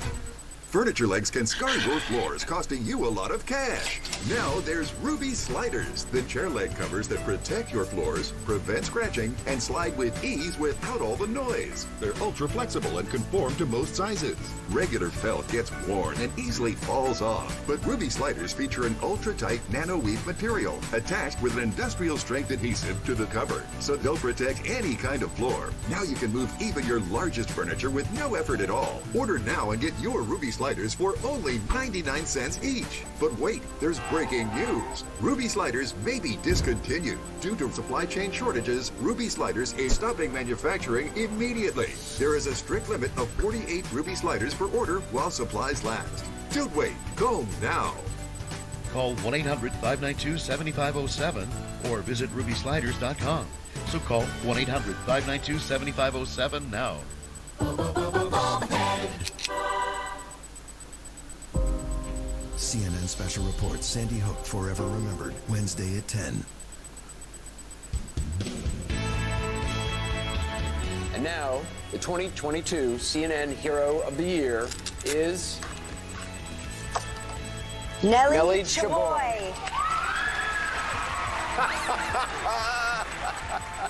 Furniture legs can scar your floors, costing you a lot of cash. Now there's Ruby Sliders, the chair leg covers that protect your floors, prevent scratching, and slide with ease without all the noise. They're ultra flexible and conform to most sizes. Regular felt gets worn and easily falls off, but Ruby Sliders feature an ultra-tight nano-weave material attached with an industrial strength adhesive to the cover, so they'll protect any kind of floor. Now you can move even your largest furniture with no effort at all. Order now and get your Ruby Sliders for only 99 cents each. But wait, there's breaking news. Ruby Sliders may be discontinued. Due to supply chain shortages, Ruby Sliders is stopping manufacturing immediately. There is a strict limit of 48 Ruby Sliders per order while supplies last. Don't wait, go now. Call 1-800-592-7507 or visit rubysliders.com. So call 1-800-592-7507 now. CNN Special Report, Sandy Hook Forever Remembered, Wednesday at 10. And now, the 2022 CNN Hero of the Year is Nelly Chaboy.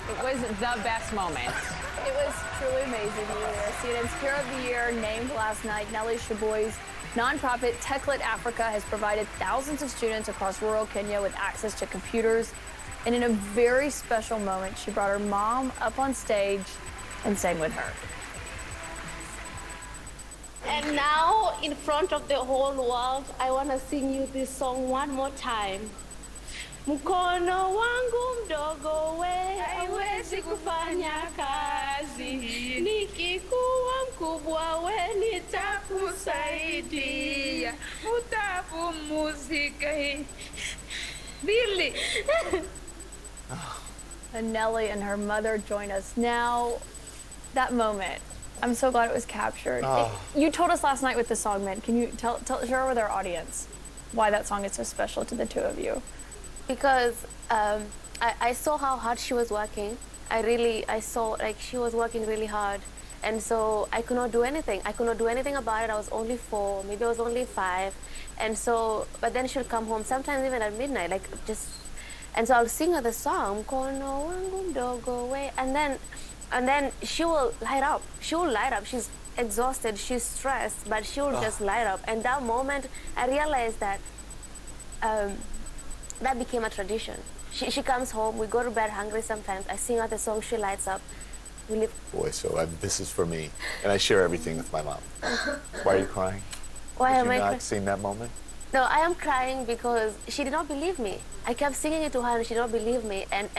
It was the best moment. It was truly amazing. CNN's Hero of the Year named last night. Nelly Chaboy's nonprofit Techlit Africa has provided thousands of students across rural Kenya with access to computers. And in a very special moment, she brought her mom up on stage and sang with her. And now, in front of the whole world, I want to sing you this song one more time. Mkono wangu mdogo we haiwezi kufanya kazi, nikikuwa mkubwa we nitakusaidia, utapumzika Billy. And Nelly and her mother join us now. That moment, I'm so glad it was captured. You told us last night what the song meant. Can you share with our audience why that song is so special to the two of you? Because I saw how hard she was working. I saw like she was working really hard. And so I could not do anything. I could not do anything about it. I was only 4, maybe I was only 5. And so, but then she'll come home, sometimes even at midnight, like just, and so I'll sing her the song, Mkono wangu mdogo we, and then she will light up. She will light up. She's exhausted, she's stressed, but she will just light up. And that moment, I realized that that became a tradition. She comes home, we go to bed hungry sometimes, I sing her the song, she lights up. We live. Boy, so this is for me. And I share everything with my mom. Why are you crying? Why Did am you I not crying? seen that moment? No, I am crying because she did not believe me. I kept singing it to her and she did not believe me. And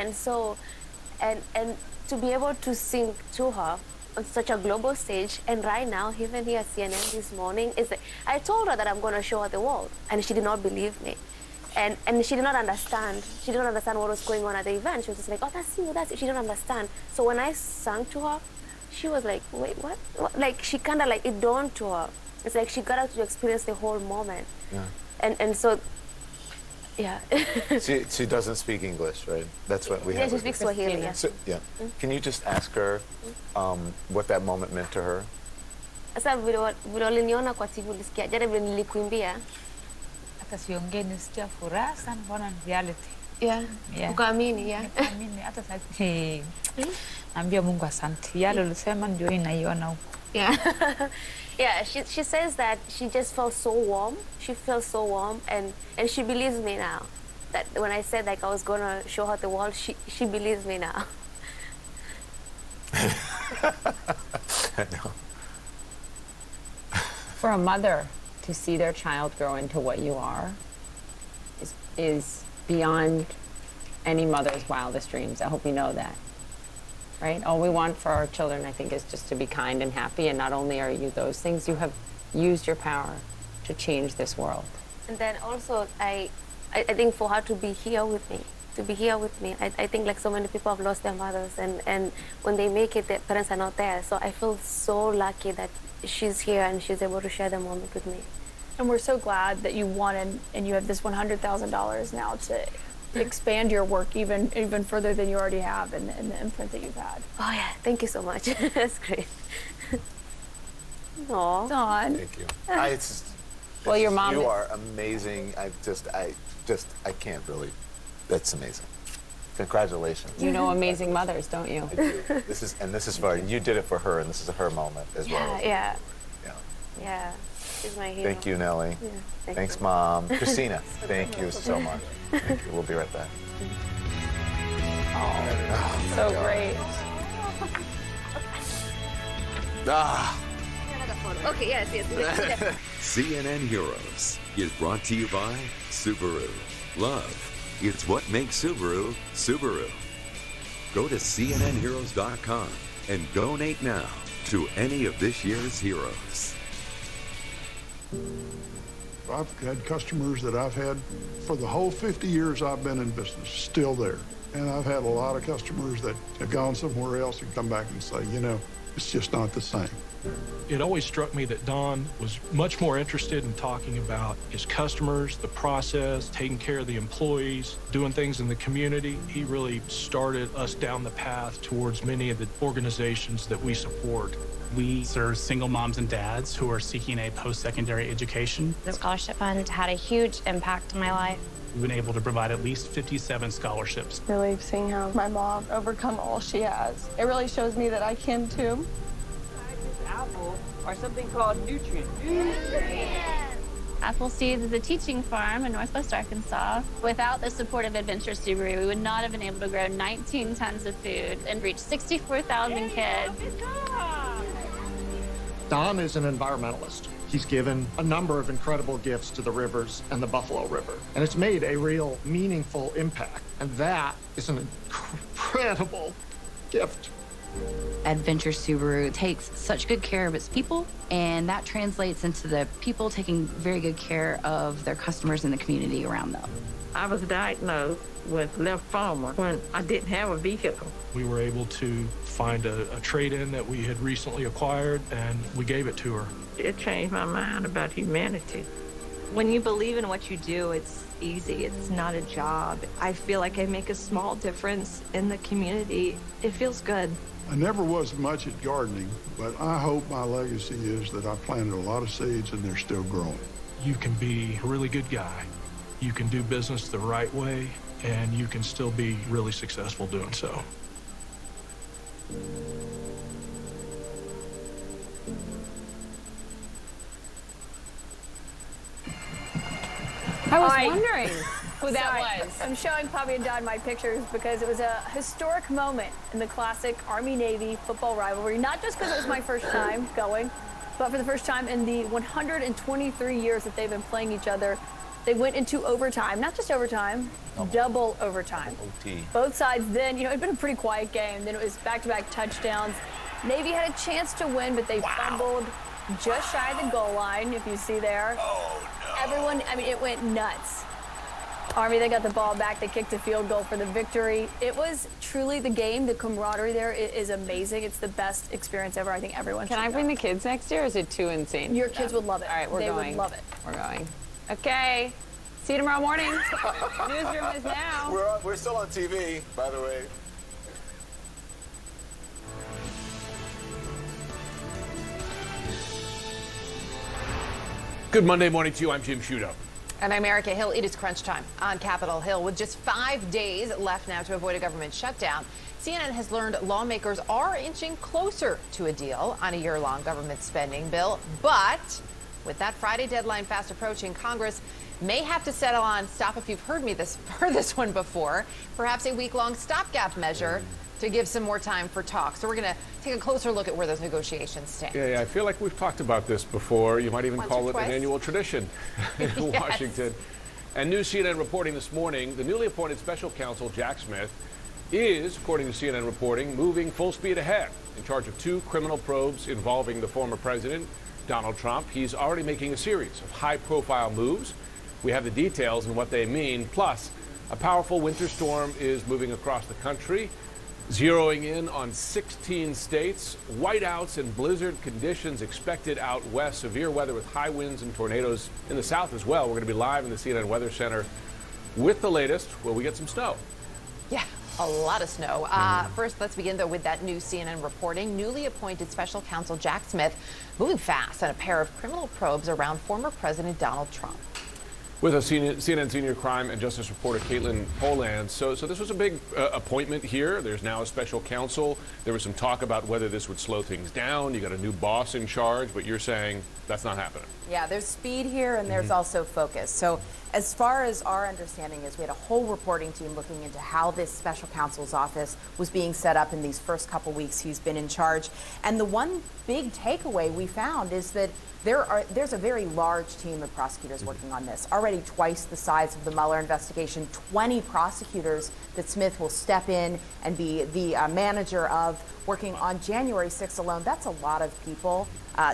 to be able to sing to her on such a global stage, and right now, even here at CNN this morning, is like, I told her that I'm going to show her the world, and she did not believe me. And she did not understand. She didn't understand what was going on at the event. She was just like, oh, that's you, that's it. She didn't understand. So when I sang to her, she was like, wait, what? Like, she kind of like, it dawned to her. It's like she got out to experience the whole moment. Yeah. And so, yeah. She doesn't speak English, right? That's what we have. Yeah, she speaks Swahili, yeah. So, yeah. Can you just ask her what that moment meant to her? Sasa vile uliniona kwa TV ulisikia jana vile nilikuimbia. Hata siongee nisikia furaha sana mbona ni reality. Yeah. Ukaamini, yeah. Ukaamini hata sasa. Naambia Mungu asante. Yale ulisema ndio inaiona huko. Yeah. Yeah, she says that she just felt so warm. She feels so warm and she believes me now. That when I said like I was gonna show her the world, she believes me now. I know. For a mother to see their child grow into what you are is beyond any mother's wildest dreams. I hope you know that. Right? All we want for our children, I think, is just to be kind and happy. And not only are you those things, you have used your power to change this world. And then also, I think for her to be here with me, I think like so many people have lost their mothers, and when they make it, their parents are not there. So I feel so lucky that she's here and she's able to share the moment with me. And we're so glad that you won and you have this $100,000 now to expand your work even further than you already have and the imprint that you've had. Oh yeah, thank you so much. That's great. Aww. Dawn. Thank you. Well, your mom. You are amazing. I can't really. That's amazing. Congratulations. You know amazing mothers, don't you? I do. This is for you. Did it for her, and this is her moment as well. Yeah. She's my hero. Thank you, Nellie. Yeah, Thanks, Mom. Christina, thank you so much. Thank you. We'll be right back. Oh, so great. Okay, yes. CNN Heroes is brought to you by Subaru. Love, it's what makes Subaru, Subaru. Go to cnnheroes.com and donate now to any of this year's heroes. I've had customers that I've had for the whole 50 years I've been in business, still there. And I've had a lot of customers that have gone somewhere else and come back and say, it's just not the same. It always struck me that Don was much more interested in talking about his customers, the process, taking care of the employees, doing things in the community. He really started us down the path towards many of the organizations that we support. We serve single moms and dads who are seeking a post-secondary education. The scholarship fund had a huge impact on my life. We've been able to provide at least 57 scholarships. Really seeing how my mom overcome all she has. It really shows me that I can too. Apple or something called Nutrien. Apple Seeds is a teaching farm in Northwest Arkansas. Without the support of Adventure Subaru, we would not have been able to grow 19 tons of food and reach 64,000 kids. Don is an environmentalist. He's given a number of incredible gifts to the rivers and the Buffalo River, and it's made a real meaningful impact. And that is an incredible gift. Adventure Subaru takes such good care of its people, and that translates into the people taking very good care of their customers and the community around them. I was diagnosed with lymphoma when I didn't have a vehicle. We were able to find a trade-in that we had recently acquired, and we gave it to her. It changed my mind about humanity. When you believe in what you do, it's easy. It's not a job. I feel like I make a small difference in the community. It feels good. I never was much at gardening, but I hope my legacy is that I planted a lot of seeds and they're still growing. You can be a really good guy. You can do business the right way, and you can still be really successful doing so. I was wondering who that was. I'm showing Poppy and Don my pictures because it was a historic moment in the classic Army-Navy football rivalry, not just because it was my first time going, But for the first time in the 123 years that they've been playing each other, they went into overtime. Not just overtime, double overtime. OT. Both sides then, it'd been a pretty quiet game. Then it was back-to-back touchdowns. Navy had a chance to win, but they fumbled just shy of the goal line, if you see there. Oh, no. Everyone, it went nuts. Army, they got the ball back. They kicked a field goal for the victory. It was truly the game. The camaraderie there is amazing. It's the best experience ever. I think everyone should Can I go. bring the kids next year, or is it too insane? Your kids would love it. All right, we're they going. would love it. We're going. Okay. See you tomorrow morning. Newsroom is now. We're still on TV, by the way. Good Monday morning to you. I'm Jim Shudo. And I'm Erica Hill. It is crunch time on Capitol Hill. With just 5 days left now to avoid a government shutdown, CNN has learned lawmakers are inching closer to a deal on a year-long government spending bill. But with that Friday deadline fast approaching, Congress may have to settle on, stop if you've heard this one before, perhaps a week-long stopgap measure to give some more time for talk. So we're going to take a closer look at where those negotiations stand. Yeah, I feel like we've talked about this before. You might even Once call or it twice. an annual tradition in Yes. Washington. And new CNN reporting this morning, the newly appointed special counsel, Jack Smith, is, according to CNN reporting, moving full speed ahead in charge of 2 criminal probes involving the former president, Donald Trump. He's already making a series of high-profile moves. We have the details and what they mean. Plus, a powerful winter storm is moving across the country, zeroing in on 16 states. Whiteouts and blizzard conditions expected out west. Severe weather with high winds and tornadoes in the south as well. We're going to be live in the CNN Weather Center with the latest. Will we get some snow? Yeah, a lot of snow. First, let's begin, though, with that new CNN reporting. Newly appointed special counsel Jack Smith moving fast on a pair of criminal probes around former President Donald Trump. With us, CNN senior crime and justice reporter Caitlin Poland. So this was a big appointment here. There's now a special counsel. There was some talk about whether this would slow things down. You got a new boss in charge, but you're saying that's not happening. Yeah, there's speed here and there's also focus. So as far as our understanding is, we had a whole reporting team looking into how this special counsel's office was being set up in these first couple weeks he's been in charge. And the one big takeaway we found is that there's a very large team of prosecutors working on this. Already twice the size of the Mueller investigation, 20 prosecutors that Smith will step in and be the manager of, working on January 6th alone. That's a lot of people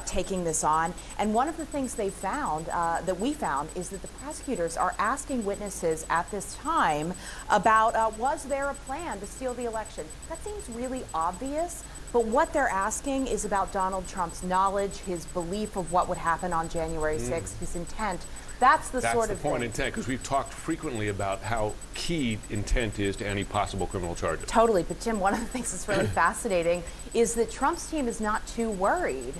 taking this on. And one of the things they found, that we found, is that the prosecutors are asking witnesses at this time about was there a plan to steal the election? That seems really obvious. But what they're asking is about Donald Trump's knowledge, his belief of what would happen on January 6th, his intent. That's the sort of That's the point, thing. intent, because we've talked frequently about how key intent is to any possible criminal charges. Totally. But Jim, one of the things that's really fascinating is that Trump's team is not too worried.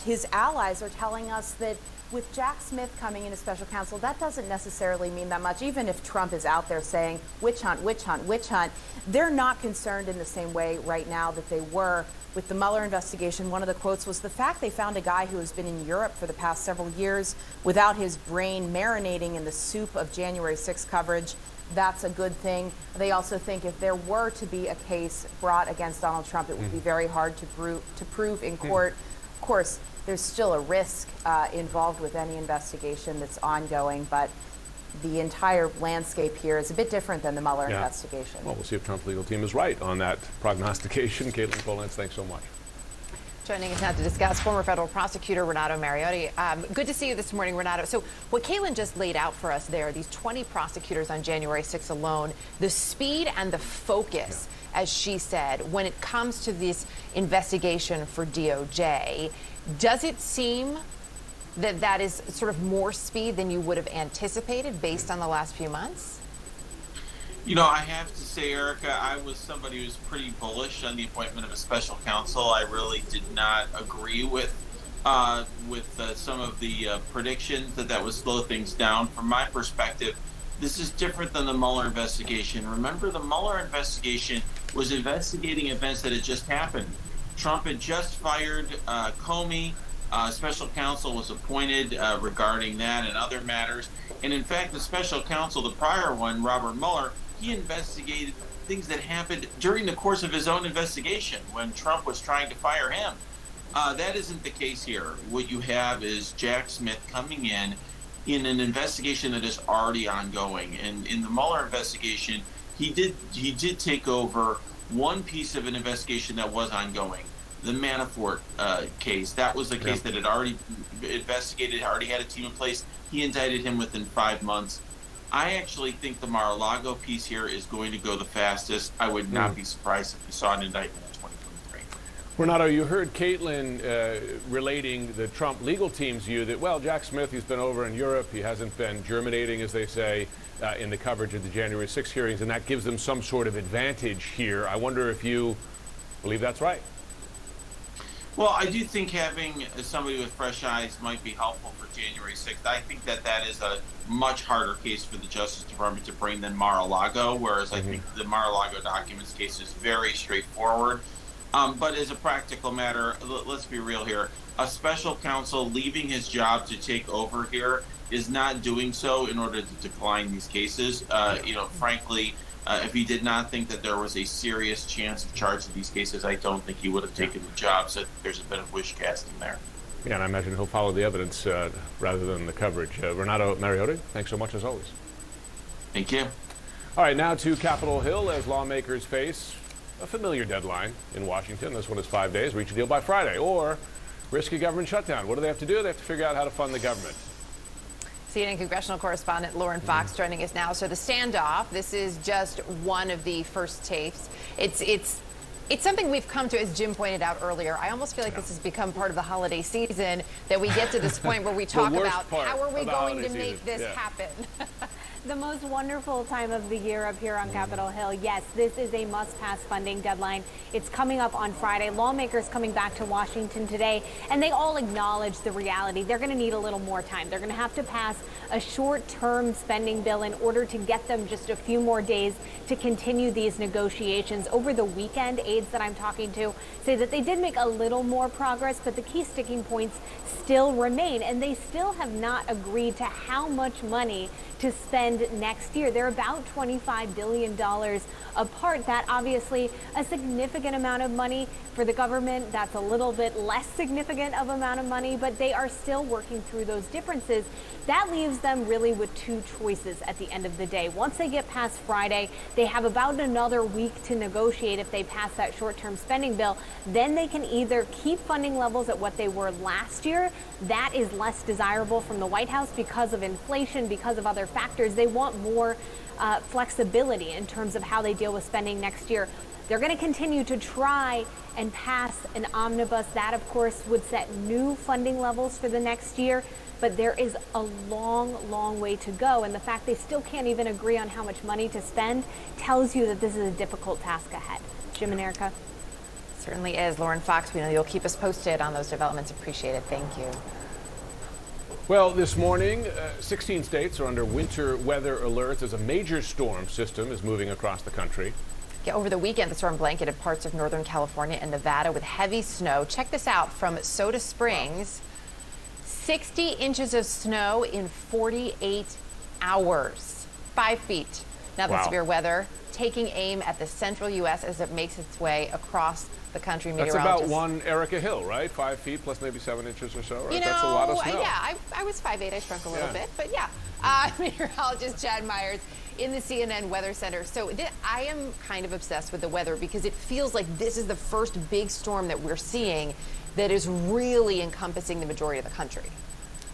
His allies are telling us that with Jack Smith coming in as special counsel, that doesn't necessarily mean that much. Even if Trump is out there saying witch hunt, witch hunt, witch hunt, they're not concerned in the same way right now that they were with the Mueller investigation. One of the quotes was the fact they found a guy who has been in Europe for the past several years without his brain marinating in the soup of January 6th coverage. That's a good thing. They also think if there were to be a case brought against Donald Trump, it would be very hard to prove in court. Of course, there's still a risk involved with any investigation that's ongoing, but the entire landscape here is a bit different than the Mueller investigation. Well, we'll see if Trump's legal team is right on that prognostication. Caitlin Poland, thanks so much. Joining us now to discuss former federal prosecutor Renato Mariotti. Good to see you this morning, Renato. So what Caitlin just laid out for us there, these 20 prosecutors on January 6th alone, the speed and the focus, as she said, when it comes to this investigation for DOJ, does it seem that is sort of more speed than you would have anticipated based on the last few months? You know, I have to say, Erica, I was somebody who's pretty bullish on the appointment of a special counsel. I really did not agree with some of the predictions that would slow things down. From my perspective, this is different than the Mueller investigation. Remember, the Mueller investigation was investigating events that had just happened. Trump had just fired Comey. Special counsel was appointed regarding that and other matters. And in fact, the special counsel, the prior one, Robert Mueller, he investigated things that happened during the course of his own investigation when Trump was trying to fire him. That isn't the case here. What you have is Jack Smith coming in an investigation that is already ongoing. And in the Mueller investigation, he did take over one piece of an investigation that was ongoing, the Manafort case. That was a case that had already investigated, already had a team in place. He indicted him within 5 months. I actually think the Mar-a-Lago piece here is going to go the fastest. I would not be surprised if we saw an indictment in 2023. Renato, you heard Caitlin relating the Trump legal team's view that, well, Jack Smith, he's been over in Europe. He hasn't been germinating, as they say, in the coverage of the January 6 hearings, and that gives them some sort of advantage here. I wonder if you believe that's right. Well, I do think having somebody with fresh eyes might be helpful for January 6th. I think that is a much harder case for the Justice Department to bring than Mar-a-Lago, whereas I think the Mar-a-Lago documents case is very straightforward. But as a practical matter, let's be real here. A special counsel leaving his job to take over here is not doing so in order to decline these cases. Frankly, if he did not think that there was a serious chance of charging these cases, I don't think he would have taken the job. So there's a bit of wish casting there. Yeah, and I imagine he'll follow the evidence rather than the coverage. Renato Mariotti, thanks so much as always. Thank you. All right, now to Capitol Hill as lawmakers face a familiar deadline in Washington. This one is 5 days, reach a deal by Friday, or risk a government shutdown. What do they have to do? They have to figure out how to fund the government. CNN congressional correspondent Lauren Fox joining us now. So the standoff, this is just one of the first tapes. It's something we've come to, as Jim pointed out earlier. I almost feel like this has become part of the holiday season, that we get to this point where we talk about how are we going to make this happen. The most wonderful time of the year up here on Capitol Hill. Yes, this is a must-pass funding deadline. It's coming up on Friday. Lawmakers coming back to Washington today, and they all acknowledge the reality. They're going to need a little more time. They're going to have to pass a short-term spending bill in order to get them just a few more days to continue these negotiations. Over the weekend, aides that I'm talking to say that they did make a little more progress, but the key sticking points still remain, and they still have not agreed to how much money to spend next year. They're about $25 billion apart. That obviously a significant amount of money for the government. That's a little bit less significant of amount of money, but they are still working through those differences. That leaves them really with two choices at the end of the day. Once they get past Friday, they have about another week to negotiate if they pass that short-term spending bill. Then they can either keep funding levels at what they were last year. That is less desirable from the White House because of inflation, because of other factors. They want more flexibility in terms of how they deal with spending next year. They're going to continue to try and pass an omnibus. That, of course, would set new funding levels for the next year. But there is a long, long way to go. And the fact they still can't even agree on how much money to spend tells you that this is a difficult task ahead. Jim and Erica. Certainly is. Lauren Fox, we know you'll keep us posted on those developments. Appreciate it. Thank you. Well, this morning, 16 states are under winter weather alerts as a major storm system is moving across the country. Yeah, over the weekend, the storm blanketed parts of Northern California and Nevada with heavy snow. Check this out from Soda Springs. 60 inches of snow in 48 hours. 5 feet. Now the severe weather taking aim at the central U.S. as it makes its way across the country. That's about one Erica Hill, right? 5 feet plus maybe 7 inches or so, right? You know, that's a lot of snow. Yeah, I was 5'8". I shrunk a little bit, but yeah. Meteorologist Chad Myers in the CNN Weather Center. So I am kind of obsessed with the weather because it feels like this is the first big storm that we're seeing that is really encompassing the majority of the country.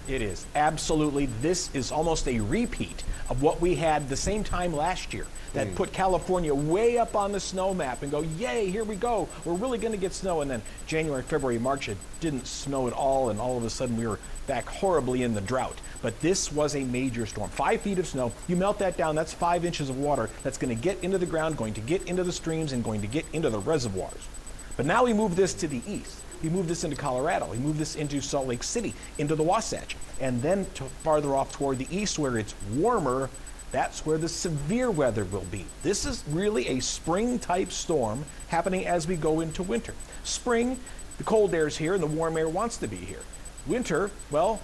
It is. Absolutely. This is almost a repeat of what we had the same time last year that put California way up on the snow map and go, yay, here we go. We're really going to get snow. And then January, February, March, it didn't snow at all. And all of a sudden we were back horribly in the drought. But this was a major storm. 5 feet of snow. You melt that down, that's 5 inches of water that's going to get into the ground, going to get into the streams, and going to get into the reservoirs. But now we move this to the east. We move this into Colorado. We move this into Salt Lake City, into the Wasatch. And then to farther off toward the east where it's warmer, that's where the severe weather will be. This is really a spring-type storm happening as we go into winter. Spring, the cold air's here and the warm air wants to be here. Winter, well,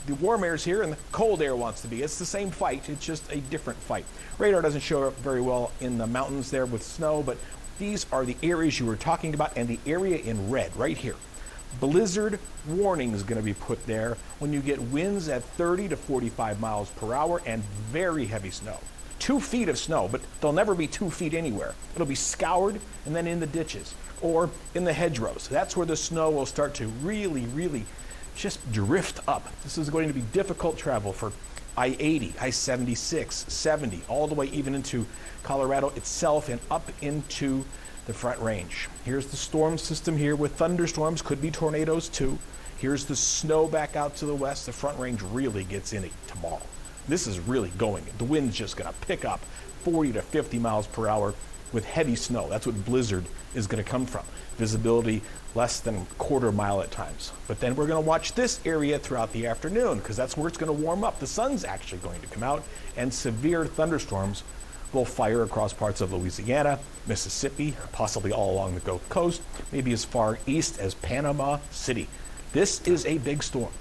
the warm air's here and the cold air wants to be. It's the same fight, it's just a different fight. Radar doesn't show up very well in the mountains there with snow, but these are the areas you were talking about, and the area in red right here. Blizzard warning is going to be put there when you get winds at 30 to 45 miles per hour and very heavy snow. 2 feet of snow, but there'll never be 2 feet anywhere. It'll be scoured and then in the ditches or in the hedgerows. That's where the snow will start to really, really just drift up. This is going to be difficult travel for I-80, I-76, 70, all the way even into Colorado itself and up into the Front Range. Here's the storm system here with thunderstorms, could be tornadoes too. Here's the snow back out to the west. The Front Range really gets in it tomorrow. This is really going. The wind's just going to pick up 40 to 50 miles per hour with heavy snow. That's what blizzard is going to come from. Visibility less than a quarter mile at times. But then we're going to watch this area throughout the afternoon because that's where it's going to warm up. The sun's actually going to come out and severe thunderstorms will fire across parts of Louisiana, Mississippi, possibly all along the Gulf Coast, maybe as far east as Panama City. This is a big storm.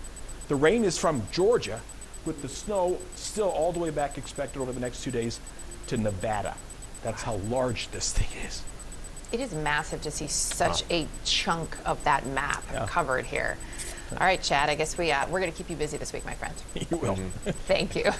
The rain is from Georgia, with the snow still all the way back expected over the next 2 days to Nevada. That's how large this thing is. It is massive to see such a chunk of that map covered here. All right, Chad, I guess we're going to keep you busy this week, my friend. You will. Thank you.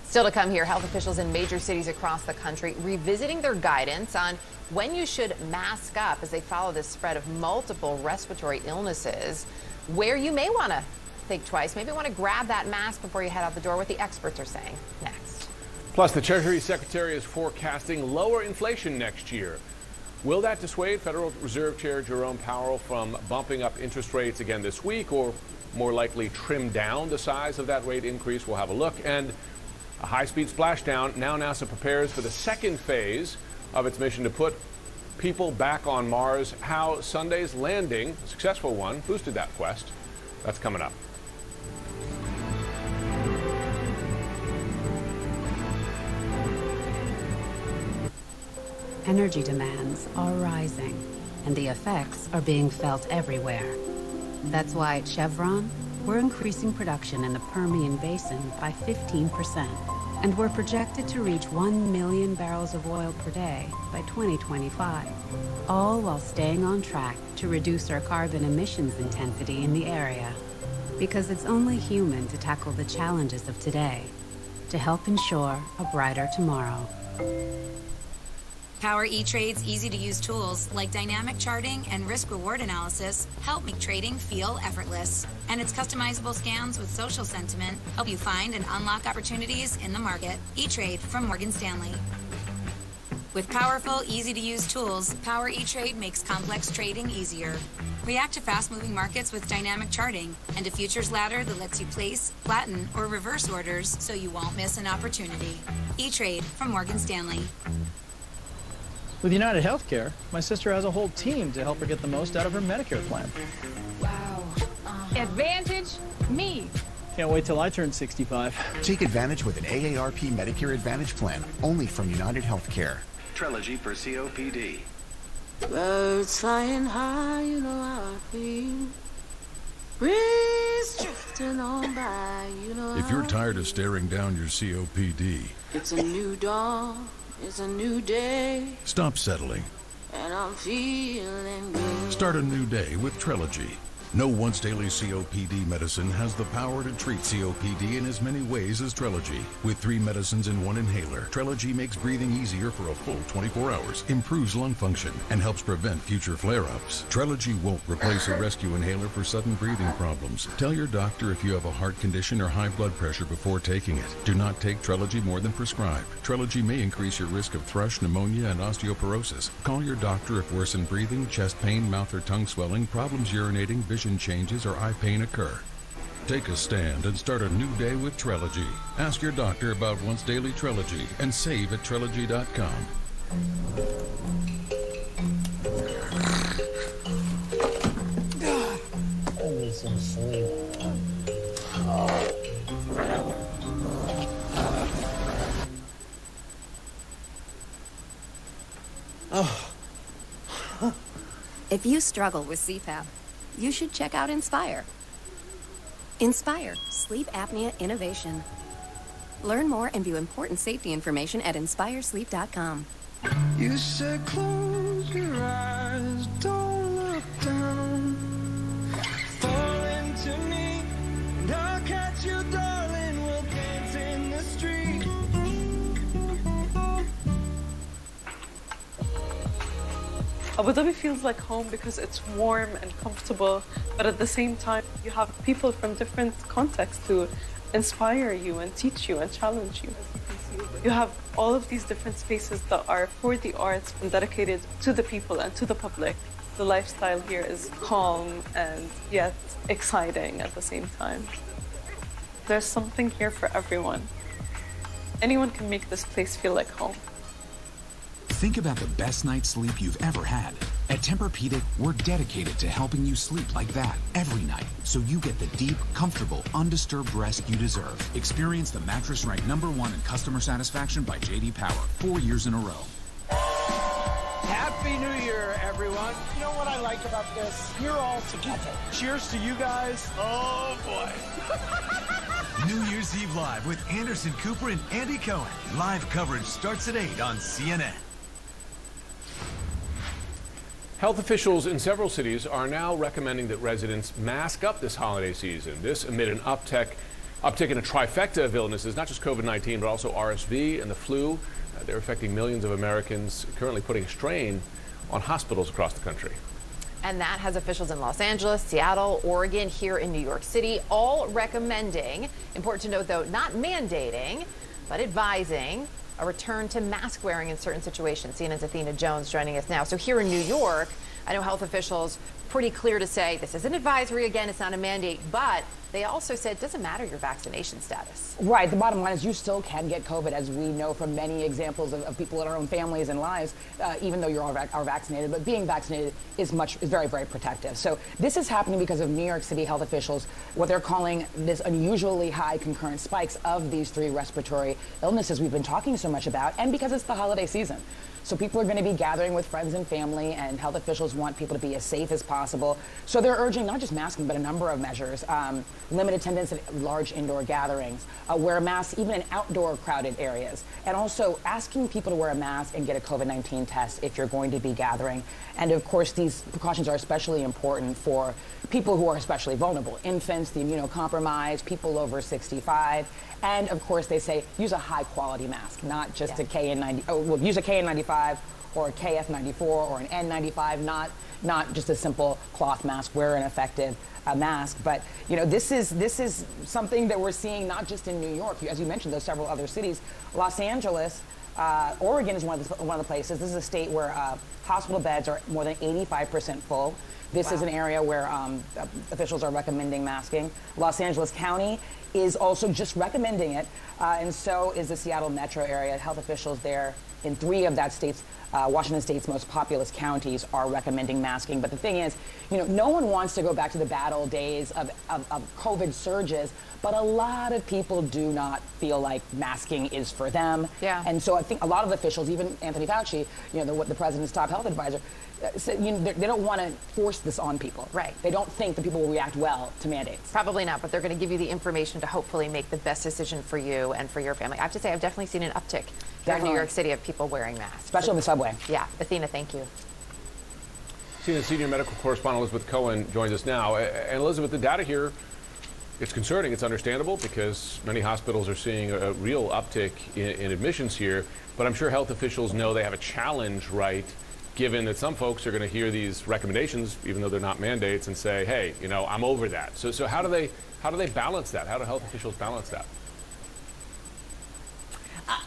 Still to come here, health officials in major cities across the country revisiting their guidance on when you should mask up as they follow the spread of multiple respiratory illnesses, where you may want to think twice, maybe want to grab that mask before you head out the door, what the experts are saying next. Plus, the Treasury Secretary is forecasting lower inflation next year. Will that dissuade Federal Reserve Chair Jerome Powell from bumping up interest rates again this week, or more likely trim down the size of that rate increase? We'll have a look. And a high-speed splashdown. Now NASA prepares for the second phase of its mission to put people back on Mars. How Sunday's landing, a successful one, boosted that quest. That's coming up. Energy demands are rising, and the effects are being felt everywhere. That's why at Chevron, we're increasing production in the Permian Basin by 15%, and we're projected to reach 1 million barrels of oil per day by 2025, all while staying on track to reduce our carbon emissions intensity in the area. Because it's only human to tackle the challenges of today, to help ensure a brighter tomorrow. Power E-Trade's easy-to-use tools like dynamic charting and risk-reward analysis help make trading feel effortless. And its customizable scans with social sentiment help you find and unlock opportunities in the market. E-Trade from Morgan Stanley. With powerful, easy-to-use tools, Power E-Trade makes complex trading easier. React to fast-moving markets with dynamic charting and a futures ladder that lets you place, flatten, or reverse orders so you won't miss an opportunity. E-Trade from Morgan Stanley. With United Healthcare, my sister has a whole team to help her get the most out of her Medicare plan. Wow. Advantage me. Can't wait till I turn 65. Take advantage with an AARP Medicare Advantage plan, only from United Healthcare. Trilogy for COPD. Birds flying high, you know how I feel. Breeze drifting on by, you know. If you're tired of staring down your COPD, It's a new dawn, it's a new day, stop settling. and I'm feeling good. Start a new day with Trilogy. No once-daily COPD medicine has the power to treat COPD in as many ways as Trilogy. With 3 medicines in 1 inhaler, Trilogy makes breathing easier for a full 24 hours, improves lung function, and helps prevent future flare-ups. Trilogy won't replace a rescue inhaler for sudden breathing problems. Tell your doctor if you have a heart condition or high blood pressure before taking it. Do not take Trilogy more than prescribed. Trilogy may increase your risk of thrush, pneumonia, and osteoporosis. Call your doctor if worsened breathing, chest pain, mouth or tongue swelling, problems urinating, vision changes, or eye pain occur. Take a stand and start a new day with Trilogy. Ask your doctor about once daily Trilogy and save at Trilogy.com. I need some sleep. If you struggle with CPAP, you should check out Inspire. Inspire, sleep apnea innovation. Learn more and view important safety information at inspiresleep.com. You said close your eyes, don't look down. Abu Dhabi feels like home because it's warm and comfortable, but at the same time, you have people from different contexts who inspire you and teach you and challenge you. You have all of these different spaces that are for the arts and dedicated to the people and to the public. The lifestyle here is calm and yet exciting at the same time. There's something here for everyone. Anyone can make this place feel like home. Think about the best night's sleep you've ever had. At Tempur-Pedic, we're dedicated to helping you sleep like that every night, so you get the deep, comfortable, undisturbed rest you deserve. Experience the mattress ranked #1 in customer satisfaction by J.D. Power 4 years in a row. Happy New Year, everyone. You know what I like about this? You're all together. Cheers to you guys. Oh, boy. New Year's Eve Live with Anderson Cooper and Andy Cohen. Live coverage starts at 8 on CNN. Health officials in several cities are now recommending that residents mask up this holiday season. This amid an uptick in a trifecta of illnesses, not just COVID-19, but also RSV and the flu. They're affecting millions of Americans, currently putting strain on hospitals across the country. And that has officials in Los Angeles, Seattle, Oregon, here in New York City, all recommending, important to note though, not mandating, but advising a return to mask wearing in certain situations. CNN's Athena Jones joining us now. So here in New York, I know health officials pretty clear to say this is an advisory, again, it's not a mandate, but they also said it doesn't matter your vaccination status. Right. The bottom line is you still can get COVID, as we know from many examples of people in our own families and lives, even though you're are vaccinated. But being vaccinated is very, very protective. So this is happening because of New York City health officials, what they're calling this unusually high concurrent spikes of these 3 respiratory illnesses we've been talking so much about, and because it's the holiday season. So people are going to be gathering with friends and family, and health officials want people to be as safe as possible. So they're urging not just masking, but a number of measures. Limit attendance at large indoor gatherings, wear a mask even in outdoor crowded areas, and also asking people to wear a mask and get a COVID-19 test if you're going to be gathering. And of course, these precautions are especially important for people who are especially vulnerable, infants, the immunocompromised, people over 65. And of course, they say use a high quality mask, not just a KN90, use a KN95 or a KF94 or an N95, not just a simple cloth mask. Wear an effective mask. But this is something that we're seeing not just in New York, as you mentioned, there's several other cities. Los Angeles, Oregon is one of the places. This is a state where hospital beds are more than 85% full. This is an area where officials are recommending masking. Los Angeles County is also just recommending it, and so is the Seattle metro area. Health officials there in 3 of that state's, Washington State's most populous counties are recommending masking. But the thing is, no one wants to go back to the bad old days of COVID surges, but a lot of people do not feel like masking is for them. Yeah. And so I think a lot of officials, even Anthony Fauci, the president's top health advisor, they don't want to force this on people. Right. They don't think that people will react well to mandates. Probably not, but they're going to give you the information to hopefully make the best decision for you and for your family. I have to say, I've definitely seen an uptick here in New York City of people wearing masks. Especially on the subway. Yeah. Athena, thank you. CNN senior medical correspondent Elizabeth Cohen joins us now. And Elizabeth, the data here, it's concerning. It's understandable because many hospitals are seeing a real uptick in admissions here. But I'm sure health officials know they have a challenge, right? Given that some folks are going to hear these recommendations, even though they're not mandates, and say, hey, I'm over that. So how do they balance that? How do health officials balance that?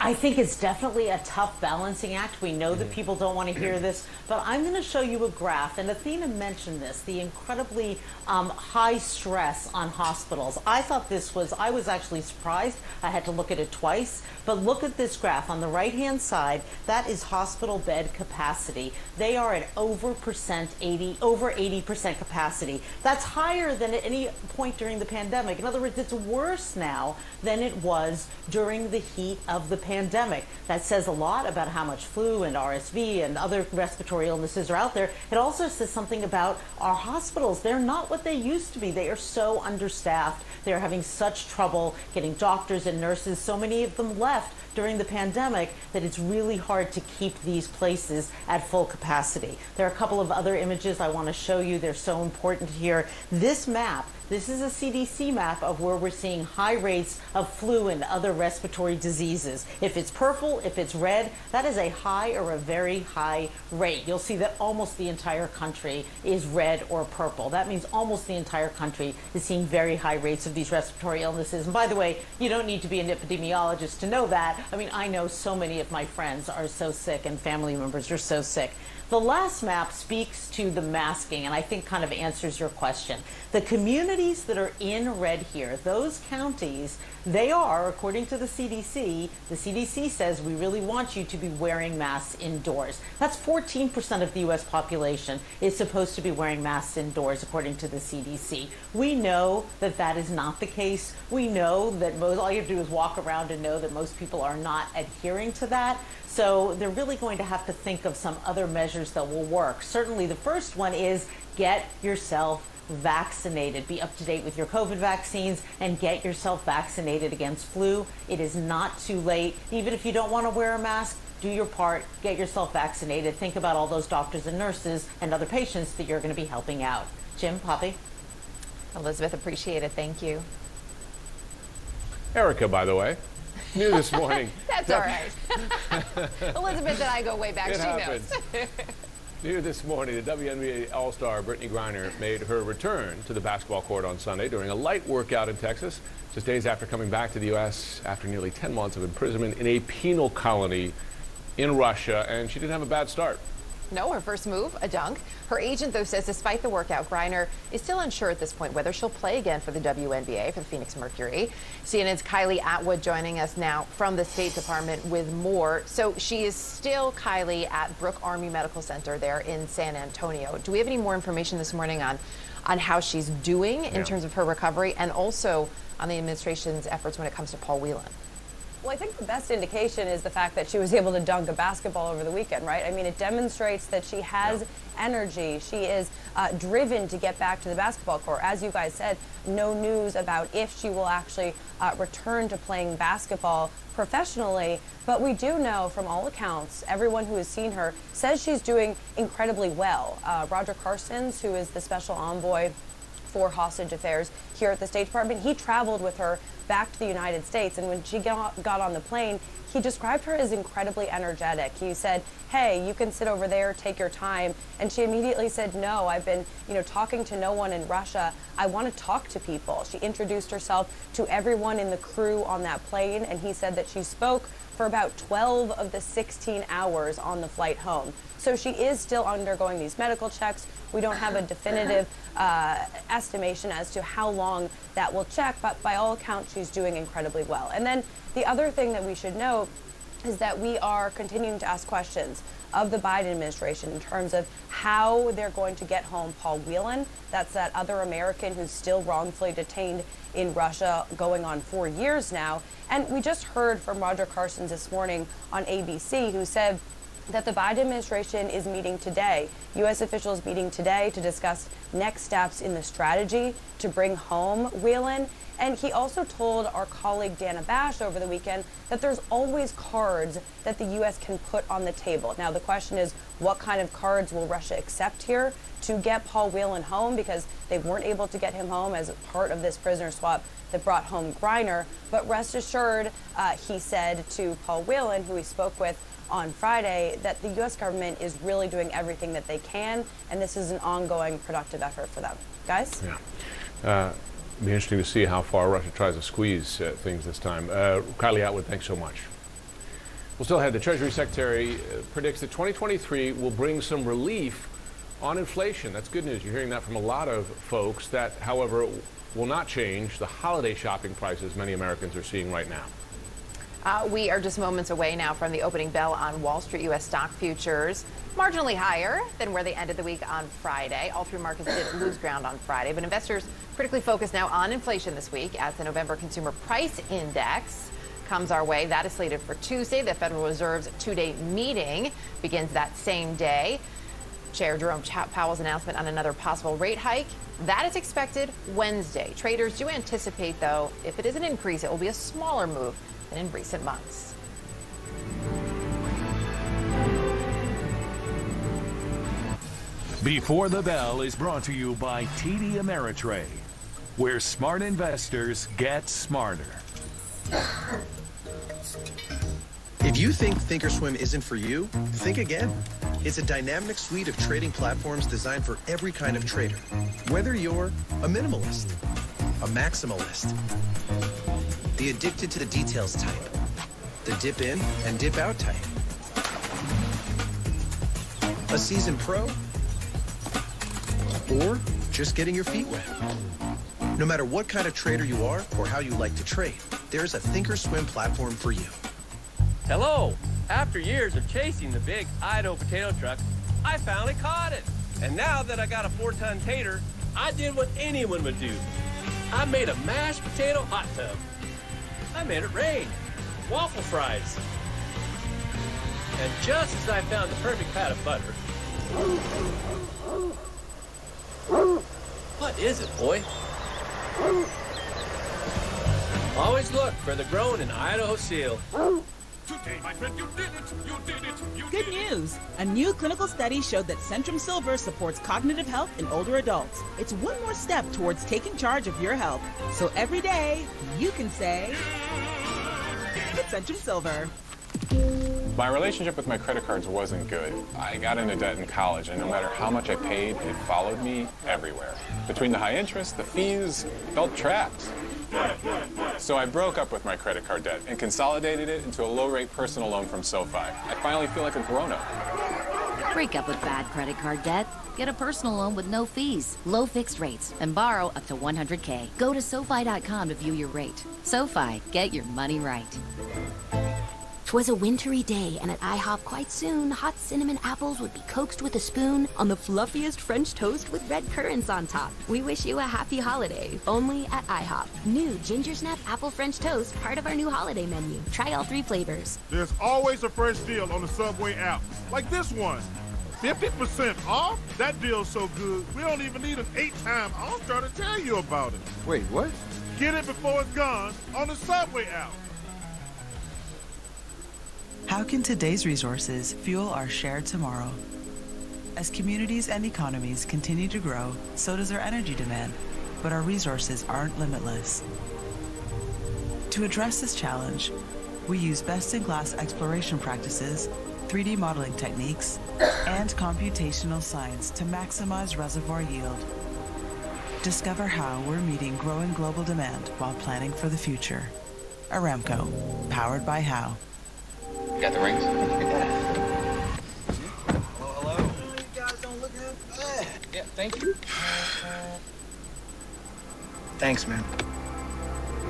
I think it's definitely a tough balancing act. We know that people don't want to hear this, but I'm going to show you a graph, and Athena mentioned this, the incredibly high stress on hospitals. I was actually surprised. I had to look at it twice, but look at this graph. On the right-hand side, that is hospital bed capacity. They are at over 80% capacity. That's higher than at any point during the pandemic. In other words, it's worse now than it was during the heat of the pandemic. That says a lot about how much flu and RSV and other respiratory illnesses are out there. It also says something about our hospitals. They're not what they used to be. They are so understaffed. They're having such trouble getting doctors and nurses. So many of them left during the pandemic that it's really hard to keep these places at full capacity. There are a couple of other images I want to show you. They're so important here. This map, this is a CDC map of where we're seeing high rates of flu and other respiratory diseases. is. If it's purple, if it's red, that is a high or a very high rate. You'll see that almost the entire country is red or purple. That means almost the entire country is seeing very high rates of these respiratory illnesses. And by the way, you don't need to be an epidemiologist to know that. I mean, I know so many of my friends are so sick and family members are so sick. The last map speaks to the masking, and I think kind of answers your question. The communities that are in red here, those counties, they are, according to the CDC says we really want you to be wearing masks indoors. That's 14% of the U.S. population is supposed to be wearing masks indoors, according to the CDC. We know that that is not the case. We know that all you have to do is walk around and know that most people are not adhering to that. So they're really going to have to think of some other measures that will work. Certainly the first one is get yourself vaccinated. Be up to date with your COVID vaccines and get yourself vaccinated against flu. It is not too late. Even if you don't want to wear a mask, do your part, get yourself vaccinated. Think about all those doctors and nurses and other patients that you're going to be helping out. Jim, Poppy? Elizabeth, appreciate it. Thank you. Erica, by the way, new this morning. That's all right. Elizabeth and I go way back. It she happens. knows. New this morning, the WNBA All-Star Brittany Griner made her return to the basketball court on Sunday during a light workout in Texas, just days after coming back to the U.S. after nearly 10 months of imprisonment in a penal colony in Russia, and she didn't have a bad start. No, her first move, a dunk. Her agent, though, says despite the workout, Griner is still unsure at this point whether she'll play again for the WNBA, for the Phoenix Mercury. CNN's Kylie Atwood joining us now from the State Department with more. So she is still, Kylie, at Brooke Army Medical Center there in San Antonio. Do we have any more information this morning on how she's doing in terms of her recovery and also on the administration's efforts when it comes to Paul Whelan? Well, I think the best indication is the fact that she was able to dunk a basketball over the weekend, right? I mean, it demonstrates that she has energy. She is driven to get back to the basketball court. As you guys said, no news about if she will actually return to playing basketball professionally. But we do know from all accounts, everyone who has seen her says she's doing incredibly well. Roger Carstens, who is the special envoy for hostage affairs here at the State Department, he traveled with her back to the United States, and when she got on the plane, he described her as incredibly energetic. He said, hey, you can sit over there, take your time. And she immediately said, no, I've been, talking to no one in Russia. I want to talk to people. She introduced herself to everyone in the crew on that plane, and he said that she spoke for about 12 of the 16 hours on the flight home. So she is still undergoing these medical checks. We don't have a definitive estimation as to how long that will check, but by all accounts, she's doing incredibly well. And then the other thing that we should note is that we are continuing to ask questions of the Biden administration in terms of how they're going to get home Paul Whelan. That's that other American who's still wrongfully detained in Russia going on 4 years now. And we just heard from Roger Carstens this morning on ABC, who said that the Biden administration is meeting today, U.S. officials meeting today to discuss next steps in the strategy to bring home Whelan. And he also told our colleague Dana Bash over the weekend that there's always cards that the U.S. can put on the table. Now, the question is, what kind of cards will Russia accept here to get Paul Whelan home? Because they weren't able to get him home as part of this prisoner swap that brought home Griner. But rest assured, he said to Paul Whelan, who he spoke with on Friday, that the U.S. government is really doing everything that they can, and this is an ongoing productive effort for them. Guys? Yeah. It'll be interesting to see how far Russia tries to squeeze things this time. Kylie Atwood, thanks so much. We'll still have the Treasury Secretary predicts that 2023 will bring some relief on inflation. That's good news. You're hearing that from a lot of folks. That, however, will not change the holiday shopping prices many Americans are seeing right now. We are just moments away now from the opening bell on Wall Street. U.S. stock futures marginally higher than where they ended the week on Friday. All three markets did lose ground on Friday, but investors critically focused now on inflation this week as the November Consumer Price Index comes our way. That is slated for Tuesday. The Federal Reserve's two-day meeting begins that same day. Chair Jerome Powell's announcement on another possible rate hike, that is expected Wednesday. Traders do anticipate, though, if it is an increase, it will be a smaller move than in recent months. Before the Bell is brought to you by TD Ameritrade, where smart investors get smarter. If you think Thinkorswim isn't for you, think again. It's a dynamic suite of trading platforms designed for every kind of trader. Whether you're a minimalist, a maximalist, the addicted to the details type, the dip in and dip out type, a seasoned pro, or just getting your feet wet. No matter what kind of trader you are or how you like to trade, there's a Thinkorswim platform for you. Hello! After years of chasing the big Idaho potato truck, I finally caught it. And now that I got a 4-ton tater, I did what anyone would do. I made a mashed potato hot tub. I made it rain. Waffle fries. And just as I found the perfect pat of butter... What is it, boy? Always look for the grown in Idaho seal. Today, my friend, you did it! You did it! You Good news! A new clinical study showed that Centrum Silver supports cognitive health in older adults. It's one more step towards taking charge of your health. So every day, you can say, it's Centrum Silver. My relationship with my credit cards wasn't good. I got into debt in college, and no matter how much I paid, it followed me everywhere. Between the high interest, the fees, I felt trapped. So I broke up with my credit card debt and consolidated it into a low-rate personal loan from SoFi. I finally feel like a grown-up. Break up with bad credit card debt. Get a personal loan with no fees, low fixed rates, and borrow up to $100K. Go to SoFi.com to view your rate. SoFi, get your money right. 'Twas a wintry day, and at IHOP quite soon, hot cinnamon apples would be coaxed with a spoon on the fluffiest French toast with red currants on top. We wish you a happy holiday, only at IHOP. New Ginger Snap Apple French Toast, part of our new holiday menu. Try all 3 flavors. There's always a fresh deal on the Subway app, like this one. 50% off? That deal's so good, we don't even need an 8-time offer to tell you about it. Wait, what? Get it before it's gone on the Subway app. How can today's resources fuel our shared tomorrow? As communities and economies continue to grow, so does our energy demand, but our resources aren't limitless. To address this challenge, we use best-in-class exploration practices, 3D modeling techniques, and computational science to maximize reservoir yield. Discover how we're meeting growing global demand while planning for the future. Aramco, powered by How. Got the rings? Hello. You guys don't look that bad. Yeah, thank you. Thanks, man.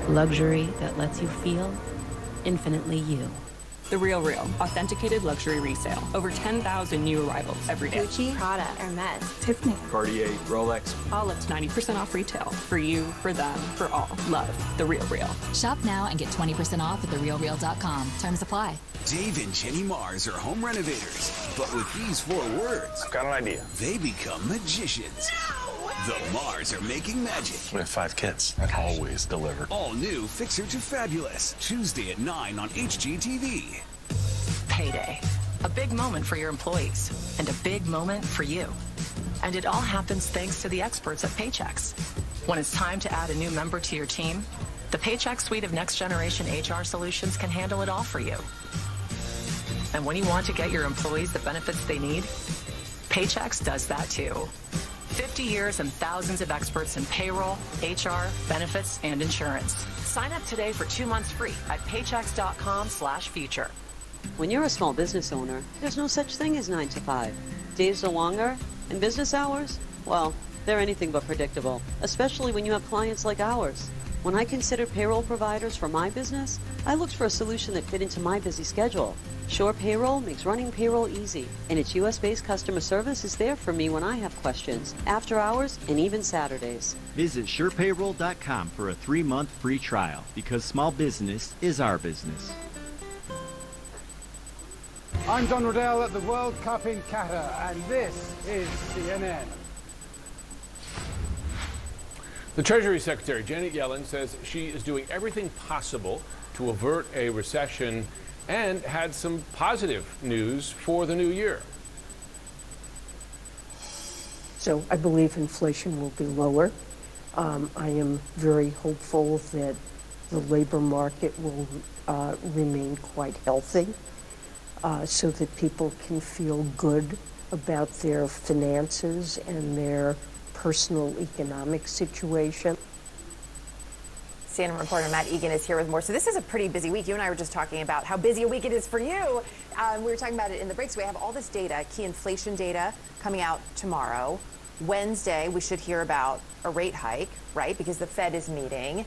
Luxury that lets you feel infinitely you. The Real Real, authenticated luxury resale. Over 10,000 new arrivals every day. Gucci, Prada, Hermes, Tiffany, Cartier, Rolex. all up to 90% off retail. For you, for them, for all. Love The Real Real. Shop now and get 20% off at therealreal.com. Terms apply. Dave and Jenny Mars are home renovators, but with these 4 words, I've got an idea. they become magicians. The Mars are making magic. We have 5 kids. And always deliver. All new Fixer to Fabulous, Tuesday at 9 on HGTV. Payday. A big moment for your employees and a big moment for you. And it all happens thanks to the experts at Paychex. When it's time to add a new member to your team, the Paychex suite of next-generation HR solutions can handle it all for you. And when you want to get your employees the benefits they need, Paychex does that too. 50 years and thousands of experts in payroll, HR, benefits, and insurance. Sign up today for 2 months free at paychex.com/future. When you're a small business owner, there's no such thing as 9 to 5. Days are longer, and business hours, well, they're anything but predictable, especially when you have clients like ours. When I considered payroll providers for my business, I looked for a solution that fit into my busy schedule. Sure Payroll makes running payroll easy, and its U.S.-based customer service is there for me when I have questions, after hours, and even Saturdays. Visit SurePayroll.com for a 3-month free trial, because small business is our business. I'm John Riddell at the World Cup in Qatar, and this is CNN. The Treasury Secretary, Janet Yellen, says she is doing everything possible to avert a recession and had some positive news for the new year. So I believe inflation will be lower. I am very hopeful that the labor market will remain quite healthy, so that people can feel good about their finances and their personal economic situation. CNN reporter Matt Egan is here with more. So this is a pretty busy week. You and I were just talking about how busy a week it is for you. We were talking about it in the breaks. We have all this data, key inflation data coming out tomorrow. Wednesday, we should hear about a rate hike, right? Because the Fed is meeting.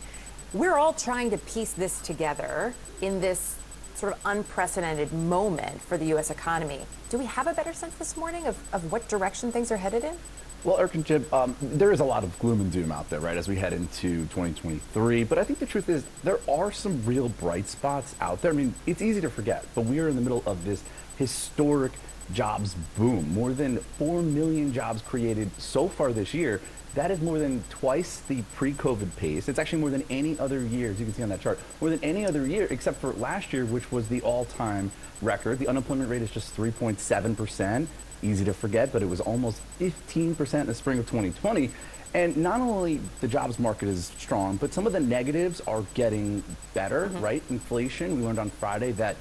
We're all trying to piece this together in this sort of unprecedented moment for the U.S. economy. Do we have a better sense this morning of what direction things are headed in? Well, Eric and Jim, there is a lot of gloom and doom out there, right, as we head into 2023. But I think the truth is there are some real bright spots out there. I mean, it's easy to forget, but we are in the middle of this historic jobs boom. More than 4 million jobs created so far this year. That is more than twice the pre-COVID pace. It's actually more than any other year, as you can see on that chart, more than any other year except for last year, which was the all-time record. The unemployment rate is just 3.7%. Easy to forget, but it was almost 15% in the spring of 2020. And not only the jobs market is strong, but some of the negatives are getting better, right? Inflation, we learned on Friday that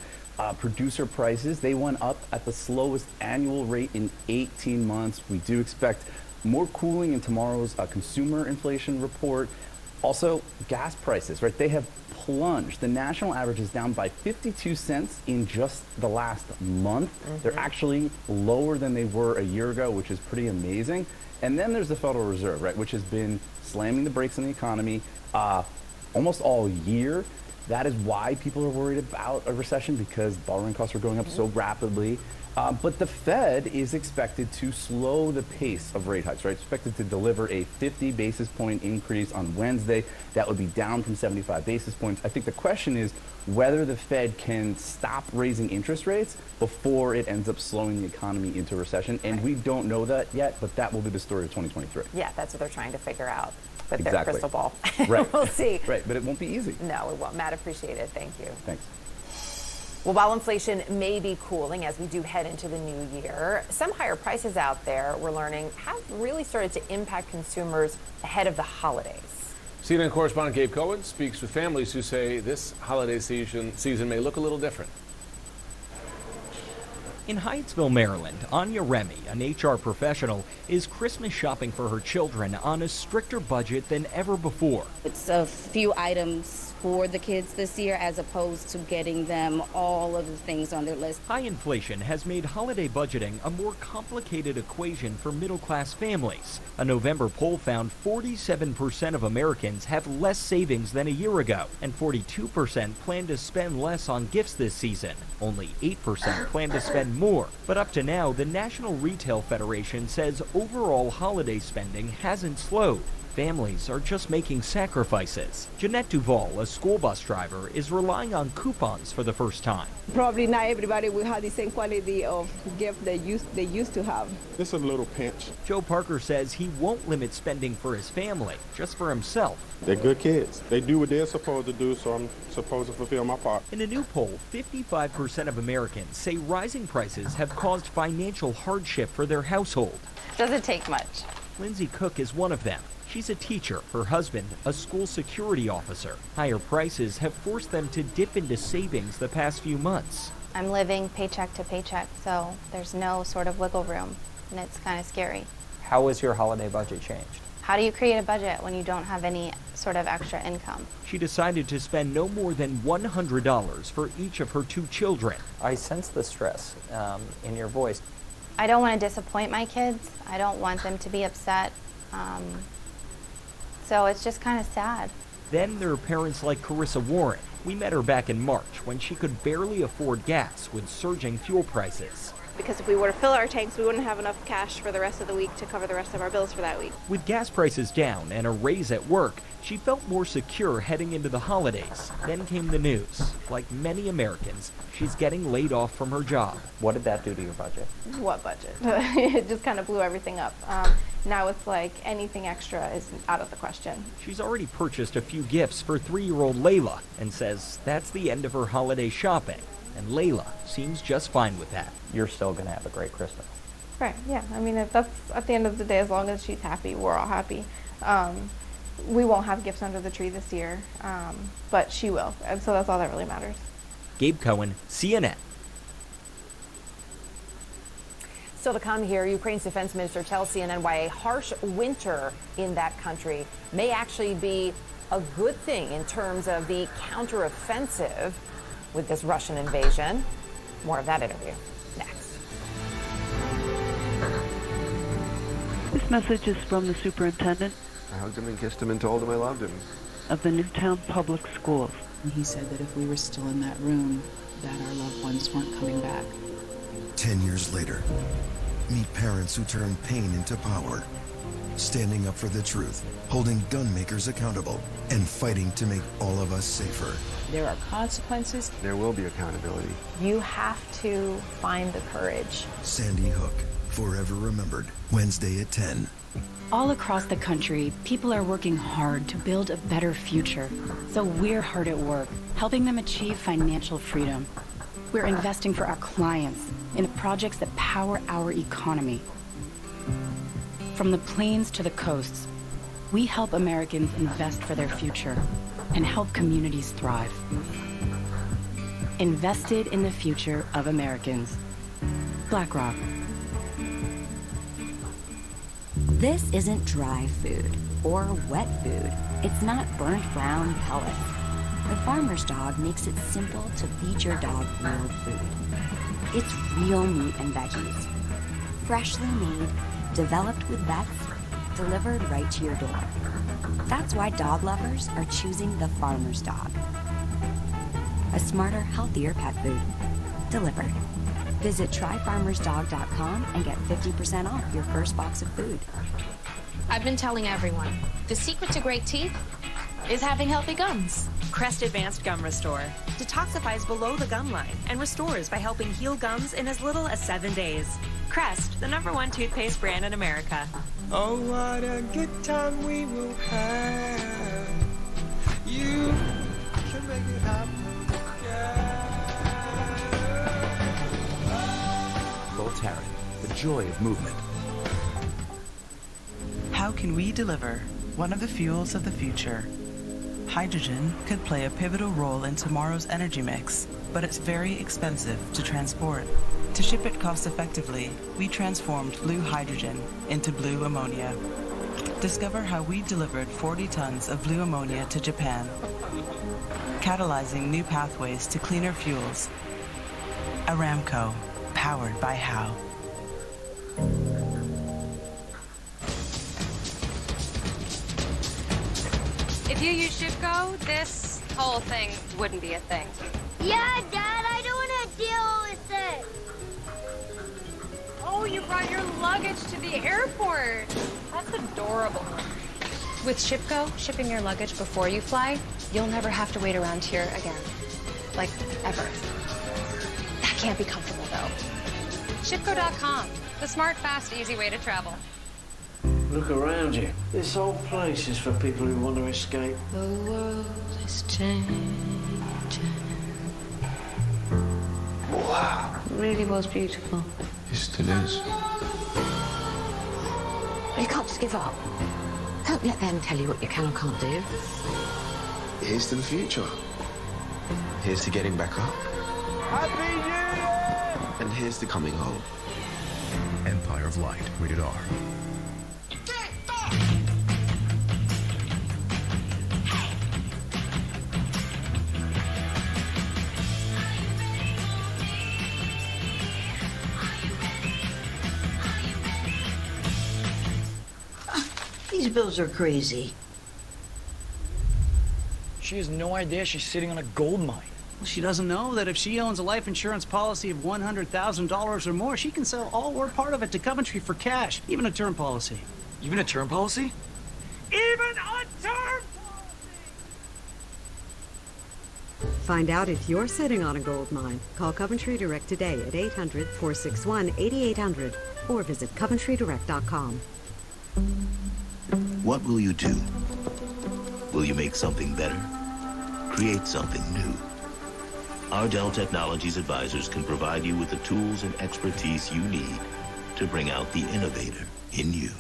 producer prices, they went up at the slowest annual rate in 18 months. We do expect more cooling in tomorrow's consumer inflation report. Also, gas prices, right? They have plunged. The national average is down by 52 cents in just the last month. They're actually lower than they were a year ago, which is pretty amazing. And then there's the Federal Reserve, right, which has been slamming the brakes on the economy almost all year. That is why people are worried about a recession, because borrowing costs are going up so rapidly. But the Fed is expected to slow the pace of rate hikes, right? Expected to deliver a 50 basis point increase on Wednesday. That would be down from 75 basis points. I think the question is whether the Fed can stop raising interest rates before it ends up slowing the economy into recession. And we don't know that yet, but that will be the story of 2023. Yeah, that's what they're trying to figure out with Exactly. their crystal ball. Right. We'll see. Right, but it won't be easy. No, it won't. Matt, appreciate it. Thank you. Thanks. Well, while inflation may be cooling as we do head into the new year, some higher prices out there, we're learning, have really started to impact consumers ahead of the holidays. CNN correspondent Gabe Cohen speaks with families who say this holiday season may look a little different. In Hyattsville, Maryland, Anya Remy, an HR professional, is Christmas shopping for her children on a stricter budget than ever before. It's a few items for the kids this year as opposed to getting them all of the things on their list. High inflation has made holiday budgeting a more complicated equation for middle-class families. A November poll found 47% of Americans have less savings than a year ago, and 42% plan to spend less on gifts this season. Only 8% plan to spend more. But up to now, the National Retail Federation says overall holiday spending hasn't slowed. Families are just making sacrifices. Jeanette Duval, a school bus driver, is relying on coupons for the first time. Probably not everybody will have the same quality of gift they used to have. It's a little pinch. Joe Parker says he won't limit spending for his family, just for himself. They're good kids. They do what they're supposed to do, so I'm supposed to fulfill my part. In a new poll, 55% of Americans say rising prices have caused financial hardship for their household. Doesn't take much. Lindsay Cook is one of them. She's a teacher, her husband a school security officer. Higher prices have forced them to dip into savings the past few months. I'm living paycheck to paycheck, so there's no sort of wiggle room, and it's kind of scary. How has your holiday budget changed? How do you create a budget when you don't have any sort of extra income? She decided to spend no more than $100 for each of her 2 children. I sense the stress in your voice. I don't want to disappoint my kids. I don't want them to be upset. So it's just kind of sad. Then there are parents like Carissa Warren. We met her back in March when she could barely afford gas with surging fuel prices. Because if we were to fill our tanks, we wouldn't have enough cash for the rest of the week to cover the rest of our bills for that week. With gas prices down and a raise at work, she felt more secure heading into the holidays. Then came the news. Like many Americans, she's getting laid off from her job. What did that do to your budget? What budget? It just kind of blew everything up. Now it's like anything extra is out of the question. She's already purchased a few gifts for 3-year-old Layla and says that's the end of her holiday shopping. And Layla seems just fine with that. You're still going to have a great Christmas. Right, yeah. I mean, if that's at the end of the day, as long as she's happy, we're all happy. We won't have gifts under the tree this year, but she will, and so that's all that really matters. Gabe Cohen, CNN. Still to come here, Ukraine's defense minister tells CNN why a harsh winter in that country may actually be a good thing in terms of the counteroffensive with this Russian invasion. More of that interview next. This message is from the superintendent I hugged him and kissed him and told him I loved him. of the Newtown Public Schools. And he said that if we were still in that room, that our loved ones weren't coming back. 10 years later, meet parents who turn pain into power, standing up for the truth, holding gun makers accountable, and fighting to make all of us safer. There are consequences. There will be accountability. You have to find the courage. Sandy Hook, forever remembered, Wednesday at 10. All across the country, people are working hard to build a better future. So we're hard at work, helping them achieve financial freedom. We're investing for our clients in the projects that power our economy. From the plains to the coasts, we help Americans invest for their future and help communities thrive. Invested in the future of Americans. BlackRock. This isn't dry food or wet food. It's not burnt brown pellets. The Farmer's Dog makes it simple to feed your dog real food. It's real meat and veggies. Freshly made, developed with vets, delivered right to your door. That's why dog lovers are choosing the Farmer's Dog. A smarter, healthier pet food. Delivered. Visit tryfarmersdog.com and get 50% off your first box of food. I've been telling everyone, the secret to great teeth is having healthy gums. Crest Advanced Gum Restore detoxifies below the gum line and restores by helping heal gums in as little as 7 days. Crest, the #1 toothpaste brand in America. Oh, what a good time we will have. You can make it happen. Voltaren, the joy of movement. How can we deliver one of the fuels of the future? Hydrogen could play a pivotal role in tomorrow's energy mix, but it's very expensive to transport. To ship it cost-effectively, we transformed blue hydrogen into blue ammonia. Discover how we delivered 40 tons of blue ammonia to Japan, catalyzing new pathways to cleaner fuels. Aramco, powered by How. If you use Shipco, this whole thing wouldn't be a thing. Yeah, Dad, I don't want to deal with it. Oh, you brought your luggage to the airport. That's adorable. With Shipco, shipping your luggage before you fly, you'll never have to wait around here again. Like, ever. That can't be comfortable, though. Shipco.com, the smart, fast, easy way to travel. Look around you. This whole place is for people who want to escape. The world is changing. Wow. It really was beautiful. It still is. You can't just give up. Don't let them tell you what you can or can't do. Here's to the future. Here's to getting back up. Happy New Year! And here's to coming home. Empire of Light, rated R. These bills are crazy. She has no idea she's sitting on a gold mine. Well, she doesn't know that if she owns a life insurance policy of $100,000 or more, she can sell all or part of it to Coventry for cash, even a term policy. Even a term policy? Even a term! Find out if you're sitting on a gold mine. Call Coventry Direct today at 800-461-8800 or visit coventrydirect.com. What will you do? Will you make something better? Create something new? Our Dell Technologies advisors can provide you with the tools and expertise you need to bring out the innovator in you.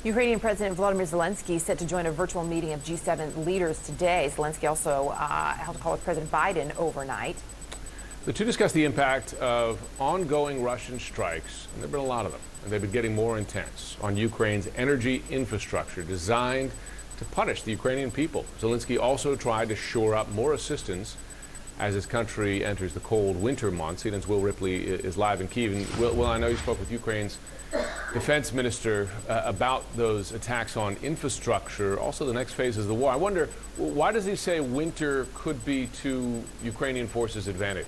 Ukrainian President Volodymyr Zelensky set to join a virtual meeting of G7 leaders today. Zelensky also held a call with President Biden overnight. The two discussed the impact of ongoing Russian strikes, and there have been a lot of them, and they've been getting more intense, on Ukraine's energy infrastructure designed to punish the Ukrainian people. Zelensky also tried to shore up more assistance as his country enters the cold winter months. CNN's Will Ripley is live in Kyiv. And Will, I know you spoke with Ukraine's defense minister about those attacks on infrastructure. Also, the next phase is the war. I wonder, why does he say winter could be to Ukrainian forces' advantage?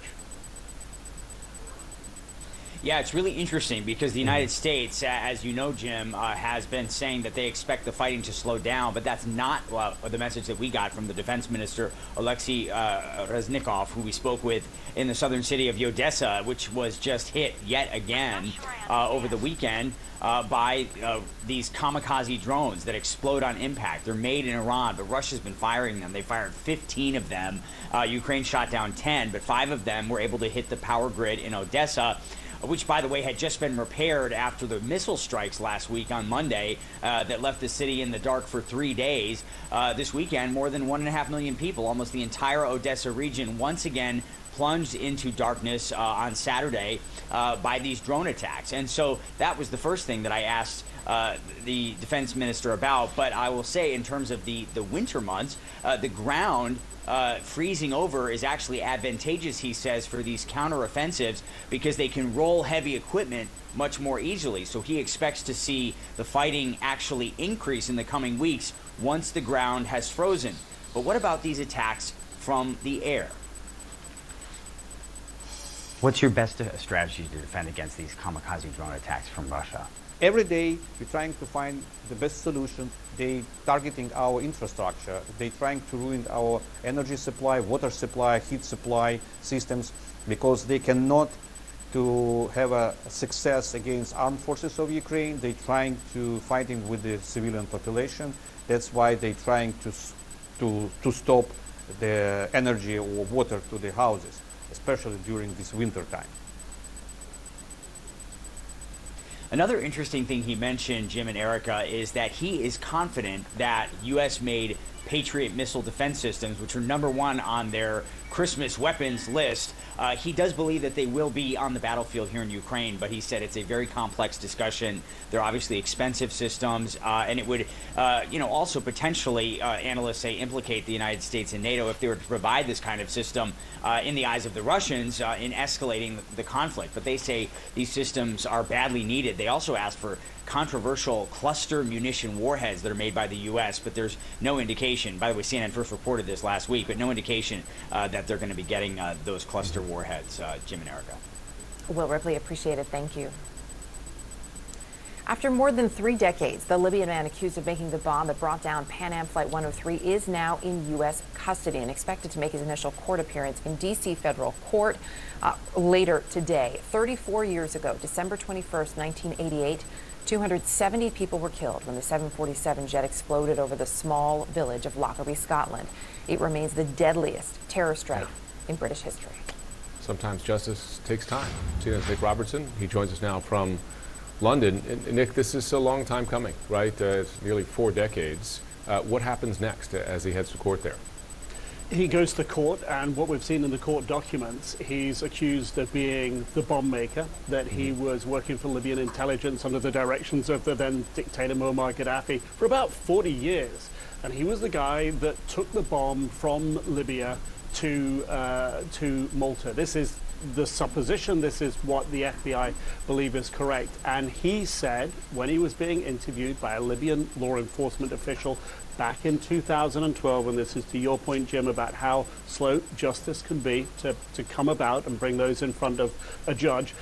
Yeah, it's really interesting because the United States, as you know, Jim, has been saying that they expect the fighting to slow down, but that's not the message that we got from the defense minister, Alexei Reznikov, who we spoke with in the southern city of Odessa, which was just hit yet again over the weekend by these kamikaze drones that explode on impact. They're made in Iran, but Russia's been firing them. They fired 15 of them. Ukraine shot down 10, but 5 of them were able to hit the power grid in Odessa, which, by the way, had just been repaired after the missile strikes last week on Monday that left the city in the dark for 3 days. This weekend, more than 1.5 million people, almost the entire Odessa region, once again plunged into darkness on Saturday by these drone attacks. And so that was the first thing that I asked the defense minister about. But I will say, in terms of the winter months, the ground freezing over is actually advantageous, he says, for these counteroffensives because they can roll heavy equipment much more easily. So he expects to see the fighting actually increase in the coming weeks once the ground has frozen. But what about these attacks from the air? What's your best strategy to defend against these kamikaze drone attacks from Russia? Every day, we're trying to find the best solution. They targeting our infrastructure. They trying to ruin our energy supply, water supply, heat supply systems, because they cannot to have a success against armed forces of Ukraine. They trying to fighting with the civilian population. That's why they trying to stop the energy or water to the houses, especially during this winter time. Another interesting thing he mentioned, Jim and Erica, is that he is confident that U.S.-made Patriot missile defense systems, which are #1 on their Christmas weapons list, he does believe that they will be on the battlefield here in Ukraine, but he said it's a very complex discussion. They're obviously expensive systems, and it would, also potentially, analysts say, implicate the United States and NATO if they were to provide this kind of system in the eyes of the Russians in escalating the conflict. But they say these systems are badly needed. They also asked for controversial cluster munition warheads that are made by the U.S., but there's no indication. By the way, CNN first reported this last week, but no indication that they're going to be getting those cluster warheads. Jim and Erica. Will Ripley, appreciate it. Thank you. After more than 3 decades, the Libyan man accused of making the bomb that brought down Pan Am Flight 103 is now in U.S. custody and expected to make his initial court appearance in D.C. federal court later today. 34 years ago, December 21st, 1988, 270 people were killed when the 747 jet exploded over the small village of Lockerbie, Scotland. It remains the deadliest terror strike in British history. Sometimes justice takes time. CNN's Nick Robertson, he joins us now from London. And Nick, this is a long time coming, right? It's nearly 4 decades. What happens next as he heads to court there? He goes to court, and what we've seen in the court documents, he's accused of being the bomb maker, that he was working for Libyan intelligence under the directions of the then dictator Muammar Gaddafi for about 40 years. And he was the guy that took the bomb from Libya to Malta. This is the supposition, this is what the FBI believe is correct. And he said, when he was being interviewed by a Libyan law enforcement official back in 2012, and this is to your point, Jim, about how slow justice can be to come about and bring those in front of a judge,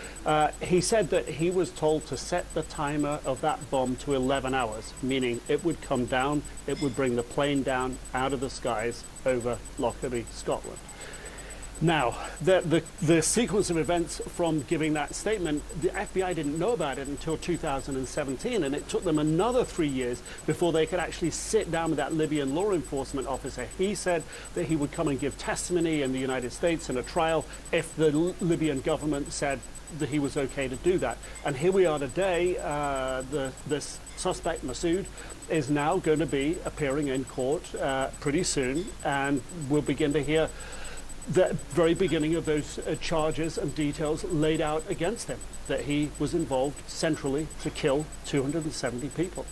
he said that he was told to set the timer of that bomb to 11 hours, meaning it would come down, it would bring the plane down out of the skies over Lockerbie, Scotland. Now, the sequence of events from giving that statement, the FBI didn't know about it until 2017, and it took them another 3 years before they could actually sit down with that Libyan law enforcement officer. He said that he would come and give testimony in the United States in a trial if the Libyan government said that he was okay to do that. And here we are today, this suspect, Masood, is now going to be appearing in court pretty soon, and we'll begin to hear the very beginning of those charges and details laid out against him, that he was involved centrally to kill 270 people.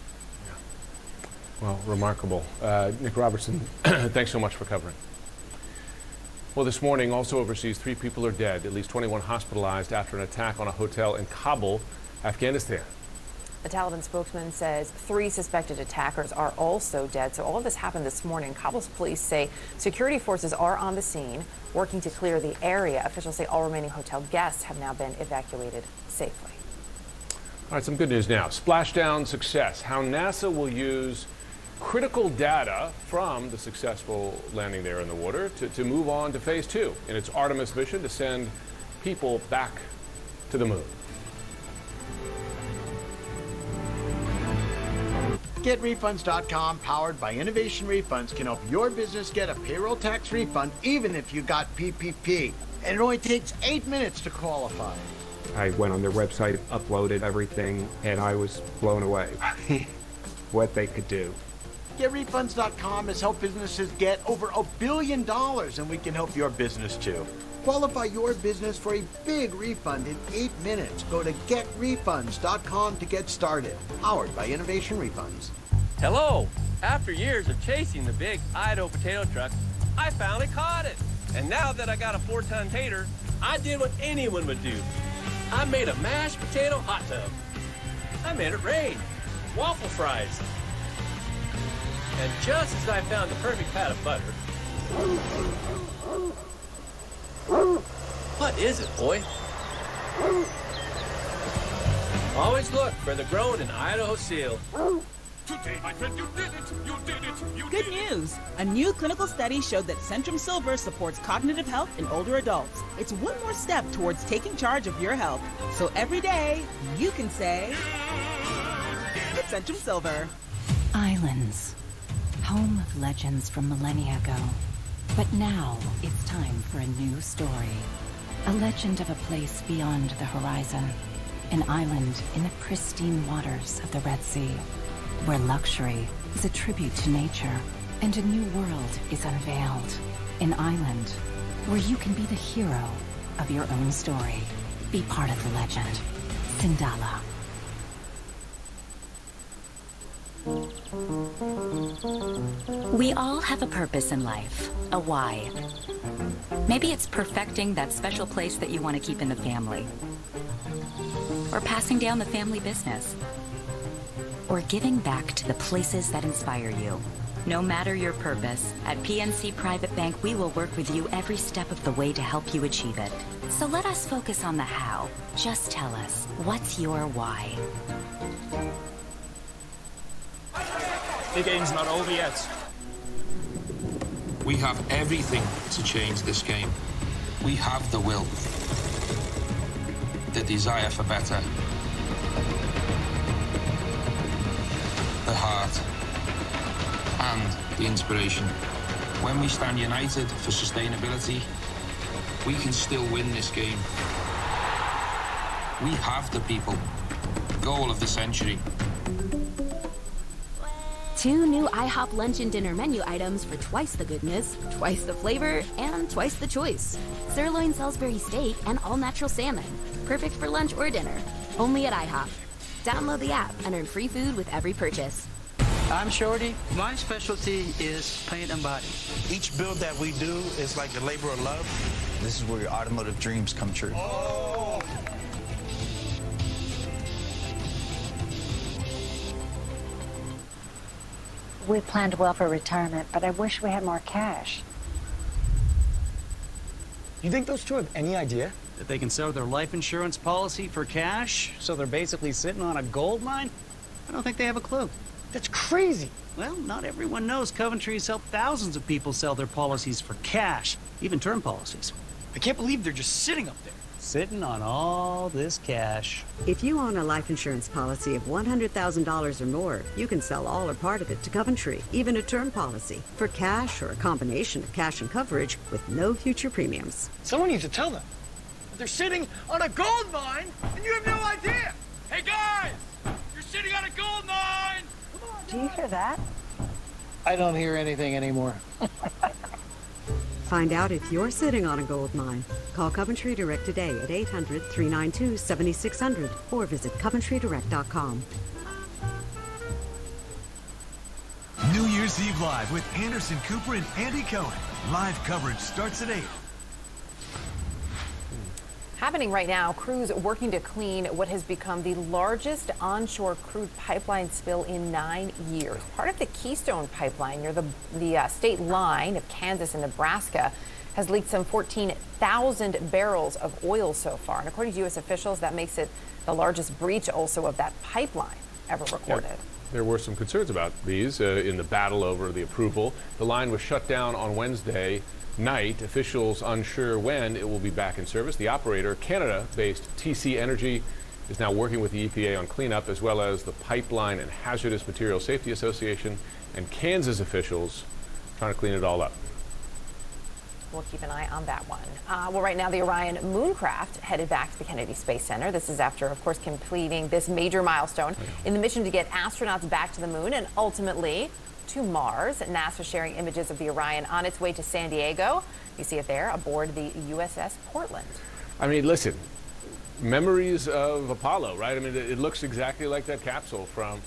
Well, remarkable. Nick Robertson, thanks so much for covering. Well, this morning, also overseas, 3 people are dead, at least 21 hospitalized after an attack on a hotel in Kabul, Afghanistan. The Taliban spokesman says 3 suspected attackers are also dead. So all of this happened this morning. Kabul's police say security forces are on the scene, working to clear the area. Officials say all remaining hotel guests have now been evacuated safely. All right, some good news now. Splashdown success. How NASA will use critical data from the successful landing there in the water to move on to phase 2 in its Artemis mission to send people back to the moon. GetRefunds.com, powered by Innovation Refunds, can help your business get a payroll tax refund even if you got PPP. And it only takes 8 minutes to qualify. I went on their website, uploaded everything, and I was blown away what they could do. GetRefunds.com has helped businesses get over $1 billion, and we can help your business too. Qualify your business for a big refund in 8 minutes. Go to GetRefunds.com to get started. Powered by Innovation Refunds. Hello! After years of chasing the big Idaho potato truck, I finally caught it. And now that I got a 4-ton tater, I did what anyone would do. I made a mashed potato hot tub. I made it rain. Waffle fries. And just as I found the perfect pat of butter... What is it, boy? Always look for the grown in Idaho seal. Today, my friend, you did it! You did it! You Good news! A new clinical study showed that Centrum Silver supports cognitive health in older adults. It's one more step towards taking charge of your health. So every day, you can say, it's Centrum Silver. Islands, home of legends from millennia ago. But now, it's time for a new story. A legend of a place beyond the horizon. An island in the pristine waters of the Red Sea, where luxury is a tribute to nature, and a new world is unveiled. An island where you can be the hero of your own story. Be part of the legend. Sindala. We all have a purpose in life, a why. Maybe it's perfecting that special place that you want to keep in the family, or passing down the family business, or giving back to the places that inspire you. No matter your purpose, at PNC Private Bank, we will work with you every step of the way to help you achieve it. So let us focus on the how. Just tell us, what's your why? The game's not over yet. We have everything to change this game. We have the will, the desire for better, the heart, and the inspiration. When we stand united for sustainability, we can still win this game. We have the people. Goal of the century. 2 new IHOP lunch and dinner menu items for twice the goodness, twice the flavor, and twice the choice. Sirloin Salisbury steak and all-natural salmon. Perfect for lunch or dinner. Only at IHOP. Download the app and earn free food with every purchase. I'm Shorty. My specialty is paint and body. Each build that we do is like the labor of love. This is where your automotive dreams come true. Oh. We planned well for retirement, but I wish we had more cash. You think those two have any idea that they can sell their life insurance policy for cash, so they're basically sitting on a gold mine? I don't think they have a clue. That's crazy. Well, not everyone knows Coventry has helped thousands of people sell their policies for cash, even term policies. I can't believe they're just sitting up there. Sitting on all this cash. If you own a life insurance policy of $100,000 or more, you can sell all or part of it to Coventry, even a term policy, for cash or a combination of cash and coverage with no future premiums. Someone needs to tell them. They're sitting on a gold mine, and you have no idea. Hey, guys! You're sitting on a gold mine! Do you hear that? I don't hear anything anymore. Find out if you're sitting on a gold mine. Call Coventry Direct today at 800-392-7600 or visit coventrydirect.com. New Year's Eve Live with Anderson Cooper and Andy Cohen. Live coverage starts at 8. Happening right now, crews working to clean what has become the largest onshore crude pipeline spill in 9 years. Part of the Keystone pipeline near the state line of Kansas and Nebraska has leaked some 14,000 barrels of oil so far. And according to U.S. officials, that makes it the largest breach also of that pipeline ever recorded. Yeah. There were some concerns about these in the battle over the approval. The line was shut down on Wednesday night. Officials unsure when it will be back in service. The operator, Canada-based TC Energy, is now working with the EPA on cleanup, as well as the Pipeline and Hazardous Materials Safety Association and Kansas officials trying to clean it all up. We'll keep an eye on that one. Well, right now, the Orion mooncraft headed back to the Kennedy Space Center. This is after, of course, completing this major milestone in the mission to get astronauts back to the moon and ultimately to Mars. NASA sharing images of the Orion on its way to San Diego. You see it there aboard the USS Portland. I mean, listen, memories of Apollo, right? I mean, it looks exactly like that capsule from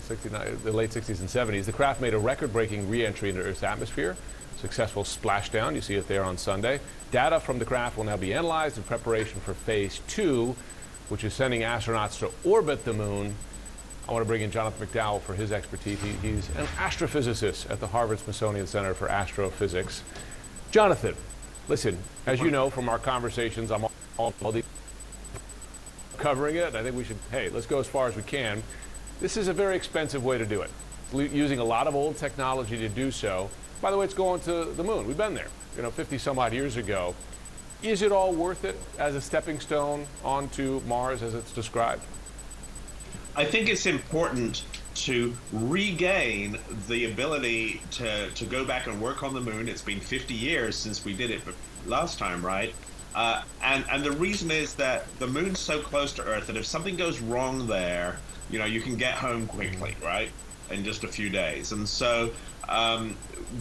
the late 60s and 70s. The craft made a record-breaking re-entry into Earth's atmosphere. Successful splashdown. You see it there on Sunday. Data from the craft will now be analyzed in preparation for Phase 2, which is sending astronauts to orbit the moon. I want to bring in Jonathan McDowell for his expertise. He's an astrophysicist at the Harvard-Smithsonian Center for Astrophysics. Jonathan, listen, as you know from our conversations, I'm all covering it. I think we should, hey, let's go as far as we can. This is a very expensive way to do it, using a lot of old technology to do so. By the way, it's going to the moon. We've been there, 50 some odd years ago. Is it all worth it as a stepping stone onto Mars as it's described? I think it's important to regain the ability to go back and work on the moon. It's been 50 years since we did it last time, right? And the reason is that the moon's so close to Earth that if something goes wrong there, you can get home quickly, right? In just a few days. And so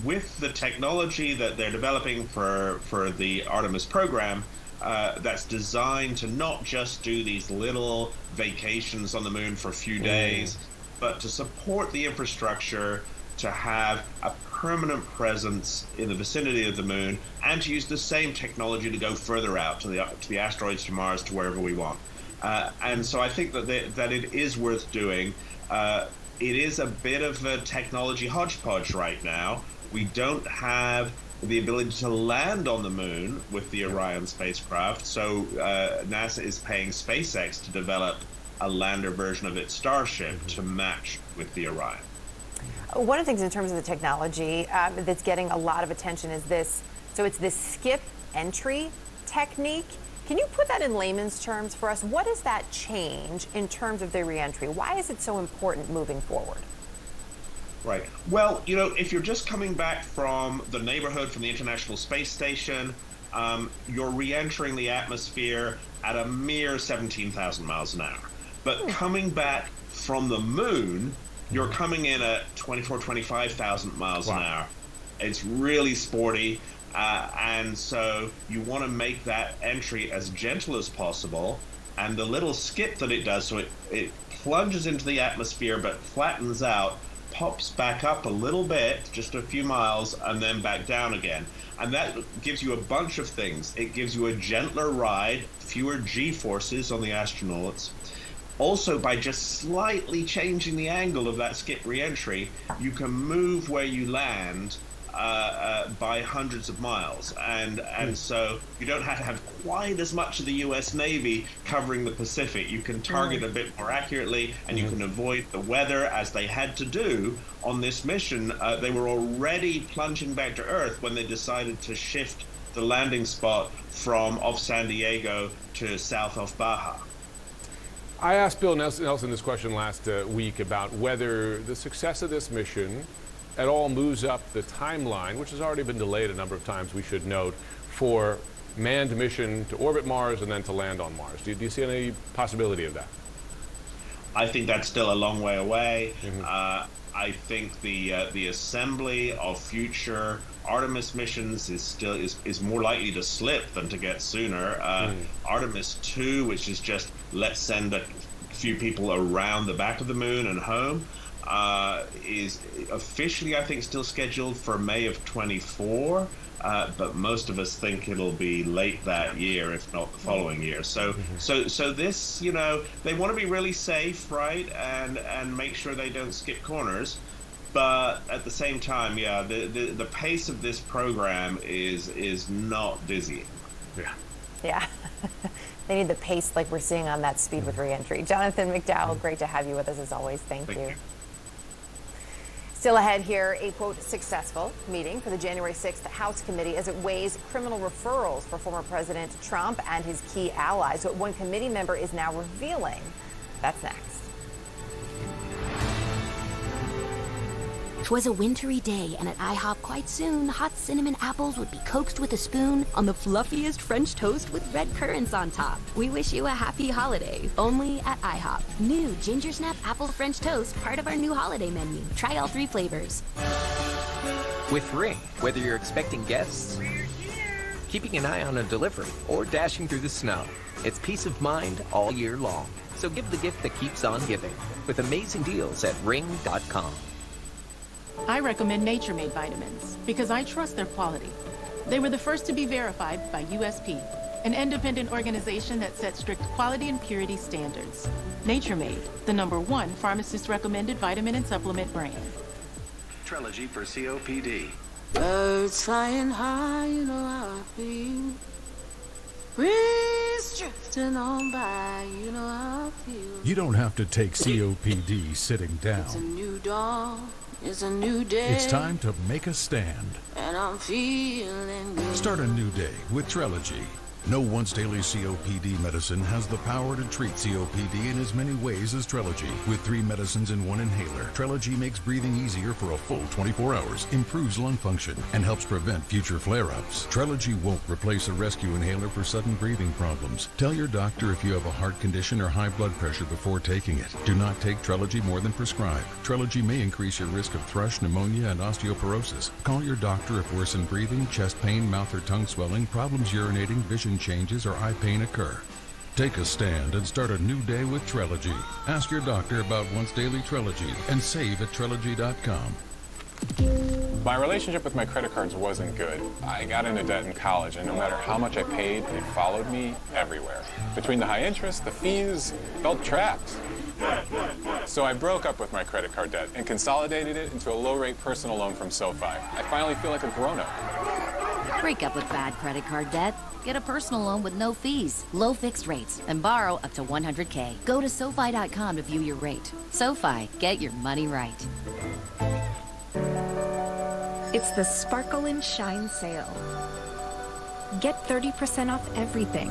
with the technology that they're developing for the Artemis program, that's designed to not just do these little vacations on the moon for a few days, but to support the infrastructure to have a permanent presence in the vicinity of the moon and to use the same technology to go further out to the asteroids, to Mars, to wherever we want. And so I think that it is worth doing. It is a bit of a technology hodgepodge right now. We don't have the ability to land on the moon with the Orion spacecraft, so NASA is paying SpaceX to develop a lander version of its Starship to match with the Orion. One of the things in terms of the technology that's getting a lot of attention is this. So it's this skip entry technique. Can you put that in layman's terms for us? What does that change in terms of the reentry? Why is it so important moving forward? Right. Well, if you're just coming back from the neighborhood from the International Space Station, you're re-entering the atmosphere at a mere 17,000 miles an hour. But coming back from the moon, you're coming in at 25,000 miles an hour. It's really sporty. And so you want to make that entry as gentle as possible. And the little skip that it does, so it plunges into the atmosphere but flattens out, pops back up a little bit, just a few miles, and then back down again. And that gives you a bunch of things. It gives you a gentler ride, fewer G-forces on the astronauts. Also, by just slightly changing the angle of that skip re-entry, you can move where you land by hundreds of miles, and so you don't have to have quite as much of the U.S. Navy covering the Pacific. You can target a bit more accurately, and you can avoid the weather, as they had to do on this mission. They were already plunging back to Earth when they decided to shift the landing spot from off San Diego to south of Baja. I asked Bill Nelson this question last week about whether the success of this mission at all moves up the timeline, which has already been delayed a number of times, we should note, for manned mission to orbit Mars and then to land on Mars. Do you see any possibility of that? I think that's still a long way away. I think the assembly of future Artemis missions is more likely to slip than to get sooner. Artemis 2, which is just let's send a few people around the back of the moon and home, is officially, I think, still scheduled for May of 24. But most of us think it'll be late that year, if not the following year. So this, they want to be really safe, right, and make sure they don't skip corners. But at the same time, the pace of this program is not dizzying. Yeah. They need the pace like we're seeing on that speed with reentry. Jonathan McDowell, great to have you with us as always. Thank you. Still ahead here, a, quote, successful meeting for the January 6th House Committee as it weighs criminal referrals for former President Trump and his key allies. What one committee member is now revealing. That's next. 'Twas a wintry day, and at IHOP quite soon, hot cinnamon apples would be coaxed with a spoon on the fluffiest French toast with red currants on top. We wish you a happy holiday, only at IHOP. New Ginger Snap Apple French Toast, part of our new holiday menu. Try all 3 flavors. With Ring, whether you're expecting guests, keeping an eye on a delivery, or dashing through the snow, it's peace of mind all year long. So give the gift that keeps on giving with amazing deals at ring.com. I recommend Nature Made vitamins because I trust their quality. They were the first to be verified by USP, an independent organization that sets strict quality and purity standards. Nature Made, the #1 pharmacist-recommended vitamin and supplement brand. Trelegy for COPD. Birds flying high, you know how I feel. Breeze drifting on by, you know how I feel. You don't have to take COPD sitting down. It's a new dawn. It's a new day. It's time to make a stand. And I'm feeling good. Start a new day with Trelegy. No once-daily COPD medicine has the power to treat COPD in as many ways as Trelegy. With 3 medicines in 1 inhaler, Trelegy makes breathing easier for a full 24 hours, improves lung function, and helps prevent future flare-ups. Trelegy won't replace a rescue inhaler for sudden breathing problems. Tell your doctor if you have a heart condition or high blood pressure before taking it. Do not take Trelegy more than prescribed. Trelegy may increase your risk of thrush, pneumonia, and osteoporosis. Call your doctor if worsened breathing, chest pain, mouth or tongue swelling, problems urinating, vision changes, or eye pain occur. Take a stand and start a new day with Trelegy. Ask your doctor about once daily Trelegy and save at Trelegy.com. My relationship with my credit cards wasn't good. I got into debt in college, and no matter how much I paid, it followed me everywhere. Between the high interest, the fees, I felt trapped. So I broke up with my credit card debt and consolidated it into a low-rate personal loan from SoFi. I finally feel like a grown-up. Break up with bad credit card debt. Get a personal loan with no fees, low fixed rates, and borrow up to $100K. Go to SoFi.com to view your rate. SoFi, get your money right. It's the Sparkle and Shine sale. Get 30% off everything.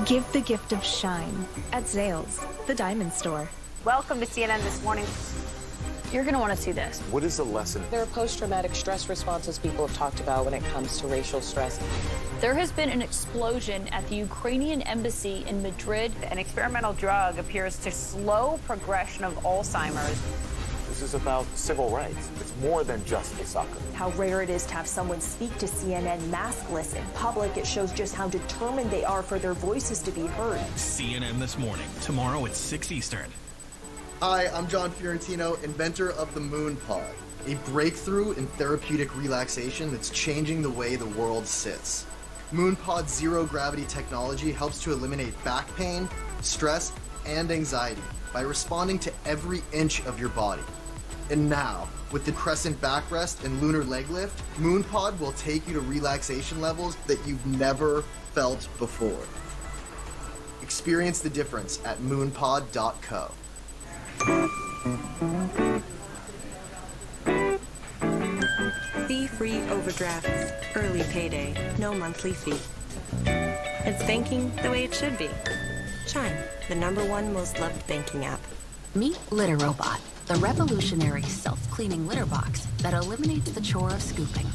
Give the gift of shine at Zales, the diamond store. Welcome to CNN This Morning. You're going to want to see this. What is the lesson? There are post-traumatic stress responses people have talked about when it comes to racial stress. There has been an explosion at the Ukrainian embassy in Madrid. An experimental drug appears to slow progression of Alzheimer's. This is about civil rights. It's more than just a soccer. How rare it is to have someone speak to CNN maskless in public. It shows just how determined they are for their voices to be heard. CNN This Morning, tomorrow at 6 Eastern. Hi, I'm John Fiorentino, inventor of the Moon Pod, a breakthrough in therapeutic relaxation that's changing the way the world sits. Moon Pod's zero-gravity technology helps to eliminate back pain, stress, and anxiety by responding to every inch of your body. And now, with the crescent backrest and lunar leg lift, Moon Pod will take you to relaxation levels that you've never felt before. Experience the difference at moonpod.co. Fee-free overdrafts, early payday, no monthly fee. It's banking the way it should be. Chime, the #1 most loved banking app. Meet Litter Robot, the revolutionary self-cleaning litter box that eliminates the chore of scooping,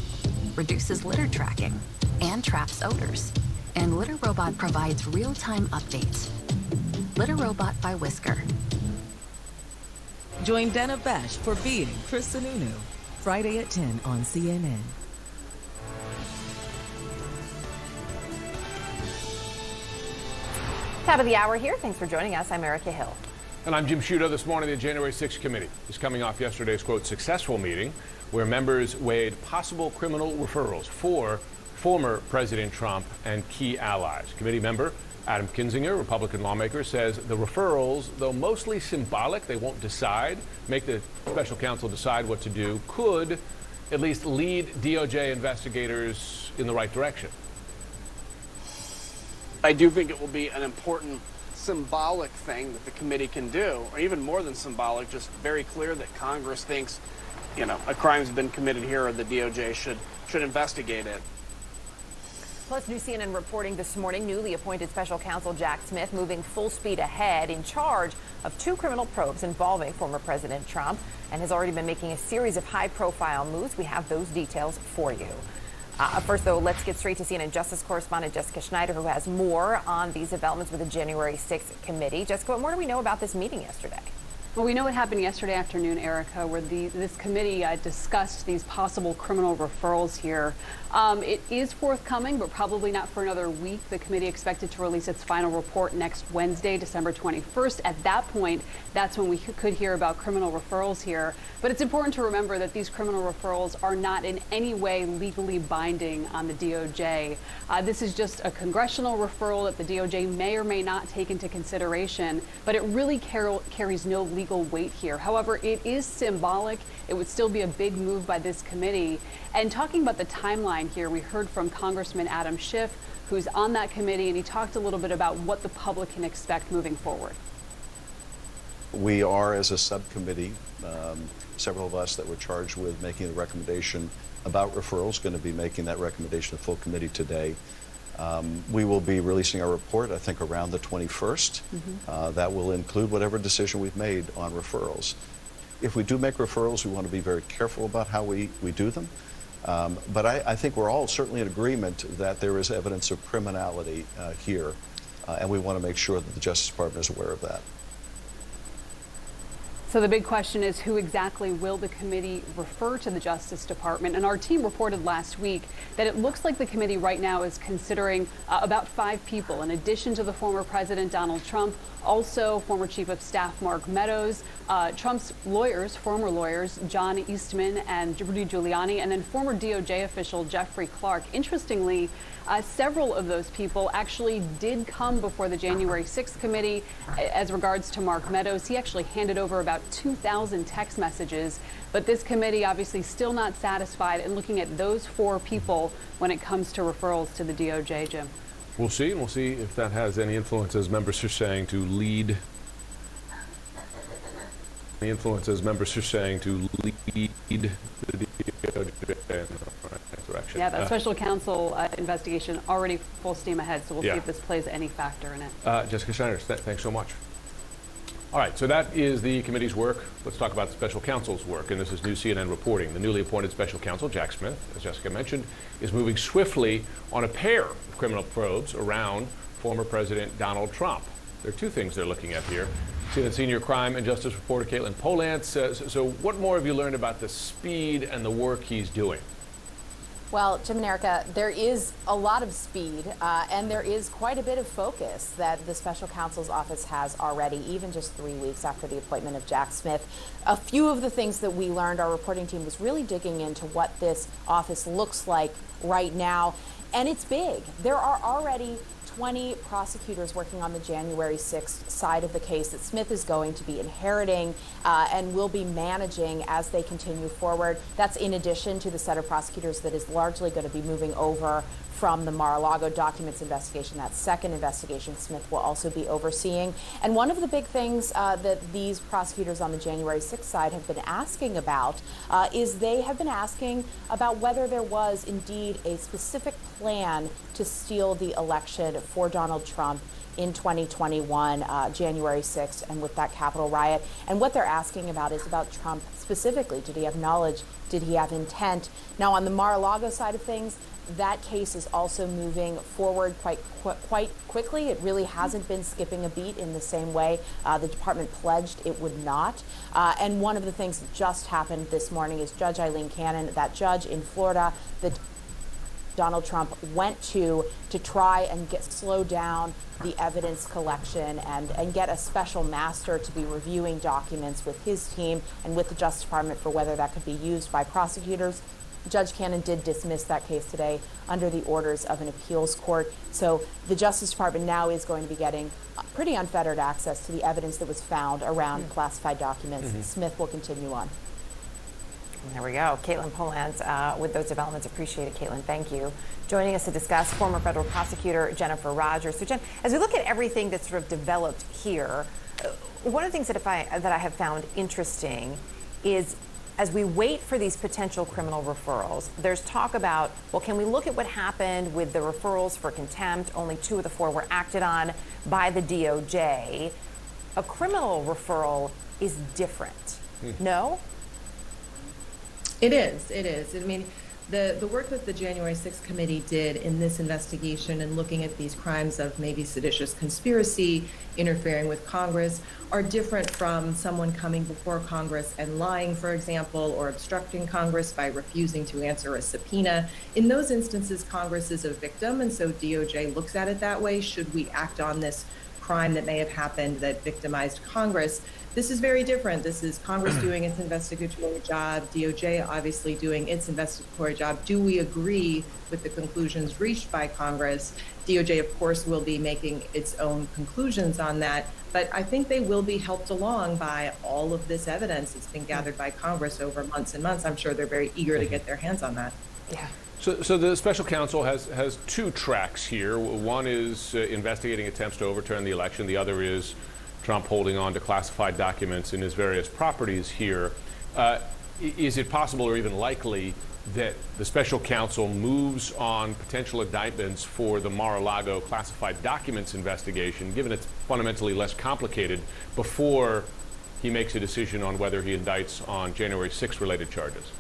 reduces litter tracking, and traps odors. And Litter Robot provides real-time updates. Litter Robot by Whisker. Join Dana Bash for Being Chris Sununu, Friday at 10 on CNN. Top of the hour here. Thanks for joining us. I'm Erica Hill. And I'm Jim Sciutto. This morning, the January 6th committee is coming off yesterday's, quote, successful meeting where members weighed possible criminal referrals for former President Trump and key allies. Committee member Adam Kinzinger, Republican lawmaker, says the referrals, though mostly symbolic, they won't make the special counsel decide what to do, could at least lead DOJ investigators in the right direction. I do think it will be an important symbolic thing that the committee can do, or even more than symbolic, just very clear that Congress thinks, a crime's been committed here or the DOJ should investigate it. Plus, new CNN reporting this morning, newly appointed special counsel Jack Smith moving full speed ahead in charge of 2 criminal probes involving former President Trump and has already been making a series of high-profile moves. We have those details for you. First, though, let's get straight to CNN Justice correspondent Jessica Schneider, who has more on these developments with the January 6th committee. Jessica, what more do we know about this meeting yesterday? Well, we know what happened yesterday afternoon, Erica, where this committee discussed these possible criminal referrals here. It is forthcoming, but probably not for another week. The committee expected to release its final report next Wednesday, December 21st. At that point, that's when we could hear about criminal referrals here. But it's important to remember that these criminal referrals are not in any way legally binding on the DOJ. This is just a congressional referral that the DOJ may or may not take into consideration, but it really carries no legal weight here. However, it is symbolic. It would still be a big move by this committee. And talking about the timeline here, we heard from Congressman Adam Schiff, who's on that committee, and he talked a little bit about what the public can expect moving forward. We are, as a subcommittee, several of us that were charged with making the recommendation about referrals, going to be making that recommendation to full committee today. We will be releasing our report, I think, around the 21st. That will include whatever decision we've made on referrals. If we do make referrals, we want to be very careful about how we do them. But I think we're all certainly in agreement that there is evidence of criminality here, and we want to make sure that the Justice Department is aware of that. So the big question is, who exactly will the committee refer to the Justice Department? And our team reported last week that it looks like the committee right now is considering about 5 people, in addition to the former President Donald Trump, also former Chief of Staff Mark Meadows, Trump's lawyers, former lawyers, John Eastman and Rudy Giuliani, and then former DOJ official Jeffrey Clark. Interestingly, several of those people actually did come before the January 6th committee. As regards to Mark Meadows, he actually handed over about 2,000 text messages. But this committee obviously still not satisfied in looking at those 4 people when it comes to referrals to the DOJ, Jim. We'll see, and we'll see if that has any influence, as members are saying, to lead. The influence, as members are saying, to lead the DOJ in the right direction. Yeah, that special counsel investigation already full steam ahead, so we'll see if this plays any factor in it. Jessica Schneider, thanks so much. All right, so that is the committee's work. Let's talk about the special counsel's work, and this is new CNN reporting. The newly appointed special counsel, Jack Smith, as Jessica mentioned, is moving swiftly on a pair of criminal probes around former President Donald Trump. There are 2 things they're looking at here. CNN senior crime and justice reporter Caitlin Polance says, so what more have you learned about the speed and the work he's doing? Well, Jim and Erica, there is a lot of speed and there is quite a bit of focus that the special counsel's office has already, even just 3 weeks after the appointment of Jack Smith. A few of the things that we learned, our reporting team was really digging into what this office looks like right now, and it's big. There are already 20 prosecutors working on the January 6th side of the case that Smith is going to be inheriting and will be managing as they continue forward. That's in addition to the set of prosecutors that is largely going to be moving over from the Mar-a-Lago documents investigation. That second investigation Smith will also be overseeing. And one of the big things that these prosecutors on the January 6th side have been asking about is they have been asking about whether there was indeed a specific plan to steal the election for Donald Trump in 2021, January 6th, and with that Capitol riot. And what they're asking about is about Trump specifically. Did he have knowledge? Did he have intent? Now, on the Mar-a-Lago side of things, that case is also moving forward quite quickly. It really hasn't been skipping a beat in the same way the department pledged it would not. And one of the things that just happened this morning is Judge Eileen Cannon, that judge in Florida that Donald Trump went to try and slow down the evidence collection and get a special master to be reviewing documents with his team and with the Justice Department for whether that could be used by prosecutors. Judge Cannon did dismiss that case today under the orders of an appeals court. So the Justice Department now is going to be getting pretty unfettered access to the evidence that was found around classified documents. Smith will continue on. There we go. Caitlin Polans with those developments. Appreciate it, Caitlin. Thank you. Joining us to discuss, former federal prosecutor Jennifer Rogers. So, Jen, as we look at everything that's sort of developed here, one of the things that I have found interesting is as we wait for these potential criminal referrals, there's talk about, well, can we look at what happened with the referrals for contempt? Only 2 of the 4 were acted on by the DOJ. A criminal referral is different. No? It is. I mean, the work that the January 6th committee did in this investigation and looking at these crimes of maybe seditious conspiracy, interfering with Congress, are different from someone coming before Congress and lying, for example, or obstructing Congress by refusing to answer a subpoena. In those instances, Congress is a victim, and so DOJ looks at it that way. Should we act on this crime that may have happened that victimized Congress? This is very different. This is Congress doing its investigatory job, DOJ obviously doing its investigatory job. Do we agree with the conclusions reached by Congress? DOJ, of course, will be making its own conclusions on that, but I think they will be helped along by all of this evidence that's been gathered by Congress over months and months. I'm sure they're very eager to get their hands on that. Yeah. So the special counsel has 2 tracks here. One is investigating attempts to overturn the election. The other is Trump holding on to classified documents in his various properties here. Is it possible or even likely that the special counsel moves on potential indictments for the Mar-a-Lago classified documents investigation, given it's fundamentally less complicated, before he makes a decision on whether he indicts on January 6th related charges?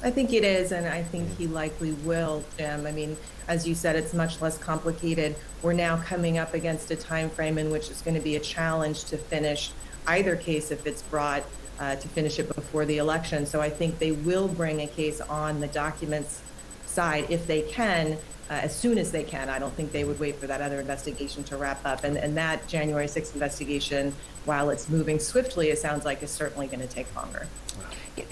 I think it is, and I think he likely will, Jim. I mean, as you said, it's much less complicated. We're now coming up against a time frame in which it's going to be a challenge to finish either case if it's brought to finish it before the election. So I think they will bring a case on the documents side if they can, as soon as they can. I don't think they would wait for that other investigation to wrap up. And that January 6th investigation, while it's moving swiftly, it sounds like is certainly going to take longer.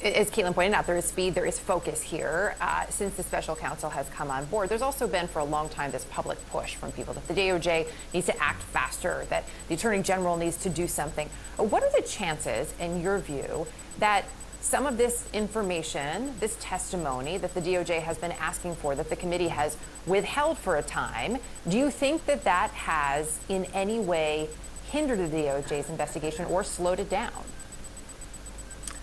As Caitlin pointed out, there is speed, there is focus here. Since the special counsel has come on board, there's also been for a long time this public push from people that the DOJ needs to act faster, that the Attorney General needs to do something. What are the chances, in your view, that some of this information, this testimony that the DOJ has been asking for, that the committee has withheld for a time, do you think that that has in any way hindered the DOJ's investigation or slowed it down?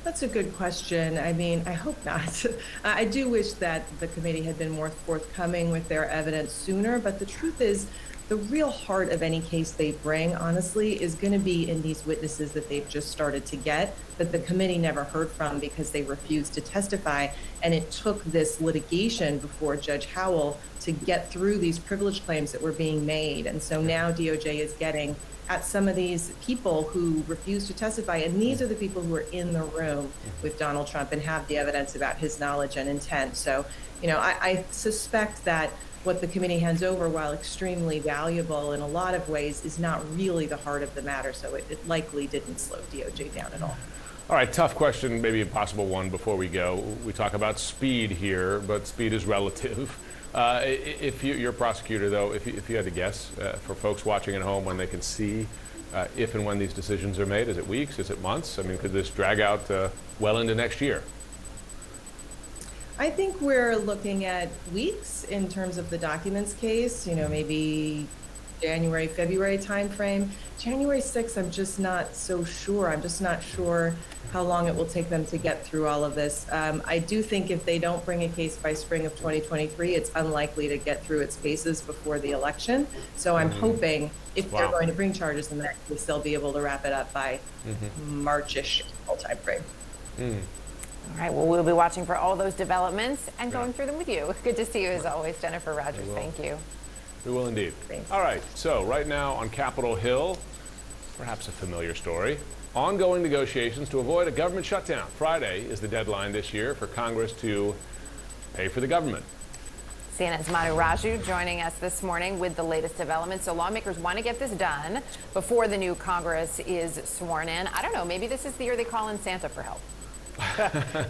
That's a good question. I mean, I hope not. I do wish that the committee had been more forthcoming with their evidence sooner, but the truth is, the real heart of any case they bring, honestly, is going to be in these witnesses that they've just started to get, that the committee never heard from because they refused to testify. And it took this litigation before Judge Howell to get through these privilege claims that were being made. And so now DOJ is getting at some of these people who refuse to testify. And these are the people who are in the room with Donald Trump and have the evidence about his knowledge and intent. So, you know, I suspect that what the committee hands over, while extremely valuable in a lot of ways, is not really the heart of the matter. So it likely didn't slow DOJ down at all. All right, tough question, maybe impossible one before we go. We talk about speed here, but speed is relative. If you're a prosecutor, though, if you had to guess, for folks watching at home when they can see if and when these decisions are made, is it weeks, is it months? I mean, could this drag out well into next year? I think we're looking at weeks in terms of the documents case, you know, maybe January, February timeframe. January 6th, I'm just not so sure. I'm just not sure how long it will take them to get through all of this. I do think if they don't bring a case by spring of 2023, it's unlikely to get through its paces before the election. So I'm hoping if they're going to bring charges in that case, they'll be able to wrap it up by March-ish timeframe. All right, well, we'll be watching for all those developments and going through them with you. Good to see you as always, Jennifer Rogers. Thank you. We will indeed. Thanks. All right, so right now on Capitol Hill, perhaps a familiar story. Ongoing negotiations to avoid a government shutdown. Friday is the deadline this year for Congress to pay for the government. CNN's Manu Raju joining us this morning with the latest developments. So lawmakers want to get this done before the new Congress is sworn in. I don't know, maybe this is the year they call in Santa for help.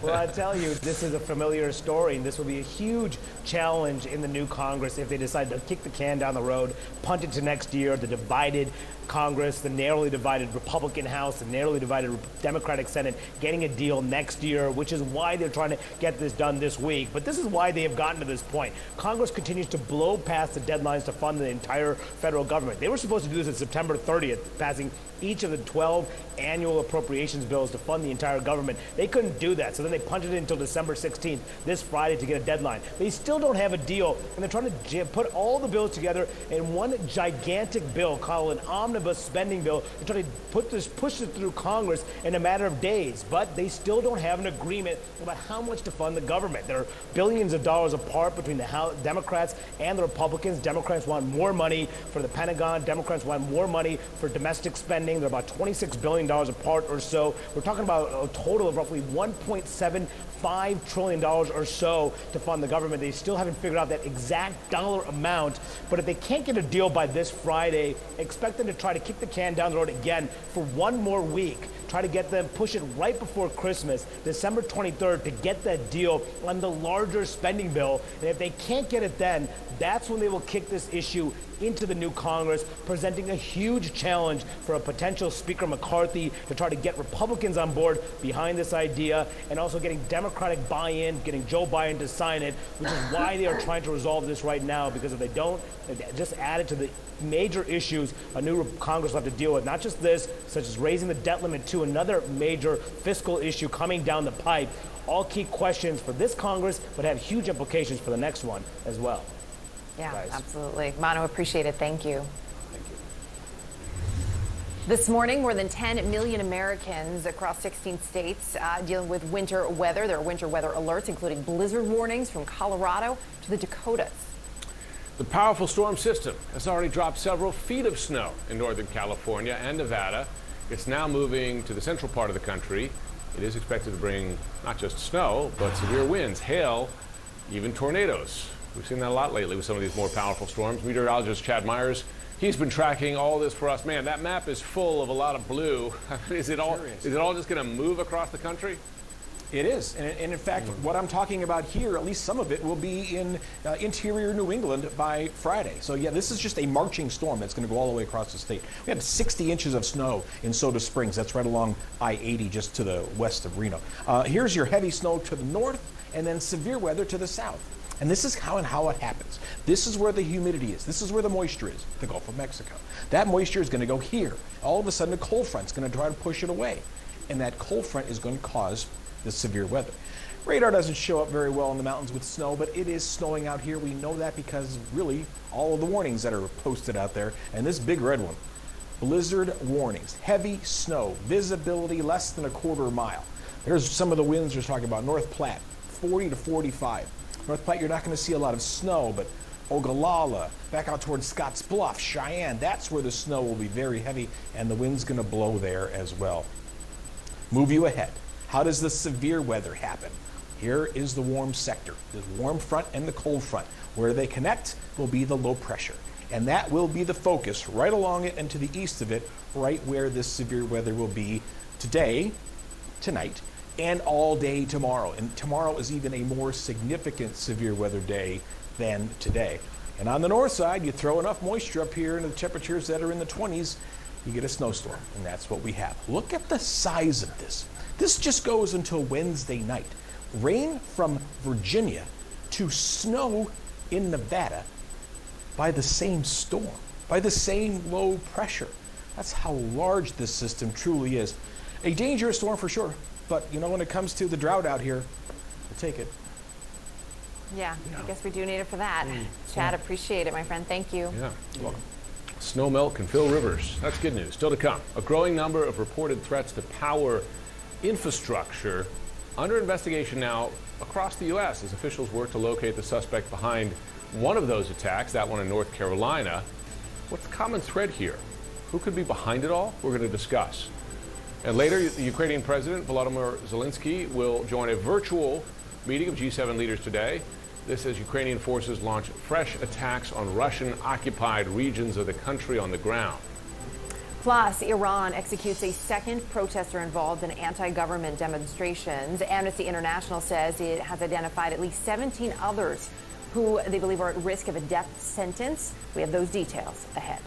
Well, I tell you, this is a familiar story, and this will be a huge challenge in the new Congress if they decide to kick the can down the road, punt it to next year, the divided Congress, the narrowly divided Republican House, the narrowly divided Democratic Senate, getting a deal next year, which is why they're trying to get this done this week. But this is why they have gotten to this point. Congress continues to blow past the deadlines to fund the entire federal government. They were supposed to do this on September 30th, passing each of the 12 annual appropriations bills to fund the entire government. They couldn't do that, so then they punted it until December 16th, this Friday, to get a deadline. They still don't have a deal, and they're trying to put all the bills together in one gigantic bill called an omnibus spending bill to try to push it through Congress in a matter of days. But they still don't have an agreement about how much to fund the government. There are billions of dollars apart between the Democrats and the Republicans. Democrats want more money for the Pentagon. Democrats want more money for domestic spending. They're about $26 billion apart or so. We're talking about a total of roughly $1.75 trillion or so to fund the government. They still haven't figured out that exact dollar amount. But if they can't get a deal by this Friday, expect them to try to kick the can down the road again for one more week. Try to get them, push it right before Christmas, December 23rd, to get that deal on the larger spending bill. And if they can't get it then, that's when they will kick this issue into the new Congress, presenting a huge challenge for a potential Speaker McCarthy to try to get Republicans on board behind this idea, and also getting Democratic buy-in, getting Joe Biden to sign it, which is why they are trying to resolve this right now, because if they don't, just add it to the major issues a new Congress will have to deal with, not just this, such as raising the debt limit to another major fiscal issue coming down the pipe. All key questions for this Congress, but have huge implications for the next one as well. Yeah, Guys. absolutely. Manu, appreciate it. Thank you. Thank you. This morning, more than 10 million Americans across 16 states dealing with winter weather. There are winter weather alerts, including blizzard warnings from Colorado to the Dakotas. The powerful storm system has already dropped several feet of snow in Northern California and Nevada. It's now moving to the central part of the country. It is expected to bring not just snow, but severe winds, hail, even tornadoes. We've seen that a lot lately with some of these more powerful storms. Meteorologist Chad Myers, he's been tracking all this for us. Man, that map is full of a lot of blue. Is it all just going to move across the country? It is. And in fact, what I'm talking about here, at least some of it, will be in interior New England by Friday. So, yeah, this is just a marching storm that's going to go all the way across the state. We had 60 inches of snow in Soda Springs. That's right along I-80 just to the west of Reno. Here's your heavy snow to the north, and then severe weather to the south. And this is how it happens. This is where the humidity is. This is where the moisture is, the Gulf of Mexico. That moisture is going to go here. All of a sudden, a cold front's going to try to push it away. And that cold front is going to cause this severe weather. Radar doesn't show up very well in the mountains with snow, but it is snowing out here. We know that because really all of the warnings that are posted out there, and this big red one, blizzard warnings, heavy snow, visibility less than a quarter mile. There's some of the winds we're talking about. North Platte, 40 to 45. North Platte, you're not going to see a lot of snow, but Ogallala, back out towards Scotts Bluff, Cheyenne, that's where the snow will be very heavy, and the wind's going to blow there as well. Move you ahead. How does the severe weather happen? Here is the warm sector, the warm front and the cold front. Where they connect will be the low pressure, and that will be the focus right along it and to the east of it, right where this severe weather will be today, tonight, and all day tomorrow. And tomorrow is even a more significant severe weather day than today. And on the north side, you throw enough moisture up here into the temperatures that are in the 20s, you get a snowstorm, and that's what we have. Look at the size of this. This just goes until Wednesday night. Rain from Virginia to snow in Nevada by the same storm. by the same low pressure. That's how large this system truly is. A dangerous storm for sure, but you know, when it comes to the drought out here, we'll take it. Yeah, I guess we do need it for that. Chad, appreciate it, my friend. Thank you. Yeah, you're welcome. Snow melt can fill rivers. That's good news. Still to come. A growing number of reported threats to power infrastructure under investigation now across the U.S. as officials work to locate the suspect behind one of those attacks, that one in North Carolina. What's the common thread here? Who could be behind it all? We're going to discuss. And later, the Ukrainian President Volodymyr Zelensky will join a virtual meeting of G7 leaders today. This as Ukrainian forces launch fresh attacks on Russian-occupied regions of the country on the ground. Plus, Iran executes a second protester involved in anti-government demonstrations. Amnesty International says it has identified at least 17 others who they believe are at risk of a death sentence. We have those details ahead.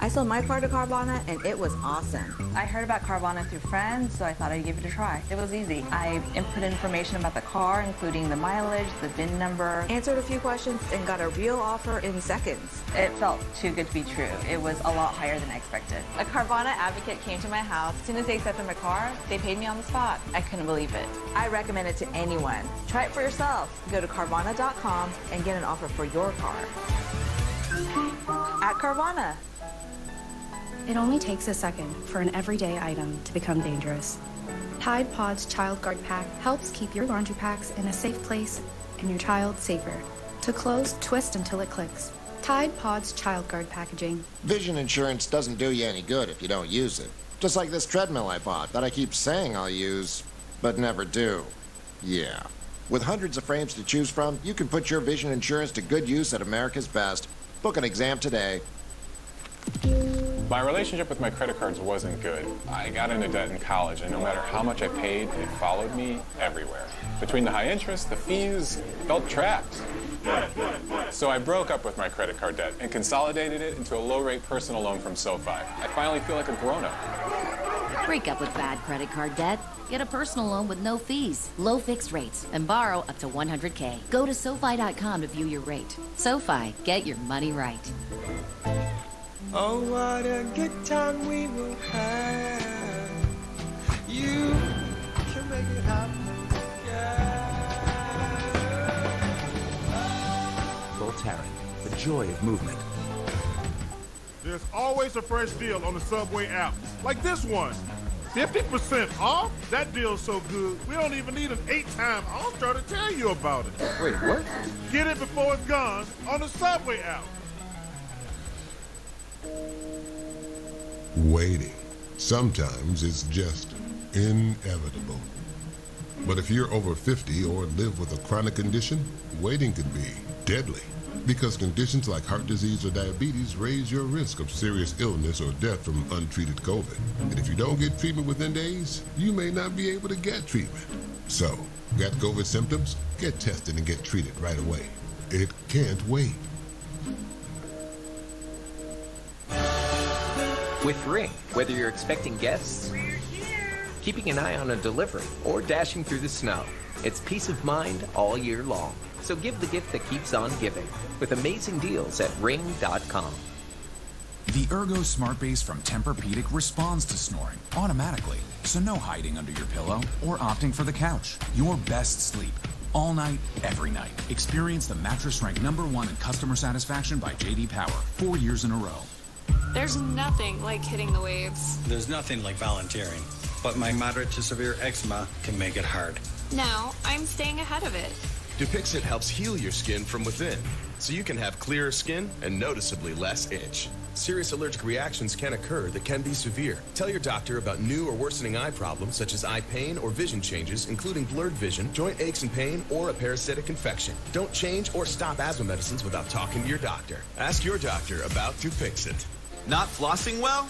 I sold my car to Carvana, and it was awesome. I heard about Carvana through friends, so I thought I'd give it a try. It was easy. I input information about the car, including the mileage, the VIN number. Answered a few questions and got a real offer in seconds. It felt too good to be true. It was a lot higher than I expected. A Carvana advocate came to my house. As soon as they accepted my car, they paid me on the spot. I couldn't believe it. I recommend it to anyone. Try it for yourself. Go to Carvana.com and get an offer for your car. At Carvana. It only takes a second for an everyday item to become dangerous. Tide Pod's Child Guard Pack helps keep your laundry packs in a safe place and your child safer. To close, twist until it clicks. Tide Pod's Child Guard Packaging. Vision insurance doesn't do you any good if you don't use it. Just like this treadmill I bought that I keep saying I'll use, but never do. Yeah. With hundreds of frames to choose from, you can put your vision insurance to good use at America's Best. Book an exam today. My relationship with my credit cards wasn't good. I got into debt in college, and no matter how much I paid, it followed me everywhere. Between the high interest, the fees, felt trapped. So I broke up with my credit card debt and consolidated it into a low-rate personal loan from SoFi. I finally feel like a grown-up. Break up with bad credit card debt. Get a personal loan with no fees, low fixed rates, and borrow up to $100K. Go to SoFi.com to view your rate. SoFi, get your money right. Oh, what a good time we will have. You can make it happen. Voltaren, the joy of movement. There's always a fresh deal on the Subway app. Like this one. 50% off? That deal's so good, we don't even need an 8-time All-Star to tell you about it. Wait, what? Get it before it's gone on the Subway app. Waiting. Sometimes it's just inevitable. But if you're over 50 or live with a chronic condition, waiting can be deadly. Because conditions like heart disease or diabetes raise your risk of serious illness or death from untreated COVID. And if you don't get treatment within days, you may not be able to get treatment. So, got COVID symptoms? Get tested and get treated right away. It can't wait. With Ring, whether you're expecting guests, keeping an eye on a delivery, or dashing through the snow, it's peace of mind all year long. So give the gift that keeps on giving with amazing deals at ring.com. The Ergo Smart Base from Tempur-Pedic responds to snoring automatically. So no hiding under your pillow or opting for the couch. Your best sleep. All night, every night. Experience the mattress ranked #1 in customer satisfaction by J.D. Power 4 years in a row. There's nothing like hitting the waves. There's nothing like volunteering, but my moderate to severe eczema can make it hard. Now, I'm staying ahead of it. Dupixent helps heal your skin from within, so you can have clearer skin and noticeably less itch. Serious allergic reactions can occur that can be severe. Tell your doctor about new or worsening eye problems such as eye pain or vision changes, including blurred vision, joint aches and pain, or a parasitic infection. Don't change or stop asthma medicines without talking to your doctor. Ask your doctor about Dupixent. Not flossing well?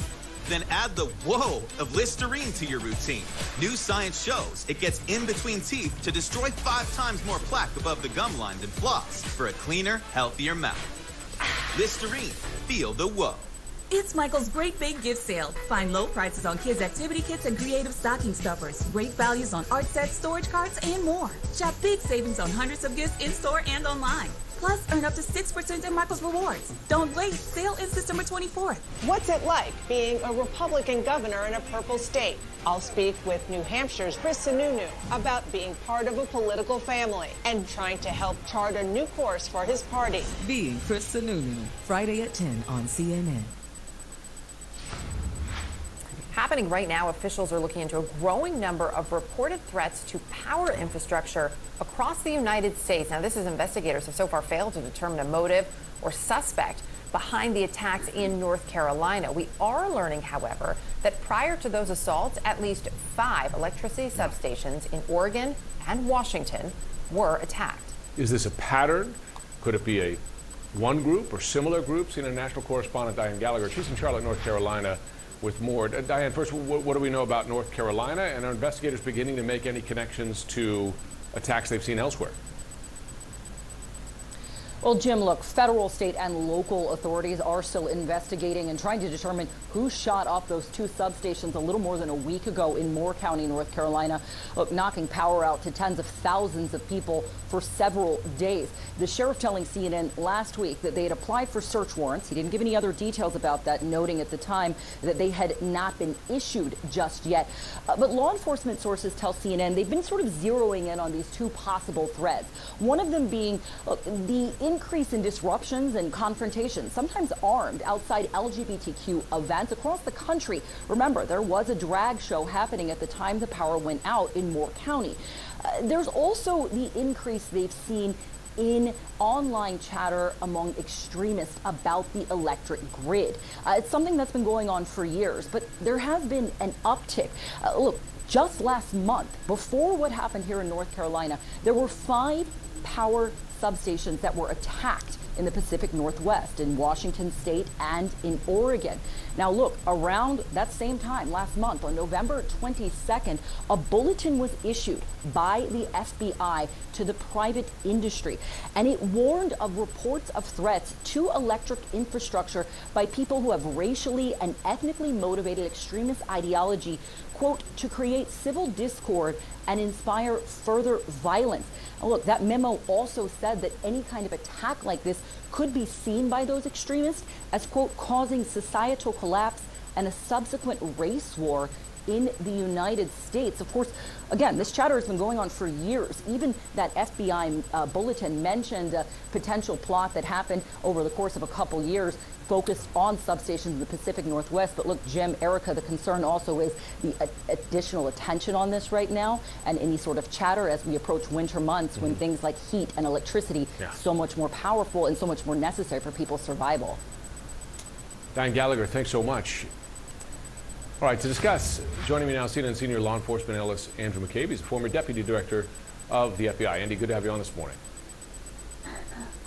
Then add the whoa of Listerine to your routine. New science shows it gets in between teeth to destroy 5 times more plaque above the gum line than floss for a cleaner, healthier mouth. Listerine, feel the whoa. It's Michael's Great Big Gift Sale. Find low prices on kids' activity kits and creative stocking stuffers. Great values on art sets, storage carts, and more. Shop big savings on hundreds of gifts in-store and online. Plus, earn up to 6% in Michael's rewards. Don't wait. Sale ends December 24th. What's it like being a Republican governor in a purple state? I'll speak with New Hampshire's Chris Sununu about being part of a political family and trying to help chart a new course for his party. Being Chris Sununu, Friday at 10 on CNN. Happening right now, officials are looking into a growing number of reported threats to power infrastructure across the United States. Now, this is investigators have so far failed to determine a motive or suspect behind the attacks in North Carolina. We are learning, however, that prior to those assaults, at least 5 electricity substations in Oregon and Washington were attacked. Is this a pattern? Could it be one group or similar groups? CNN national correspondent Diane Gallagher, she's in Charlotte, North Carolina, with more. Diane, first, what do we know about North Carolina? And are investigators beginning to make any connections to attacks they've seen elsewhere? Well, Jim, look, federal, state, and local authorities are still investigating and trying to determine who shot off those 2 substations a little more than a week ago in Moore County, North Carolina, look, knocking power out to tens of thousands of people for several days. The sheriff telling CNN last week that they had applied for search warrants. He didn't give any other details about that, noting at the time that they had not been issued just yet. But law enforcement sources tell CNN they've been sort of zeroing in on these 2 possible threads. One of them being the increase in disruptions and confrontations, sometimes armed, outside LGBTQ events across the country. Remember, there was a drag show happening at the time the power went out in Moore County. There's also the increase they've seen in online chatter among extremists about the electric grid. It's something that's been going on for years, but there has been an uptick. Look, just last month, before what happened here in North Carolina, there were 5 power substations that were attacked in the Pacific Northwest, in Washington State and in Oregon. Now look, around that same time last month, on November 22nd, a bulletin was issued by the FBI to the private industry, and it warned of reports of threats to electric infrastructure by people who have racially and ethnically motivated extremist ideology, quote, to create civil discord and inspire further violence. And look, that memo also said that any kind of attack like this could be seen by those extremists as, quote, causing societal collapse and a subsequent race war in the United States. Of course, again, this chatter has been going on for years. Even that FBI bulletin mentioned a potential plot that happened over the course of a couple years focused on substations in the Pacific Northwest. But look, Jim, Erica, the concern also is the additional attention on this right now and any sort of chatter as we approach winter months when things like heat and electricity so much more powerful and so much more necessary for people's survival. Diane Gallagher, thanks so much. All right, to discuss, joining me now, CNN senior law enforcement analyst Andrew McCabe. He's a former deputy director of the FBI. Andy, good to have you on this morning.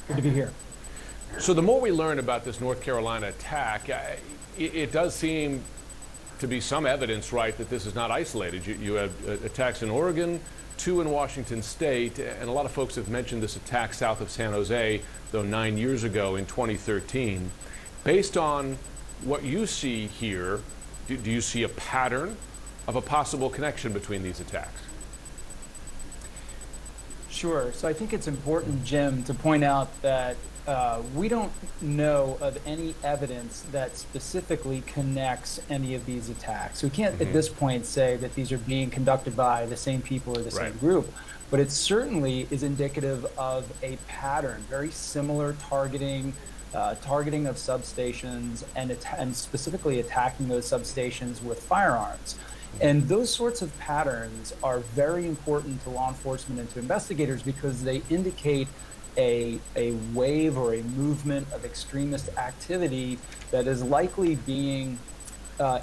Good to be here. So the more we learn about this North Carolina attack, it does seem to be some evidence, right, that this is not isolated. You have attacks in Oregon, 2 in Washington State, and a lot of folks have mentioned this attack south of San Jose, though 9 years ago in 2013. Based on what you see here, do you see a pattern of a possible connection between these attacks? Sure. So I think it's important, Jim, to point out that we don't know of any evidence that specifically connects any of these attacks. We can't at this point say that these are being conducted by the same people or the same group, but it certainly is indicative of a pattern, very similar targeting of substations and specifically attacking those substations with firearms. And those sorts of patterns are very important to law enforcement and to investigators because they indicate a wave or a movement of extremist activity that is likely being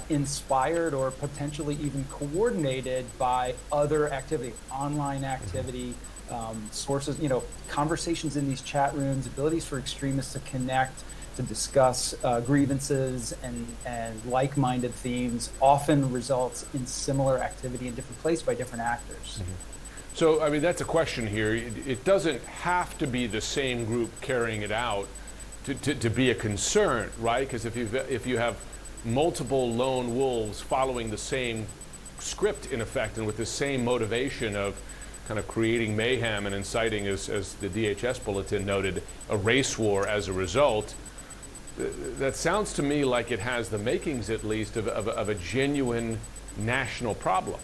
inspired or potentially even coordinated by other activity, online activity, sources, conversations in these chat rooms, abilities for extremists to connect, to discuss grievances and like-minded themes often results in similar activity in different places by different actors. So, I mean, that's a question here. It doesn't have to be the same group carrying it out to be a concern, right? Because if you have multiple lone wolves following the same script, in effect, and with the same motivation of kind of creating mayhem and inciting, as the DHS bulletin noted, a race war as a result. That sounds to me like it has the makings, at least, of a genuine national problem.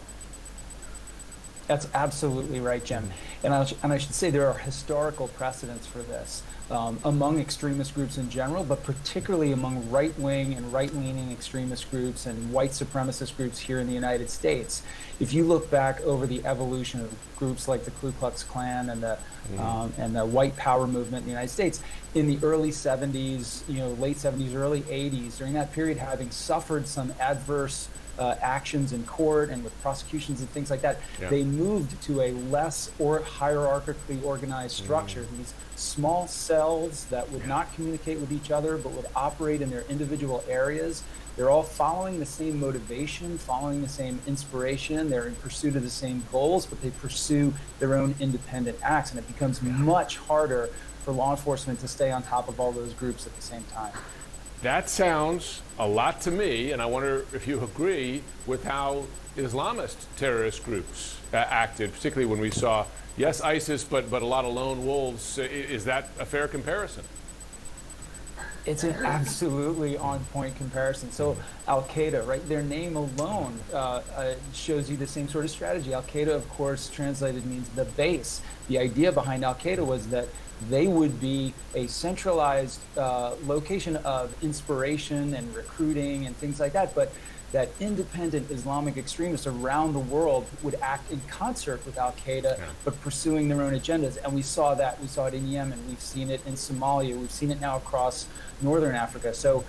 That's absolutely right, Jim. And I should say there are historical precedents for this among extremist groups in general, but particularly among right-wing and right-leaning extremist groups and white supremacist groups here in the United States. If you look back over the evolution of groups like the Ku Klux Klan and the White Power movement in the United States, in the early 70s, late 70s, early 80s, during that period, having suffered some adverse actions in court and with prosecutions and things like that, they moved to a less or hierarchically organized structure. These small cells that would not communicate with each other but would operate in their individual areas. They're all following the same motivation, following the same inspiration. They're in pursuit of the same goals, but they pursue their own independent acts, and it becomes much harder for law enforcement to stay on top of all those groups at the same time. That sounds a lot to me, and I wonder if you agree with how Islamist terrorist groups acted, particularly when we saw, yes, ISIS, but a lot of lone wolves. Is that a fair comparison? It's an absolutely on-point comparison. So Al-Qaeda, right, their name alone shows you the same sort of strategy. Al-Qaeda, of course, translated means the base. The idea behind Al-Qaeda was that they would be a centralized location of inspiration and recruiting and things like that, but that independent Islamic extremists around the world would act in concert with Al-Qaeda, but pursuing their own agendas. And we saw that. We saw it in Yemen. We've seen it in Somalia. We've seen it now across Northern Africa. So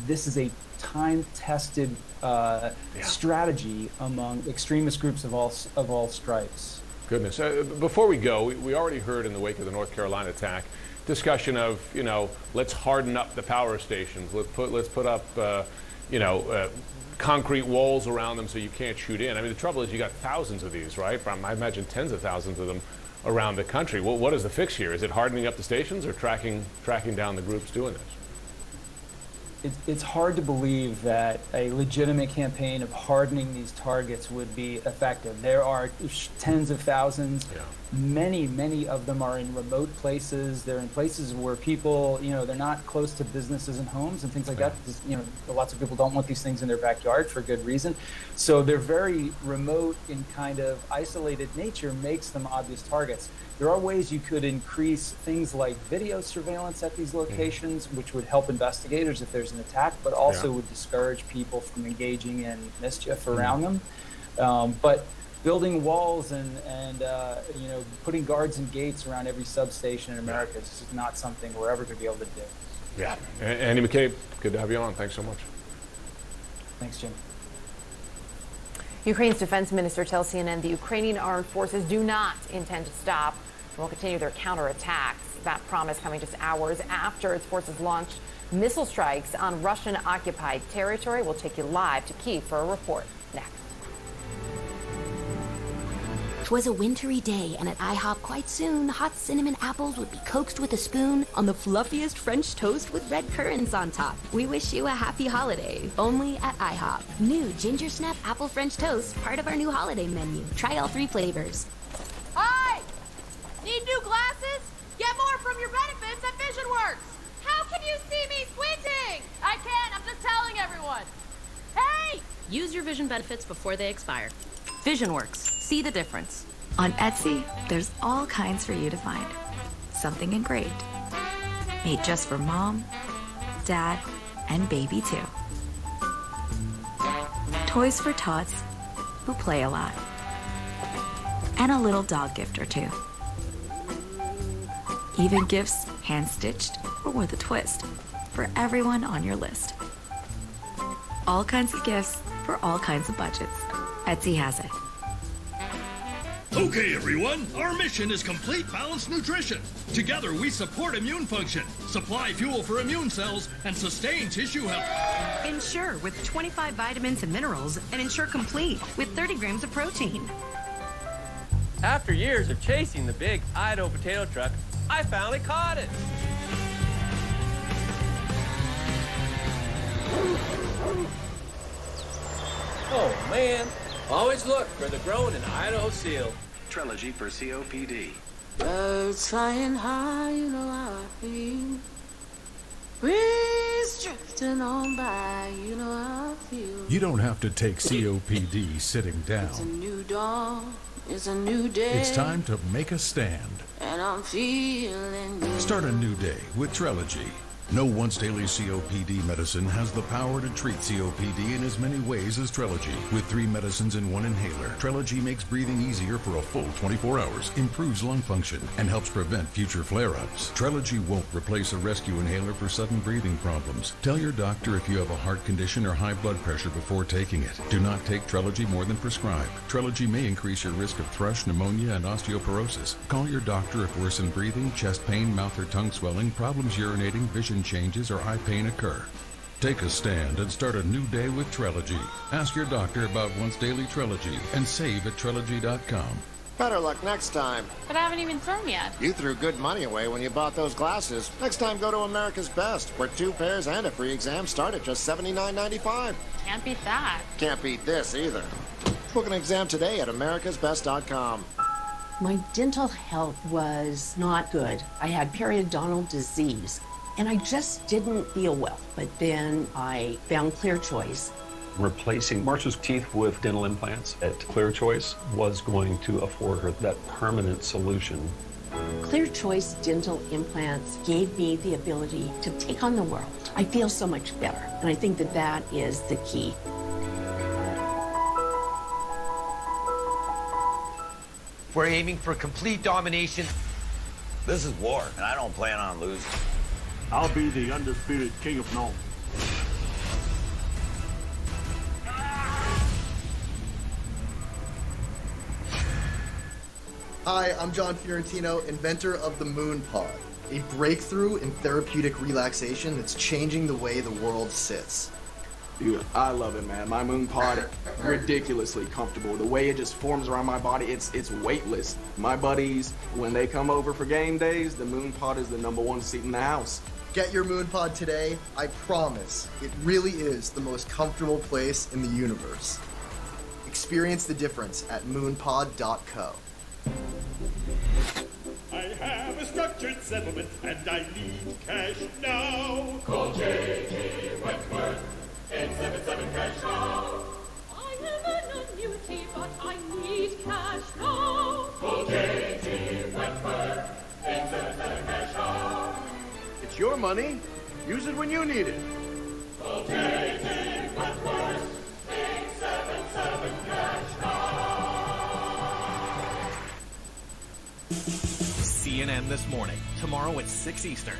this is a time-tested strategy among extremist groups of all stripes. Goodness. Before we go, we already heard in the wake of the North Carolina attack discussion of, let's harden up the power stations. Let's put up, concrete walls around them so you can't shoot in. I mean, the trouble is you got thousands of these, right? I imagine tens of thousands of them around the country. What is the fix here? Is it hardening up the stations or tracking down the groups doing this? It's hard to believe that a legitimate campaign of hardening these targets would be effective. There are tens of thousands. Many of them are in remote places. They're in places where people, they're not close to businesses and homes and things like that. Because, lots of people don't want these things in their backyard for good reason. So they're very remote in kind of isolated nature makes them obvious targets. There are ways you could increase things like video surveillance at these locations, which would help investigators if there's an attack, but also would discourage people from engaging in mischief around them. But building walls and putting guards and gates around every substation in America is just not something we're ever going to be able to do. Yeah. Andy McCabe, good to have you on. Thanks so much. Thanks, Jim. Ukraine's defense minister tells CNN the Ukrainian armed forces do not intend to stop and will continue their counterattacks. That promise coming just hours after its forces launched missile strikes on Russian-occupied territory. We'll take you live to Kyiv for a report next. 'Twas a wintry day, and at IHOP quite soon, hot cinnamon apples would be coaxed with a spoon on the fluffiest French toast with red currants on top. We wish you a happy holiday, only at IHOP. New Ginger Snap Apple French Toast, part of our new holiday menu. Try all 3 flavors. Hi! Need new glasses? Get more from your benefits at VisionWorks! How can you see me squinting? I can't, I'm just telling everyone. Hey! Use your vision benefits before they expire. VisionWorks. See the difference. On Etsy, there's all kinds for you to find. Something engraved. Made just for mom, dad, and baby too. Toys for tots who play a lot. And a little dog gift or two. Even gifts hand-stitched or with a twist for everyone on your list. All kinds of gifts for all kinds of budgets. Etsy has it. Okay, everyone, our mission is complete balanced nutrition. Together, we support immune function, supply fuel for immune cells, and sustain tissue health. Ensure with 25 vitamins and minerals, and Ensure Complete with 30 grams of protein. After years of chasing the big Idaho potato truck, I finally caught it. Oh, man. Always look for the grown in Idaho seal. Trilogy for COPD. Birds flying high, you know how I feel. Breeze drifting on by, you know how I feel. You don't have to take COPD sitting It's a down. new dawn, it's a new day. It's time to make a stand. And I'm feeling good. Start a new day with Trilogy. No once-daily COPD medicine has the power to treat COPD in as many ways as Trilogy. With 3 medicines in 1 inhaler, Trilogy makes breathing easier for a full 24 hours, improves lung function, and helps prevent future flare-ups. Trilogy won't replace a rescue inhaler for sudden breathing problems. Tell your doctor if you have a heart condition or high blood pressure before taking it. Do not take Trilogy more than prescribed. Trilogy may increase your risk of thrush, pneumonia, and osteoporosis. Call your doctor if worsened breathing, chest pain, mouth or tongue swelling, problems urinating, vision changes, or eye pain occur. Take a stand and start a new day with Trilogy. Ask your doctor about once daily Trilogy and save at Trilogy.com. Better luck next time. But I haven't even thrown yet. You threw good money away when you bought those glasses. Next time, go to America's Best, where 2 pairs and a free exam start at just $79.95. Can't beat that. Can't beat this either. Book an exam today at americasbest.com. My dental health was not good. I had periodontal disease, and I just didn't feel well. But then I found Clear Choice. Replacing Marcia's teeth with dental implants at Clear Choice was going to afford her that permanent solution. Clear Choice dental implants gave me the ability to take on the world. I feel so much better, and I think that that is the key. We're aiming for complete domination. This is war, and I don't plan on losing. I'll be the undisputed king of Nome. Hi, I'm John Fiorentino, inventor of the Moon Pod, a breakthrough in therapeutic relaxation that's changing the way the world sits. Dude, I love it, man. My Moon Pod, ridiculously comfortable. The way it just forms around my body, it's weightless. My buddies, when they come over for game days, the Moon Pod is the #1 seat in the house. Get your Moon Pod today. I promise, it really is the most comfortable place in the universe. Experience the difference at moonpod.co. I have a structured settlement and I need cash now. Call J.G. Wentworth, 877 cash now. I am an annuity, but I need cash now. Call J.G. Wentworth, 877 cash now. It's your money. Use it when you need it. Call J.G. Wentworth, 877 cash now. CNN This Morning, tomorrow at 6 Eastern.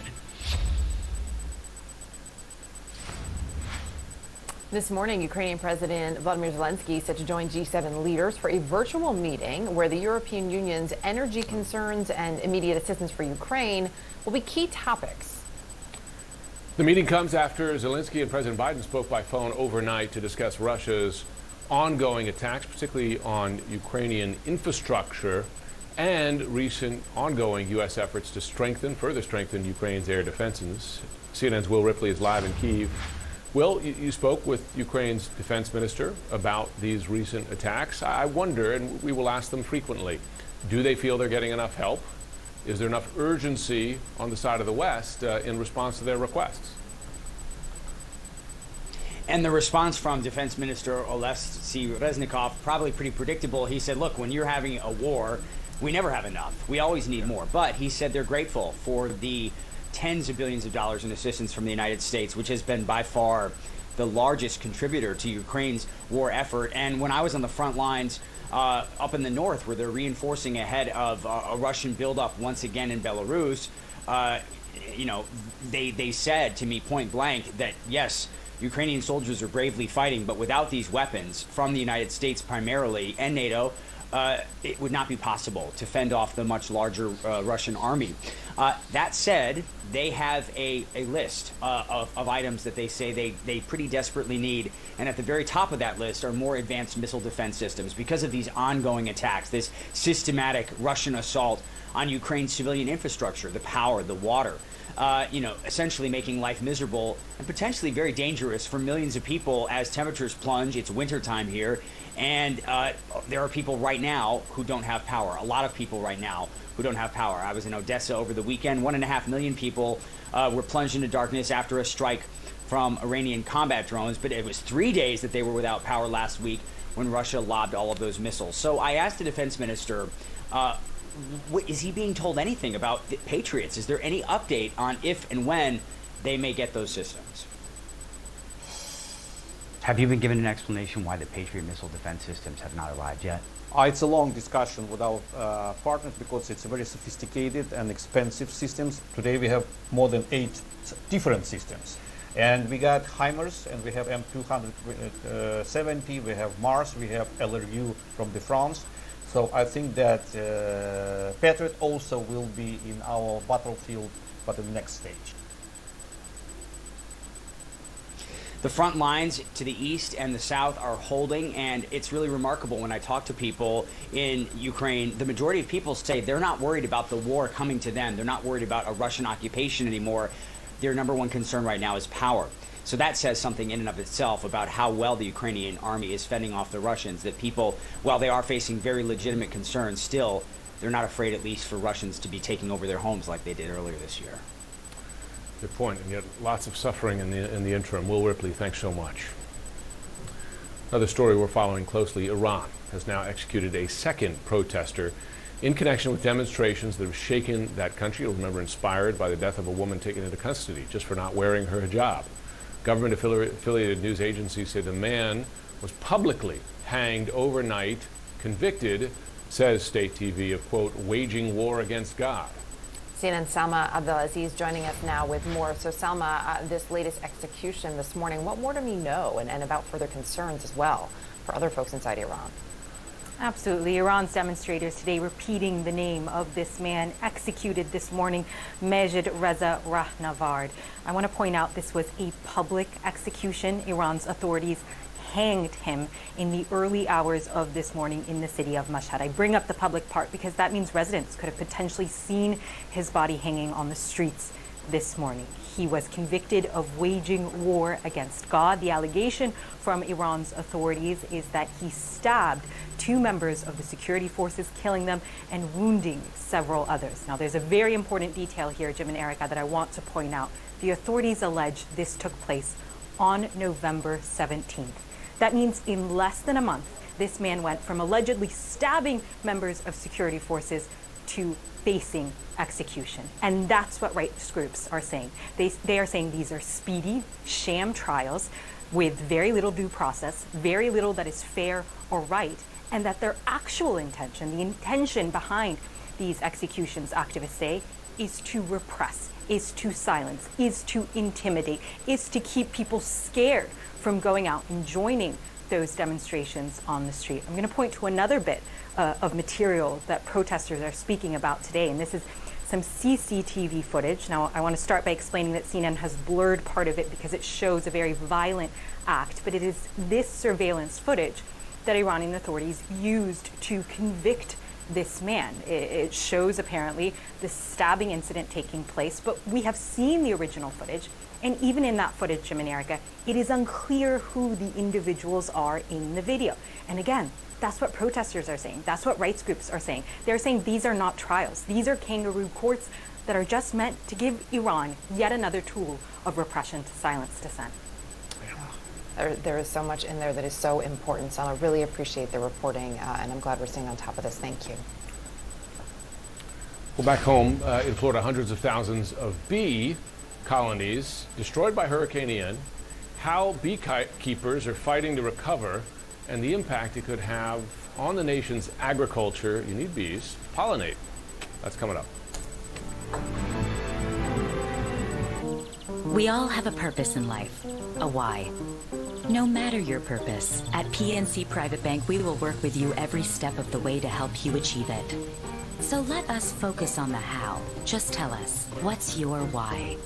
This morning, Ukrainian President Volodymyr Zelensky is set to join G7 leaders for a virtual meeting where the European Union's energy concerns and immediate assistance for Ukraine will be key topics. The meeting comes after Zelensky and President Biden spoke by phone overnight to discuss Russia's ongoing attacks, particularly on Ukrainian infrastructure, and recent ongoing U.S. efforts to further strengthen Ukraine's air defenses. CNN's Will Ripley is live in Kyiv. Will, you spoke with Ukraine's defense minister about these recent attacks. I wonder, and we will ask them frequently, do they feel they're getting enough help? Is there enough urgency on the side of the West in response to their requests? And the response from Defense Minister Oleksiy Reznikov, probably pretty predictable. He said, look, when you're having a war, we never have enough. We always need more. But he said they're grateful for the tens of billions of dollars in assistance from the United States, which has been by far the largest contributor to Ukraine's war effort. And when I was on the front lines up in the north, where they're reinforcing ahead of a Russian buildup once again in Belarus, they said to me point blank that, yes, Ukrainian soldiers are bravely fighting, but without these weapons from the United States primarily and NATO, it would not be possible to fend off the much larger Russian army. That said, they have a list of items that they say they pretty desperately need. And at the very top of that list are more advanced missile defense systems because of these ongoing attacks, this systematic Russian assault on Ukraine's civilian infrastructure, the power, the water, essentially making life miserable and potentially very dangerous for millions of people as temperatures plunge. It's wintertime here, And there are people right now who don't have power. A lot of people right now who don't have power. I was in Odessa over the weekend. 1.5 million people were plunged into darkness after a strike from Iranian combat drones. But it was 3 days that they were without power last week when Russia lobbed all of those missiles. So I asked the defense minister, is he being told anything about the Patriots? Is there any update on if and when they may get those systems? Have you been given an explanation why the Patriot missile defense systems have not arrived yet? It's a long discussion with our partners because it's a very sophisticated and expensive systems. Today we have more than 8 different systems. And we got HIMARS, and we have M270, we have Mars, we have LRU from the France. So I think that Patriot also will be in our battlefield, but in the next stage. The front lines to the east and the south are holding, and it's really remarkable when I talk to people in Ukraine. The majority of people say they're not worried about the war coming to them. They're not worried about a Russian occupation anymore. Their number one concern right now is power. So that says something in and of itself about how well the Ukrainian army is fending off the Russians, that people, while they are facing very legitimate concerns, still, they're not afraid, at least for Russians to be taking over their homes like they did earlier this year. Good point, and yet lots of suffering in the interim. Will Ripley, thanks so much. Another story we're following closely, Iran has now executed a second protester in connection with demonstrations that have shaken that country. You'll remember, inspired by the death of a woman taken into custody just for not wearing her hijab. Government-affiliated news agencies say the man was publicly hanged overnight, convicted, says state TV, of, quote, waging war against God. CNN's Salma Abdelaziz joining us now with more. So Salma, this latest execution this morning, what more do we know and about further concerns as well for other folks inside Iran? Absolutely. Iran's demonstrators today repeating the name of this man executed this morning, Majid Reza Rahnavard. I want to point out this was a public execution. Iran's authorities hanged him in the early hours of this morning in the city of Mashhad. I bring up the public part because that means residents could have potentially seen his body hanging on the streets this morning. He was convicted of waging war against God. The allegation from Iran's authorities is that he stabbed 2 members of the security forces, killing them and wounding several others. Now, there's a very important detail here, Jim and Erica, that I want to point out. The authorities allege this took place on November 17th. That means in less than a month, this man went from allegedly stabbing members of security forces to facing execution. And that's what rights groups are saying. They are saying these are speedy, sham trials with very little due process, very little that is fair or right, and that their actual intention, the intention behind these executions, activists say, is to repress, is to silence, is to intimidate, is to keep people scared from going out and joining those demonstrations on the street. I'm going to point to another bit of material that protesters are speaking about today, and this is some CCTV footage. Now, I want to start by explaining that CNN has blurred part of it because it shows a very violent act, but it is this surveillance footage that Iranian authorities used to convict this man. It shows apparently the stabbing incident taking place, but we have seen the original footage, and even in that footage, Jim and Erica, it is unclear who the individuals are in the video. And again, that's what protesters are saying. That's what rights groups are saying. They're saying these are not trials. These are kangaroo courts that are just meant to give Iran yet another tool of repression to silence dissent. There is so much in there that is so important. So I really appreciate the reporting, and I'm glad we're staying on top of this. Thank you. Well, back home in Florida, hundreds of thousands of bee colonies destroyed by Hurricane Ian, how beekeepers are fighting to recover, and the impact it could have on the nation's agriculture. You need bees. Pollinate. That's coming up. We all have a purpose in life, a why. No matter your purpose, at PNC Private Bank, we will work with you every step of the way to help you achieve it. So let us focus on the how. Just tell us, what's your why?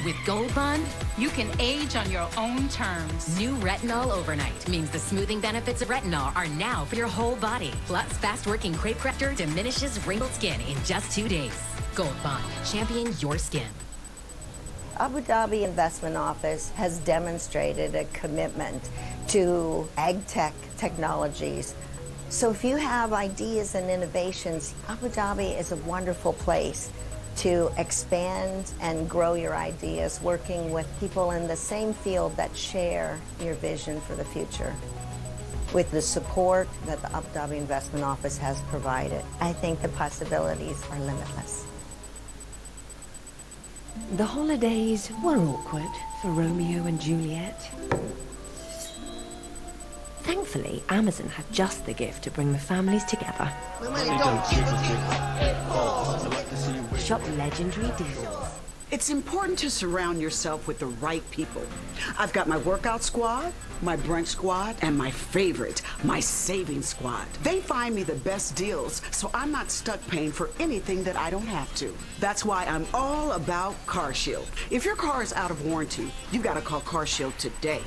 With Gold Bond, you can age on your own terms. New Retinol Overnight means the smoothing benefits of retinol are now for your whole body. Plus, fast-working crepe corrector diminishes wrinkled skin in just 2 days. Gold Bond, champion your skin. Abu Dhabi Investment Office has demonstrated a commitment to ag tech technologies. So if you have ideas and innovations, Abu Dhabi is a wonderful place to expand and grow your ideas, working with people in the same field that share your vision for the future. With the support that the Abu Dhabi Investment Office has provided, I think the possibilities are limitless. The holidays were awkward for Romeo and Juliet. Thankfully, Amazon had just the gift to bring the families together. Shop legendary deals. It's important to surround yourself with the right people. I've got my workout squad, my brunch squad, and my favorite, my savings squad. They find me the best deals, so I'm not stuck paying for anything that I don't have to. That's why I'm all about CarShield. If your car is out of warranty, you gotta call CarShield today.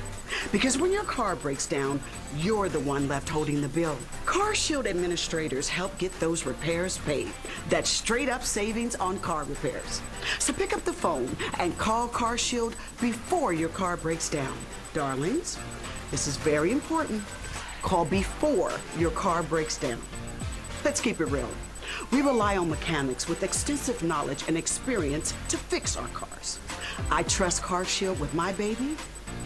Because when your car breaks down, you're the one left holding the bill. CarShield administrators help get those repairs paid. That's straight up savings on car repairs. So pick up the phone and call CarShield before your car breaks down. Darlings, this is very important. Call before your car breaks down. Let's keep it real. We rely on mechanics with extensive knowledge and experience to fix our cars. I trust CarShield with my baby,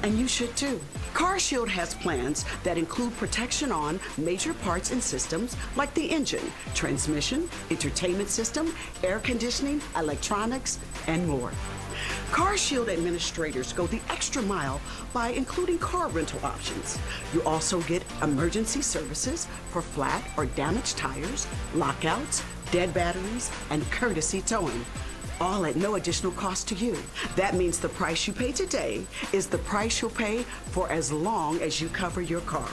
and you should too. CarShield has plans that include protection on major parts and systems like the engine, transmission, entertainment system, air conditioning, electronics, and more. CarShield administrators go the extra mile by including car rental options. You also get emergency services for flat or damaged tires, lockouts, dead batteries, and courtesy towing. All at no additional cost to you. That means the price you pay today is the price you'll pay for as long as you cover your car.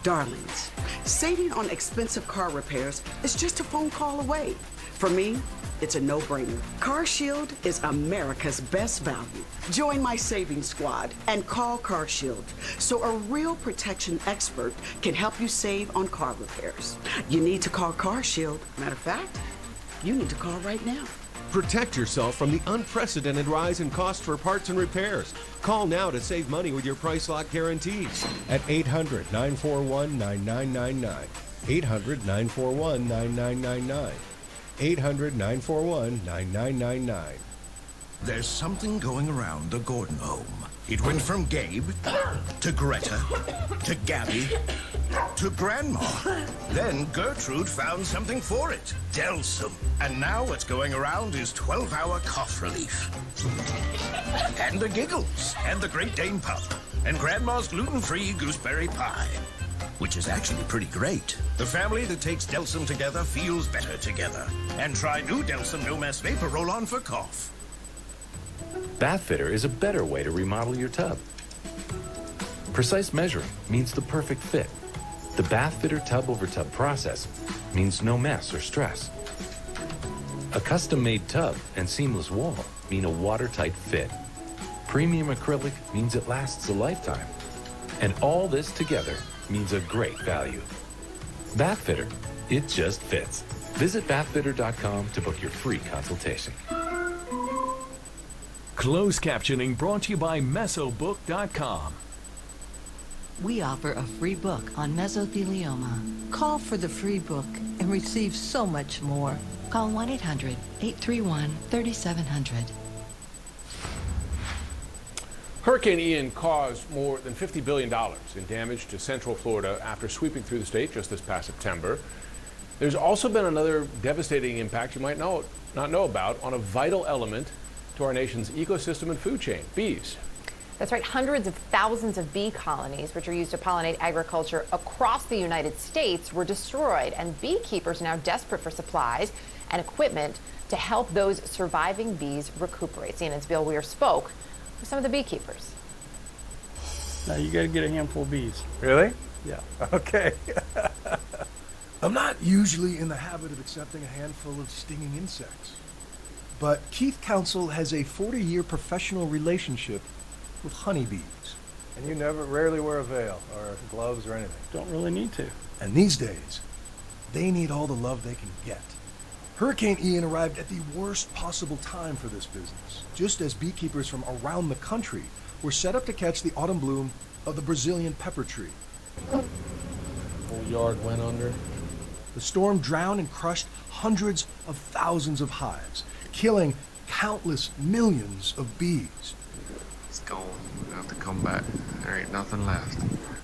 Darlings, saving on expensive car repairs is just a phone call away. For me, it's a no-brainer. CarShield is America's best value. Join my savings squad and call CarShield so a real protection expert can help you save on car repairs. You need to call CarShield. Matter of fact, you need to call right now. Protect yourself from the unprecedented rise in cost for parts and repairs. Call now to save money with your price lock guarantees at 800-941-9999. 800-941-9999. 800-941-9999. There's something going around the Gordon home. It went from Gabe to Greta to Gabby to Grandma. Then Gertrude found something for it, Delsum. And now what's going around is 12-hour cough relief. And the giggles, and the Great Dane pup, and Grandma's gluten-free gooseberry pie, which is actually pretty great. The family that takes Delsum together feels better together. And try new Delsum No Mess Vapor Roll-On for cough. Bath Fitter is a better way to remodel your tub. Precise measuring means the perfect fit. The Bath Fitter tub-over-tub process means no mess or stress. A custom-made tub and seamless wall mean a watertight fit. Premium acrylic means it lasts a lifetime. And all this together means a great value. Bath Fitter, it just fits. Visit bathfitter.com to book your free consultation. Closed captioning brought to you by mesobook.com. We offer a free book on mesothelioma. Call for the free book and receive so much more. Call 1-800-831-3700. Hurricane Ian caused more than $50 billion in damage to Central Florida after sweeping through the state just this past September. There's also been another devastating impact you might not know about on a vital element to our nation's ecosystem and food chain, bees. That's right. Hundreds of thousands of bee colonies, which are used to pollinate agriculture across the United States, were destroyed, and beekeepers are now desperate for supplies and equipment to help those surviving bees recuperate. CNN's Bill Weir spoke with some of the beekeepers. Now you got to get a handful of bees. Really? Yeah. Okay. I'm not usually in the habit of accepting a handful of stinging insects, but Keith Council has a 40-year professional relationship with honeybees. And you rarely wear a veil or gloves or anything. Don't really need to. And these days, they need all the love they can get. Hurricane Ian arrived at the worst possible time for this business, just as beekeepers from around the country were set up to catch the autumn bloom of the Brazilian pepper tree. Whole yard went under. The storm drowned and crushed hundreds of thousands of hives, killing countless millions of bees. It's gone. We have to come back. There ain't nothing left.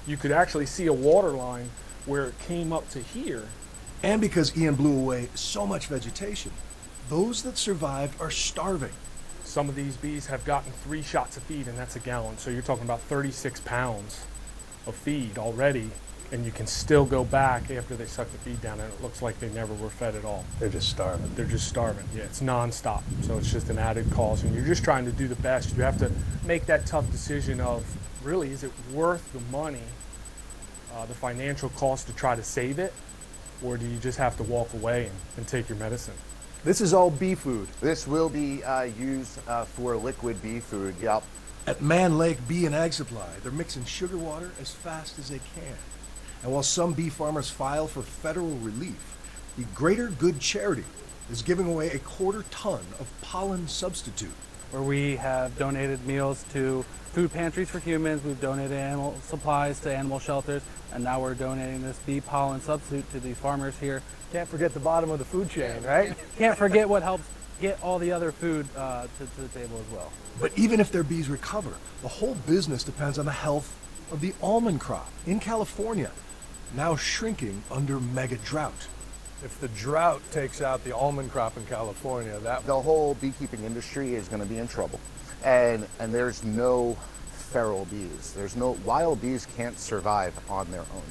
You could actually see a water line where it came up to here. And because Ian blew away so much vegetation, those that survived are starving. Some of these bees have gotten 3 shots of feed, and that's a gallon. So you're talking about 36 pounds of feed already, and you can still go back after they suck the feed down, and it looks like they never were fed at all. They're just starving. They're just starving. Yeah, it's nonstop. So it's just an added cost, and you're just trying to do the best. You have to make that tough decision of, really, is it worth the money, the financial cost to try to save it, or do you just have to walk away and take your medicine? This is all bee food. This will be used for liquid bee food, yep. At Man Lake Bee and Ag Supply, they're mixing sugar water as fast as they can. And while some bee farmers file for federal relief, the Greater Good Charity is giving away a 1/4 ton of pollen substitute. Where we have donated meals to food pantries for humans, we've donated animal supplies to animal shelters, and now we're donating this bee pollen substitute to these farmers here. Can't forget the bottom of the food chain, right? Can't forget what helps get all the other food to the table as well. But even if their bees recover, the whole business depends on the health of the almond crop in California, now shrinking under mega drought. If the drought takes out the almond crop in California, the whole beekeeping industry is going to be in trouble. And there's no feral bees. There's no wild bees can't survive on their own.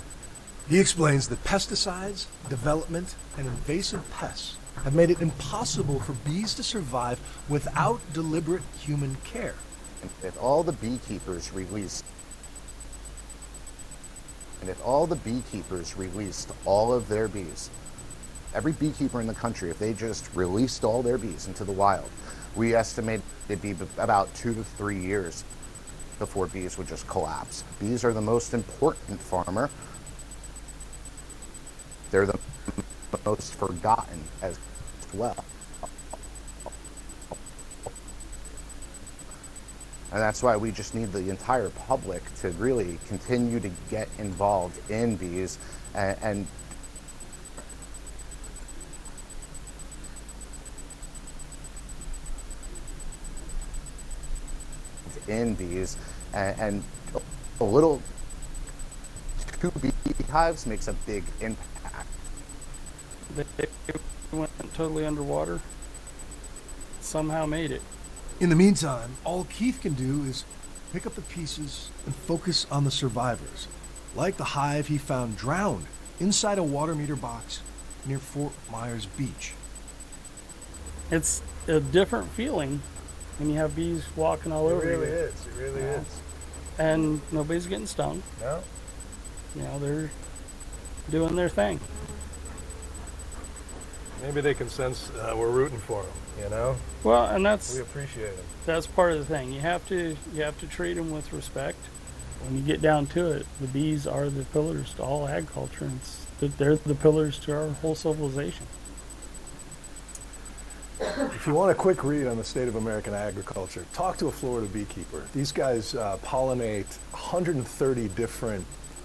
He explains that pesticides, development, and invasive pests have made it impossible for bees to survive without deliberate human care. If all the beekeepers released all of their bees, every beekeeper in the country, if they just released all their bees into the wild, we estimate it'd be about 2 to 3 years before bees would just collapse. Bees are the most important farmer. They're the most forgotten as well. And that's why we just need the entire public to really continue to get involved in bees and and a little 2 beehives makes a big impact. They went totally underwater, somehow made it. In the meantime, all Keith can do is pick up the pieces and focus on the survivors, like the hive he found drowned inside a water meter box near Fort Myers Beach. It's a different feeling when you have bees walking all over you. It really is. And nobody's getting stung. No. You know, they're doing their thing. Maybe they can sense we're rooting for them, you know? Well, and we appreciate them. That's part of the thing. You have to treat them with respect. When you get down to it, the bees are the pillars to all agriculture, and they're the pillars to our whole civilization. If you want a quick read on the state of American agriculture, talk to a Florida beekeeper. These guys pollinate 130 different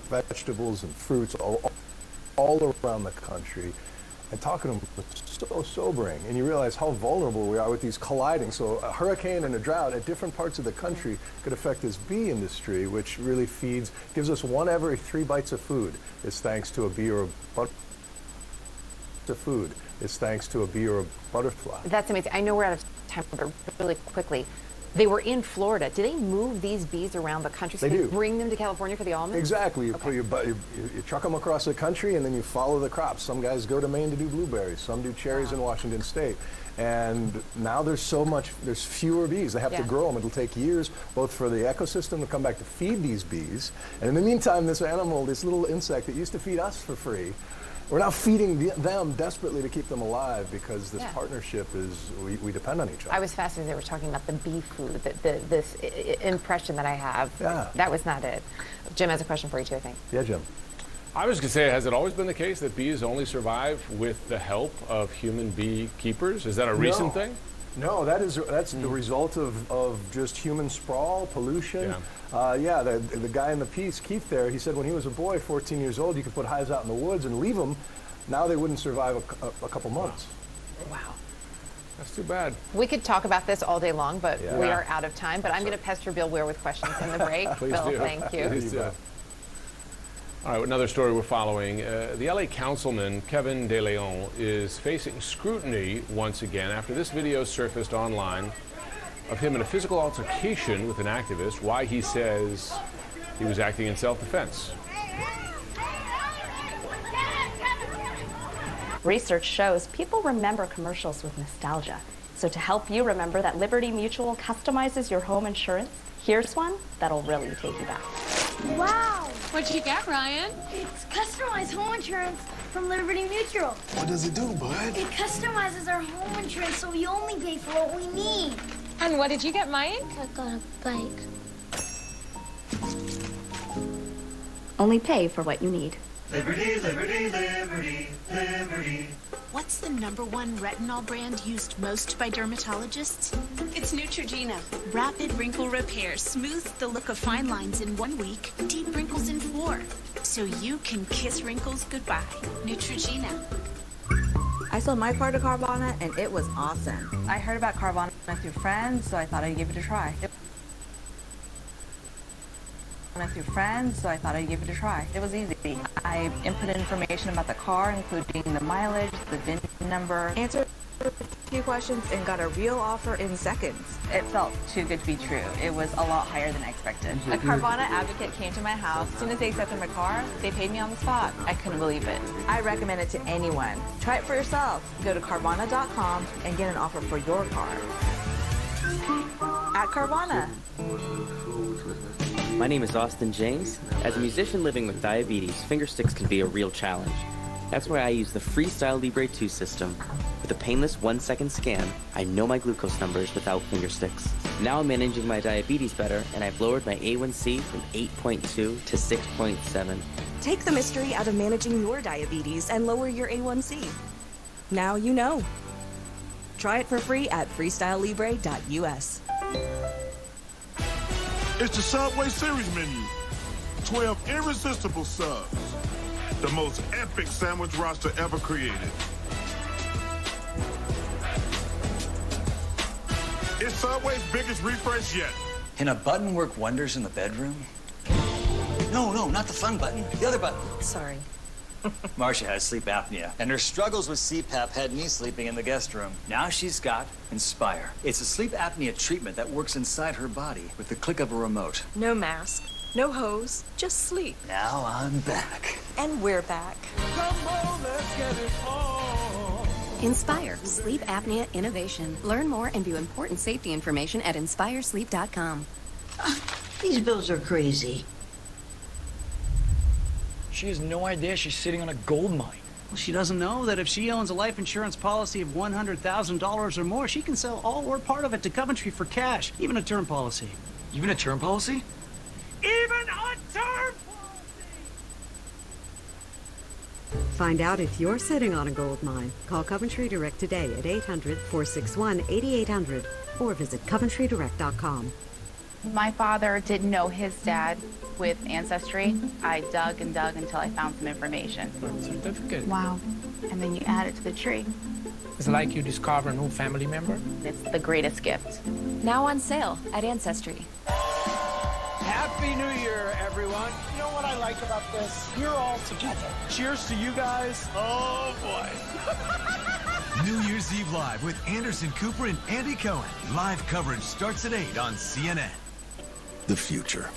vegetables and fruits all around the country. And talking to them was so sobering. And you realize how vulnerable we are with these colliding. So a hurricane and a drought at different parts of the country could affect this bee industry, which really gives us 1 every 3 bites of food is thanks to a bee or a butterfly. That's amazing. I know we're out of time, but really quickly, they were in Florida. Do they move these bees around the country? So They do. Bring them to California for the almonds? Exactly. You truck them across the country, and then you follow the crops. Some guys go to Maine to do blueberries. Some do cherries in Washington State. And now there's fewer bees. They have to grow them. It'll take years, both for the ecosystem to come back to feed these bees. And in the meantime, this little insect that used to feed us for free, we're now feeding them desperately to keep them alive because this partnership we depend on each other. I was fascinated they were talking about the bee food, this impression that I have. Yeah. That was not it. Jim has a question for you too, I think. Yeah, Jim. I was going to say, has it always been the case that bees only survive with the help of human beekeepers? Is that a recent thing? No, that's the result of just human sprawl, pollution. Yeah. The guy in the piece, Keith there, he said when he was a boy, 14 years old, you could put hives out in the woods and leave them. Now they wouldn't survive a couple months. Wow. That's too bad. We could talk about this all day long, but we are out of time. But I'm going to pester Bill Weir with questions in the break. Bill, thank you. Please do. All right, another story we're following. The LA councilman, Kevin De Leon, is facing scrutiny once again after this video surfaced online of him in a physical altercation with an activist, why he says he was acting in self-defense. Research shows people remember commercials with nostalgia. So to help you remember that Liberty Mutual customizes your home insurance, here's one that'll really take you back. Wow! What'd you get, Ryan? It's customized home insurance from Liberty Mutual. What does it do, bud? It customizes our home insurance so we only pay for what we need. And what did you get, Mike? I got a bike. Only pay for what you need. Liberty, liberty, liberty, liberty. What's the #1 retinol brand used most by dermatologists? It's Neutrogena. Rapid wrinkle repair smooths the look of fine lines in 1 week, deep wrinkles in 4. So you can kiss wrinkles goodbye. Neutrogena. I sold my car to Carvana and it was awesome. I heard about Carvana through friends, so I thought I'd give it a try. It was easy. I inputted information about the car, including the mileage, the VIN number. Answered a few questions and got a real offer in seconds. It felt too good to be true. It was a lot higher than I expected. A Carvana advocate came to my house. As soon as they accepted my car, they paid me on the spot. I couldn't believe it. I recommend it to anyone. Try it for yourself. Go to Carvana.com and get an offer for your car. At Carvana. My name is Austin James. As a musician living with diabetes, finger sticks can be a real challenge. That's why I use the Freestyle Libre 2 system. With a painless 1-second scan, I know my glucose numbers without finger sticks. Now I'm managing my diabetes better, and I've lowered my A1C from 8.2 to 6.7. Take the mystery out of managing your diabetes and lower your A1C. Now you know. Try it for free at freestylelibre.us. It's the Subway Series menu. 12 irresistible subs. The most epic sandwich roster ever created. It's Subway's biggest refresh yet. Can a button work wonders in the bedroom? No, not the fun button. The other button. Sorry. Marcia has sleep apnea, and her struggles with CPAP had me sleeping in the guest room. Now she's got Inspire. It's a sleep apnea treatment that works inside her body with the click of a remote. No mask, no hose, just sleep. Now I'm back. And we're back. Come on, let's get it on. Inspire, sleep apnea innovation. Learn more and view important safety information at inspiresleep.com. These bills are crazy. She has no idea she's sitting on a gold mine. Well, she doesn't know that if she owns a life insurance policy of $100,000 or more, she can sell all or part of it to Coventry for cash, even a term policy. Even a term policy? Even a term Find out if you're sitting on a gold mine. Call Coventry Direct today at 800-461-8800 or visit coventrydirect.com. My father didn't know his dad with Ancestry. I dug and dug until I found some information. Certificate. Wow. And then you add it to the tree. It's like you discover a new family member. It's the greatest gift. Now on sale at Ancestry. Happy New Year, everyone. You know what I like about this? We're all together. Cheers to you guys. Oh, boy. New Year's Eve Live with Anderson Cooper and Andy Cohen. Live coverage starts at 8 on CNN. The future.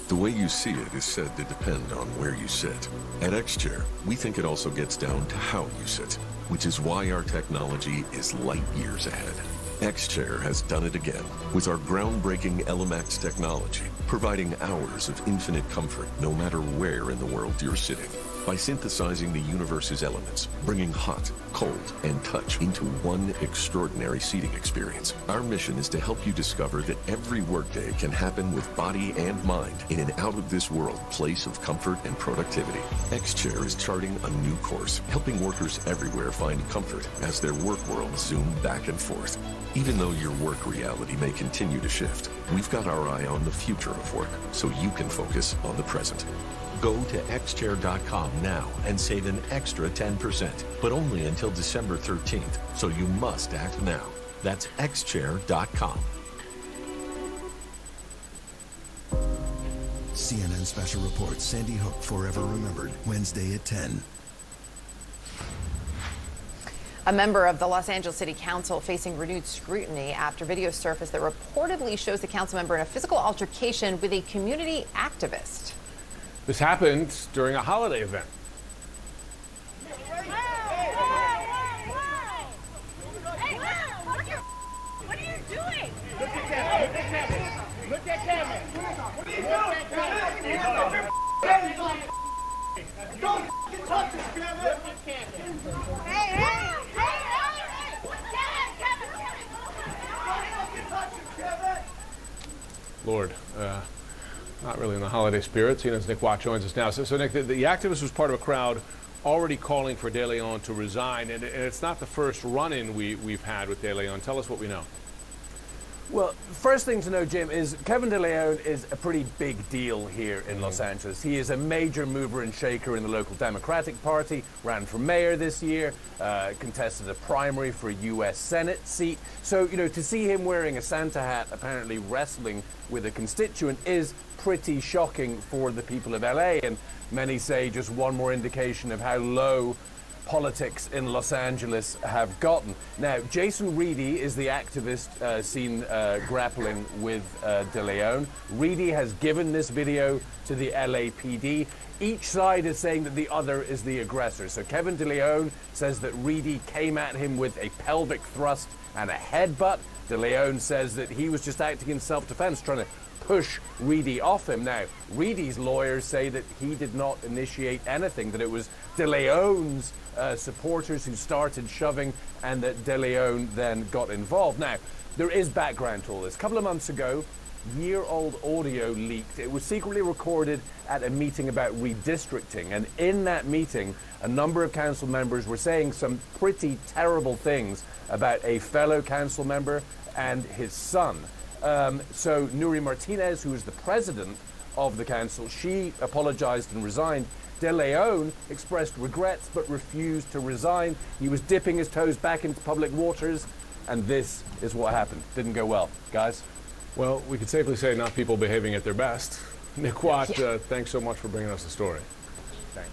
The way you see it is said to depend on where you sit. At X-Chair, we think it also gets down to how you sit, which is why our technology is light years ahead. X-Chair has done it again with our groundbreaking LMX technology, providing hours of infinite comfort no matter where in the world you're sitting. by synthesizing the universe's elements, bringing hot, cold, and touch into one extraordinary seating experience. Our mission is to help you discover that every workday can happen with body and mind in an out-of-this-world place of comfort and productivity. X-Chair is charting a new course, helping workers everywhere find comfort as their work worlds zoom back and forth. Even though your work reality may continue to shift, we've got our eye on the future of work so you can focus on the present. Go to xchair.com now and save an extra 10%, but only until December 13th, so you must act now. That's xchair.com. CNN Special Report, Sandy Hook Forever Remembered, Wednesday at 10. A member of the Los Angeles City Council facing renewed scrutiny after video surfaced that reportedly shows the council member in a physical altercation with a community activist. This happened during a holiday event. What are you doing? Look at Kevin. Look at Kevin. What are you doing, Kevin? Don't touch us, Kevin. Hey. Lord, not really in the holiday spirit. CNN's Nick Watt joins us now. So Nick, the activist was part of a crowd already calling for De Leon to resign, and it's not the first run-in we've had with De Leon. Tell us what we know. Well, first thing to know, Jim, is Kevin De Leon is a pretty big deal here in Los Angeles. He is a major mover and shaker in the local Democratic Party, ran for mayor this year, contested a primary for a U.S. Senate seat. So, to see him wearing a Santa hat, apparently wrestling with a constituent, is pretty shocking for the people of L.A. And many say just one more indication of how low politics in Los Angeles have gotten. Now, Jason Reedy is the activist seen grappling with De Leon. Reedy has given this video to the LAPD. Each side is saying that the other is the aggressor. So Kevin De Leon says that Reedy came at him with a pelvic thrust and a headbutt. De Leon says that he was just acting in self-defense, trying to push Reedy off him. Now, Reedy's lawyers say that he did not initiate anything, that it was De Leon's supporters who started shoving and that De Leon then got involved. Now, there is background to all this. A couple of months ago, year-old audio leaked. It was secretly recorded at a meeting about redistricting, and in that meeting, a number of council members were saying some pretty terrible things about a fellow council member and his son. So Nuri Martinez, who is the president of the council, she apologized and resigned. De Leon expressed regrets but refused to resign. He was dipping his toes back into public waters, and this is what happened. Didn't go well, guys. Well, we could safely say not people behaving at their best. Nick Watt, thanks so much for bringing us the story. Thank you.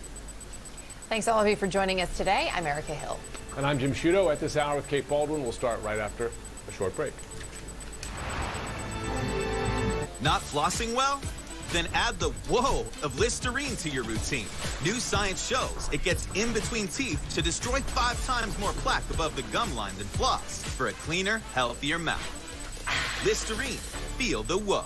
Thanks all of you for joining us today. I'm Erica Hill. And I'm Jim Sciutto at this hour with Kate Baldwin. We'll start right after a short break. Not flossing well? Then add the whoa of Listerine to your routine. New science shows it gets in between teeth to destroy 5 times more plaque above the gum line than floss for a cleaner, healthier mouth. Listerine, feel the whoa.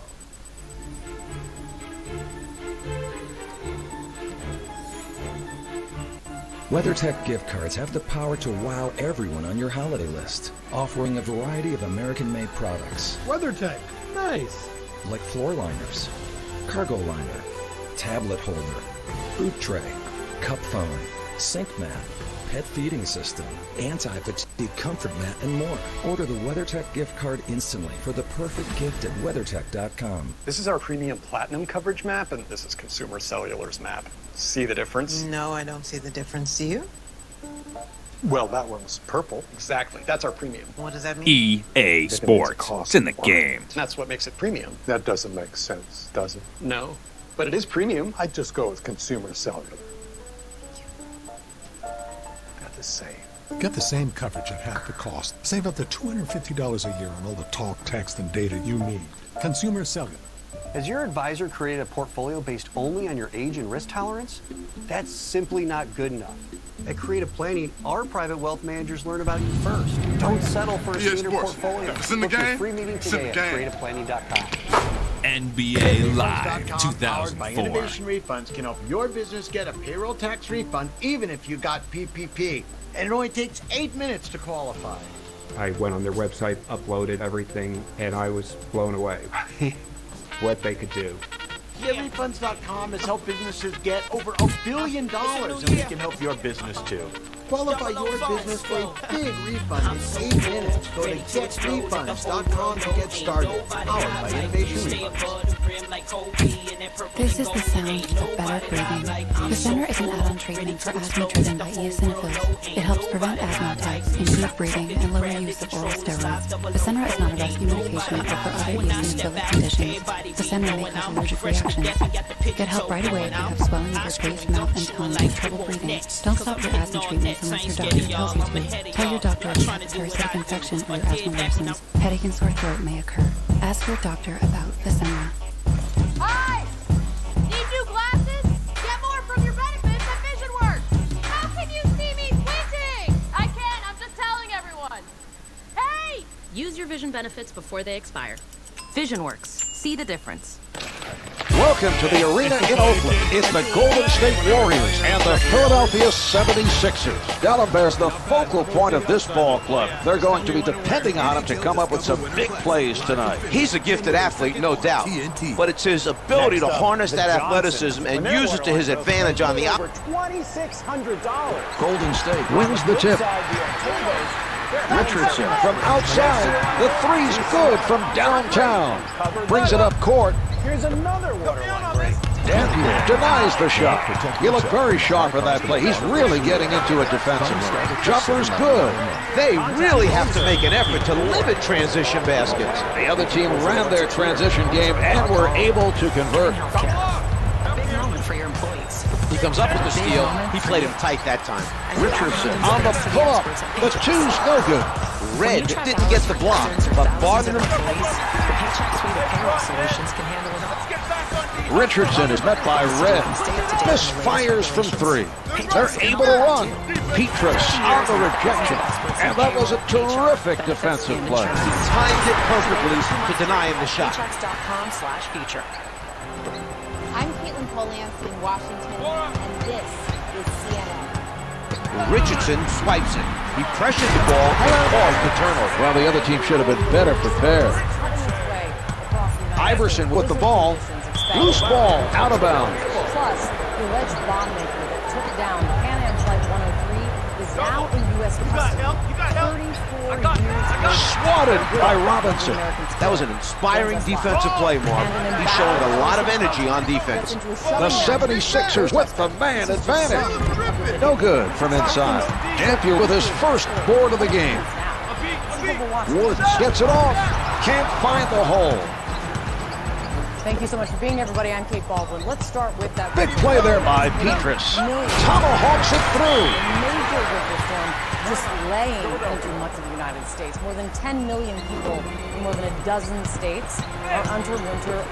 WeatherTech gift cards have the power to wow everyone on your holiday list, offering a variety of American-made products. WeatherTech, nice. Like floor liners, cargo liner, tablet holder, boot tray, cup phone, sink mat, pet feeding system, anti-fatigue comfort mat, and more. Order the WeatherTech gift card instantly for the perfect gift at WeatherTech.com. This is our premium platinum coverage map, and this is Consumer Cellular's map. See the difference? No, I don't see the difference. Do you? Well, that one's purple. Exactly. That's our premium. What does that mean? EA Sports. It's in the game. That's what makes it premium. That doesn't make sense, does it? No, but it is premium. I'd just go with Consumer Cellular. Got the same. Get the same coverage at half the cost. Save up to $250 a year on all the talk, text, and data you need. Consumer Cellular. Has your advisor created a portfolio based only on your age and risk tolerance? That's simply not good enough. At Creative Planning, our private wealth managers learn about you first. Don't settle for a standard portfolio. It's in the Book your game. free meeting It's in today the at game. creativeplanning.com. NBA Live Powered by 2004. Innovation Refunds can help your business get a payroll tax refund even if you got PPP. And it only takes 8 minutes to qualify. I went on their website, uploaded everything, and I was blown away what they could do. GetRefunds.com has helped businesses get over $1 billion, and we can help your business too. Qualify your business for a big refund in 8 minutes. Go to GetRefunds.com to get started. Powered by Innovation Refunds. This is the sound of better breathing. Fasenra is an add-on treatment for asthma driven by eosinophils. It helps prevent asthma attacks, improve breathing, and lower use of oral steroids. Fasenra is not a rescue medication or for other eosinophilic conditions. Fasenra may cause allergic reactions. Get help right away if you have swelling of your face, mouth, and tongue and trouble breathing. Don't stop your asthma treatments unless your doctor tells you to. Tell your doctor if you have a parasitic infection or your asthma worsens. Headache and sore throat may occur. Ask your doctor about Fasenra. Hi! Need new glasses? Get more from your benefits at VisionWorks! How can you see me squinting? I can't, I'm just telling everyone. Hey! Use your vision benefits before they expire. VisionWorks. See the difference. Welcome to the arena in Oakland. It's the Golden State Warriors and the Philadelphia 76ers. Gallimbear's the focal point of this ball club. They're going to be depending on him to come up with some big plays tonight. He's a gifted athlete, no doubt. But it's his ability to harness that athleticism and use it to his advantage on the $2,600. Golden State wins the tip. Richardson from outside. The three's good from downtown. Brings it up court. Here's another waterline break. Dampier denies the shot. He looked very sharp in that play. He's really getting into it defensively. Jumper's good. They really have to make an effort to limit transition baskets. The other team ran their transition game and were able to convert. Big moment for your employees. He comes up with the steal. He played him tight that time. Richardson on the pull-up. The two's no good. Red didn't get the block, but Barton Richardson is met by Red. Misfires from three. They're able to run. Petrus on the rejection. And that was a terrific defensive play. He timed it perfectly to deny him the shot. Paychex.com/feature. I'm Caitlin Polance in Washington, and this is CNN. Richardson swipes it. He pressures the ball and caused the turnover. Well, the other team should have been better prepared. Iverson with the ball. Loose ball, out of bounds. Plus, the alleged bomb maker that took down Pan Am Flight 103 is now in U.S. custody. 34 years. Swatted by Robinson. That was an inspiring defensive play, Mark. He's showing a lot of energy on defense. The 76ers with the man advantage. No good from inside. Dampier with his first board of the game. Woods gets it off. Can't find the hole. Thank you so much for being here, everybody. I'm Kate Baldwin. Let's start with that big play there by Petrus. Tomahawks it through. Major winter storm just laying into much of the United States. More than 10 million people in more than a dozen states are under winter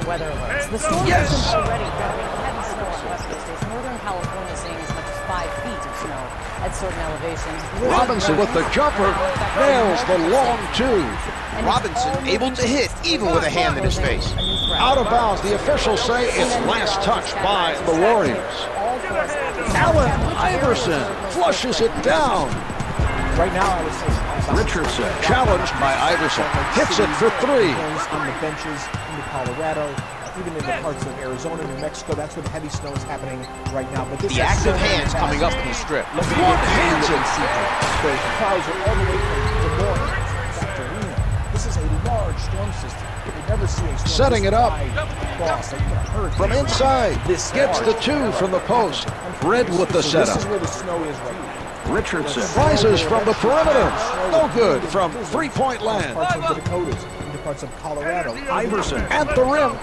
weather alerts. The storm is already dumping heavy snow on West Coast states. Northern California seeing as much as 5 feet of snow at certain elevations. Robinson with the jumper nails the long two. Robinson able to hit even with a hand in his face. Out of bounds. The officials say it's last touch by the Warriors. Allen Iverson flushes it down. Right now, I would say Richardson challenged by Iverson. Hits it for three. On the benches in Colorado, even in the parts of Arizona, New Mexico, that's where the heavy snow is happening right now. But this the active hands coming up in the strip. One hands it. The clouds are all the way from Des Moines back to Reno. This is a large storm system. We've never seen a storm setting it up from inside. This gets the two from the post. Red with the setup. This is where the snow is right now. Richardson rises from the perimeter. No good from three-point land. Parts of the Dakotas, into parts of Colorado. Iverson at the rim.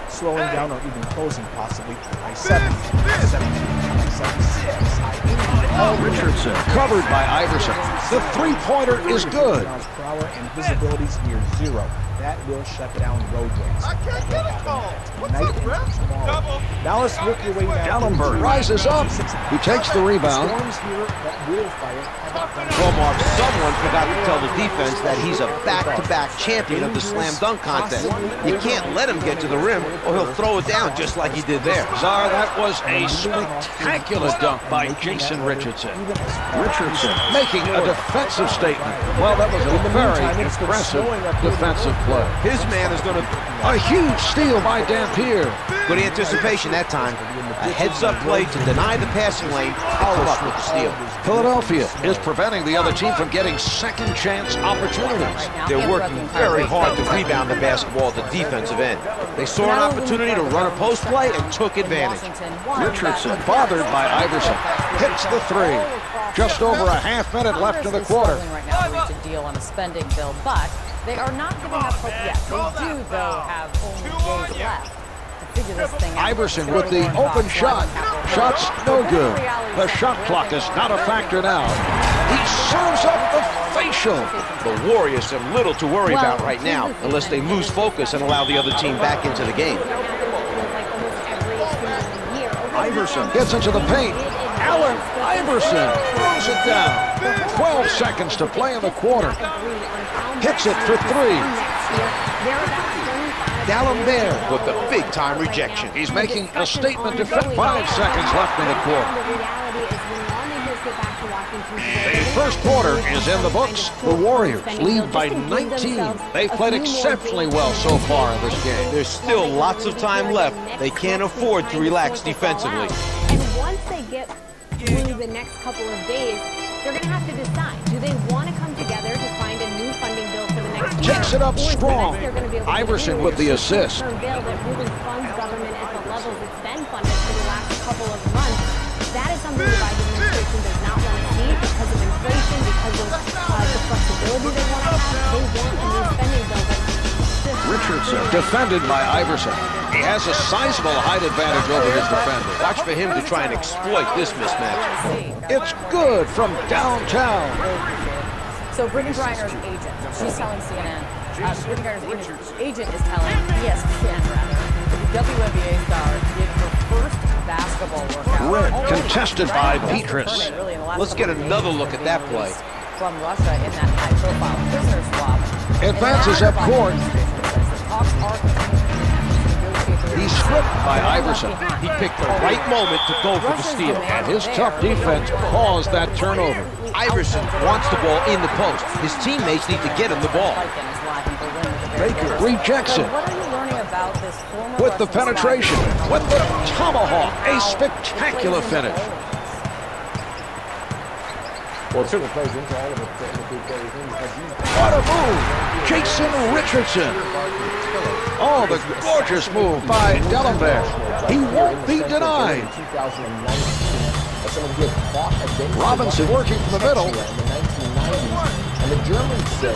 Slowing down or even closing possibly. I-70, I-76, Richardson covered by Iverson. The three-pointer is good. And visibility's near zero. that will shut down roadways. I can't get a call. What's up, ref? Double. Now let's work your way down. Gallenberg rises up. He takes the rebound. Storms here that will fire. Well, Mark, someone forgot to tell the defense that he's a back-to-back champion of the slam dunk contest. You can't let him get to the rim or he'll throw it down just like he did there. Czar, that was a spectacular dunk by Jason Richardson. Richardson making a defensive statement. Well, that was a very impressive defensive play. His man is going to... A huge steal by Dampier. Good anticipation that time. A heads-up play to deny the passing lane, follow up with the steal. Philadelphia is preventing the other team from getting second-chance opportunities. They're working very hard to rebound the basketball at the defensive end. They saw an opportunity to run a post play and took advantage. Richardson, bothered by Iverson, hits the three. Just over a half minute left in the quarter. Right now to reach a deal on a spending bill, but they are not giving up hope yet. They do, though, have only days left to figure this thing out. Iverson with the open shot. Shot's no good. The shot clock is not a factor now. He serves up the facial. The Warriors have little to worry about right now unless they lose focus and allow the other team back into the game. Iverson gets into the paint. Allen Iverson throws it down. 12 seconds to play in the quarter. Hits it for three. D'Alembert with the big-time rejection. He's making a statement to 5 seconds left in the quarter. The first quarter is in the books. The Warriors lead by 19. They've played exceptionally well so far in this game. There's still lots of time left. They can't afford to relax defensively. And once they get through the next couple of days, they're going to have to decide. Do they want to come together to find a new funding bill for the next year? Takes it up strong. Iverson with the assist. A bill that really funds government at the levels it's been funded for the last couple of months. That is something the Biden administration does not want to see because of inflation, because of the flexibility they want to have. They want a new spending bill. Richardson defended by Iverson. He has a sizable height advantage over his defender. Watch for him to try and exploit this mismatch. It's good from downtown. So Brittany Griner's agent, she's telling CNN. Brittany Griner's agent is telling ESPN, rather, the WNBA star did her first basketball workout. Red contested by Petrus. Let's get another look at that play. From Russia in that high-profile prisoner swap. Advances up court. He's stripped by Iverson. He picked the right moment to go for the steal. And his tough defense caused that turnover. Iverson wants the ball in the post. His teammates need to get him the ball. Baker rejects it. What are you learning about this former with the penetration, with the tomahawk, a spectacular finish. Well, it certainly plays into all of it. What a move! Jason Richardson. Oh, the gorgeous move by D'Alembert. He won't be denied. Robinson working from the middle.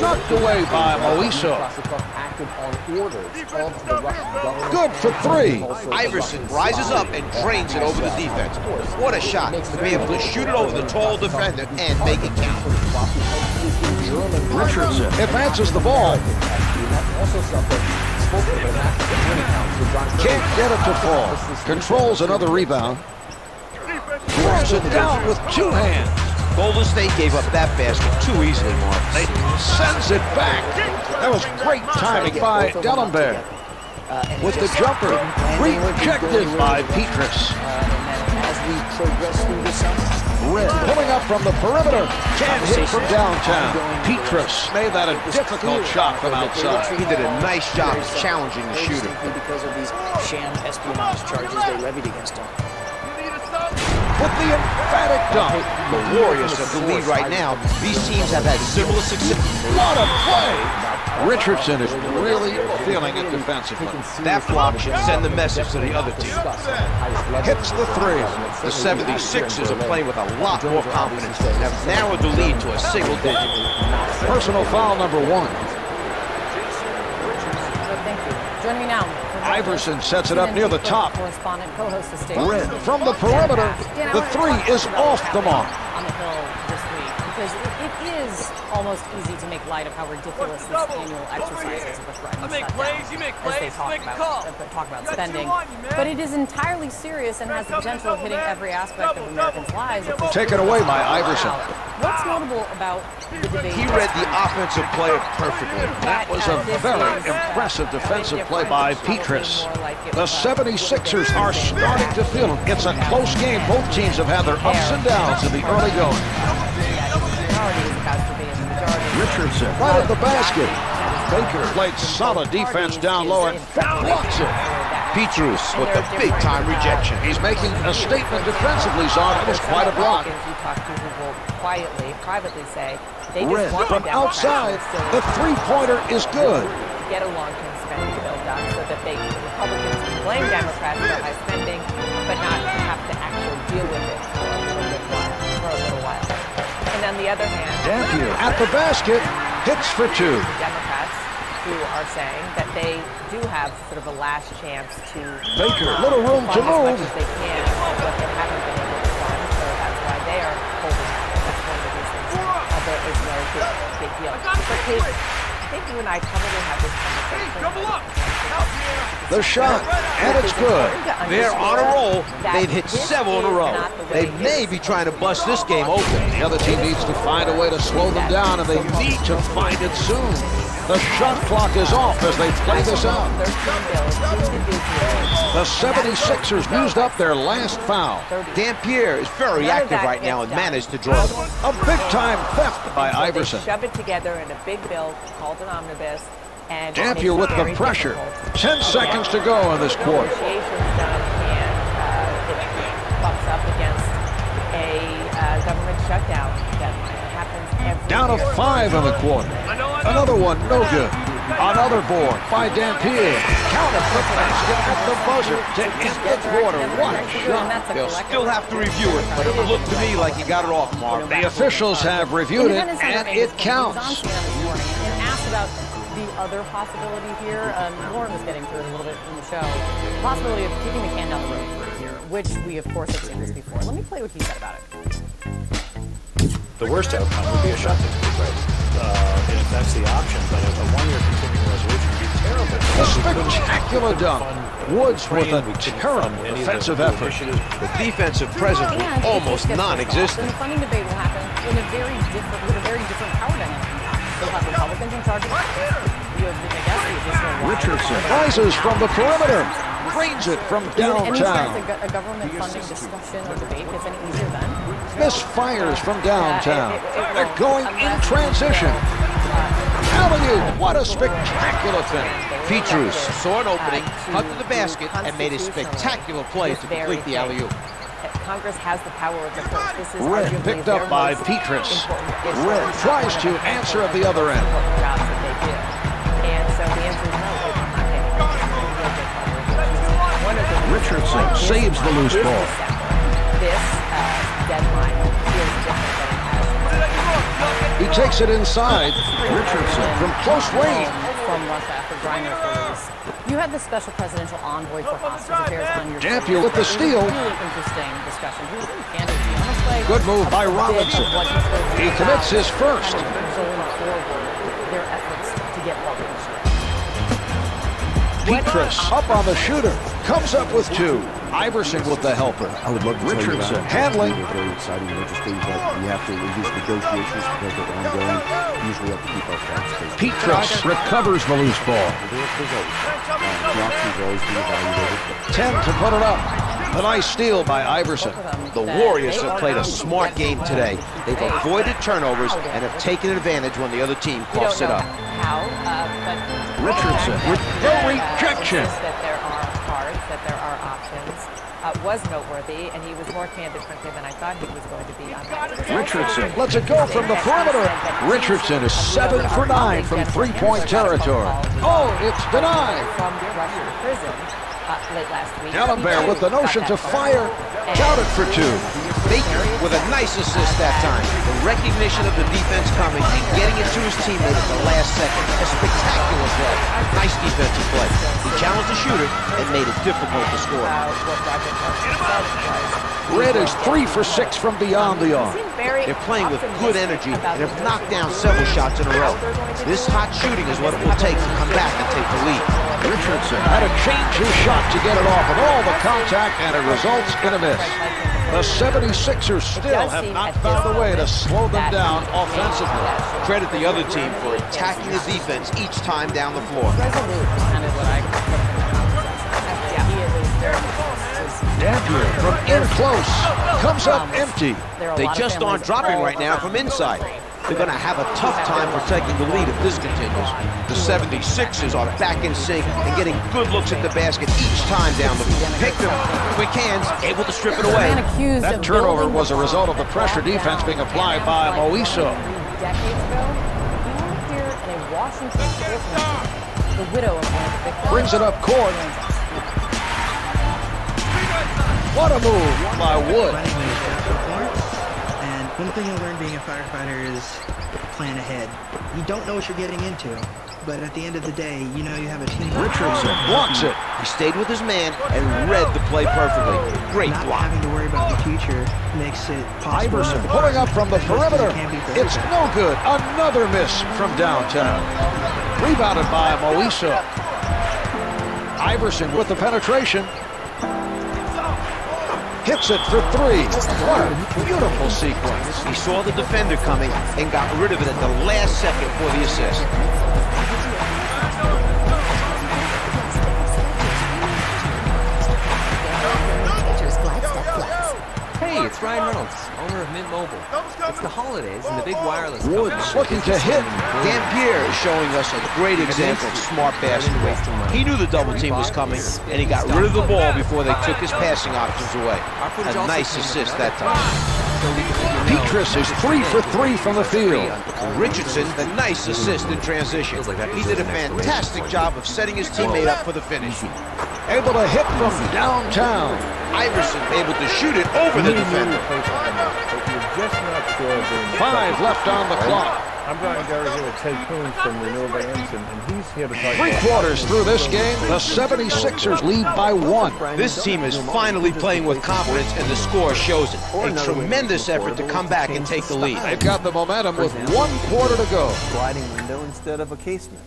Knocked away by Moiso. Good for three. Iverson rises up and drains it over the defense. What a shot to be able to shoot it over the tall defender and make it count. Richardson advances the ball. Can't get it to fall. Controls another rebound. Throws it down with two hands. Golden State gave up that basket too easily, Mark. They sends it back. That was great timing by D'Alembert. With the jumper, rejected by Petrus. Red pulling up from the perimeter. Can't hit from downtown. Petrus made that a difficult shot from outside. He did a nice job of challenging the shooter. Because of these sham espionage charges they levied against him. With the emphatic dunk. The Warriors have the lead right now. These teams have had similar success. What a play! Richardson is really feeling it defensively. That flop should send the message to the other team. Hits the three. The 76ers are playing with a lot more confidence and have narrowed the lead to a single digit. Personal foul number one. Thank you. Joining me now. Iverson sets it up near the top. Correspondent, co-host of State. Red from the perimeter. The three is off the mark. On the Hill this week. because it is almost easy to make light of how ridiculous this annual exercise is with threatened shutdown, as they talk about spending. But it is entirely serious and has the potential of hitting every aspect of Americans' lives. Taken away by Iverson. What's notable about the debate? He read the offensive play perfectly. That was a very impressive defensive play by Petrus. The 76ers are starting to feel it. It's a close game. Both teams have had their ups and downs in the early going. Richardson right at the basket. Baker played solid defense down low and blocks it. Petrus with the big-time rejection. He's making a statement defensively, Zon. It was quite a block. You talk to people quietly, privately say they Red just want from the outside. The three-pointer is good. Get a long-term spending bill done so that the Republicans can blame Democrats for high spending, but not have to actually deal with it for a little while. And on the other hand, Dampier at the basket, hits for two. Democrats who are saying that they do have sort of a last chance to Baker, little room to fund move. as much as they can, but they haven't been able to fund, so that's why they are holding out. That's one of the reasons that is no big deal. But Kate, I think you and I probably have this conversation. The shot, and it's good. They're on a roll. They've hit several in a row. They may be trying to bust this game open. The other team needs to find a way to slow them down, and they need to find it soon. The shot clock is off as they play this out. The 76ers used up their last foul. Dampier is very active right now and managed to draw them. A big-time theft by Iverson. They shove it together in a big bill called an omnibus. And Dampier with the pressure. 10 seconds to go in this quarter. Negotiations done, and it bumps up against a government shutdown deadline. It happens every Down to year. 5 in the quarter. Another one, no good. Another board by Dampier. Counter the basket at the buzzer to end the quarter. What a shot. They'll still have to review it, but it looked to me like he got it off, Mark. The officials have reviewed it, and it counts. And asked about the other possibility here. Lauren was getting to it a little bit in the show. The possibility of kicking the can down the road for a year, which we, of course, have seen this before. Let me play what he said about it. The worst outcome would be a shutdown, right? If that's the option, but a one-year continuing resolution would be terrible. A spectacular dunk. Woods with a terrible defensive effort. The defensive presence was almost non-existent. The funding debate will happen with a very different power dynamic. You'll have Republicans in charge of it. You have the additional Richardson rises from the perimeter. Drains it from downtown. Anytime a government funding discussion or debate gets any easier then? Misfires from downtown. They're going in transition. Alley-oop, what a spectacular thing. Petrus saw an opening, cut to the basket, and made a spectacular play to complete the alley-oop. Congress has the power of the purse. This is Red arguably picked their up by most Petrus. important issue. Red tries to answer at the other end. Jobs that they do. And so the answer is no, it's not getting one of the Richardson saves the loose ball. This deadline is different than it has. He takes it inside. Richardson from close range. From Russia after Griner's release. You had the special presidential envoy for hostage affairs on your Dampier with the steal. Really interesting discussion. He was really candid. He almost like Good move by Robinson. He commits his first. Their efforts to get Petrus up on the shooter. Comes up with 2. Iverson with the helper. I would love to Richardson tell you handling. that. Very exciting and interesting, but we have to these negotiations because they're ongoing. Usually have to keep our facts straight. Petrus recovers the loose ball. There's always the options are always being evaluated. 10 to put it up. A nice steal by Iverson. The Warriors have played a smart game today. They've avoided turnovers and have taken advantage when the other team coughs it up. How, but Richardson with the rejection. That there are cards, that there are options, was noteworthy, and he was more candid, frankly, than I thought he was going to be on that. Richardson lets it go from the perimeter. Richardson is 7 for 9 from three-point territory. Oh, it's denied. From the Russian prison late last week. Allenbear with the notion to fire. Counted for 2. Baker with a nice assist that time. The recognition of the defense coming and getting it to his teammate at the last second. A spectacular play. Nice defensive play. He challenged the shooter and made it difficult to score. Red is 3 for 6 from beyond the arc. They're playing with good energy and have knocked down several shots in a row. This hot shooting is what it will take to come back and take the lead. Richardson had to change his shot to get it off with all the contact, and it results in a miss. The 76ers still have not found a way to slow them down offensively. Credit the other team for attacking the defense each time down the floor. Dampier from in close comes up empty. They just aren't dropping right now from inside. They're going to have a tough time protecting the lead if this continues. The 76ers are back in sync and getting good looks at the basket each time down the floor. Pick them, quick hands, able to strip it away. That turnover was a result of the pressure defense being applied by Moiso. Decades ago, he lived here in a Washington orphanage, the widow of one of the big Brings it up court. What a move by Wood. And one thing I learned being a firefighter is plan ahead. You don't know what you're getting into, but at the end of the day, you know you have a team. Richardson blocks it. He stayed with his man and read the play perfectly. Great Not block. having to worry about the future makes it possible. Iverson pulling up from the perimeter. It's no good. Another miss from downtown. Rebounded by Moiso. Iverson with the penetration. Hits it for 3. What a beautiful sequence. He saw the defender coming and got rid of it at the last second for the assist. Hey, it's Ryan Reynolds, owner of Mint Mobile. It's the holidays and the big wireless Woods looking to hit. Dampier is showing us a great example of smart basketball. He knew the double team was coming, and he got rid of the ball before they took his passing options away. A nice assist that time. Petrus is 3 for 3 from the field. Richardson, the nice assist in transition. He did a fantastic job of setting his teammate up for the finish. Able to hit from downtown. Iverson able to shoot it over the defender. 5 left on the clock. I'm Brian Gary here with Ted Coons from Renewable Anderson, and he's here to talk 3 quarters through this game, the 76ers lead by 1. This team is finally playing with confidence, and the score shows it. A tremendous effort to come back and take the lead. They've got the momentum with 1 quarter to go. Sliding window instead of a casement.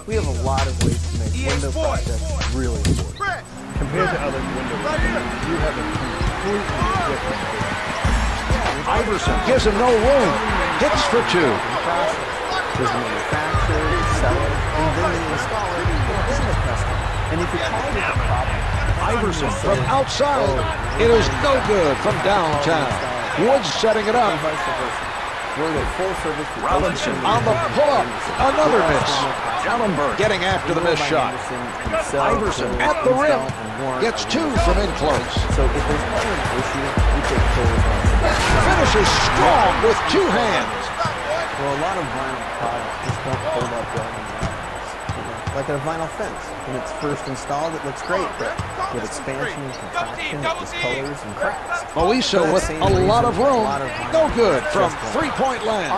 We have a lot of ways to make window projects really important. Compared to other window projects, you have a completely different business. Iverson gives him no room. Hits for 2. There's the manufacturer, the seller, and then the installer, and the customer. And if you're calling it a problem, Iverson from outside. It is no good from downtown. Woods setting it up. Robinson on the pull-up. Another miss. Ellenberg getting after the missed shot. Iverson at the rim. Gets 2 from in close. So if there's ever an issue, we take full responsibility. Finishes strong with 2 hands. Well, a lot of vinyl products just don't hold up well in the house. Like a vinyl fence. When it's first installed, it looks great, but with expansion and contraction, it discolors and cracks. Moiso with a lot of room. No good from 3-point land.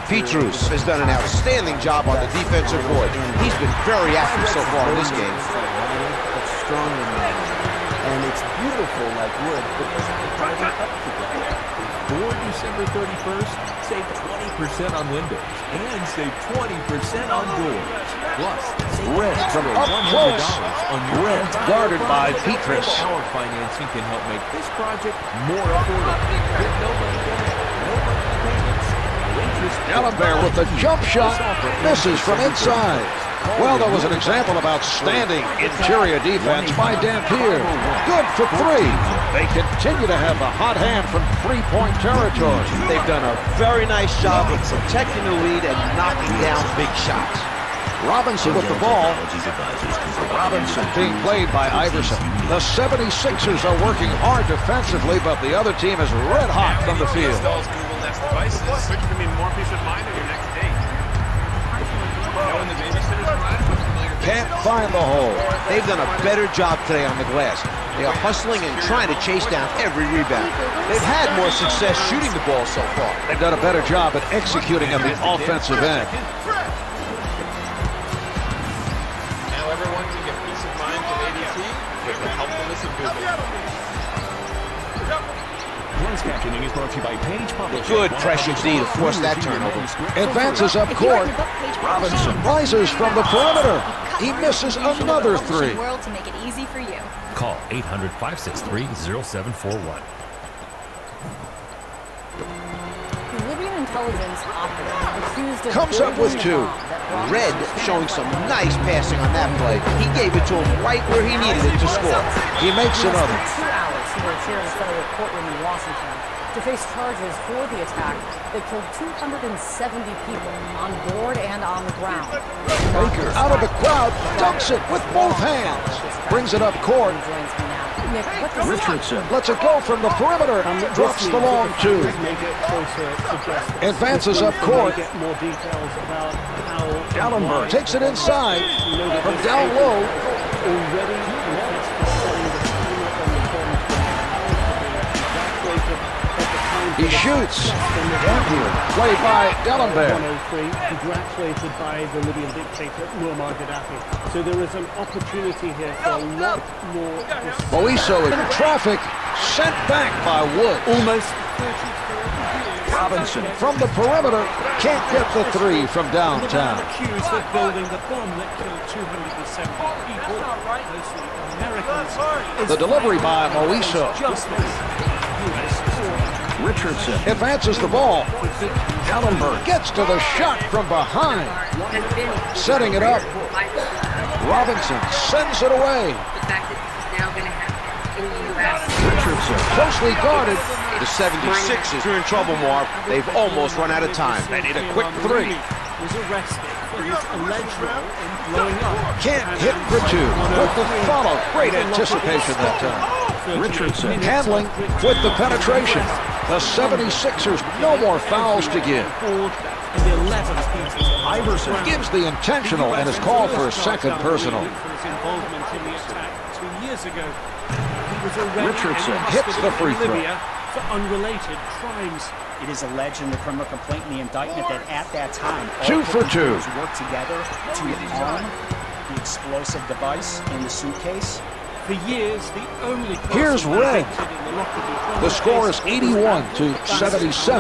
Petrus has done an outstanding job on the defensive board. He's been very active so far in this game. It's strong and it's beautiful like wood, but it's surprising upkeep. For December 31st, save 20% on windows and save 20% on doors. Plus, save Red from extra up $100 close. on your Red guarded by Petrus. Our financing can help make this project more affordable. With no money down, no monthly payments, no interest. Ellenberg with the jump shot. Misses from inside. Well, that was an example of outstanding interior defense by Dampier. Good for 3. They continue to have the hot hand from 3-point territory. They've done a very nice job of protecting the lead and knocking down big shots. Robinson with the ball. Robinson being played by Iverson. The 76ers are working hard defensively, but the other team is red hot from the field. Google Nest devices, which can mean more peace of mind on your next date. Knowing the babysitter's arrived with familiar can't find the hole. They've done a better job today on the glass. They are hustling and trying to chase down every rebound. They've had more success shooting the ball so far. They've done a better job at executing at the offensive end. Now everyone can get peace of mind from ADT with the helpfulness of Google. Closed captioning is brought to you by Page Publishing. Good pressure D to force that turnover. Advances up court. Robinson rises from the perimeter. He misses another three. World to make it easy for you. Call 800-563-0741. Libyan intelligence operative accused of comes up with two. Red showing some nice passing on that play. He gave it to him right where he needed it to score. He makes another. 2 hours he will appear in a federal courtroom in Washington to face charges for the attack that killed 270 people on board and on the ground. Baker out of the crowd, dunks it with both hands. Brings it up court. Nick, what does Richardson lets it go from the perimeter. Drops the long two. Advances up court. Gallenberg takes it inside. From down low. He shoots. Played by Gallenberg. Congratulated by the Libyan dictator Muammar Gaddafi. So there is an opportunity here for a lot more. Moiso in traffic, sent back by Wood. Almost 34. Robinson from the perimeter can't get the three from downtown. Accused of building the bomb that killed 270 people, mostly Americans. The delivery by Moiso. Richardson advances the ball. Gallenberg gets to the shot from behind. Setting it up. Robinson sends it away. Richardson closely guarded. The 76ers are in trouble, Marv. They've almost run out of time. They need a quick three. Was arrested for his alleged role in blowing up. Can't hit for two. With the follow. Great anticipation that time. Richardson handling with the penetration. The 76ers, no more fouls to give. Iverson gives the intentional and is called for a second personal. Richardson hits the free throw. For unrelated crimes. It is alleged in the criminal complaint in the indictment that at that time, all 2 for 2 worked together to arm the explosive device in the suitcase. For years, the only here's Red. The score is 81-77.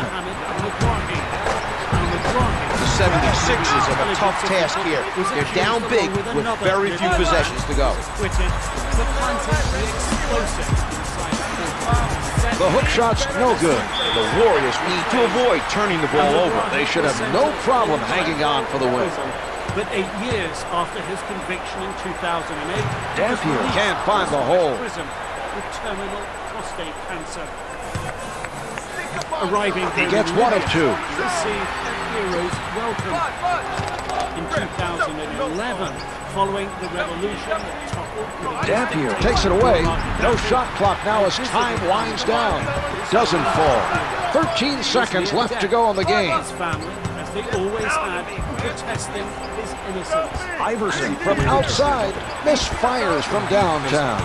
The 76ers have a tough task here. They're down big with very few possessions to go. The hook shot's no good. The Warriors need to avoid turning the ball over. They should have no problem hanging on for the win. But 8 years after his conviction in 2008, Dampier can't find the hole. Prison with terminal prostate cancer. Arriving he gets one of 2. Received hero's welcome in 2011, following the revolution that toppled. Dampier takes it away. No shot clock now as time winds down. Doesn't fall. 13 seconds left to go in the game. His family, as they always had, protesting his innocence. Iverson from outside misfires from downtown.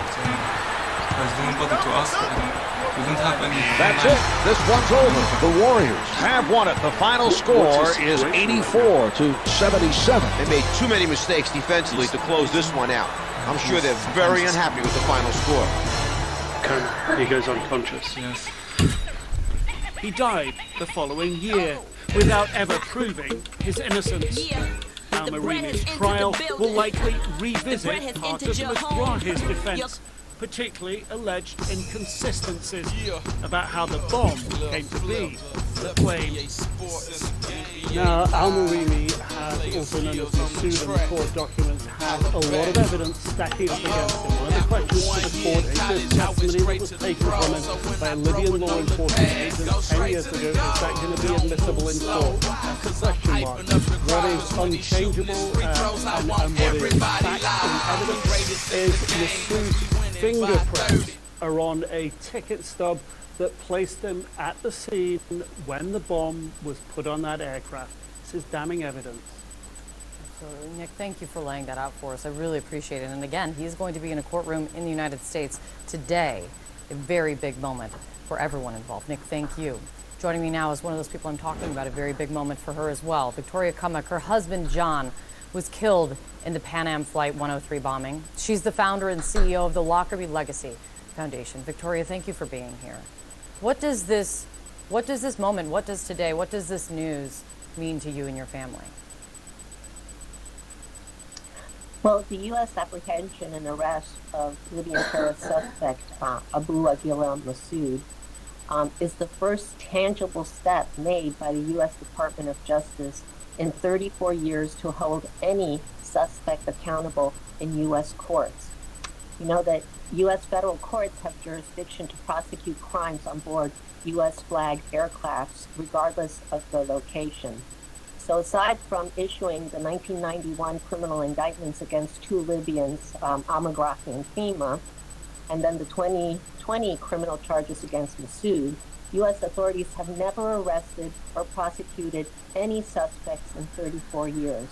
That's it. This one's over. The Warriors have won it. The final score is 84-77. They made too many mistakes defensively to close this one out. I'm sure they're very unhappy with the final score. He goes unconscious. Yes. He died the following year without ever proving his innocence. Al-Marini's trial will likely revisit part of McGrath's defense, particularly alleged inconsistencies about how the bomb came to be. The claim. Now, Al-Marini has, also known as Masood, and the court documents have a lot of evidence stacking up against him. One of the questions to the court is this testimony that was taken from him by a Libyan law enforcement agent 10 years ago. Is that going to be admissible in court? That's the question mark. What is unchangeable and what is fact and evidence is Masood's fingerprints are on a ticket stub that placed him at the scene when the bomb was put on that aircraft. This is damning evidence. Absolutely. Nick, thank you for laying that out for us. I really appreciate it. And again, he's going to be in a courtroom in the United States today. A very big moment for everyone involved. Nick, thank you. Joining me now is one of those people I'm talking about, a very big moment for her as well. Victoria Cummock, her husband, John, was killed in the Pan Am Flight 103 bombing. She's the founder and CEO of the Lockerbie Legacy Foundation. Victoria, thank you for being here. What does this moment, what does today, what does this news mean to you and your family? Well, the U.S. apprehension and arrest of Libyan terrorist suspect Abu Aguila Massoud is the first tangible step made by the U.S. Department of Justice in 34 years to hold any suspect accountable in U.S. courts. You know that U.S. federal courts have jurisdiction to prosecute crimes on board U.S. flagged aircrafts, regardless of the location. So aside from issuing the 1991 criminal indictments against two Libyans, Al-Magrafi and Fima, and then the 2020 criminal charges against Massoud, U.S. authorities have never arrested or prosecuted any suspects in 34 years.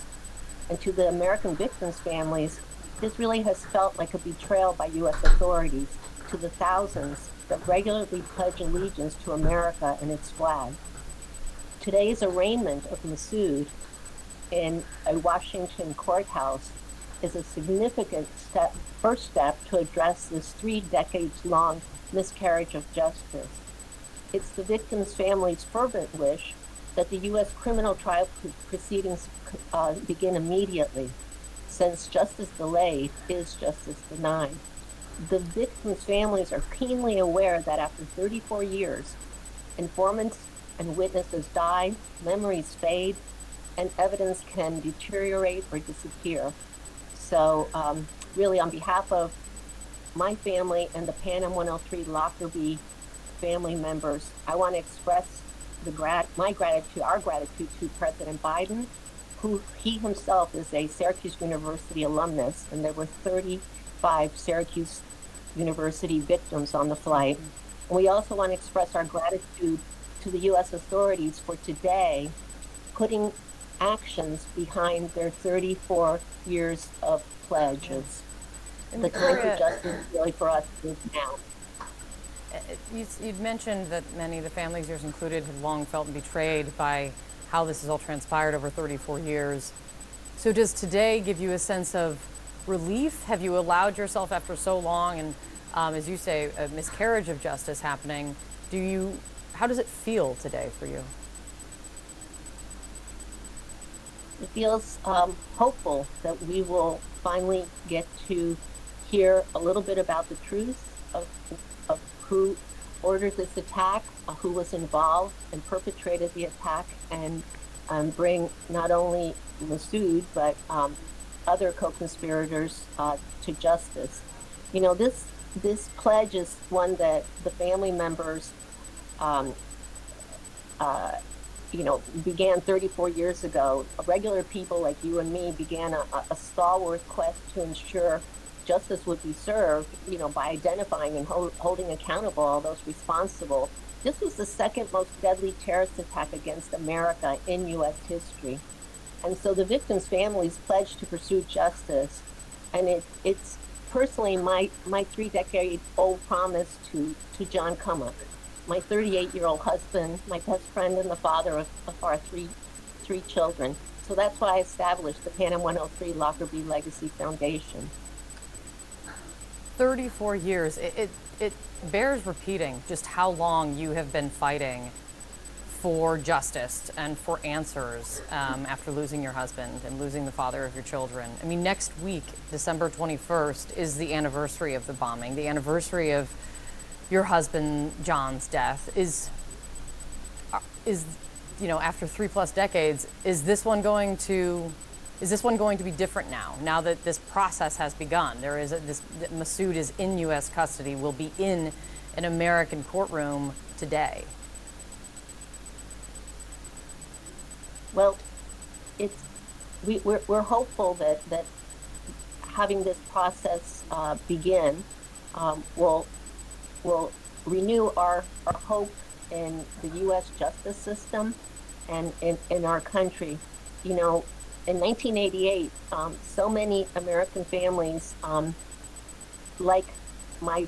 And to the American victims' families, this really has felt like a betrayal by U.S. authorities to the thousands that regularly pledge allegiance to America and its flag. Today's arraignment of Massoud in a Washington courthouse is a significant first step to address this 3 decades-long miscarriage of justice. It's the victim's family's fervent wish that the U.S. criminal trial proceedings begin immediately, since justice delayed is justice denied. The victims' families are keenly aware that after 34 years, informants and witnesses die, memories fade, and evidence can deteriorate or disappear. So really, on behalf of my family and the Pan Am 103 Lockerbie family members, I want to express our gratitude to President Biden, who he himself is a Syracuse University alumnus, and there were 35 Syracuse University victims on the flight. And we also want to express our gratitude to the U.S. authorities for today putting actions behind their 34 years of pledges. And the time for Victoria, justice really for us is now. You'd mentioned that many of the families, yours included, had long felt betrayed by how this has all transpired over 34 years. So does today give you a sense of relief? Have you allowed yourself after so long and, as you say, a miscarriage of justice happening? How does it feel today for you? It feels hopeful that we will finally get to hear a little bit about the truth of who ordered this attack, who was involved and perpetrated the attack, and bring not only Massoud but other co-conspirators to justice. You know, this pledge is one that the family members began 34 years ago. Regular people like you and me began a stalwart quest to ensure justice would be served, by identifying and holding accountable all those responsible. This was the second most deadly terrorist attack against America in U.S. history. And so the victims' families pledged to pursue justice. And it's personally my 3-decade-old promise to John Cummock, my 38-year-old husband, my best friend, and the father of our three children. So that's why I established the Pan Am 103 Lockerbie Legacy Foundation. 34 years. It bears repeating just how long you have been fighting for justice and for answers after losing your husband and losing the father of your children. I mean, next week, December 21st, is the anniversary of the bombing, the anniversary of your husband John's death. Is after 3+ decades, is this one going to be different now that this process has begun? Massoud is in U.S. custody, will be in an American courtroom today. Well, we're hopeful that having this process begin will renew our hope in the U.S. justice system and in our country. in 1988, so many American families, like my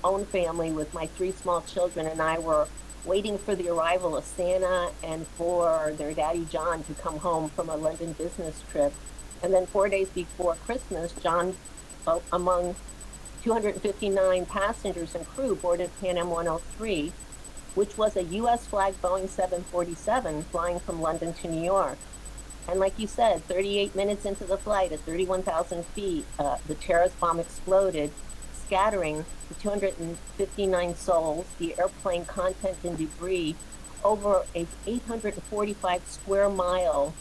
own family with my 3 small children and I, were waiting for the arrival of Santa and for their daddy John to come home from a London business trip. And then 4 days before Christmas, John, among 259 passengers and crew, boarded Pan Am 103, which was a U.S. flag Boeing 747 flying from London to New York. And like you said, 38 minutes into the flight at 31,000 feet, the terrorist bomb exploded, scattering the 259 souls, the airplane content and debris over a 845 square mile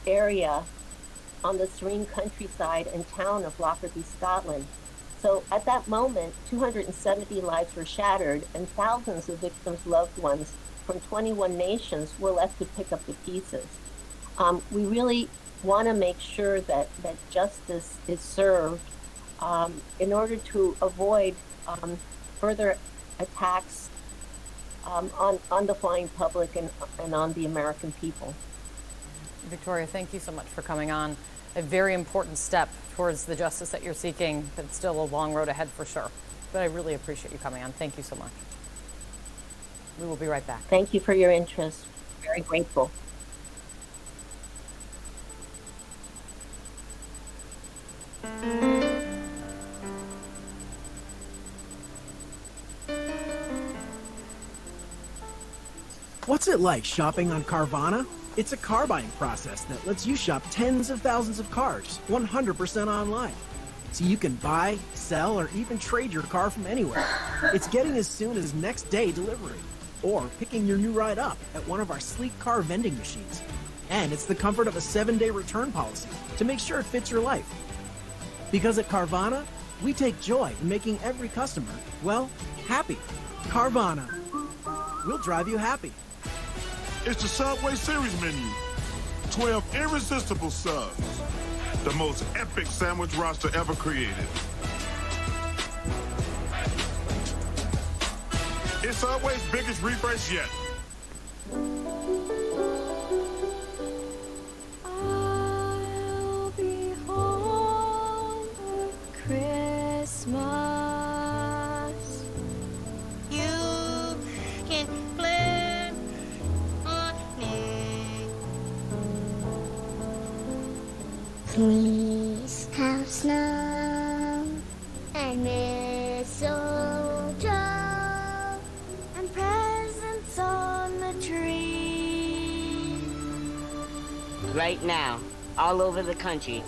area on the serene countryside and town of Lockerbie, Scotland. So at that moment, 270 lives were shattered and thousands of victims' loved ones from 21 nations were left to pick up the pieces. We really want to make sure that justice is served in order to avoid further attacks on the flying public and on the American people. Victoria, thank you so much for coming on. A very important step towards the justice that you're seeking, but it's still a long road ahead for sure. But I really appreciate you coming on. Thank you so much. We will be right back. Thank you for your interest. Very grateful. What's it like shopping on Carvana? It's a car buying process that lets you shop tens of thousands of cars 100% online. So you can buy, sell, or even trade your car from anywhere. It's getting as soon as next day delivery, or picking your new ride up at one of our sleek car vending machines. And it's the comfort of a 7-day return policy to make sure it fits your life. Because at Carvana, we take joy in making every customer, well, happy. Carvana. We'll drive you happy. It's the Subway Series menu. 12 irresistible subs. The most epic sandwich roster ever created. It's Subway's biggest refresh yet. I'll be home for Christmas. You can plan on me. Please have snow and mistletoe and presents on the tree. Right now, all over the country,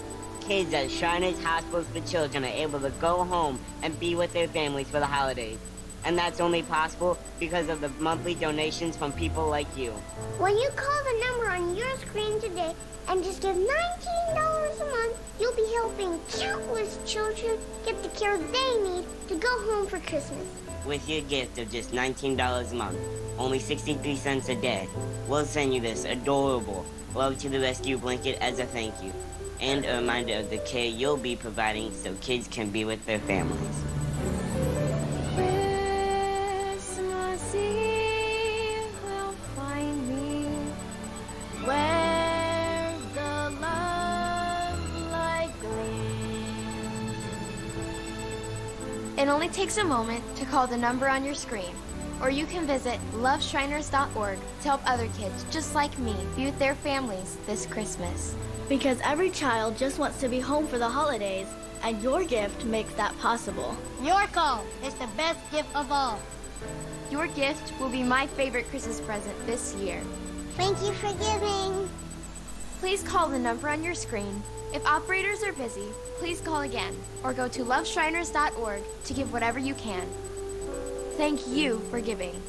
kids at Shriners Hospitals for Children are able to go home and be with their families for the holidays. And that's only possible because of the monthly donations from people like you. When you call the number on your screen today and just give $19 a month, you'll be helping countless children get the care they need to go home for Christmas. With your gift of just $19 a month, only 63 cents a day, we'll send you this adorable Love to the Rescue blanket as a thank you, and a reminder of the care you'll be providing so kids can be with their families. Christmas Eve will find me where the love light gleams. It only takes a moment to call the number on your screen, or you can visit loveshriners.org to help other kids just like me be with their families this Christmas. Because every child just wants to be home for the holidays, and your gift makes that possible. Your call is the best gift of all. Your gift will be my favorite Christmas present this year. Thank you for giving. Please call the number on your screen. If operators are busy, please call again, or go to loveshriners.org to give whatever you can. Thank you for giving.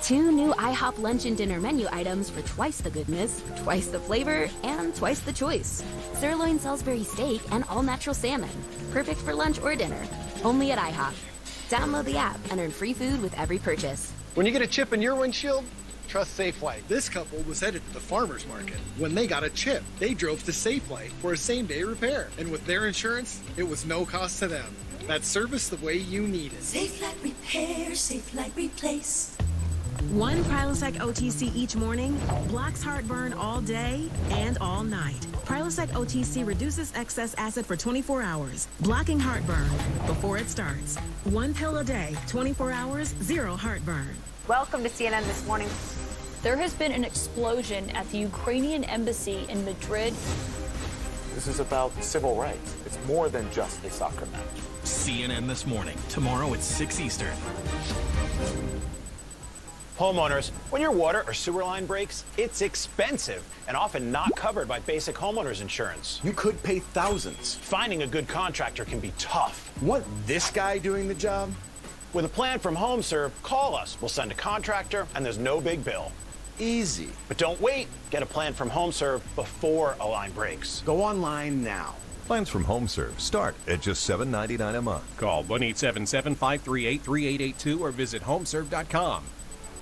2 new IHOP lunch and dinner menu items for twice the goodness, twice the flavor, and twice the choice. Sirloin Salisbury steak and all-natural salmon. Perfect for lunch or dinner. Only at IHOP. Download the app and earn free food with every purchase. When you get a chip in your windshield, trust Safeway. This couple was headed to the farmer's market. When they got a chip, they drove to Safeway for a same-day repair. And with their insurance, it was no cost to them. That's service the way you need it. Safe like repair, safe like replace. One Prilosec OTC each morning blocks heartburn all day and all night. Prilosec OTC reduces excess acid for 24 hours, blocking heartburn before it starts. One pill a day, 24 hours, zero heartburn. Welcome to CNN This Morning. There has been an explosion at the Ukrainian embassy in Madrid. This is about civil rights. It's more than just a soccer match. CNN This Morning, tomorrow at 6 Eastern. Homeowners, when your water or sewer line breaks, it's expensive and often not covered by basic homeowners insurance. You could pay thousands. Finding a good contractor can be tough. Want this guy doing the job? With a plan from HomeServe, call us. We'll send a contractor and there's no big bill. Easy. But don't wait. Get a plan from HomeServe before a line breaks. Go online now. Plans from HomeServe start at just $7.99 a month. Call 1-877-538-3882 or visit homeserve.com.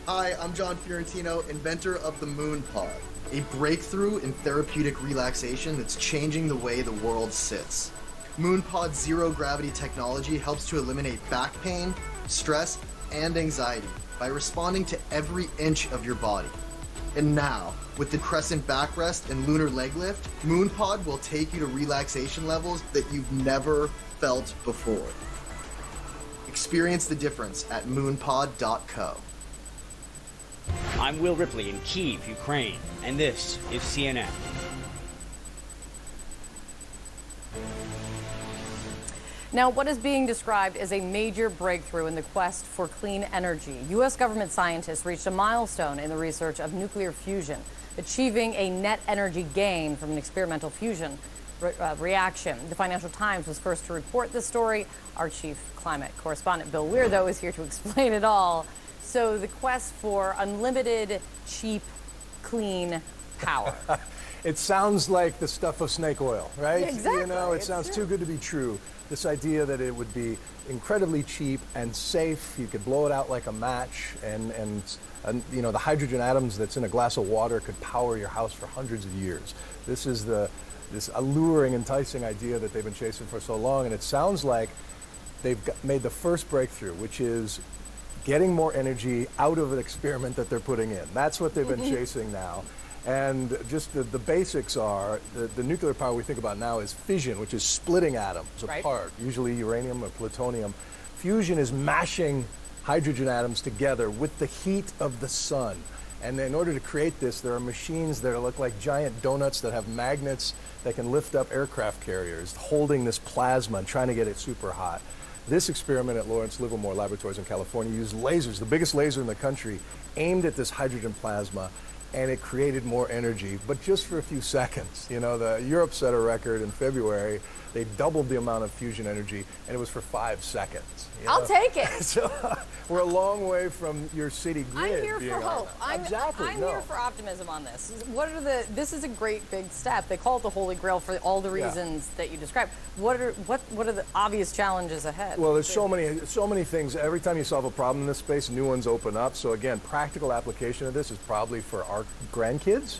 Hi, I'm John Fiorentino, inventor of the Moon Pod, a breakthrough in therapeutic relaxation that's changing the way the world sits. Moon Pod's zero-gravity technology helps to eliminate back pain, stress, and anxiety by responding to every inch of your body. And now, with the crescent backrest and lunar leg lift, Moon Pod will take you to relaxation levels that you've never felt before. Experience the difference at moonpod.co. I'm Will Ripley in Kyiv, Ukraine, and this is CNN. Now, what is being described as a major breakthrough in the quest for clean energy? U.S. government scientists reached a milestone in the research of nuclear fusion, achieving a net energy gain from an experimental fusion reaction. The Financial Times was first to report this story. Our chief climate correspondent, Bill Weir, though, is here to explain it all. So the quest for unlimited, cheap, clean power. It sounds like the stuff of snake oil, right? Exactly. You know, it sounds too good to be true. This idea that it would be incredibly cheap and safe. You could blow it out like a match, and you know, the hydrogen atoms that's in a glass of water could power your house for hundreds of years. This is this alluring, enticing idea that they've been chasing for so long, and it sounds like they've made the first breakthrough, which is getting more energy out of an experiment that they're putting in. That's what they've been chasing now. And just the basics are, the nuclear power we think about now is fission, which is splitting atoms apart, usually uranium or plutonium. Fusion is mashing hydrogen atoms together with the heat of the sun. And in order to create this, there are machines that look like giant donuts that have magnets that can lift up aircraft carriers, holding this plasma and trying to get it super hot. This experiment at Lawrence Livermore Laboratories in California used lasers, the biggest laser in the country, aimed at this hydrogen plasma, and it created more energy, but just for a few seconds. You know, Europe set a record in February. They doubled the amount of fusion energy, and it was for 5 seconds. I'll take it. So we're a long way from your city grid. I'm here for hope. I'm here for optimism on this. This is a great big step. They call it the Holy Grail for all the reasons that you described. What are the obvious challenges ahead? Well, there's so many things. Every time you solve a problem in this space, new ones open up. So again, practical application of this is probably for our grandkids.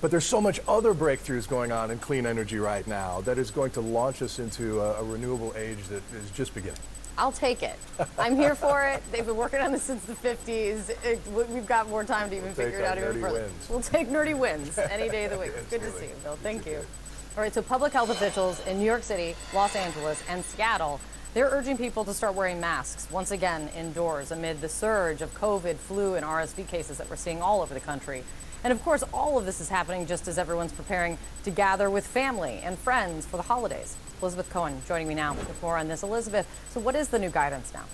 But there's so much other breakthroughs going on in clean energy right now that is going to launch us into a renewable age that is just beginning. I'll take it. I'm here for it. They've been working on this since the 50s. We've got more time to even figure it out even further. We'll take nerdy wins any day of the week. Good to see you, Bill. Thank you. All right, so public health officials in New York City, Los Angeles, and Seattle, they're urging people to start wearing masks once again indoors amid the surge of COVID, flu, and RSV cases that we're seeing all over the country. And of course, all of this is happening just as everyone's preparing to gather with family and friends for the holidays. Elizabeth Cohen joining me now with more on this. Elizabeth, so what is the new guidance now?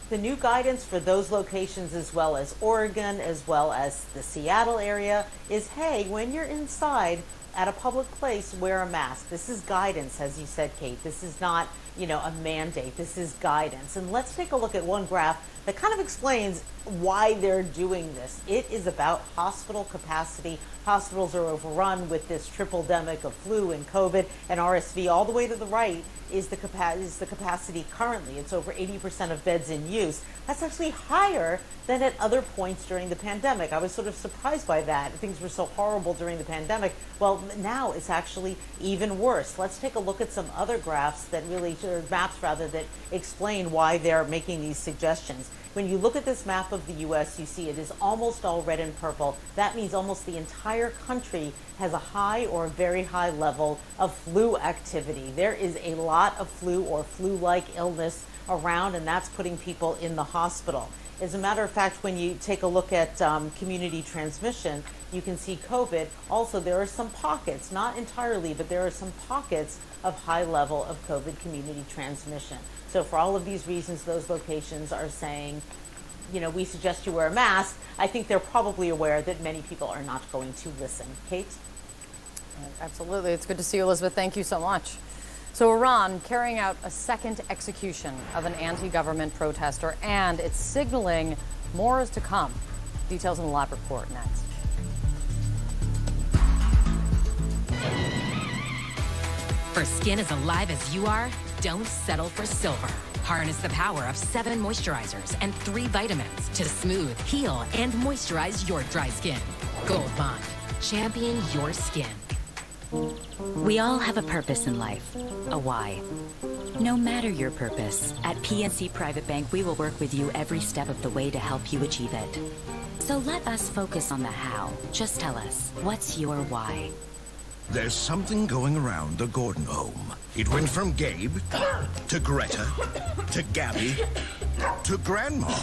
The new guidance for those locations, as well as Oregon, as well as the Seattle area, is, hey, when you're inside at a public place, wear a mask. This is guidance, as you said, Kate. This is not, a mandate. This is guidance. And let's take a look at one graph that kind of explains why they're doing this. It is about hospital capacity. Hospitals are overrun with this triple-demic of flu and COVID and RSV. All the way to the right is the capacity currently. It's over 80% of beds in use. That's actually higher than at other points during the pandemic. I was sort of surprised by that. Things were so horrible during the pandemic. Well, now it's actually even worse. Let's take a look at some other graphs that really, or maps rather, that explain why they're making these suggestions. When you look at this map of the U.S., you see it is almost all red and purple. That means almost the entire country has a high or a very high level of flu activity. There is a lot of flu or flu-like illness around, and that's putting people in the hospital. As a matter of fact, when you take a look at community transmission, you can see COVID. Also, there are some pockets, not entirely, but there are some pockets of high level of COVID community transmission. So for all of these reasons, those locations are saying, you know, we suggest you wear a mask. I think they're probably aware that many people are not going to listen. Kate? Absolutely. It's good to see you, Elizabeth. Thank you so much. So Iran carrying out a second execution of an anti-government protester, and it's signaling more is to come. Details in the live report next. For skin as alive as you are, don't settle for silver. Harness the power of 7 moisturizers and 3 vitamins to smooth, heal, and moisturize your dry skin. Gold Bond. Champion your skin. We all have a purpose in life, a why. No matter your purpose, at PNC Private Bank, we will work with you every step of the way to help you achieve it. So let us focus on the how. Just tell us, what's your why? There's something going around the Gordon home. It went from Gabe to Greta to Gabby to Grandma.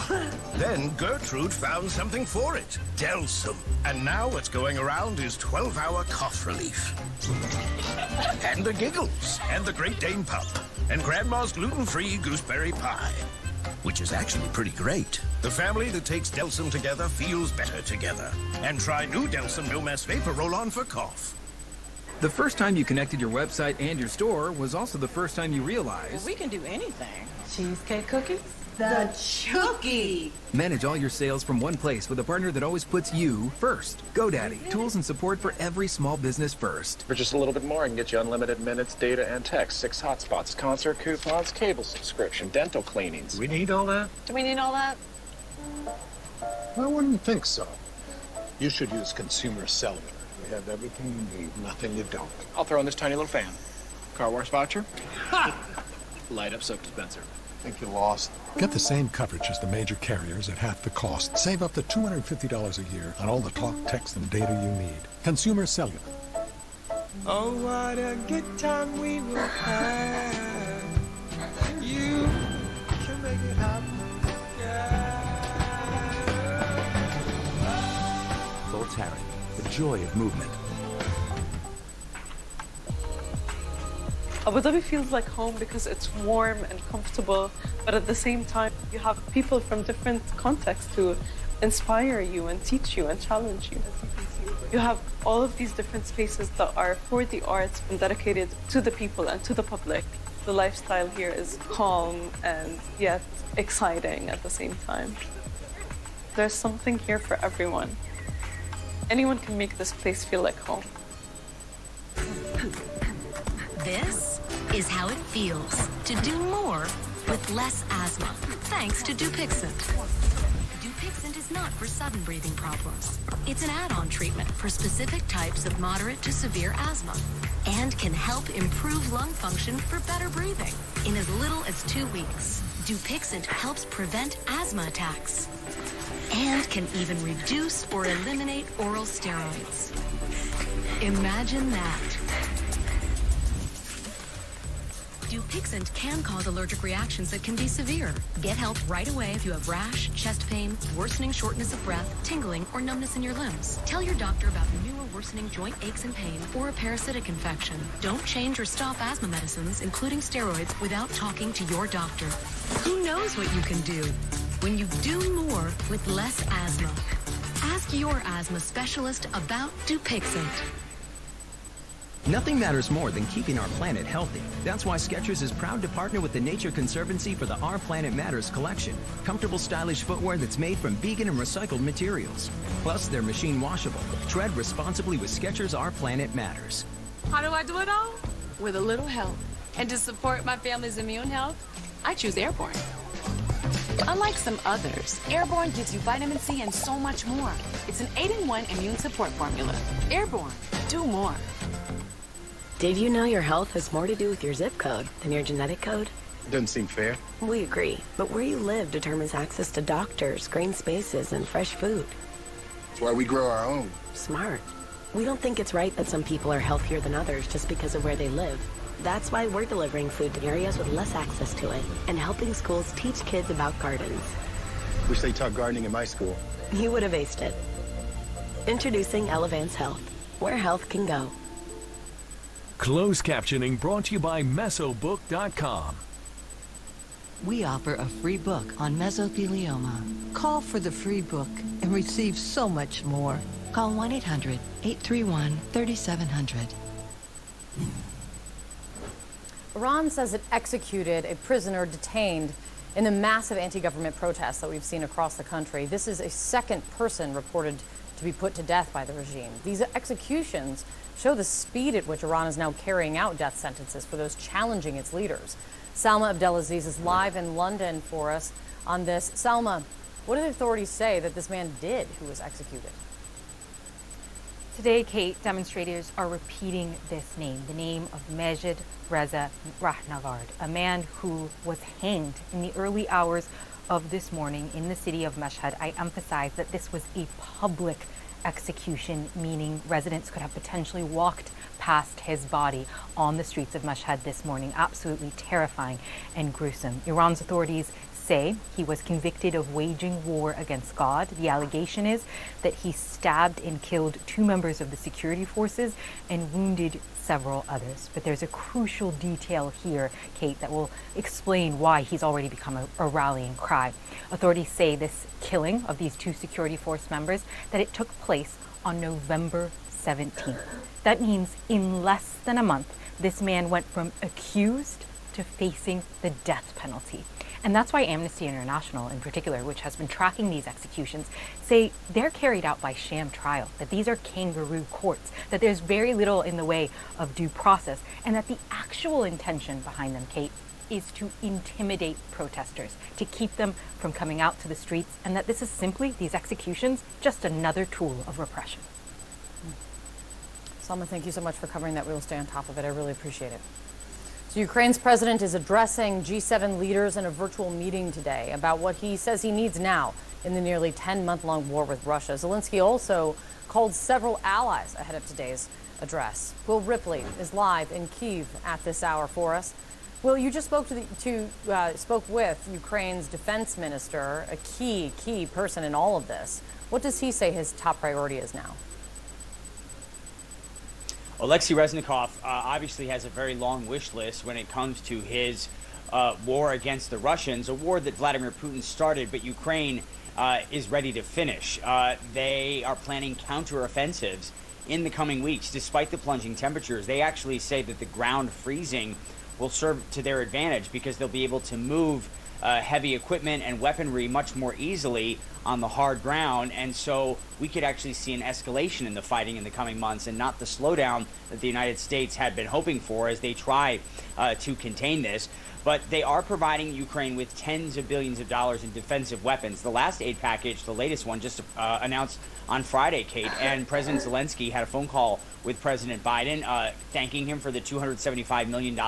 Then Gertrude found something for it, Delsum. And now what's going around is 12-hour cough relief. And the giggles, and the Great Dane pup, and Grandma's gluten-free gooseberry pie, which is actually pretty great. The family that takes Delsum together feels better together. And try new Delsum No Mess Vapor Roll-On for cough. The first time you connected your website and your store was also the first time you realized We can do anything. Cheesecake cookies? The Chookie! Manage all your sales from one place with a partner that always puts you first. GoDaddy, tools and support for every small business first. For just a little bit more, I can get you unlimited minutes, data, and text, 6 hotspots, concert coupons, cable subscription, dental cleanings. We need all that? Do we need all that? I wouldn't think so. You should use Consumer Cellular. We have everything you need, nothing you don't. I'll throw in this tiny little fan. Car wash voucher? Ha! Light up soap dispenser. Think you lost? Get the same coverage as the major carriers at half the cost. Save up to $250 a year on all the talk, text, and data you need. Consumer Cellular. Oh, what a good time we will have. You can make it happen. Voltaren, the joy of movement. Abu Dhabi feels like home because it's warm and comfortable, but at the same time, you have people from different contexts to inspire you and teach you and challenge you. You have all of these different spaces that are for the arts and dedicated to the people and to the public. The lifestyle here is calm and yet exciting at the same time. There's something here for everyone. Anyone can make this place feel like home. This is how it feels to do more with less asthma, thanks to Dupixent. Dupixent is not for sudden breathing problems. It's an add-on treatment for specific types of moderate to severe asthma and can help improve lung function for better breathing in as little as 2 weeks. Dupixent helps prevent asthma attacks and can even reduce or eliminate oral steroids. Imagine that. Dupixent can cause allergic reactions that can be severe. Get help right away if you have rash, chest pain, worsening shortness of breath, tingling, or numbness in your limbs. Tell your doctor about new or worsening joint aches and pain or a parasitic infection. Don't change or stop asthma medicines, including steroids, without talking to your doctor. Who knows what you can do when you do more with less asthma? Ask your asthma specialist about Dupixent. Nothing matters more than keeping our planet healthy. That's why Skechers is proud to partner with the Nature Conservancy for the Our Planet Matters collection. Comfortable, stylish footwear that's made from vegan and recycled materials. Plus, they're machine washable. Tread responsibly with Skechers Our Planet Matters. How do I do it all? With a little help. And to support my family's immune health, I choose Airborne. Unlike some others, Airborne gives you vitamin C and so much more. It's an 8-in-1 immune support formula. Airborne, do more. Did you know your health has more to do with your zip code than your genetic code? Doesn't seem fair. We agree, but where you live determines access to doctors, green spaces, and fresh food. That's why we grow our own. Smart. We don't think it's right that some people are healthier than others just because of where they live. That's why we're delivering food to areas with less access to it and helping schools teach kids about gardens. Wish they taught gardening in my school. You would have aced it. Introducing Elevance Health, where health can go. Closed captioning brought to you by Mesobook.com. We offer a free book on mesothelioma. Call for the free book and receive so much more. Call 1-800-831-3700. Iran says it executed a prisoner detained in the massive anti-government protests that we've seen across the country. This is a second person reported to be put to death by the regime. These executions show the speed at which Iran is now carrying out death sentences for those challenging its leaders. Salma Abdelaziz is live in London for us on this. Salma, what do the authorities say that this man did who was executed? Today, Kate, demonstrators are repeating this name, the name of Majid Reza Rahnavard, a man who was hanged in the early hours of this morning in the city of Mashhad. I emphasize that this was a public execution, meaning residents could have potentially walked past his body on the streets of Mashhad this morning. Absolutely terrifying and gruesome. Iran's authorities say he was convicted of waging war against God. The allegation is that he stabbed and killed 2 members of the security forces and wounded several others. But there's a crucial detail here, Kate, that will explain why he's already become a rallying cry. Authorities say this killing of these 2 security force members, that it took place on November 17th. That means in less than a month, this man went from accused to facing the death penalty. And that's why Amnesty International in particular, which has been tracking these executions, say they're carried out by sham trial, that these are kangaroo courts, that there's very little in the way of due process, and that the actual intention behind them, Kate, is to intimidate protesters, to keep them from coming out to the streets, and that this is simply, these executions, just another tool of repression. Salma, thank you so much for covering that. We will stay on top of it. I really appreciate it. So Ukraine's president is addressing G7 leaders in a virtual meeting today about what he says he needs now in the nearly 10-month-long war with Russia. Zelensky also called several allies ahead of today's address. Will Ripley is live in Kyiv at this hour for us. Will, you just spoke spoke with Ukraine's defense minister, a key person in all of this. What does he say his top priority is now? Alexei Reznikov obviously has a very long wish list when it comes to his war against the Russians, a war that Vladimir Putin started, but Ukraine is ready to finish. They are planning counteroffensives in the coming weeks, despite the plunging temperatures. They actually say that the ground freezing will serve to their advantage because they'll be able to move heavy equipment and weaponry much more easily on the hard ground, and so we could actually see an escalation in the fighting in the coming months and not the slowdown that the United States had been hoping for as they try to contain this. But they are providing Ukraine with tens of billions of dollars in defensive weapons. The last aid package, the latest one, just announced on Friday, Kate, and President Zelensky had a phone call with President Biden thanking him for the $275 million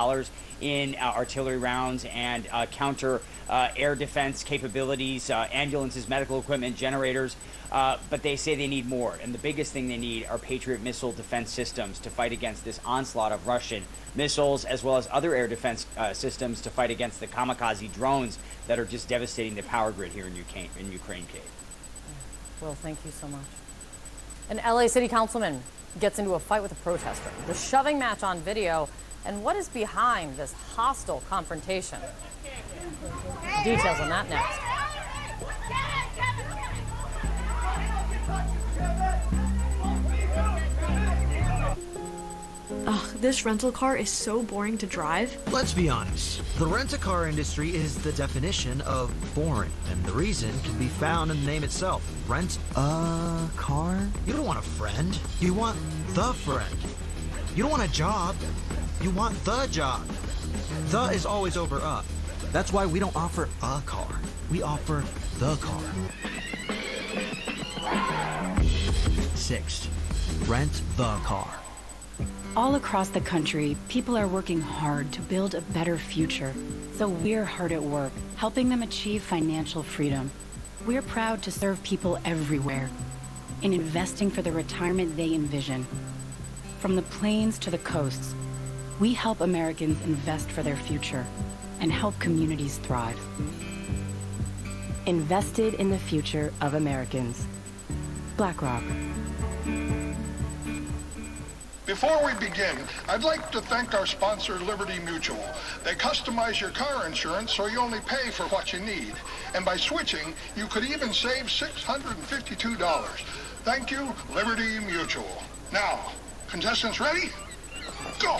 in artillery rounds and counter air defense capabilities, ambulances, medical equipment, generators. But they say they need more. And the biggest thing they need are Patriot missile defense systems to fight against this onslaught of Russian missiles, as well as other air defense systems to fight against the kamikaze drones that are just devastating the power grid here in Ukraine, Kate. Well, thank you so much. An LA city councilman gets into a fight with a protester. The shoving match on video, and what is behind this hostile confrontation? Details on that next. Ugh, this rental car is so boring to drive. Let's be honest. The rent-a-car industry is the definition of boring, and the reason can be found in the name itself. Rent a car? You don't want a friend. You want the friend. You don't want a job. You want the job. The is always over a. That's why we don't offer a car. We offer the car. 6. Rent the car. All across the country, people are working hard to build a better future. So we're hard at work, helping them achieve financial freedom. We're proud to serve people everywhere in investing for the retirement they envision. From the plains to the coasts, we help Americans invest for their future and help communities thrive. Invested in the future of Americans. BlackRock. Before we begin, I'd like to thank our sponsor, Liberty Mutual. They customize your car insurance so you only pay for what you need. And by switching, you could even save $652. Thank you, Liberty Mutual. Now, contestants ready? Go!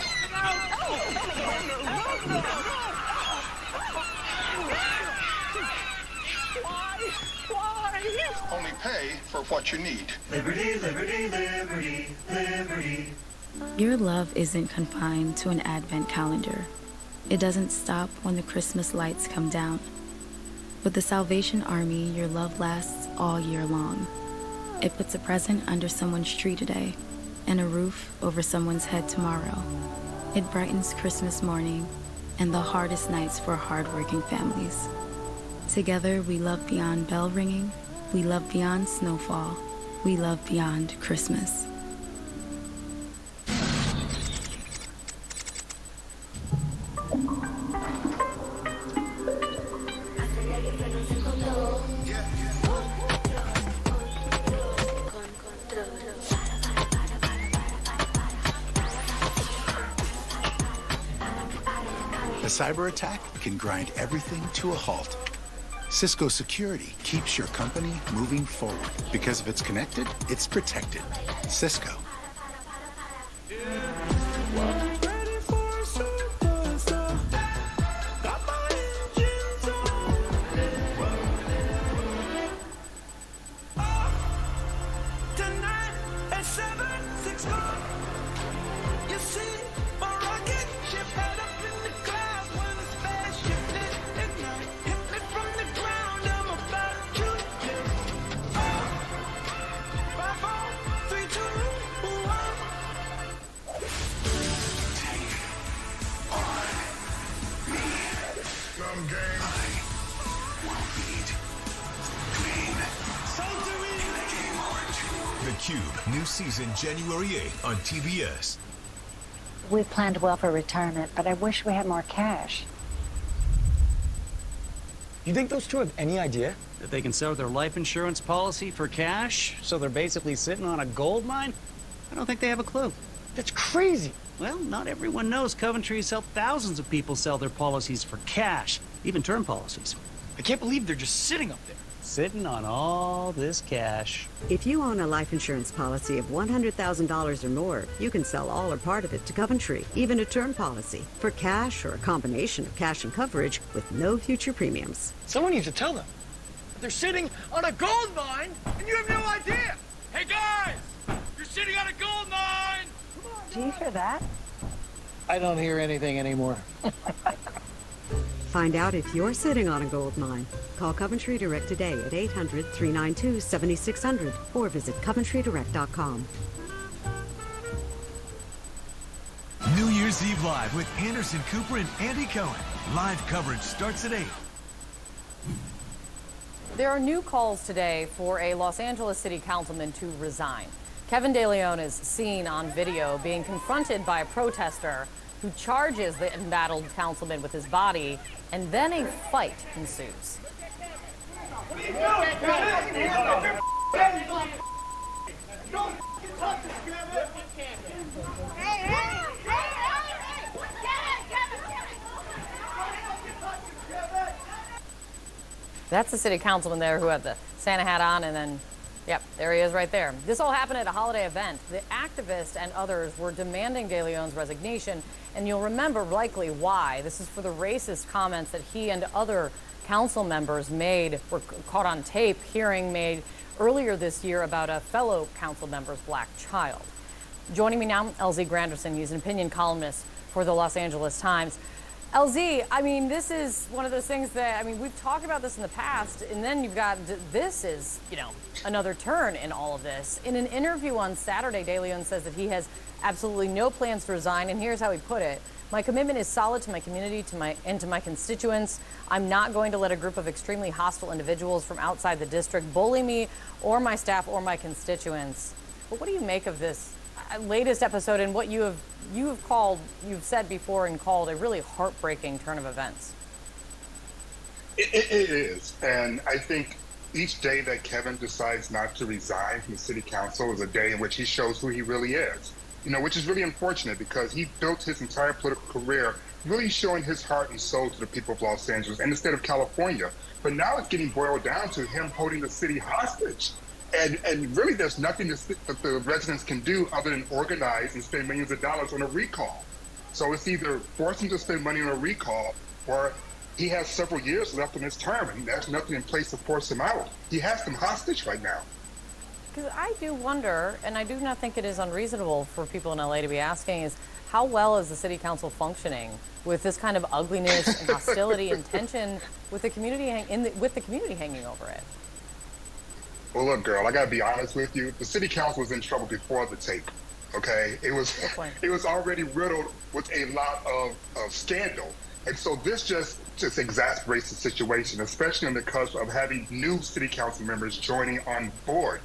Only pay for what you need. Liberty, liberty, liberty, liberty. Your love isn't confined to an advent calendar. It doesn't stop when the Christmas lights come down. With the Salvation Army, your love lasts all year long. It puts a present under someone's tree today and a roof over someone's head tomorrow. It brightens Christmas morning and the hardest nights for hardworking families. Together, we love beyond bell ringing, we love beyond snowfall, we love beyond Christmas. A cyber attack can grind everything to a halt. Cisco Security keeps your company moving forward. Because if it's connected, it's protected. Cisco. New season January 8th on TBS. We planned well for retirement, but I wish we had more cash. You think those two have any idea that they can sell their life insurance policy for cash, so they're basically sitting on a gold mine? I don't think they have a clue. That's crazy. Well, not everyone knows Coventry has helped thousands of people sell their policies for cash, even term policies. I can't believe they're just sitting up there, sitting on all this cash. If you own a life insurance policy of $100,000 or more, you can sell all or part of it to Coventry, even a term policy, for cash or a combination of cash and coverage with no future premiums. Someone needs to tell them. They're sitting on a gold mine, and you have no idea. Hey, guys! You're sitting on a gold mine! Do you hear that? I don't hear anything anymore. Find out if you're sitting on a gold mine. Call Coventry Direct today at 800-392-7600 or visit coventrydirect.com. New Year's Eve Live with Anderson Cooper and Andy Cohen. Live coverage starts at 8. There are new calls today for a Los Angeles City Councilman to resign. Kevin De Leon is seen on video being confronted by a protester who charges the embattled councilman with his body, and then a fight ensues. That's the city councilman there who had the Santa hat on, and then, yep, there he is right there. This all happened at a holiday event. The activist and others were demanding De Leon's resignation, and you'll remember likely why. This is for the racist comments that he and other council members made, were caught on tape, hearing made earlier this year about a fellow council member's black child. Joining me now, LZ Granderson. He's an opinion columnist for the Los Angeles Times. LZ, I mean, this is one of those things that, I mean, we've talked about this in the past, and then you've got, this is, you know, another turn in all of this. In an interview on Saturday, De Leon says that he has absolutely no plans to resign, and here's how he put it. My commitment is solid to my community, and to my constituents. I'm not going to let a group of extremely hostile individuals from outside the district bully me or my staff or my constituents. But what do you make of this latest episode and what you've said before and called a really heartbreaking turn of events? It is, and I think each day that Kevin decides not to resign from the city council is a day in which he shows who he really is. You know, which is really unfortunate because he built his entire political career really showing his heart and soul to the people of Los Angeles and the state of California. But now it's getting boiled down to him holding the city hostage. And really there's nothing that the residents can do other than organize and spend millions of dollars on a recall. So it's either force him to spend money on a recall or he has several years left in his term and there's nothing in place to force him out. He has them hostage right now. Because I do wonder, and I do not think it is unreasonable for people in LA to be asking, is how well is the city council functioning with this kind of ugliness and hostility and tension with the community hanging over it? Well, look, girl, I gotta be honest with you. The city council was in trouble before the tape. Okay, it was already riddled with a lot of scandal, and so this just exacerbates the situation, especially on the cusp of having new city council members joining on board.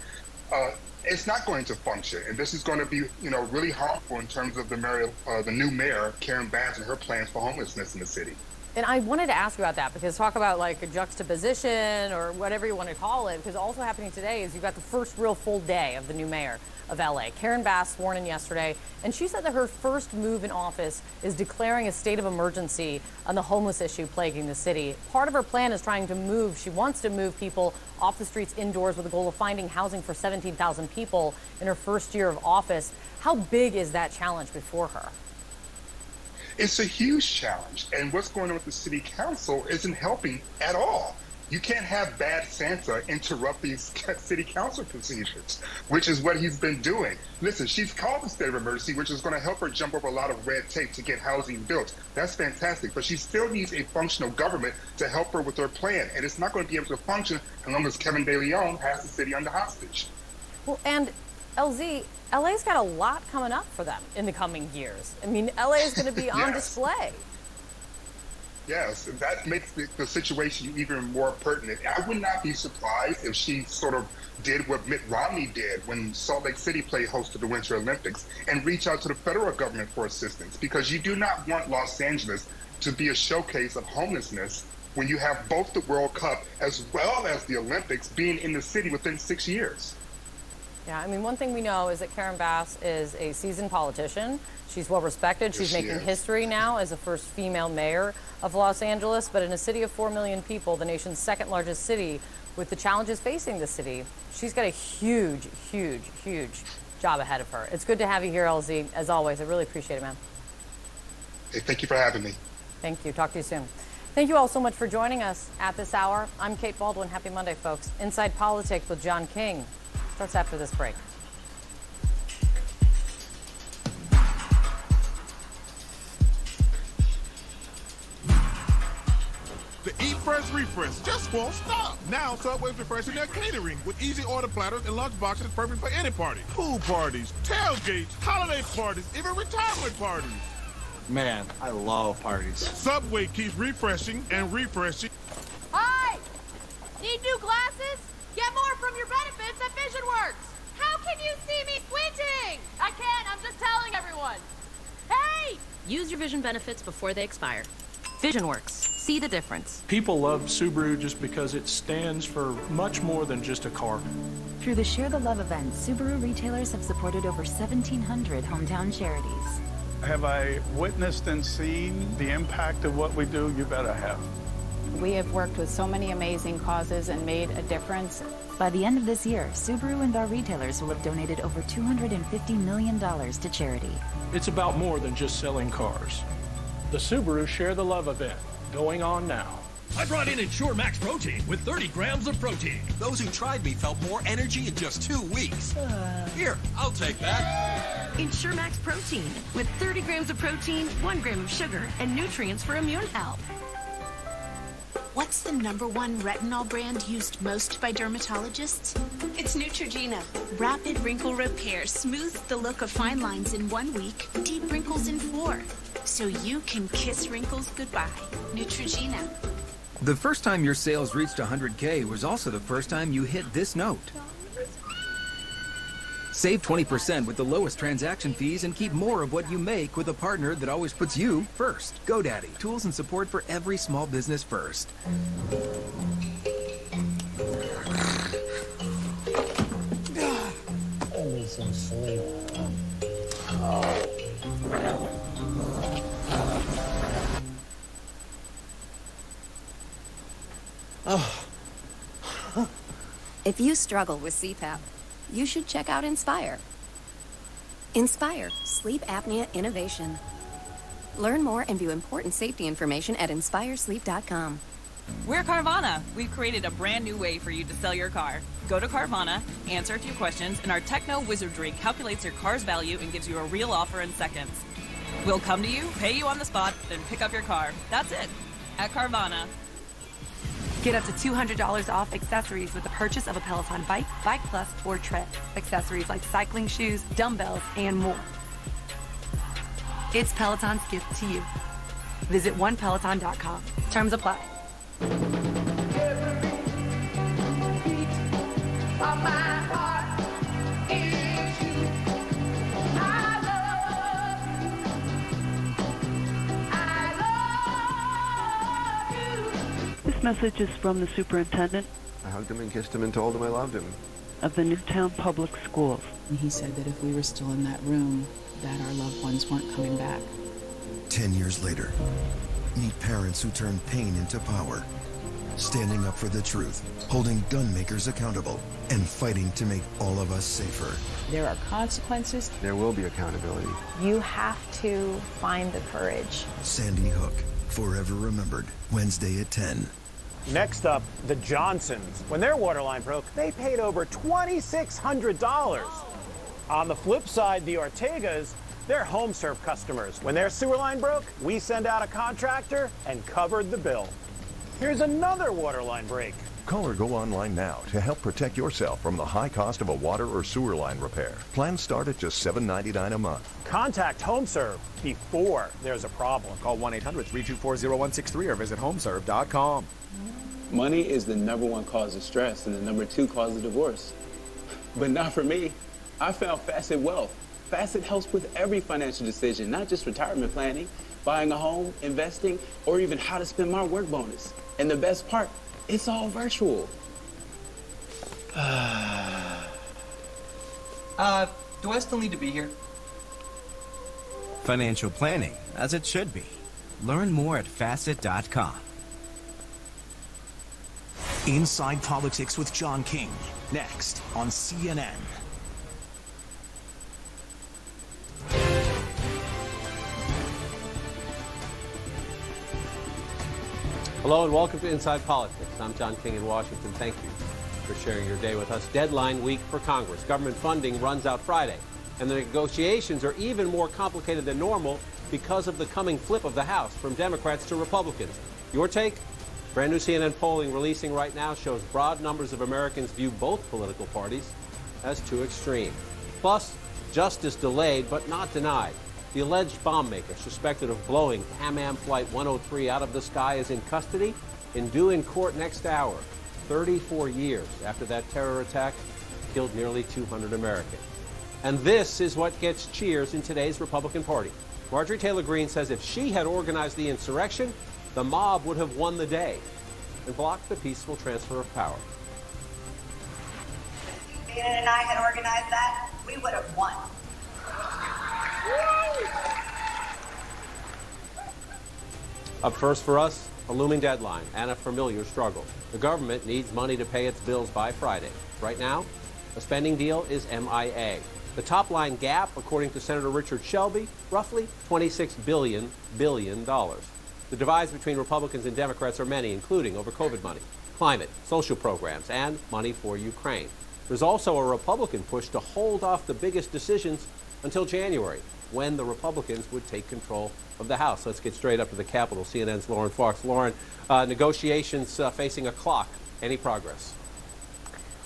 It's not going to function, and this is going to be, you know, really harmful in terms of the new mayor, Karen Bass, and her plans for homelessness in the city. And I wanted to ask you about that because talk about like a juxtaposition or whatever you want to call it, because also happening today is you've got the first real full day of the new mayor of LA. Karen Bass sworn in yesterday, and she said that her first move in office is declaring a state of emergency on the homeless issue plaguing the city. Part of her plan is she wants to move people off the streets indoors with the goal of finding housing for 17,000 people in her first year of office. How big is that challenge before her? It's a huge challenge, and what's going on with the city council isn't helping at all. You can't have bad Santa interrupt these city council procedures, which is what he's been doing. Listen, she's called a state of emergency, which is going to help her jump over a lot of red tape to get housing built. That's fantastic, but she still needs a functional government to help her with her plan, and it's not going to be able to function as long as Kevin De Leon has the city under hostage. Well, and LZ, LA's got a lot coming up for them in the coming years. I mean, LA is going to be on display. Yes, that makes the situation even more pertinent. I would not be surprised if she sort of did what Mitt Romney did when Salt Lake City played host to the Winter Olympics and reach out to the federal government for assistance, because you do not want Los Angeles to be a showcase of homelessness when you have both the World Cup as well as the Olympics being in the city within 6 years. Yeah, I mean, one thing we know is that Karen Bass is a seasoned politician. She's well respected. She's making history now as the first female mayor of Los Angeles. But in a city of 4 million people, the nation's second largest city, with the challenges facing the city, she's got a huge, huge, huge job ahead of her. It's good to have you here, LZ, as always. I really appreciate it, man. Hey, thank you for having me. Thank you. Talk to you soon. Thank you all so much for joining us at this hour. I'm Kate Baldwin. Happy Monday, folks. Inside Politics with John King starts after this break. The Eat Fresh Refresh just won't stop. Now Subway's refreshing their catering with easy order platters and lunch boxes perfect for any party. Pool parties, tailgates, holiday parties, even retirement parties. Man, I love parties. Subway keeps refreshing and refreshing. Hi! Need new glasses? Get more from your benefits at VisionWorks. How can you see me squinting? I can't, I'm just telling everyone. Hey! Use your vision benefits before they expire. VisionWorks. See the difference. People love Subaru just because it stands for much more than just a car. Through the Share the Love event, Subaru retailers have supported over 1,700 hometown charities. Have I witnessed and seen the impact of what we do? You bet I have. We have worked with so many amazing causes and made a difference. By the end of this year, Subaru and our retailers will have donated over $250 million to charity. It's about more than just selling cars. The Subaru Share the Love event, going on now. I brought in Ensure Max Protein with 30 grams of protein. Those who tried me felt more energy in just 2 weeks. Here, I'll take that. Ensure Max Protein with 30 grams of protein, 1 gram of sugar, and nutrients for immune health. What's the #1 retinol brand used most by dermatologists? It's Neutrogena. Rapid wrinkle repair smooths the look of fine lines in 1 week, deep wrinkles in 4. So you can kiss wrinkles goodbye. Neutrogena. The first time your sales reached 100K was also the first time you hit this note. Save 20% with the lowest transaction fees and keep more of what you make with a partner that always puts you first. GoDaddy, tools and support for every small business first. I need some sleep. If you struggle with CPAP, you should check out Inspire. Inspire, sleep apnea innovation. Learn more and view important safety information at inspiresleep.com. We're Carvana. We've created a brand new way for you to sell your car. Go to Carvana, answer a few questions, and our techno wizardry calculates your car's value and gives you a real offer in seconds. We'll come to you, pay you on the spot, then pick up your car. That's it. At Carvana. Get up to $200 off accessories with the purchase of a Peloton bike, Bike Plus, or Tread. Accessories like cycling shoes, dumbbells, and more. It's Peloton's gift to you. Visit onepeloton.com. Terms apply. This message is from the superintendent. I hugged him and kissed him and told him I loved him. Of the Newtown Public Schools. And he said that if we were still in that room, that our loved ones weren't coming back. 10 years later, meet parents who turn pain into power, standing up for the truth, holding gun makers accountable, and fighting to make all of us safer. There are consequences. There will be accountability. You have to find the courage. Sandy Hook, forever remembered, Wednesday at 10. Next up, the Johnsons. When their water line broke, they paid over $2,600. On the flip side, the Ortegas, they're HomeServe customers. When their sewer line broke, we sent out a contractor and covered the bill. Here's another water line break. Call or go online now to help protect yourself from the high cost of a water or sewer line repair. Plans start at just $7.99 a month. Contact HomeServe before there's a problem. Call 1-800-324-0163 or visit homeserve.com. Money is the #1 cause of stress and the #2 cause of divorce. But not for me. I found Facet Wealth. Facet helps with every financial decision, not just retirement planning, buying a home, investing, or even how to spend my work bonus. And the best part, it's all virtual. Do I still need to be here? Financial planning, as it should be. Learn more at facet.com. Inside Politics with John King, next on CNN. Hello and welcome to Inside Politics. I'm John King in Washington. Thank you for sharing your day with us. Deadline week for Congress. Government funding runs out Friday, and the negotiations are even more complicated than normal because of the coming flip of the House from Democrats to Republicans. Your take? Brand new CNN polling releasing right now shows broad numbers of Americans view both political parties as too extreme. Plus, justice delayed but not denied. The alleged bomb maker suspected of blowing Pan Am Flight 103 out of the sky is in custody and due in court next hour, 34 years after that terror attack killed nearly 200 Americans. And this is what gets cheers in today's Republican Party. Marjorie Taylor Greene says if she had organized the insurrection, the mob would have won the day and blocked the peaceful transfer of power. If Bannon and I had organized that, we would have won. Up first for us, a looming deadline and a familiar struggle. The government needs money to pay its bills by Friday. Right now, a spending deal is MIA. The top line gap, according to Senator Richard Shelby, roughly $26 billion. The divides between Republicans and Democrats are many, including over COVID money, climate, social programs, and money for Ukraine. There's also a Republican push to hold off the biggest decisions until January, when the Republicans would take control of the House. Let's get straight up to the Capitol. CNN's Lauren Fox. Lauren, negotiations facing a clock. Any progress?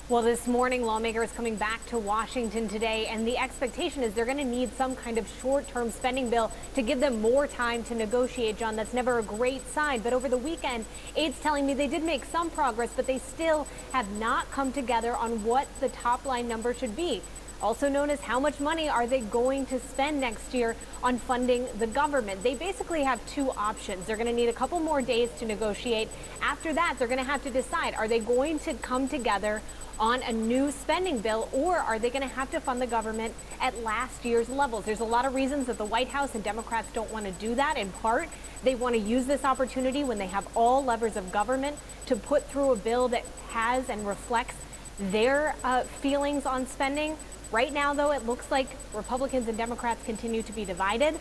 Well, this morning, lawmakers coming back to Washington today, and the expectation is they're going to need some kind of short-term spending bill to give them more time to negotiate. John, that's never a great sign. But over the weekend, aides telling me they did make some progress, but they still have not come together on what the top line number should be. Also known as how much money are they going to spend next year on funding the government. They basically have two options. They're going to need a couple more days to negotiate. After that, they're going to have to decide, are they going to come together on a new spending bill, or are they going to have to fund the government at last year's levels? There's a lot of reasons that the White House and Democrats don't want to do that. In part, they want to use this opportunity when they have all levers of government to put through a bill that has and reflects their feelings on spending. Right now, though, it looks like Republicans and Democrats continue to be divided.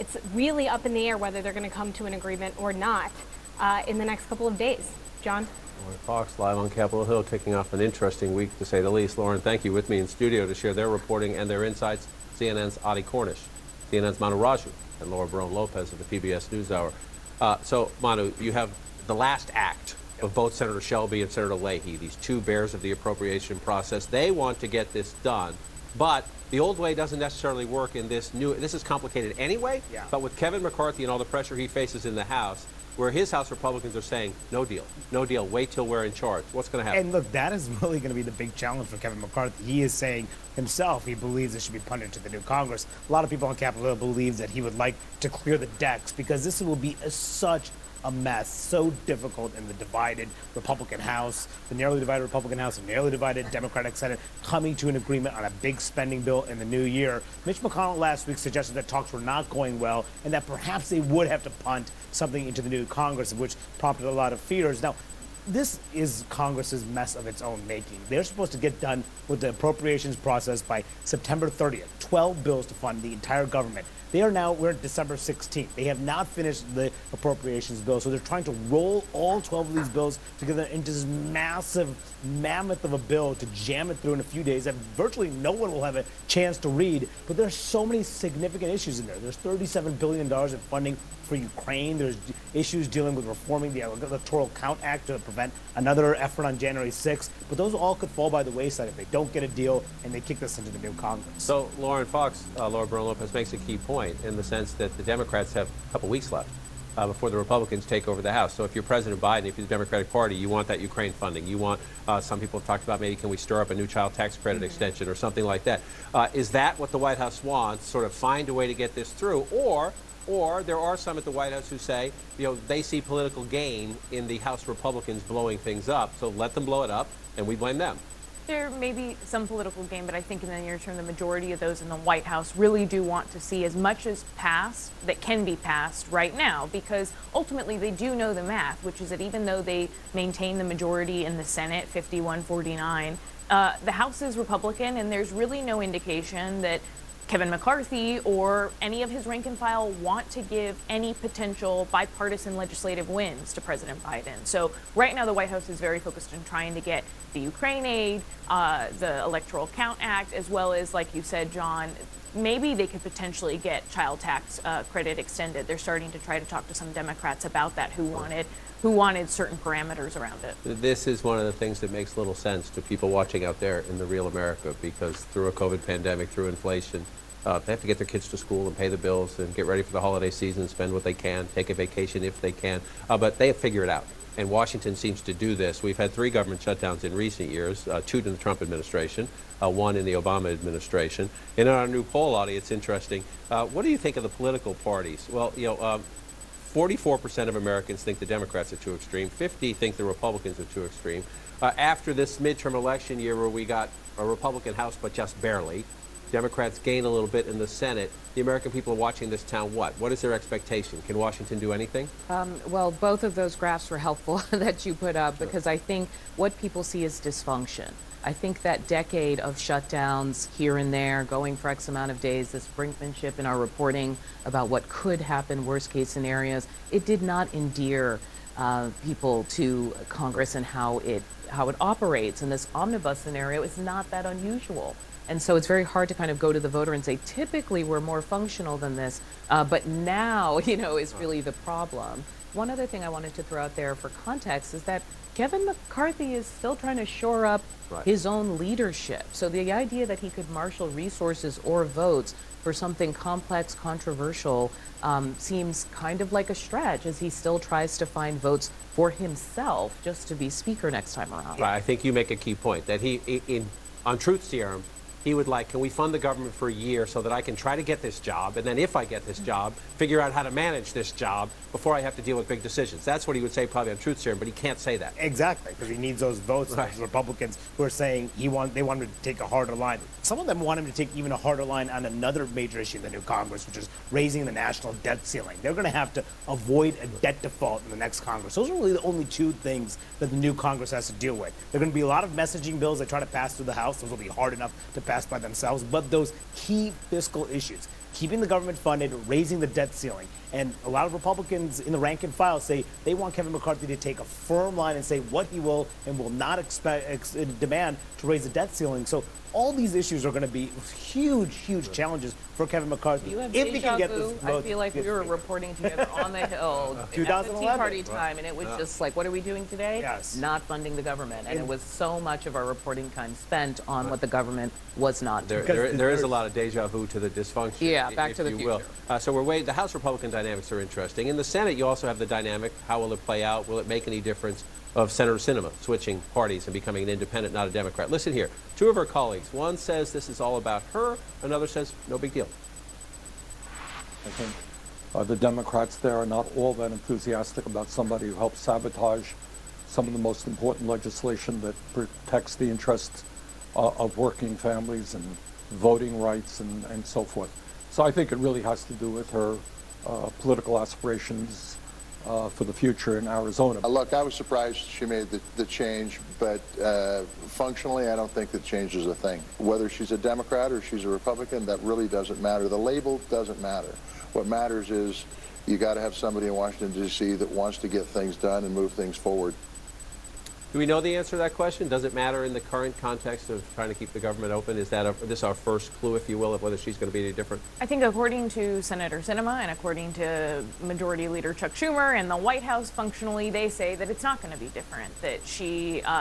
It's really up in the air whether they're going to come to an agreement or not in the next couple of days. John? Lauren Fox live on Capitol Hill, kicking off an interesting week, to say the least. Lauren, thank you. With me in studio to share their reporting and their insights, CNN's Adi Cornish, CNN's Manu Raju, and Laura Barone-Lopez of the PBS NewsHour. So, Manu, you have the last act of both Senator Shelby and Senator Leahy, these two bears of the appropriation process. They want to get this done, but the old way doesn't necessarily work in this new. This is complicated anyway, but with Kevin McCarthy and all the pressure he faces in the House, where his House Republicans are saying, no deal, wait till we're in charge. What's going to happen? And look, that is really going to be the big challenge for Kevin McCarthy. He is saying himself he believes it should be punted to the new Congress. A lot of people on Capitol Hill believe that he would like to clear the decks because this will be such a mess, so difficult in the divided Republican House, the narrowly divided Republican House, the narrowly divided Democratic Senate, coming to an agreement on a big spending bill in the new year. Mitch McConnell last week suggested that talks were not going well and that perhaps they would have to punt something into the new Congress, which prompted a lot of fears. Now, this is Congress's mess of its own making. They're supposed to get done with the appropriations process by September 30th, 12 bills to fund the entire government. We're at December 16th. They have not finished the appropriations bill, so they're trying to roll all 12 of these bills together into this massive mammoth of a bill to jam it through in a few days that virtually no one will have a chance to read. But there's so many significant issues in there. There's $37 billion in funding for Ukraine. There's issues dealing with reforming the Electoral Count Act to prevent another effort on January 6th. But those all could fall by the wayside if they don't get a deal and they kick this into the new Congress. So Lauren Fox, Laura Barone-Lopez makes a key point in the sense that the Democrats have a couple weeks left before the Republicans take over the House. So if you're President Biden, if you're the Democratic Party, you want that Ukraine funding. You want, some people have talked about maybe can we stir up a new child tax credit extension or something like that. Is that what the White House wants, sort of find a way to get this through? Or there are some at the White House who say, they see political gain in the House Republicans blowing things up. So let them blow it up, and we blame them. There may be some political gain, but I think in the near term, the majority of those in the White House really do want to see as much as passed that can be passed right now, because ultimately they do know the math, which is that even though they maintain the majority in the Senate, 51-49, the House is Republican, and there's really no indication that Kevin McCarthy or any of his rank and file want to give any potential bipartisan legislative wins to President Biden. So right now the White House is very focused on trying to get the Ukraine aid, the Electoral Count Act, as well as, like you said, John, maybe they could potentially get child tax credit extended. They're starting to try to talk to some Democrats about that who wanted certain parameters around it. This is one of the things that makes little sense to people watching out there in the real America, because through a COVID pandemic, through inflation, they have to get their kids to school and pay the bills and get ready for the holiday season, spend what they can, take a vacation if they can. But they have figured it out. And Washington seems to do this. We've had 3 government shutdowns in recent years, 2 in the Trump administration, 1 in the Obama administration. And in our new poll, Audie, it's interesting. What do you think of the political parties? Well, 44% of Americans think the Democrats are too extreme. 50% think the Republicans are too extreme. After this midterm election year where we got a Republican House, but just barely, Democrats gain a little bit in the Senate, the American people are watching this town what? What is their expectation? Can Washington do anything? Well, both of those graphs were helpful that you put up because I think what people see is dysfunction. I think that decade of shutdowns here and there, going for X amount of days, this brinkmanship in our reporting about what could happen, worst case scenarios, it did not endear people to Congress and how it operates. And this omnibus scenario is not that unusual. And so it's very hard to kind of go to the voter and say, typically we're more functional than this, but now, is really the problem. One other thing I wanted to throw out there for context is that Kevin McCarthy is still trying to shore up his own leadership. So the idea that he could marshal resources or votes for something complex, controversial, seems kind of like a stretch as he still tries to find votes for himself just to be speaker next time around. I think you make a key point that on Truth Serum, he would like, can we fund the government for a year so that I can try to get this job, and then if I get this job, figure out how to manage this job before I have to deal with big decisions. That's what he would say probably on Truth Serum, but he can't say that. Exactly, because he needs those votes. Those Republicans who are saying they want him to take a harder line. Some of them want him to take even a harder line on another major issue in the new Congress, which is raising the national debt ceiling. They're going to have to avoid a debt default in the next Congress. Those are really the only two things that the new Congress has to deal with. There are going to be a lot of messaging bills that try to pass through the House. Those will be hard enough to pass by themselves. But those key fiscal issues, keeping the government funded, raising the debt ceiling, and a lot of Republicans in the rank and file say they want Kevin McCarthy to take a firm line and say what he will and will not demand to raise the debt ceiling. So all these issues are going to be huge challenges for Kevin McCarthy. You have if he can deja get vu. this vote. I feel like we were reporting together on the Hill at the Tea 2011. Party time, and it was just like, what are we doing today? Yes. Not funding the government. And it was so much of our reporting time spent on what the government was not doing. There is a lot of deja vu to the dysfunction. Yeah, back if to the you future. will. So we're waiting. The House Republican dynamics are interesting. In the Senate, you also have the dynamic. How will it play out? Will it make any difference? Of Senator Sinema switching parties and becoming an independent, not a Democrat. Listen here. Two of her colleagues. One says this is all about her. Another says no big deal. I think the Democrats there are not all that enthusiastic about somebody who helps sabotage some of the most important legislation that protects the interests of working families and voting rights and so forth. So I think it really has to do with her political aspirations for the future in Arizona. Look, I was surprised she made the change, but functionally, I don't think that change is a thing. Whether she's a Democrat or she's a Republican, that really doesn't matter. The label doesn't matter. What matters is you got to have somebody in Washington, D.C. that wants to get things done and move things forward. Do we know the answer to that question? Does it matter in the current context of trying to keep the government open? Is this our first clue, if you will, of whether she's going to be any different? I think according to Senator Sinema and according to Majority Leader Chuck Schumer and the White House, functionally, they say that it's not going to be different, that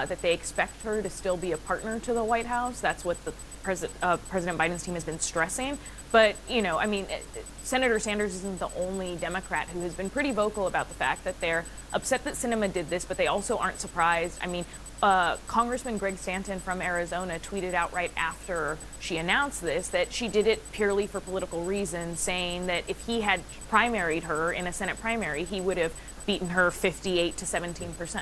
that they expect her to still be a partner to the White House. That's what the President Biden's team has been stressing. But, Senator Sanders isn't the only Democrat who has been pretty vocal about the fact that they're upset that Sinema did this, but they also aren't surprised. Congressman Greg Stanton from Arizona tweeted out right after she announced this that she did it purely for political reasons, saying that if he had primaried her in a Senate primary, he would have beaten her 58 to 17%.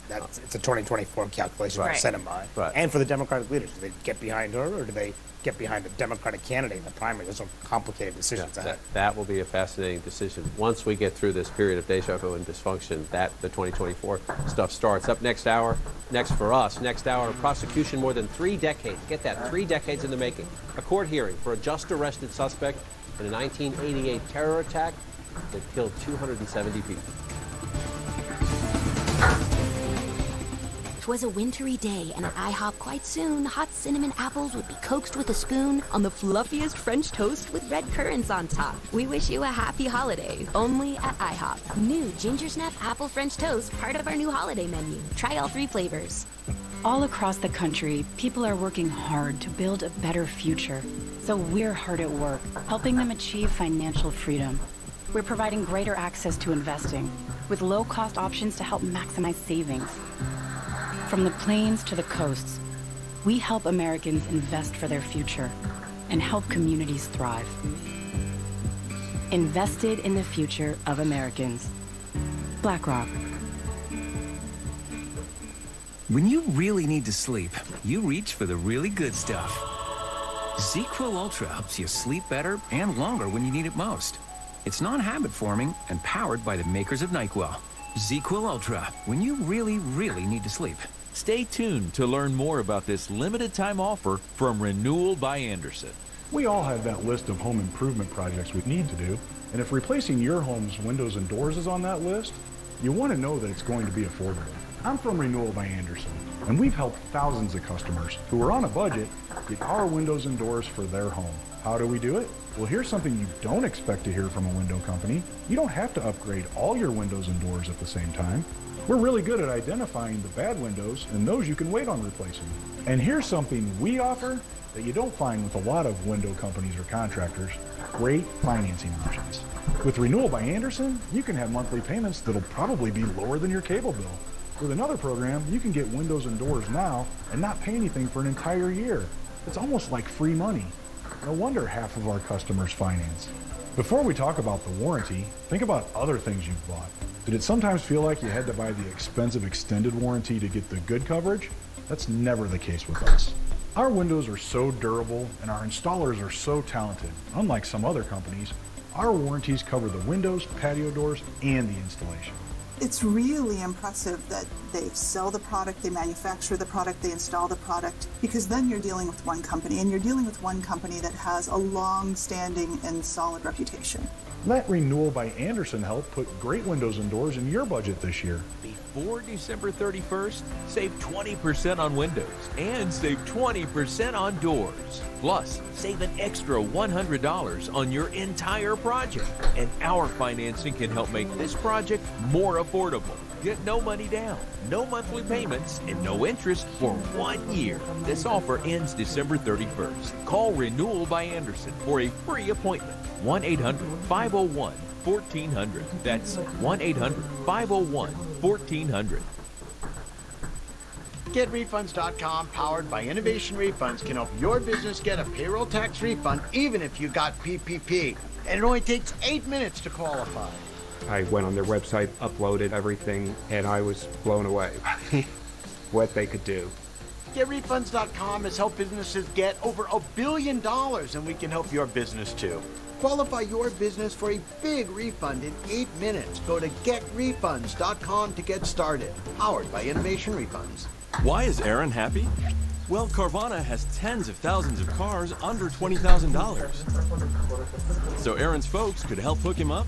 It's a 2024 calculation for Sinema. Right. And for the Democratic leaders, do they get behind her or do they get behind a Democratic candidate in the primary? Those are complicated decisions ahead. That will be a fascinating decision. Once we get through this period of deja vu and dysfunction, the 2024 stuff starts. Up next hour, prosecution more than 3 decades. Get that, 3 decades in the making. A court hearing for a just arrested suspect in a 1988 terror attack that killed 270 people. 'Twas a wintry day, and at IHOP quite soon, hot cinnamon apples would be coaxed with a spoon on the fluffiest French toast with red currants on top. We wish you a happy holiday, only at IHOP. New Ginger Snap Apple French Toast, part of our new holiday menu. Try all 3 flavors. All across the country, people are working hard to build a better future. So we're hard at work, helping them achieve financial freedom. We're providing greater access to investing, with low-cost options to help maximize savings. From the plains to the coasts, we help Americans invest for their future and help communities thrive. Invested in the future of Americans. BlackRock. When you really need to sleep, you reach for the really good stuff. ZQuil Ultra helps you sleep better and longer when you need it most. It's non-habit forming and powered by the makers of NyQuil. ZQuil Ultra, when you really, really need to sleep. Stay tuned to learn more about this limited time offer from Renewal by Andersen. We all have that list of home improvement projects we need to do, and if replacing your home's windows and doors is on that list, you want to know that it's going to be affordable. I'm from Renewal by Andersen, and we've helped thousands of customers who are on a budget get our windows and doors for their home. How do we do it? Well, here's something you don't expect to hear from a window company. You don't have to upgrade all your windows and doors at the same time. We're really good at identifying the bad windows and those you can wait on replacing. And here's something we offer that you don't find with a lot of window companies or contractors: great financing options. With Renewal by Andersen, you can have monthly payments that'll probably be lower than your cable bill. With another program, you can get windows and doors now and not pay anything for an entire year. It's almost like free money. No wonder half of our customers finance. Before we talk about the warranty, think about other things you've bought. Did it sometimes feel like you had to buy the expensive extended warranty to get the good coverage? That's never the case with us. Our windows are so durable and our installers are so talented. Unlike some other companies, our warranties cover the windows, patio doors, and the installation. It's really impressive that they sell the product, they manufacture the product, they install the product, because then you're dealing with one company, and you're dealing with one company that has a long-standing and solid reputation. Let Renewal by Andersen help put great windows and doors in your budget this year. Before December 31st, save 20% on windows and save 20% on doors. Plus, save an extra $100 on your entire project. And our financing can help make this project more affordable. Get no money down, no monthly payments, and no interest for 1 year. This offer ends December 31st. Call Renewal by Andersen for a free appointment. 1-800-501-1400. That's 1-800-501-1400. GetRefunds.com, powered by Innovation Refunds, can help your business get a payroll tax refund even if you got PPP. And it only takes 8 minutes to qualify. I went on their website, uploaded everything, and I was blown away what they could do. GetRefunds.com has helped businesses get over $1 billion, and we can help your business too. Qualify your business for a big refund in 8 minutes. Go to GetRefunds.com to get started. Powered by Innovation Refunds. Why is Aaron happy? Well, Carvana has tens of thousands of cars under $20,000. So Aaron's folks could help hook him up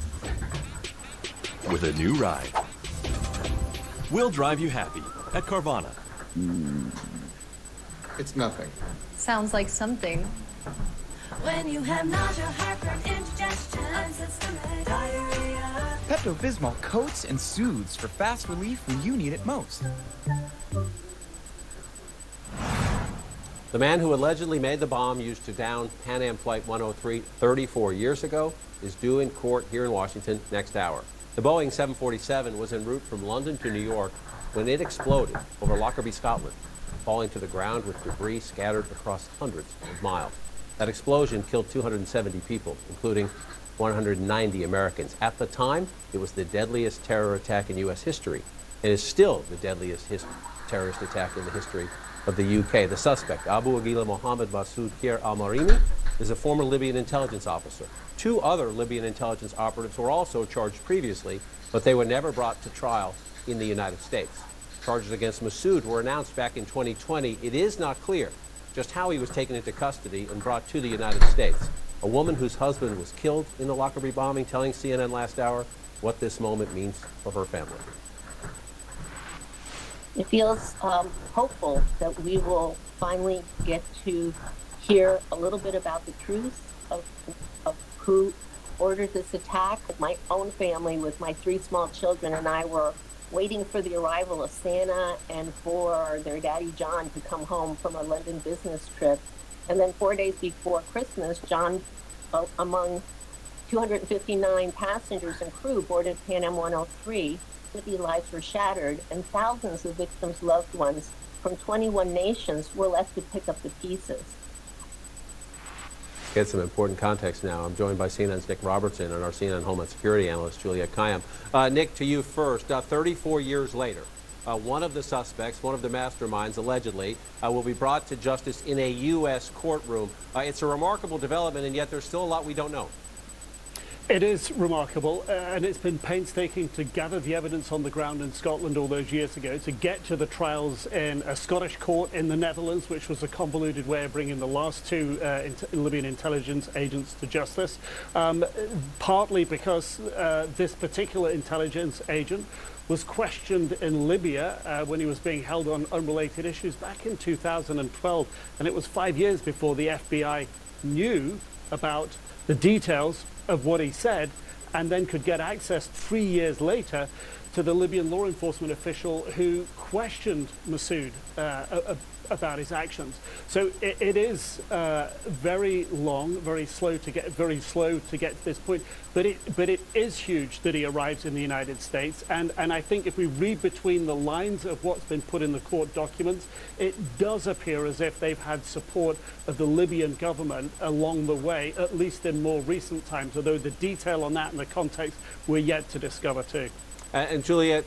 with a new ride. We'll drive you happy at Carvana. It's nothing. Sounds like something. When you have nausea, heartburn, indigestion, unsystematic diarrhea. Pepto-Bismol coats and soothes for fast relief when you need it most. The man who allegedly made the bomb used to down Pan Am Flight 103 34 years ago is due in court here in Washington next hour. The Boeing 747 was en route from London to New York when it exploded over Lockerbie, Scotland, falling to the ground with debris scattered across hundreds of miles. That explosion killed 270 people, including 190 Americans. At the time, it was the deadliest terror attack in U.S. history, and is still the deadliest terrorist attack in the history of the UK. The suspect, Abu Aguila Mohammed Masoud Kir al-Marimi, is a former Libyan intelligence officer. 2 other Libyan intelligence operatives were also charged previously, but they were never brought to trial in the United States. Charges against Masoud were announced back in 2020. It is not clear just how he was taken into custody and brought to the United States. A woman whose husband was killed in the Lockerbie bombing telling CNN last hour what this moment means for her family. It feels hopeful that we will finally get to hear a little bit about the truth of who ordered this attack. My own family with my 3 small children and I were waiting for the arrival of Santa and for their daddy John to come home from a London business trip. And then 4 days before Christmas, John, among 259 passengers and crew, boarded Pan Am 103. 50 lives were shattered, and thousands of victims' loved ones from 21 nations were left to pick up the pieces. Get some important context now. I'm joined by CNN's Nick Robertson and our CNN Homeland Security analyst, Julia Kayam. Nick, to you first. 34 years later, One of the suspects, one of the masterminds, allegedly, will be brought to justice in a U.S. courtroom. It's a remarkable development, and yet there's still a lot we don't know. It is remarkable, and it's been painstaking to gather the evidence on the ground in Scotland all those years ago, to get to the trials in a Scottish court in the Netherlands, which was a convoluted way of bringing the last two Libyan intelligence agents to justice, partly because this particular intelligence agent was questioned in Libya when he was being held on unrelated issues back in 2012, and it was 5 years before the FBI knew about the details of what he said, and then could get access 3 years later to the Libyan law enforcement official who questioned Masood about his actions. So it is very long, very slow to get to this point. But it is huge that he arrives in the United States. And I think if we read between the lines of what's been put in the court documents, it does appear as if they've had support of the Libyan government along the way, at least in more recent times. Although the detail on that and the context we're yet to discover too. And Juliet,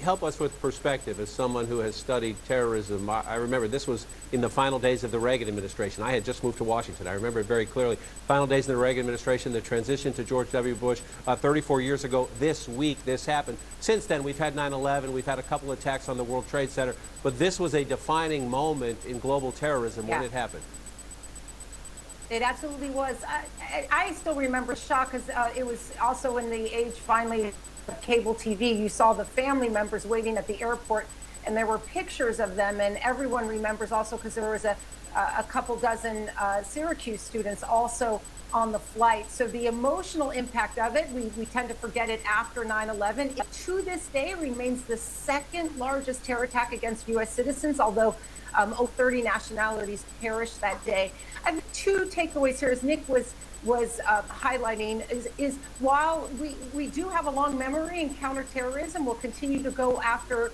help us with perspective as someone who has studied terrorism. I remember this was in the final days of the Reagan administration. I had just moved to Washington. I remember it very clearly. Final days of the Reagan administration, the transition to George W. Bush 34 years ago. This week, this happened. Since then, we've had 9/11. We've had a couple attacks on the World Trade Center. But this was a defining moment in global terrorism when it happened. It absolutely was. I still remember shock because it was also in the age finally of cable TV. You saw the family members waiting at the airport, and there were pictures of them, and everyone remembers also because there was a couple dozen Syracuse students also on the flight. So the emotional impact of it, we tend to forget it after 9/11. It, to this day, remains the second largest terror attack against U.S. citizens, although 30 nationalities perished that day. I have two takeaways here, as Nick was highlighting, is while we do have a long memory in counterterrorism, we'll continue to go after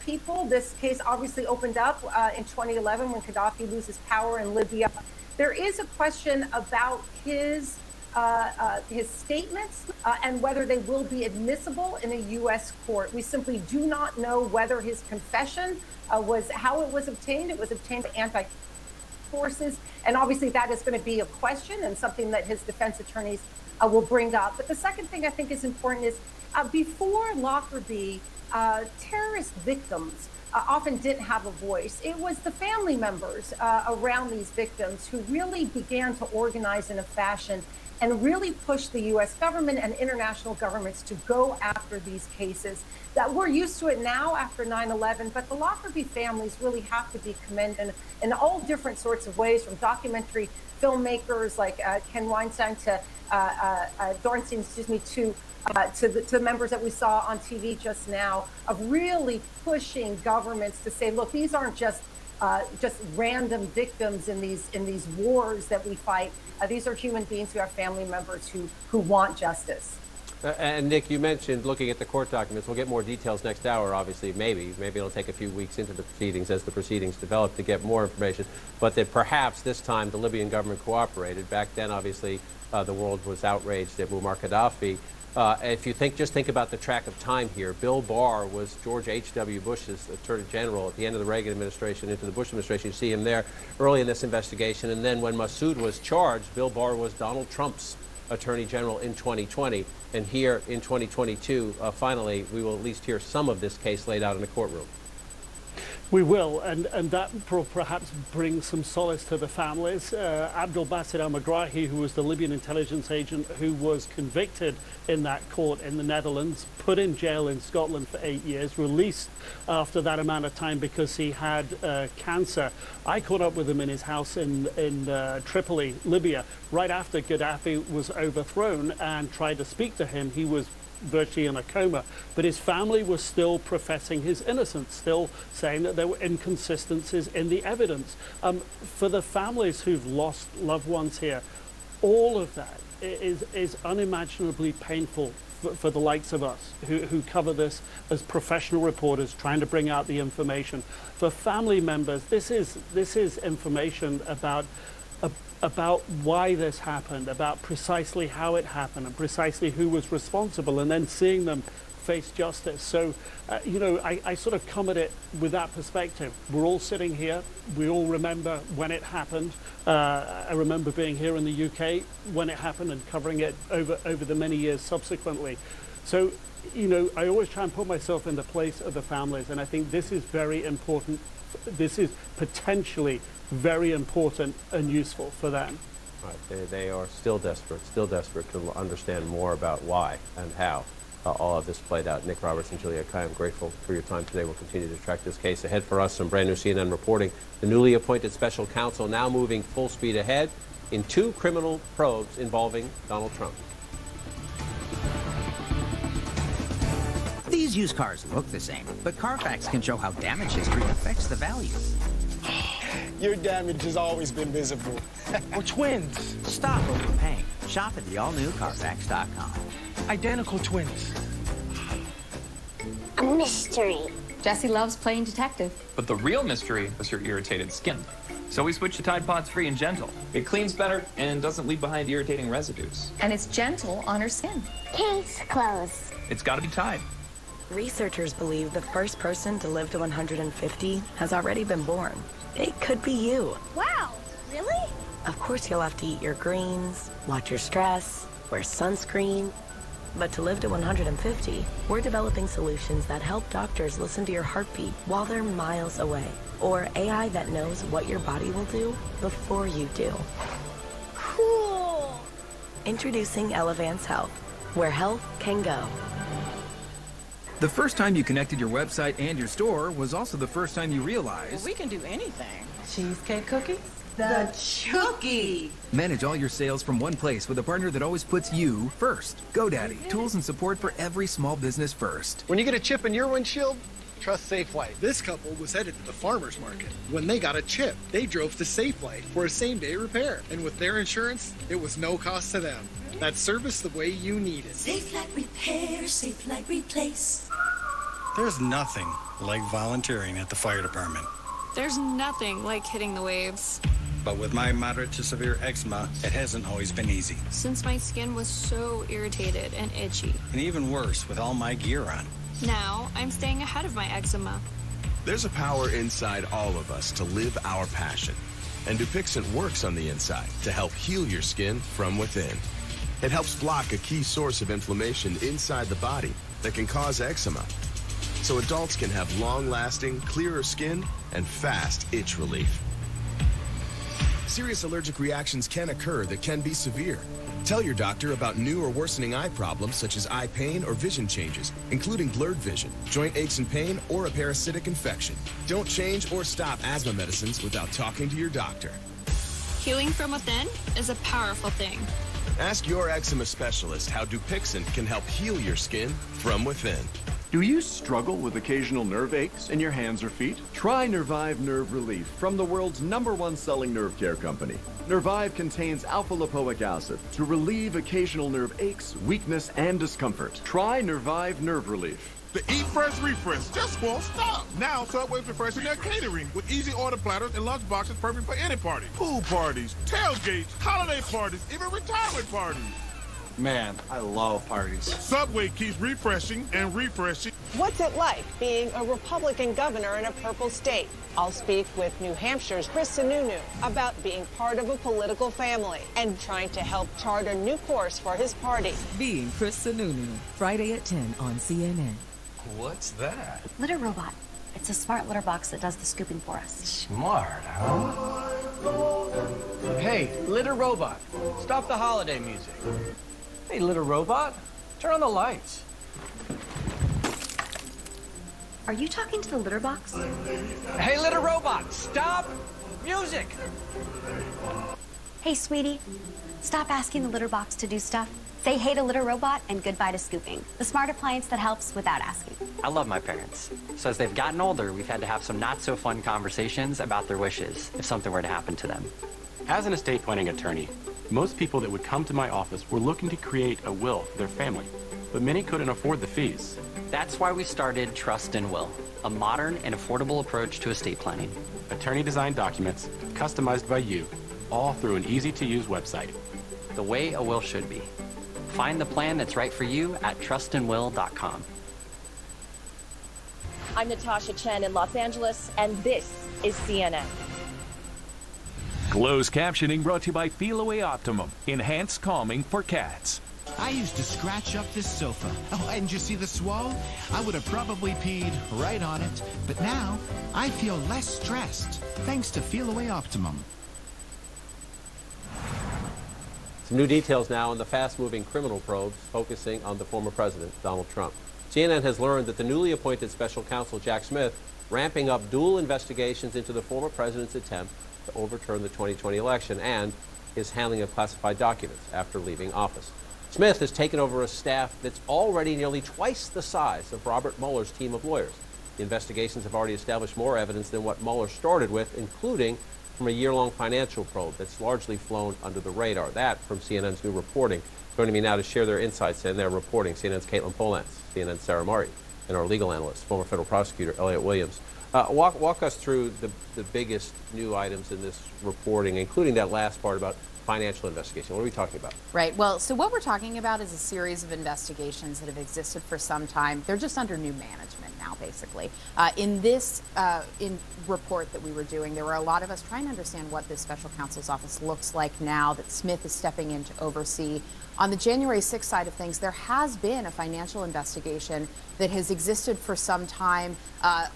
people. This case obviously opened up in 2011 when Gaddafi loses power in Libya. There is a question about his statements and whether they will be admissible in a U.S. court. We simply do not know whether his confession was how it was obtained. It was obtained by anti-forces, and obviously that is going to be a question and something that his defense attorneys will bring up. But the second thing I think is important is before Lockerbie, terrorist victims often didn't have a voice. It was the family members around these victims who really began to organize in a fashion and really push the U.S. government and international governments to go after these cases. That we're used to it now after 9/11, but the Lockerbie families really have to be commended in all different sorts of ways, from documentary filmmakers like Ken Weinstein to Dornstein, to the members that we saw on TV just now, of really pushing governments to say, look, these aren't just random victims in these wars that we fight. These are human beings who have family members who want justice. And Nick, you mentioned looking at the court documents. We'll get more details next hour, obviously. Maybe it'll take a few weeks into the proceedings as the proceedings develop to get more information. But that perhaps this time the Libyan government cooperated. Back then, obviously, the world was outraged at Muammar Gaddafi. If you just think about the track of time here, Bill Barr was George H.W. Bush's Attorney General at the end of the Reagan administration into the Bush administration. You see him there early in this investigation. And then when Masood was charged, Bill Barr was Donald Trump's Attorney General in 2020. And here in 2022, finally, we will at least hear some of this case laid out in the courtroom. We will, and that will perhaps bring some solace to the families. Abdel Basset al-Megrahi, who was the Libyan intelligence agent who was convicted in that court in the Netherlands, put in jail in Scotland for 8 years, released after that amount of time because he had cancer. I caught up with him in his house in Tripoli, Libya, right after Gaddafi was overthrown, and tried to speak to him. He was virtually in a coma, but his family was still professing his innocence, still saying that there were inconsistencies in the evidence. For the families who've lost loved ones here, all of that is unimaginably painful for the likes of us who cover this as professional reporters trying to bring out the information. For family members, this is information about why this happened, about precisely how it happened, and precisely who was responsible, and then seeing them face justice. So, I sort of come at it with that perspective. We're all sitting here. We all remember when it happened. I remember being here in the UK when it happened and covering it over the many years subsequently. So, I always try and put myself in the place of the families, and I think this is very important. This is potentially very important and useful for them. Right. They are still desperate to understand more about why and how all of this played out. Nick Roberts and Julia Kai, I'm grateful for your time today. We'll continue to track this case. Ahead for us, some brand new CNN reporting. The newly appointed special counsel now moving full speed ahead in 2 criminal probes involving Donald Trump. These used cars look the same, but Carfax can show how damage history affects the value. Your damage has always been visible. We're twins. Stop overpaying. Shop at the all-new Carfax.com. Identical twins. A mystery. Jesse loves playing detective. But the real mystery was your irritated skin. So we switched to Tide Pods Free and Gentle. It cleans better and doesn't leave behind irritating residues. And it's gentle on her skin. Case closed. It's gotta be Tide. Researchers believe the first person to live to 150 has already been born. It could be you. Wow, really? Of course, you'll have to eat your greens, watch your stress, wear sunscreen. But to live to 150, we're developing solutions that help doctors listen to your heartbeat while they're miles away. Or AI that knows what your body will do before you do. Cool. Introducing Elevance Health, where health can go. The first time you connected your website and your store was also the first time you realized we can do anything. Cheesecake cookies? The Chookie! Manage all your sales from one place with a partner that always puts you first. GoDaddy, tools and support for every small business first. When you get a chip in your windshield, trust Safeway. This couple was headed to the farmer's market. When they got a chip, they drove to Safeway for a same-day repair. And with their insurance, it was no cost to them. That's service the way you need it. Safe like repair, safe like replace. There's nothing like volunteering at the fire department. There's nothing like hitting the waves. But with my moderate to severe eczema, it hasn't always been easy. Since my skin was so irritated and itchy. And even worse with all my gear on. Now, I'm staying ahead of my eczema. There's a power inside all of us to live our passion. And Dupixent works on the inside to help heal your skin from within. It helps block a key source of inflammation inside the body that can cause eczema. So adults can have long-lasting, clearer skin and fast itch relief. Serious allergic reactions can occur that can be severe. Tell your doctor about new or worsening eye problems such as eye pain or vision changes, including blurred vision, joint aches and pain, or a parasitic infection. Don't change or stop asthma medicines without talking to your doctor. Healing from within is a powerful thing. Ask your eczema specialist how Dupixent can help heal your skin from within. Do you struggle with occasional nerve aches in your hands or feet? Try Nervive Nerve Relief from the world's #1 selling nerve care company. Nervive contains alpha-lipoic acid to relieve occasional nerve aches, weakness, and discomfort. Try Nervive Nerve Relief. The Eat Fresh Refresh just won't stop. Now Subway's refreshing their catering with easy order platters and lunch boxes perfect for any party. Pool parties, tailgates, holiday parties, even retirement parties. Man, I love parties. Subway keeps refreshing and refreshing. What's it like being a Republican governor in a purple state? I'll speak with New Hampshire's Chris Sununu about being part of a political family and trying to help chart a new course for his party. Being Chris Sununu, Friday at 10 on CNN. What's that? Litter robot. It's a smart litter box that does the scooping for us. Smart, huh? Hey, litter robot, stop the holiday music. Hey, litter robot, turn on the lights. Are you talking to the litter box? Hey, litter robot, stop music. Hey, sweetie. Stop asking the litter box to do stuff. Say hey to litter robot and goodbye to scooping. The smart appliance that helps without asking. I love my parents. So as they've gotten older, we've had to have some not so fun conversations about their wishes if something were to happen to them. As an estate planning attorney, most people that would come to my office were looking to create a will for their family, but many couldn't afford the fees. That's why we started Trust and Will, a modern and affordable approach to estate planning. Attorney-designed documents, customized by you, all through an easy-to-use website. The way a will should be. Find the plan that's right for you at trustandwill.com. I'm Natasha Chen in Los Angeles, and this is CNN. Closed captioning brought to you by Feel Away Optimum. Enhanced calming for cats. I used to scratch up this sofa. Oh, and you see the swell? I would have probably peed right on it. But now, I feel less stressed, thanks to Feel Away Optimum. Some new details now on the fast-moving criminal probes focusing on the former president, Donald Trump. CNN has learned that the newly appointed special counsel, Jack Smith, ramping up dual investigations into the former president's attempt to overturn the 2020 election and his handling of classified documents after leaving office. Smith has taken over a staff that's already nearly twice the size of Robert Mueller's team of lawyers. The investigations have already established more evidence than what Mueller started with, including from a year-long financial probe that's largely flown under the radar. That from CNN's new reporting. Joining me now to share their insights and their reporting, CNN's Caitlin Polantz, CNN's Sarah Murray, and our legal analyst, former federal prosecutor Elliot Williams. Walk us through the biggest new items in this reporting, including that last part about financial investigation. What are we talking about? Right. Well, so what we're talking about is a series of investigations that have existed for some time. They're just under new management now, basically. In this report that we were doing, there were a lot of us trying to understand what this special counsel's office looks like now that Smith is stepping in to oversee. On the January 6th side of things, there has been a financial investigation that has existed for some time.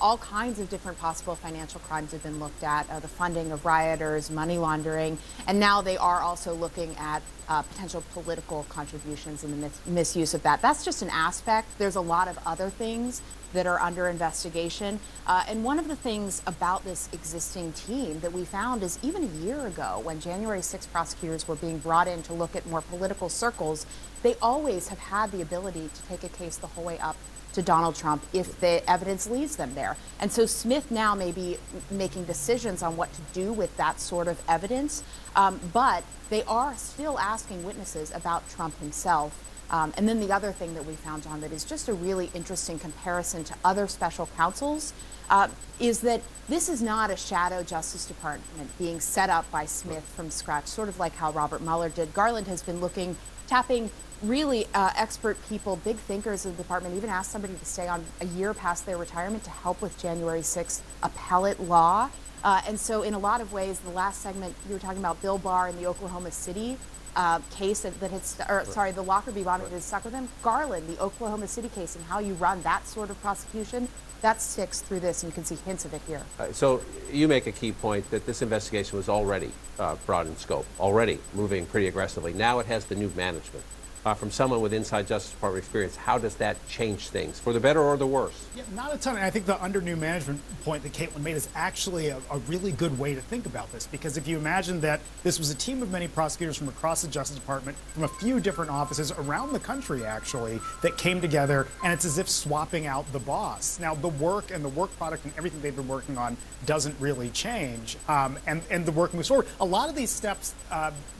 All kinds of different possible financial crimes have been looked at, the funding of rioters, money laundering, and now they are also looking at potential political contributions and the misuse of that. That's just an aspect. There's a lot of other things that are under investigation. And one of the things about this existing team that we found is even a year ago when January 6th prosecutors were being brought in to look at more political circles, they always have had the ability to take a case the whole way up to Donald Trump if the evidence leads them there. And so Smith now may be making decisions on what to do with that sort of evidence, but they are still asking witnesses about Trump himself. And then the other thing that we found, John, that is just a really interesting comparison to other special counsels is that this is not a shadow Justice Department being set up by Smith from scratch, sort of like how Robert Mueller did. Garland has been tapping really expert people, big thinkers of the department, even asked somebody to stay on a year past their retirement to help with January 6th appellate law. And so in a lot of ways, the last segment, you were talking about Bill Barr and the Oklahoma City case that had, the Lockerbie bombing that had stuck with him. Garland, the Oklahoma City case, and how you run that sort of prosecution, that sticks through this, and you can see hints of it here. So you make a key point that this investigation was already broad in scope, already moving pretty aggressively. Now it has the new management. From someone with inside Justice Department experience, how does that change things, for the better or the worse? Yeah, not a ton. And I think the under new management point that Caitlin made is actually a really good way to think about this, because if you imagine that this was a team of many prosecutors from across the Justice Department, from a few different offices around the country, actually, that came together, and it's as if swapping out the boss. Now, the work and the work product and everything they've been working on doesn't really change, and the work moves forward. A lot of these steps,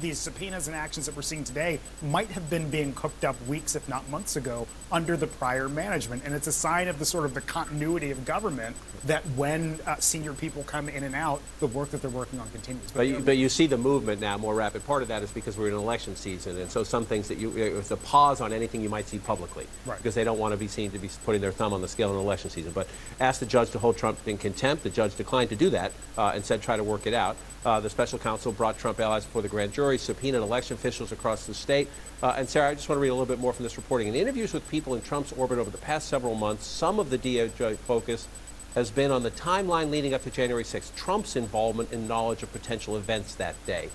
these subpoenas and actions that we're seeing today might have been being cooked up weeks, if not months ago, under the prior management. And it's a sign of the continuity of government that when senior people come in and out, the work that they're working on continues. But you see the movement now more rapid. Part of that is because we're in an election season, and so some things that it's a pause on anything you might see publicly, right, because they don't want to be seen to be putting their thumb on the scale in an election season. But asked the judge to hold Trump in contempt. The judge declined to do that and said try to work it out. The special counsel brought Trump allies before the grand jury, subpoenaed election officials across the state. And Sarah, I just want to read a little bit more from this reporting. In interviews with people in Trump's orbit over the past several months, some of the DOJ focus has been on the timeline leading up to January 6th, Trump's involvement and knowledge of potential events that day.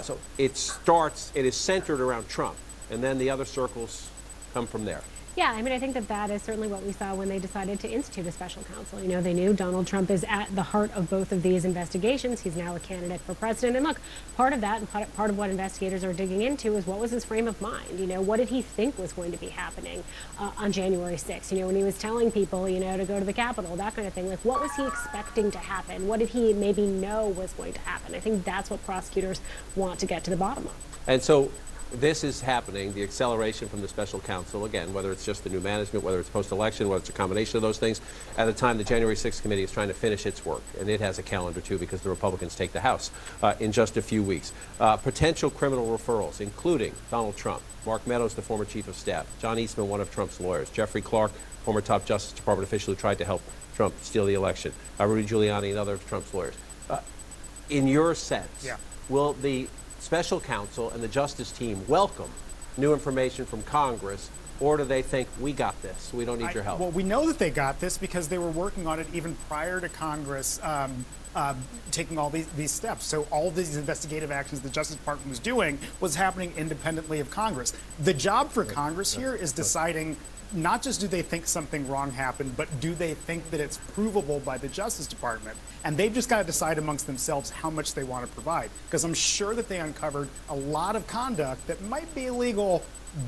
So it is centered around Trump, and then the other circles come from there. Yeah, I mean, I think that is certainly what we saw when they decided to institute a special counsel. You know, they knew Donald Trump is at the heart of both of these investigations. He's now a candidate for president. And look, part of that and part of what investigators are digging into is what was his frame of mind? You know, what did he think was going to be happening on January 6th? You know, when he was telling people, you know, to go to the Capitol, that kind of thing. Like, what was he expecting to happen? What did he maybe know was going to happen? I think that's what prosecutors want to get to the bottom of. And so this is happening, the acceleration from the special counsel, again, whether it's just the new management, whether it's post-election, whether it's a combination of those things, at the time the January 6th committee is trying to finish its work. And it has a calendar, too, because the Republicans take the House in just a few weeks. Potential criminal referrals, including Donald Trump, Mark Meadows, the former chief of staff, John Eastman, one of Trump's lawyers, Jeffrey Clark, former top Justice Department official who tried to help Trump steal the election, Rudy Giuliani and other of Trump's lawyers. In your sense, will the special counsel and the justice team welcome new information from Congress, or do they think, we got this, we don't need your help? Well, we know that they got this because they were working on it even prior to Congress taking all these steps. So all these investigative actions the Justice Department was doing was happening independently of Congress. The job for Congress here is deciding not just do they think something wrong happened, but do they think that it's provable by the Justice Department? And they've just got to decide amongst themselves how much they want to provide. Because I'm sure that they uncovered a lot of conduct that might be illegal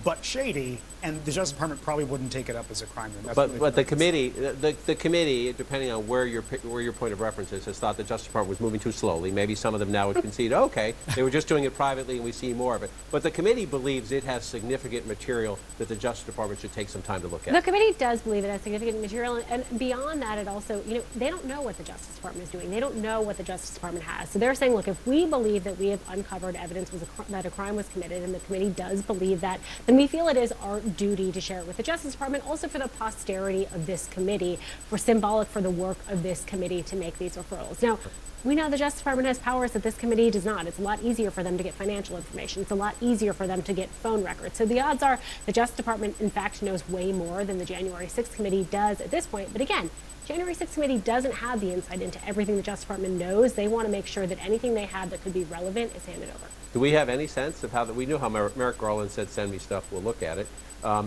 but shady, and the Justice Department probably wouldn't take it up as a crime. But the committee, the committee, depending on where your point of reference is, has thought the Justice Department was moving too slowly. Maybe some of them now would concede, okay, they were just doing it privately and we see more of it. But the committee believes it has significant material that the Justice Department should take some time to look at. The committee does believe it has significant material, and beyond that, it also, they don't know what the Justice Department is doing. They don't know what the Justice Department has. So they're saying, look, if we believe that we have uncovered evidence that a crime was committed, and the committee does believe that, then we feel it is our duty to share it with the Justice Department, also for the posterity of this committee, for symbolic for the work of this committee to make these referrals. Now, we know the Justice Department has powers that this committee does not. It's a lot easier for them to get financial information. It's a lot easier for them to get phone records. So the odds are the Justice Department, in fact, knows way more than the January 6th committee does at this point. But again, January 6th committee doesn't have the insight into everything the Justice Department knows. They want to make sure that anything they have that could be relevant is handed over. Do we have any sense of how we knew how Merrick Garland said, send me stuff, we'll look at it.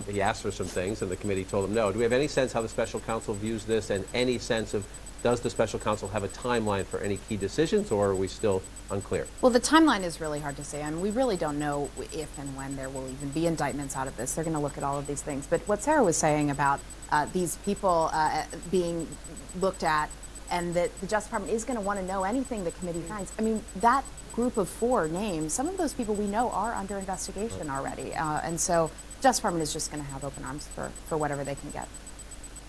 He asked for some things and the committee told him no. Do we have any sense how the special counsel views this, and any sense of, does the special counsel have a timeline for any key decisions, or are we still unclear? Well, the timeline is really hard to say. I mean, we really don't know if and when there will even be indictments out of this. They're going to look at all of these things. But what Sarah was saying about these people being looked at, and that the Justice Department is going to want to know anything the committee finds. I mean, that group of 4 names, some of those people we know are under investigation already. And so the Justice Department is just going to have open arms for whatever they can get.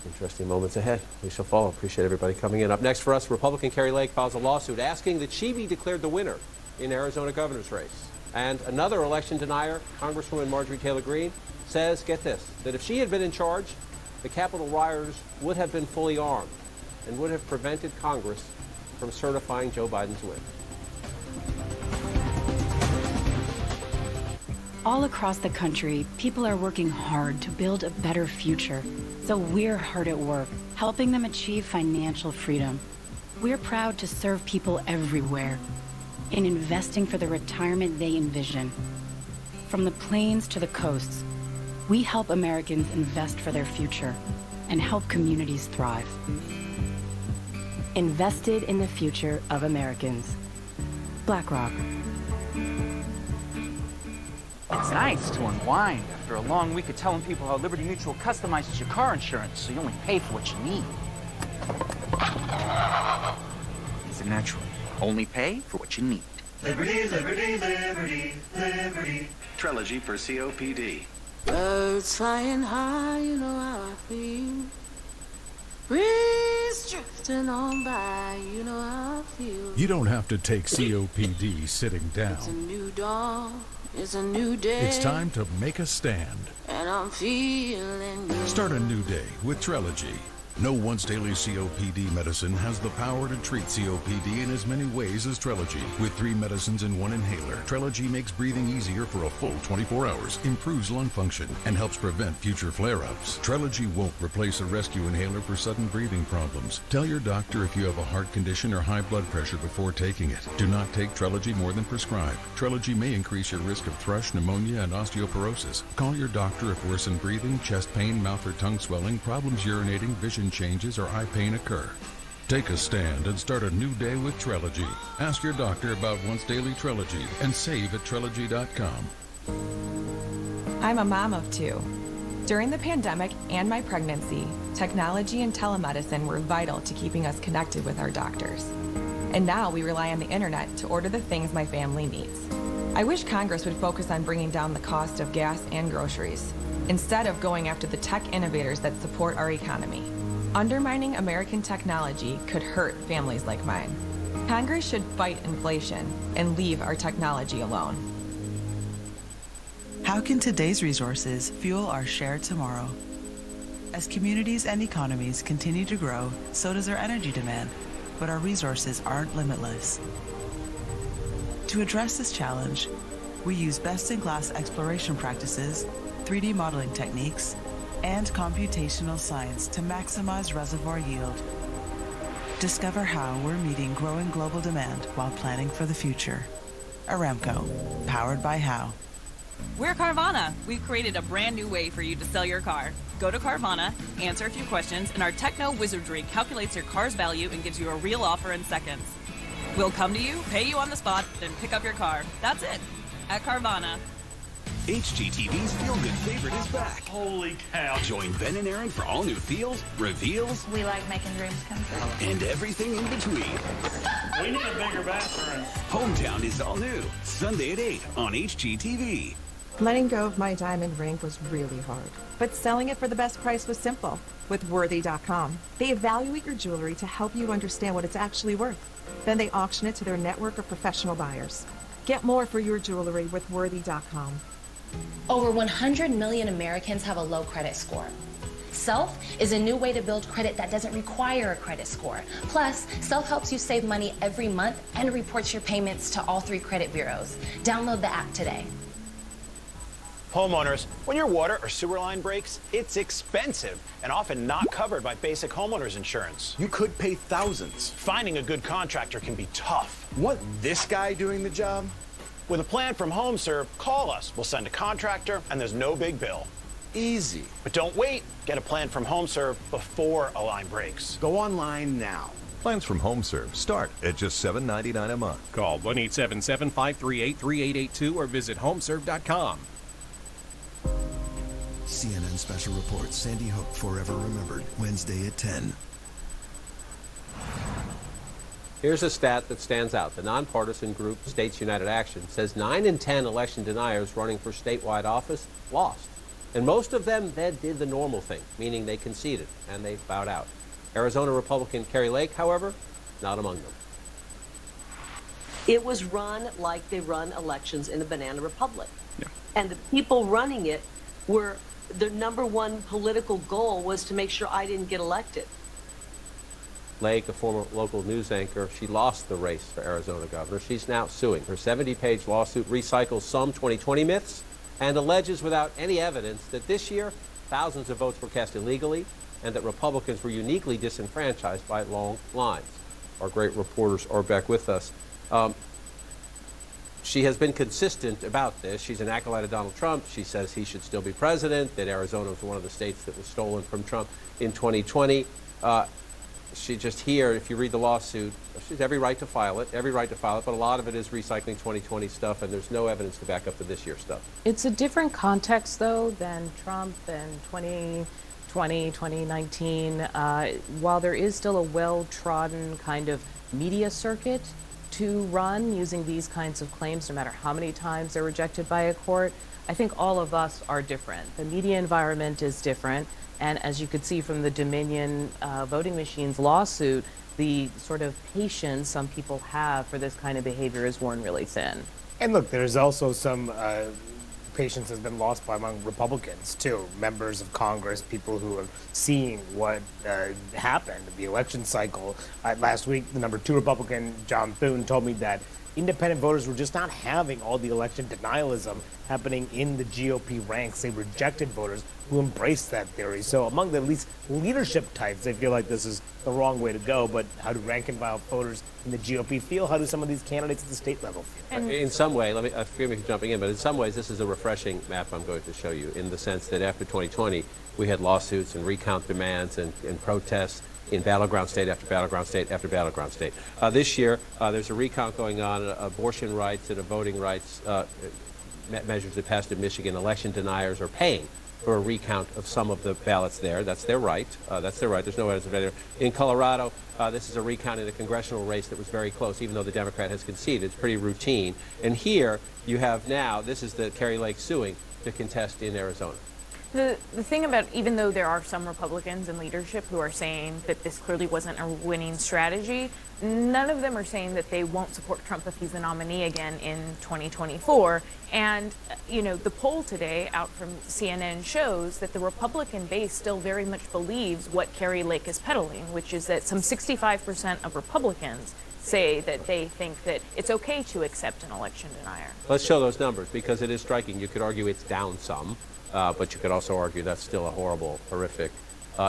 Interesting moments ahead. We shall follow. Appreciate everybody coming in. Up next for us, Republican Kari Lake files a lawsuit asking that she be declared the winner in Arizona governor's race. And another election denier, Congresswoman Marjorie Taylor Greene, says, get this, that if she had been in charge, the Capitol rioters would have been fully armed and would have prevented Congress from certifying Joe Biden's win. All across the country, people are working hard to build a better future. So we're hard at work, helping them achieve financial freedom. We're proud to serve people everywhere in investing for the retirement they envision. From the plains to the coasts, we help Americans invest for their future and help communities thrive. Invested in the future of Americans. BlackRock. It's nice to unwind after a long week of telling people how Liberty Mutual customizes your car insurance so you only pay for what you need. It's a natural. Only pay for what you need. Liberty, liberty, liberty, liberty. Trilogy for COPD. Birds flying high, you know how I feel. Breeze drifting on by, you know how I feel. You don't have to take COPD sitting down. It's a new dawn, it's a new day. It's time to make a stand. And I'm feeling good. Start a new day with Trilogy. No once-daily COPD medicine has the power to treat COPD in as many ways as Trilogy. With 3 medicines and 1 inhaler, Trilogy makes breathing easier for a full 24 hours, improves lung function, and helps prevent future flare-ups. Trilogy won't replace a rescue inhaler for sudden breathing problems. Tell your doctor if you have a heart condition or high blood pressure before taking it. Do not take Trilogy more than prescribed. Trilogy may increase your risk of thrush, pneumonia, and osteoporosis. Call your doctor if worsened breathing, chest pain, mouth or tongue swelling, problems urinating, vision changes, or eye pain occur. Take a stand and start a new day with Trilogy. Ask your doctor about once daily Trilogy and save at Trilogy.com. I'm a mom of 2. During the pandemic and my pregnancy, technology and telemedicine were vital to keeping us connected with our doctors. And now we rely on the internet to order the things my family needs. I wish Congress would focus on bringing down the cost of gas and groceries, instead of going after the tech innovators that support our economy. Undermining American technology could hurt families like mine. Congress should fight inflation and leave our technology alone. How can today's resources fuel our shared tomorrow? As communities and economies continue to grow, so does our energy demand, but our resources aren't limitless. To address this challenge, we use best-in-class exploration practices, 3D modeling techniques, and computational science to maximize reservoir yield. Discover how we're meeting growing global demand while planning for the future. Aramco, powered by How. We're Carvana. We've created a brand new way for you to sell your car. Go to Carvana, answer a few questions, and our techno wizardry calculates your car's value and gives you a real offer in seconds. We'll come to you, pay you on the spot, then pick up your car. That's it. At Carvana. HGTV's feel-good favorite is back. Holy cow. Join Ben and Aaron for all new feels, reveals, We like making dreams come true. and everything in between. We need a bigger bathroom. Hometown is all new. Sunday at 8 on HGTV. Letting go of my diamond ring was really hard, but selling it for the best price was simple with Worthy.com. They evaluate your jewelry to help you understand what it's actually worth. Then they auction it to their network of professional buyers. Get more for your jewelry with Worthy.com. Over 100 million Americans have a low credit score. Self is a new way to build credit that doesn't require a credit score. Plus, Self helps you save money every month and reports your payments to all 3 credit bureaus. Download the app today. Homeowners, when your water or sewer line breaks, it's expensive and often not covered by basic homeowners insurance. You could pay thousands. Finding a good contractor can be tough. Want this guy doing the job? With a plan from HomeServe, call us. We'll send a contractor, and there's no big bill. Easy. But don't wait. Get a plan from HomeServe before a line breaks. Go online now. Plans from HomeServe start at just $7.99 a month. Call 1-877-538-3882 or visit homeserve.com. CNN Special Report, Sandy Hook Forever Remembered, Wednesday at 10. Here's a stat that stands out. The nonpartisan group States United Action says 9 in 10 election deniers running for statewide office lost. And most of them then did the normal thing, meaning they conceded and they bowed out. Arizona Republican Kari Lake, however, not among them. It was run like they run elections in a banana republic. Yeah. And the people running it were, their number one political goal was to make sure I didn't get elected. Lake, a former local news anchor, she lost the race for Arizona governor. She's now suing. Her 70-page lawsuit recycles some 2020 myths and alleges without any evidence that this year thousands of votes were cast illegally and that Republicans were uniquely disenfranchised by long lines. Our great reporters are back with us. She has been consistent about this. She's an acolyte of Donald Trump. She says he should still be president, that Arizona was one of the states that was stolen from Trump in 2020. She just here, if you read the lawsuit, she has every right to file it, but a lot of it is recycling 2020 stuff, and there's no evidence to back up the this year stuff. It's a different context, though, than Trump and 2020, 2019. While there is still a well-trodden kind of media circuit to run using these kinds of claims, no matter how many times they're rejected by a court, I think all of us are different. The media environment is different. And as you could see from the Dominion voting machines lawsuit, the sort of patience some people have for this kind of behavior is worn really thin. And look, there's also some patience has been lost by among Republicans, too. Members of Congress, people who are seeing what happened in the election cycle. Last week, the number 2 Republican, John Thune, told me that independent voters were just not having all the election denialism happening in the GOP ranks. They rejected voters who embraced that theory. So among the at least leadership types, they feel like this is the wrong way to go. But how do rank and file voters in the GOP feel? How do some of these candidates at the state level feel? And in some way, forgive me for jumping in, but in some ways this is a refreshing map I'm going to show you, in the sense that after 2020, we had lawsuits and recount demands and protests in battleground state after battleground state after battleground state. This year, there's a recount going on, abortion rights and voting rights measures that passed in Michigan. Election deniers are paying for a recount of some of the ballots there. That's their right. There's no evidence of it. In Colorado, this is a recount in a congressional race that was very close, even though the Democrat has conceded. It's pretty routine. And here you have now, this is the Kari Lake suing to contest in Arizona. The thing about, even though there are some Republicans in leadership who are saying that this clearly wasn't a winning strategy, none of them are saying that they won't support Trump if he's the nominee again in 2024. And, the poll today out from CNN shows that the Republican base still very much believes what Carrie Lake is peddling, which is that some 65% of Republicans say that they think that it's okay to accept an election denier. Let's show those numbers, because it is striking. You could argue it's down some. But you could also argue that's still a horrible, horrific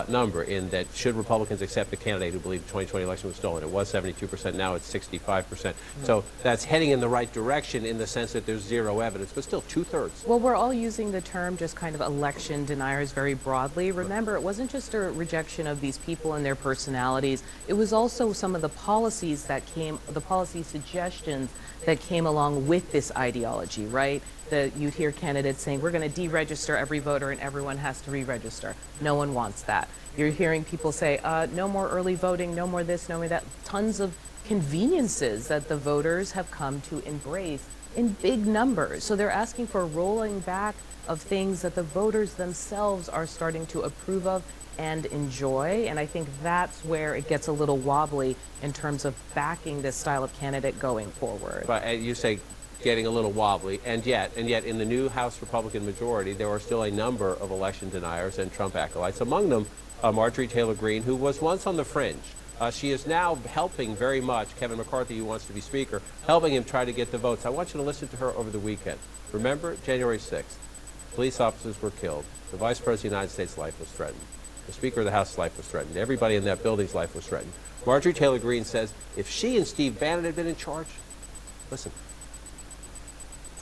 number, in that should Republicans accept a candidate who believed the 2020 election was stolen? It was 72%, now it's 65%. So that's heading in the right direction in the sense that there's zero evidence, but still 2/3. Well, we're all using the term just kind of election deniers very broadly. Remember, it wasn't just a rejection of these people and their personalities. It was also some of the policies that came, the policy suggestions that came along with this ideology, right? You'd hear candidates saying, we're going to deregister every voter and everyone has to re-register. No one wants that. You're hearing people say, no more early voting, no more this, no more that. Tons of conveniences that the voters have come to embrace in big numbers. So they're asking for a rolling back of things that the voters themselves are starting to approve of and enjoy. And I think that's where it gets a little wobbly in terms of backing this style of candidate going forward. But you say getting a little wobbly, and yet in the new House Republican majority, there are still a number of election deniers and Trump acolytes. Among them, Marjorie Taylor Greene, who was once on the fringe. She is now helping very much Kevin McCarthy, who wants to be Speaker, helping him try to get the votes. I want you to listen to her over the weekend. Remember, January 6th, police officers were killed. The Vice President of the United States' life was threatened. The Speaker of the House's life was threatened. Everybody in that building's life was threatened. Marjorie Taylor Greene says if she and Steve Bannon had been in charge, listen.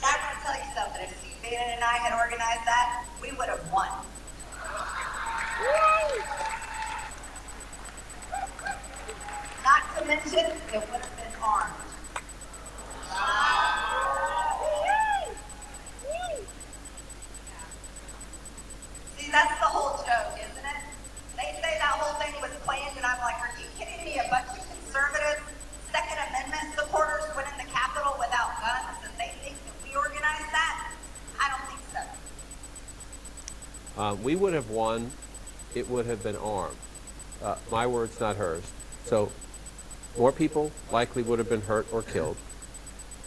I want to tell you something. If Steve Bannon and I had organized that, we would have won. Not to mention, it would have been armed. See, that's the whole joke, isn't it? They say that whole thing was planned, and I'm like, are you kidding me? A bunch of conservative Second Amendment supporters went in the Capitol without guns, and they think that we organized that? I don't think so. We would have won. It would have been armed. My words, not hers. So more people likely would have been hurt or killed,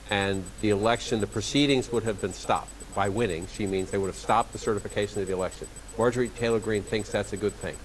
and the election, the proceedings would have been stopped. By winning, she means they would have stopped the certification of the election. Marjorie Taylor Greene thinks that's a good thing.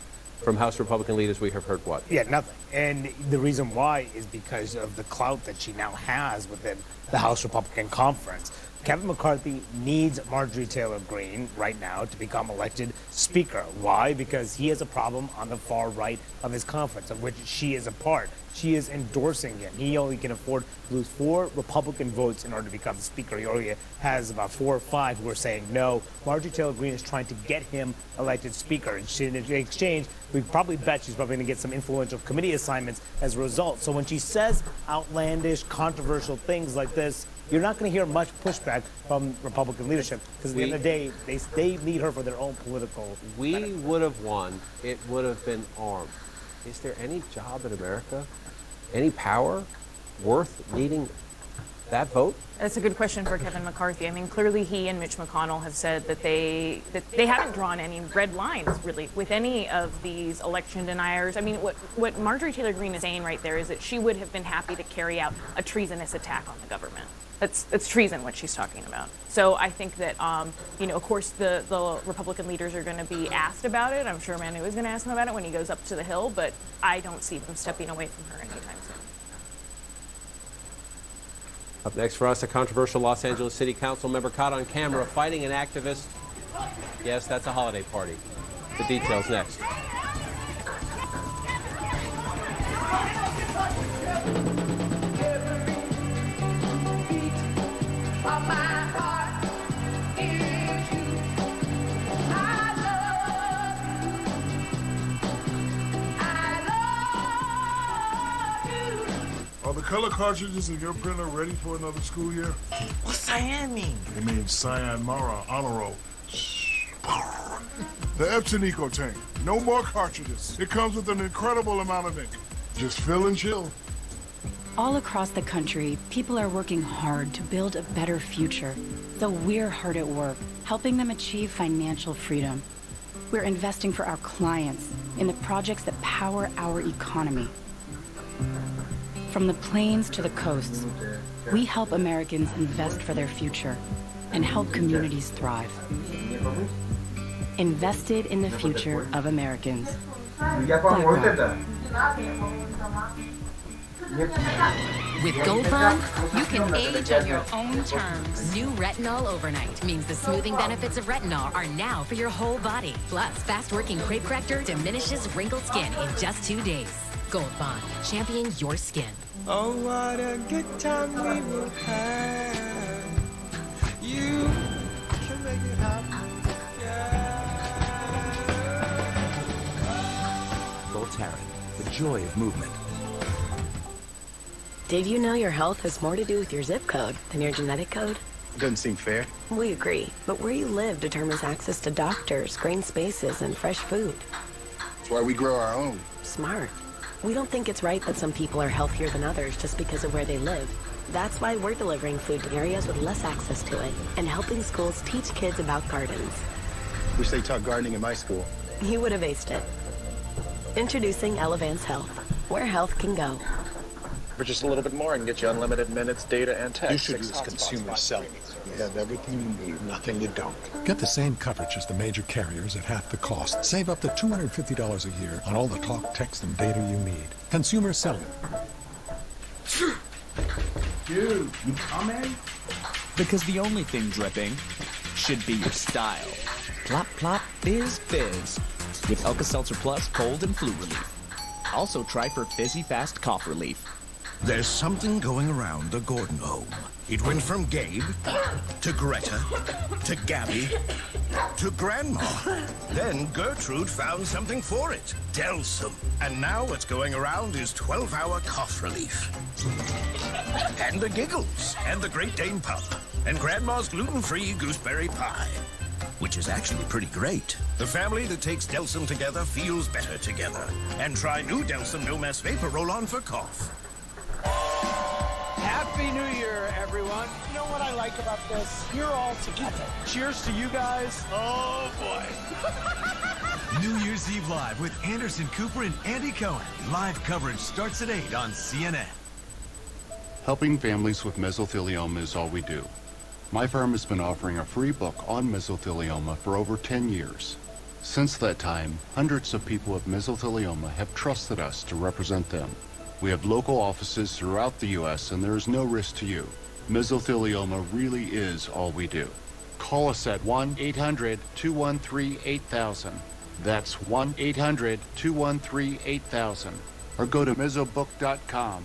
From House Republican leaders, we have heard what? Yeah, nothing. And the reason why is because of the clout that she now has within the House Republican Conference. Kevin McCarthy needs Marjorie Taylor Greene right now to become elected Speaker. Why? Because he has a problem on the far right of his conference, of which she is a part. She is endorsing him. He only can afford to lose 4 Republican votes in order to become Speaker. He already has about 4 or 5 who are saying no. Marjorie Taylor Greene is trying to get him elected Speaker. And in exchange, we probably bet she's probably going to get some influential committee assignments as a result. So when she says outlandish, controversial things like this, you're not going to hear much pushback from Republican leadership, because at the end of the day, they need her for their own political benefit. would have won. It would have been armed. Is there any job in America, any power worth needing that vote? That's a good question for Kevin McCarthy. I mean, clearly he and Mitch McConnell have said that they haven't drawn any red lines, really, with any of these election deniers. I mean, what Marjorie Taylor Greene is saying right there is that she would have been happy to carry out a treasonous attack on the government. That's treason, what she's talking about. So I think that, of course, the Republican leaders are going to be asked about it. I'm sure Manu is going to ask him about it when he goes up to the Hill, but I don't see them stepping away from her anytime soon. Up next for us, a controversial Los Angeles City Council member caught on camera fighting an activist. Yes, that's a holiday party. The details next. Are the color cartridges in your printer ready for another school year? What's cyan mean? It means cyan Mara honor roll. The Epson Eco Tank. No more cartridges. It comes with an incredible amount of ink. Just fill and chill. All across the country, people are working hard to build a better future. So we're hard at work, helping them achieve financial freedom. We're investing for our clients in the projects that power our economy. From the plains to the coasts, we help Americans invest for their future and help communities thrive. Invested in the future of Americans. BlackRock. With Gold Bond, you can age on your own terms. New Retinol Overnight means the smoothing benefits of retinol are now for your whole body. Plus, fast-working crepe corrector diminishes wrinkled skin in just 2 days. Gold Bond, champion your skin. Oh, what a good time we will have. You can make it happen. Voltaren, the joy of movement. Did you know your health has more to do with your zip code than your genetic code? Doesn't seem fair. We agree, but where you live determines access to doctors, green spaces, and fresh food. That's why we grow our own. Smart. We don't think it's right that some people are healthier than others just because of where they live. That's why we're delivering food to areas with less access to it and helping schools teach kids about gardens. Wish they taught gardening in my school. You would have aced it. Introducing Elevance Health, where health can go. For just a little bit more, I can get you unlimited minutes, data, and text. You should use Consumer Cellular. You have everything you need, nothing you don't. Get the same coverage as the major carriers at half the cost. Save up to $250 a year on all the talk, text, and data you need. Consumer Cellular. Dude, you coming? Because the only thing dripping should be your style. Plop, plop, fizz, fizz. With Alka-Seltzer Plus cold and flu relief. Also try for fizzy fast cough relief. There's something going around the Gordon home. It went from Gabe to Greta to Gabby to Grandma. Then Gertrude found something for it, Delsum. And now what's going around is 12-hour cough relief. And the giggles, and the Great Dane pup, and Grandma's gluten-free gooseberry pie, which is actually pretty great. The family that takes Delsum together feels better together. And try new Delsum No Mess Vapor Roll-On for cough. Happy New Year, everyone. You know what I like about this? You're all together. Cheers to you guys. Oh, boy. New Year's Eve Live with Anderson Cooper and Andy Cohen. Live coverage starts at 8 on CNN. Helping families with mesothelioma is all we do. My firm has been offering a free book on mesothelioma for over 10 years. Since that time, hundreds of people with mesothelioma have trusted us to represent them. We have local offices throughout the U.S. and there is no risk to you. Mesothelioma really is all we do. Call us at 1-800-213-8000. That's 1-800-213-8000. Or go to mesobook.com.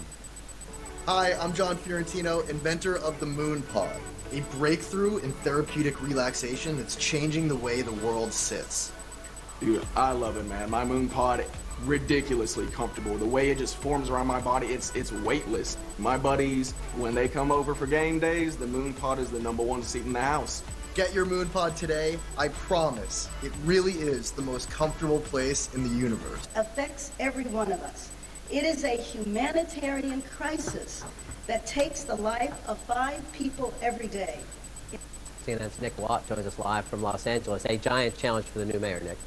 Hi, I'm John Fiorentino, inventor of the Moon Pod, a breakthrough in therapeutic relaxation that's changing the way the world sits. Dude, I love it, man. My Moon Pod, ridiculously comfortable. The way it just forms around my body, it's weightless. My buddies, when they come over for game days, the Moon Pod is the #1 seat in the house. Get your Moon Pod today. I promise. It really is the most comfortable place in the universe. Affects every one of us. It is a humanitarian crisis that takes the life of 5 people every day. CNN's Nick Watt joins us live from Los Angeles. A giant challenge for the new mayor, Nick.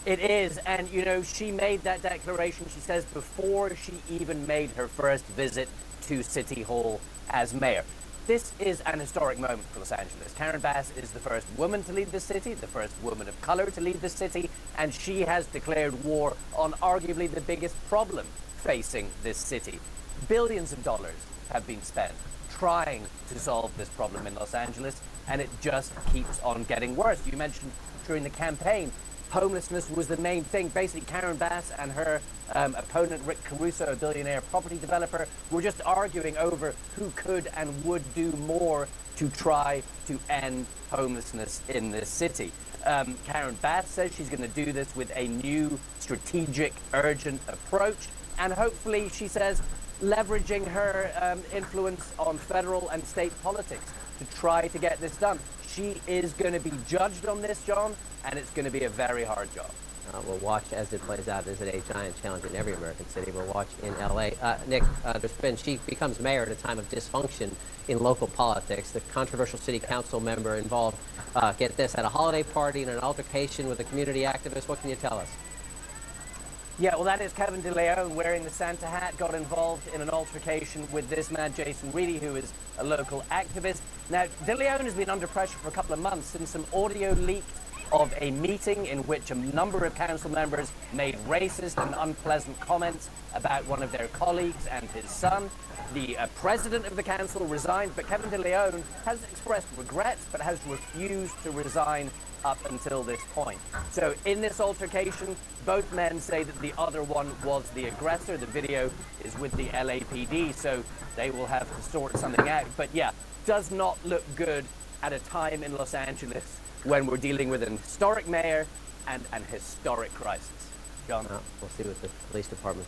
It is, and you know, she made that declaration, she says, before she even made her first visit to City Hall as mayor. This is an historic moment for Los Angeles. Karen Bass is the first woman to lead the city, the first woman of color to lead the city, and she has declared war on arguably the biggest problem facing this city. Billions of dollars have been spent trying to solve this problem in Los Angeles, and it just keeps on getting worse. You mentioned during the campaign, homelessness was the main thing. Basically, Karen Bass and her opponent, Rick Caruso, a billionaire property developer, were just arguing over who could and would do more to try to end homelessness in this city. Karen Bass says she's going to do this with a new strategic, urgent approach, and hopefully, she says, leveraging her influence on federal and state politics to try to get this done. She is going to be judged on this, John, and it's going to be a very hard job. We'll watch as it plays out. Is it a giant challenge in every American city? We'll watch in L.A. Nick, she becomes mayor at a time of dysfunction in local politics. The controversial city council member involved, get this, at a holiday party and an altercation with a community activist. What can you tell us? Yeah, well, that is Kevin De Leon wearing the Santa hat, got involved in an altercation with this man, Jason Reedy, who is a local activist. Now, De Leon has been under pressure for a couple of months since some audio leaked of a meeting in which a number of council members made racist and unpleasant comments about one of their colleagues and his son. The president of the council resigned, but Kevin De Leon has expressed regrets but has refused to resign up until this point. So in this altercation, both men say that the other one was the aggressor. The video is with the LAPD, so they will have to sort something out. But yeah, does not look good at a time in Los Angeles when we're dealing with an historic mayor and an historic crisis. John? We'll see what the police department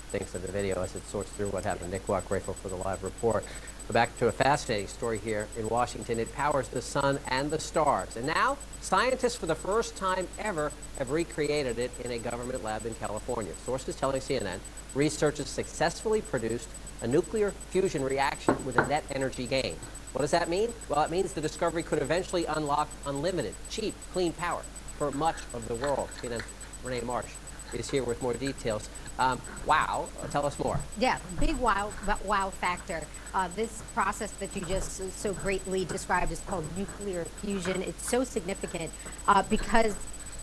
thinks of the video as it sorts through what happened. Nick Watt, grateful for the live report. But back to a fascinating story here in Washington. It powers the sun and the stars. And now, scientists for the first time ever have recreated it in a government lab in California. Sources telling CNN, researchers successfully produced a nuclear fusion reaction with a net energy gain. What does that mean? Well, it means the discovery could eventually unlock unlimited, cheap, clean power for much of the world. CNN Renee Marsh is here with more details. Wow, tell us more. Yeah, big wow factor. This process that you just so greatly described is called nuclear fusion. It's so significant because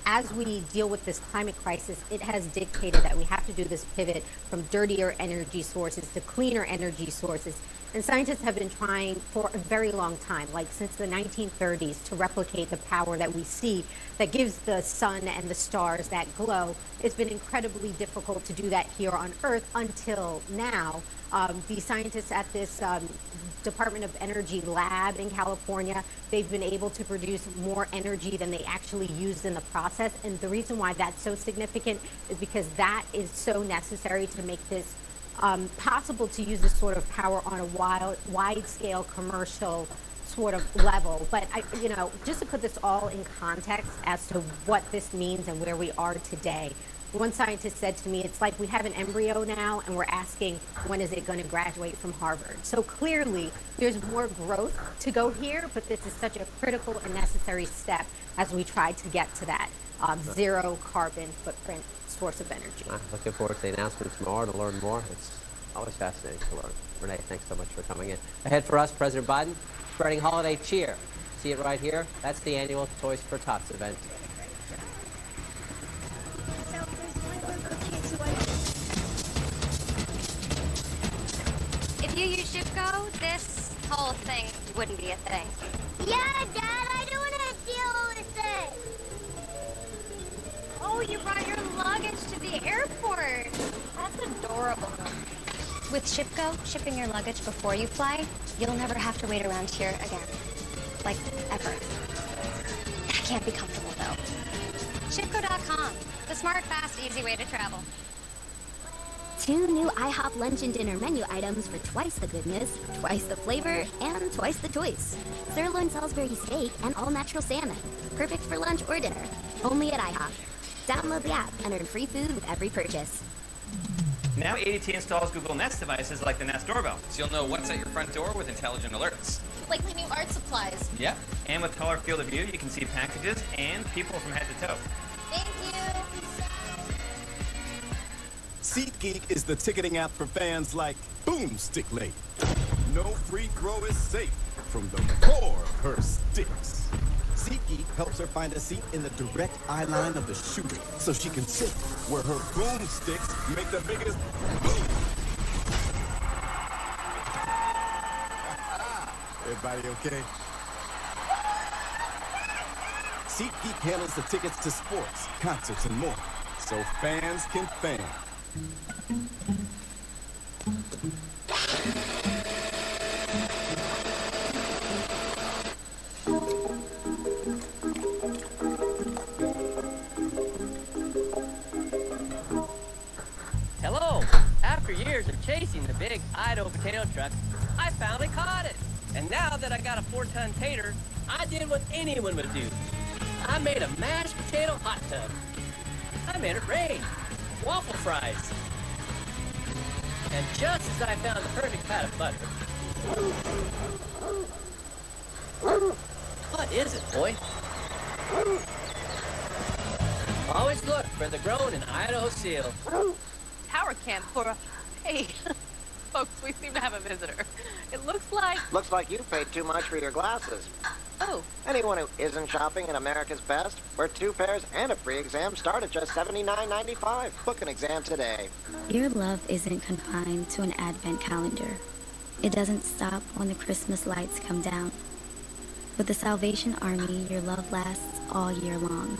as we deal with this climate crisis, it has dictated that we have to do this pivot from dirtier energy sources to cleaner energy sources. And scientists have been trying for a very long time, like since the 1930s, to replicate the power that we see that gives the sun and the stars that glow. It's been incredibly difficult to do that here on Earth until now. The scientists at this Department of Energy lab in California, they've been able to produce more energy than they actually used in the process. And the reason why that's so significant is because that is so necessary to make this possible to use this sort of power on a wide-scale commercial sort of level. But just to put this all in context as to what this means and where we are today, one scientist said to me, it's like we have an embryo now and we're asking when is it going to graduate from Harvard. So clearly there's more growth to go here, but this is such a critical and necessary step as we try to get to that zero carbon footprint source of energy. Looking forward to the announcement tomorrow to learn more. It's always fascinating to learn. Renee, thanks so much for coming in. Ahead for us, President Biden spreading holiday cheer. See it right here? That's the annual Toys for Tots event. If you use Shipco, this whole thing wouldn't be a thing. Yeah, Dad, I don't want to deal with it. Oh, you brought your luggage to the airport. That's adorable. With Shipco, shipping your luggage before you fly, you'll never have to wait around here again. Like, ever. That can't be comfortable, though. Shipco.com, the smart, fast, easy way to travel. 2 new IHOP lunch and dinner menu items for twice the goodness, twice the flavor, and twice the choice. Sirloin Salisbury steak and all-natural salmon. Perfect for lunch or dinner. Only at IHOP. Download the app and earn free food with every purchase. Now ADT installs Google Nest devices like the Nest doorbell, so you'll know what's at your front door with intelligent alerts. Like the new art supplies. Yep, and with color field of view, you can see packages and people from head to toe. Thank you. SeatGeek is the ticketing app for fans like Boomstick Lady. No free throw is safe from the core of her sticks. SeatGeek helps her find a seat in the direct eye line of the shooter so she can sit where her boomsticks make the biggest boom. Everybody okay? SeatGeek handles the tickets to sports, concerts, and more, so fans can fan. Hello! After years of chasing the big Idaho potato truck, I finally caught it. And now that I got a 4-ton tater, I did what anyone would do. I made a mashed potato hot tub. I made it rain. Waffle fries. And just as I found the perfect pat of butter. What is it, boy? Always look for the grown in Idaho seal. Tower camp for a... Hey, folks, we seem to have a visitor. It looks like... Looks like you paid too much for your glasses. Oh. Anyone who isn't shopping at America's Best, where 2 pairs and a free exam start at just $79.95. Book an exam today. Your love isn't confined to an advent calendar. It doesn't stop when the Christmas lights come down. With the Salvation Army, your love lasts all year long.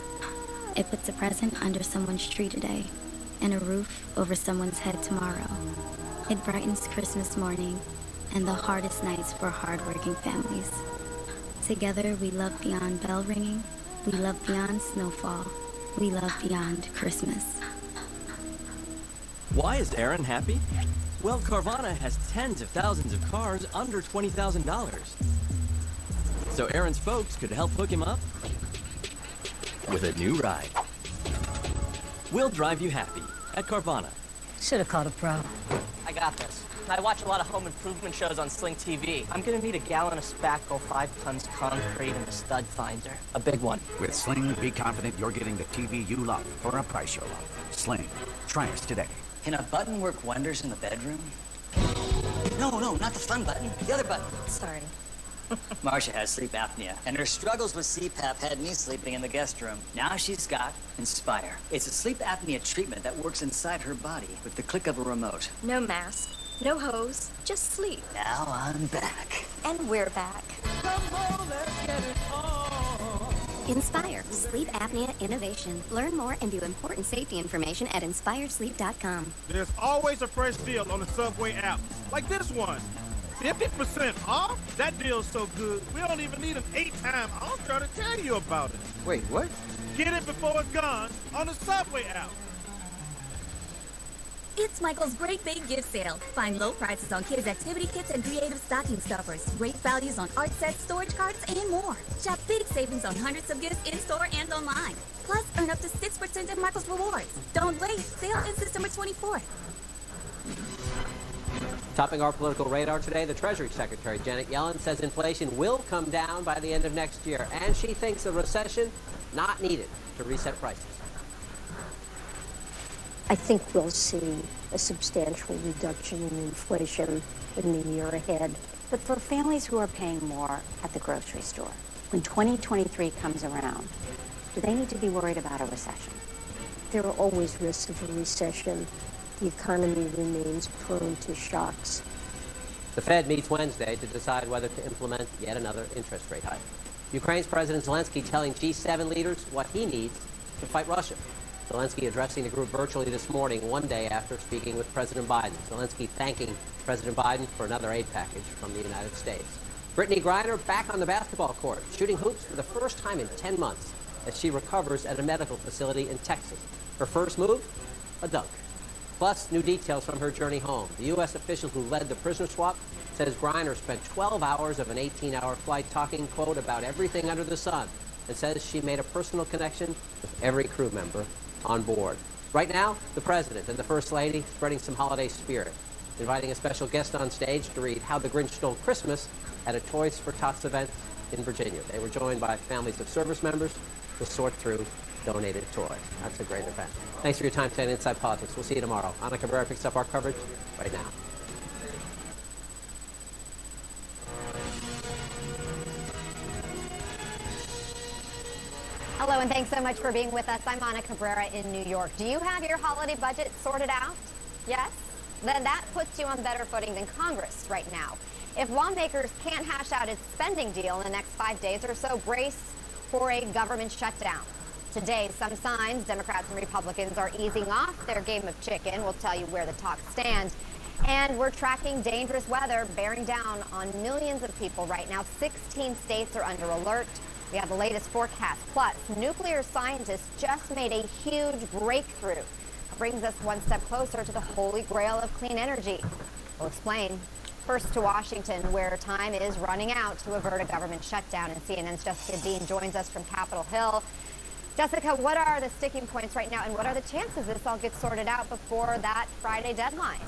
It puts a present under someone's tree today, and a roof over someone's head tomorrow. It brightens Christmas morning and the hardest nights for hardworking families. Together, we love beyond bell ringing, we love beyond snowfall, we love beyond Christmas. Why is Aaron happy? Well, Carvana has tens of thousands of cars under $20,000. So Aaron's folks could help hook him up with a new ride. We'll drive you happy at Carvana. Should have called a pro. I got this. I watch a lot of home improvement shows on Sling TV. I'm gonna need a gallon of spackle, 5 tons concrete, and a stud finder. A big one. With Sling, be confident you're getting the TV you love for a price you'll love. Sling. Try us today. Can a button work wonders in the bedroom? No, not the fun button. The other button. Sorry. Marcia has sleep apnea, and her struggles with CPAP had me sleeping in the guest room. Now she's got Inspire. It's a sleep apnea treatment that works inside her body with the click of a remote. No mask, no hose, just sleep. Now I'm back. And we're back. Inspire, sleep apnea innovation. Learn more and view important safety information at inspiresleep.com. There's always a fresh deal on the Subway app, like this one. 50% off? That deal's so good, we don't even need an 8-time offer to tell you about it. Wait, what? Get it before it's gone on the Subway app. It's Michael's Great Big Gift Sale. Find low prices on kids' activity kits and creative stocking stuffers. Great values on art sets, storage cards, and more. Shop big savings on hundreds of gifts in-store and online. Plus, earn up to 6% in Michael's Rewards. Don't wait. Sale ends December 24th. Topping our political radar today, the Treasury Secretary, Janet Yellen, says inflation will come down by the end of next year, and she thinks a recession not needed to reset prices. I think we'll see a substantial reduction in inflation in the year ahead. But for families who are paying more at the grocery store, when 2023 comes around, do they need to be worried about a recession? There are always risks of a recession. The economy remains prone to shocks. The Fed meets Wednesday to decide whether to implement yet another interest rate hike. Ukraine's President Zelensky telling G7 leaders what he needs to fight Russia. Zelensky addressing the group virtually this morning, one day after speaking with President Biden. Zelensky thanking President Biden for another aid package from the United States. Brittany Griner back on the basketball court, shooting hoops for the first time in 10 months as she recovers at a medical facility in Texas. Her first move, a dunk. Plus, new details from her journey home. The U.S. official who led the prisoner swap says Griner spent 12 hours of an 18-hour flight talking, quote, about everything under the sun, and says she made a personal connection with every crew member on board. Right now, the President and the First Lady spreading some holiday spirit, inviting a special guest on stage to read How the Grinch Stole Christmas at a Toys for Tots event in Virginia. They were joined by families of service members to sort through donated toys. That's a great event. Thanks for your time today on Inside Politics. We'll see you tomorrow. Ana Cabrera picks up our coverage right now. Hello, and thanks so much for being with us. I'm Ana Cabrera in New York. Do you have your holiday budget sorted out? Yes? Then that puts you on better footing than Congress right now. If lawmakers can't hash out its spending deal in the next 5 days or so, brace for a government shutdown. Today, some signs Democrats and Republicans are easing off their game of chicken. We'll tell you where the talks stand. And we're tracking dangerous weather bearing down on millions of people right now. 16 states are under alert. We have the latest forecast. Plus, nuclear scientists just made a huge breakthrough. It brings us one step closer to the holy grail of clean energy. We'll explain. First to Washington, where time is running out to avert a government shutdown. And CNN's Jessica Dean joins us from Capitol Hill. Jessica, what are the sticking points right now, and what are the chances this all gets sorted out before that Friday deadline?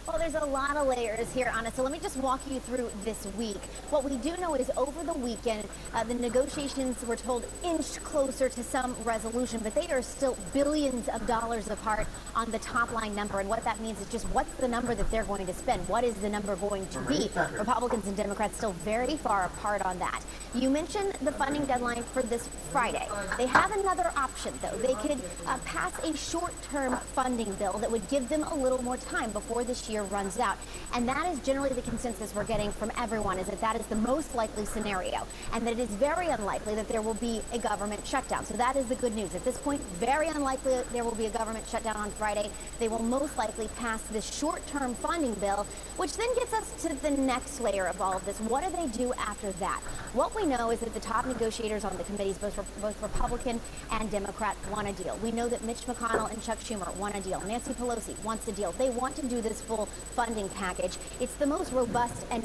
Well, there's a lot of layers here, Anna, so let me just walk you through this week. What we do know is over the weekend, the negotiations were told inched closer to some resolution, but they are still billions of dollars apart on the top line number. And what that means is just what's the number that they're going to spend? What is the number going to be? Republicans and Democrats still very far apart on that. You mentioned the funding deadline for this Friday. They have another option, though. They could pass a short-term funding bill that would give them a little more time before this year runs out. And that is generally the consensus we're getting from everyone, is that that is the most likely scenario, and that it is very unlikely that there will be a government shutdown. So that is the good news. At this point, very unlikely there will be a government shutdown on Friday. They will most likely pass this short-term funding bill, which then gets us to the next layer of all of this. What do they do after that? What we know is that the top negotiators on the committees, both Republican and Democrat, want a deal. We know that Mitch McConnell and Chuck Schumer want a deal. Nancy Pelosi wants a deal. They want to do this full funding package. It's the most robust and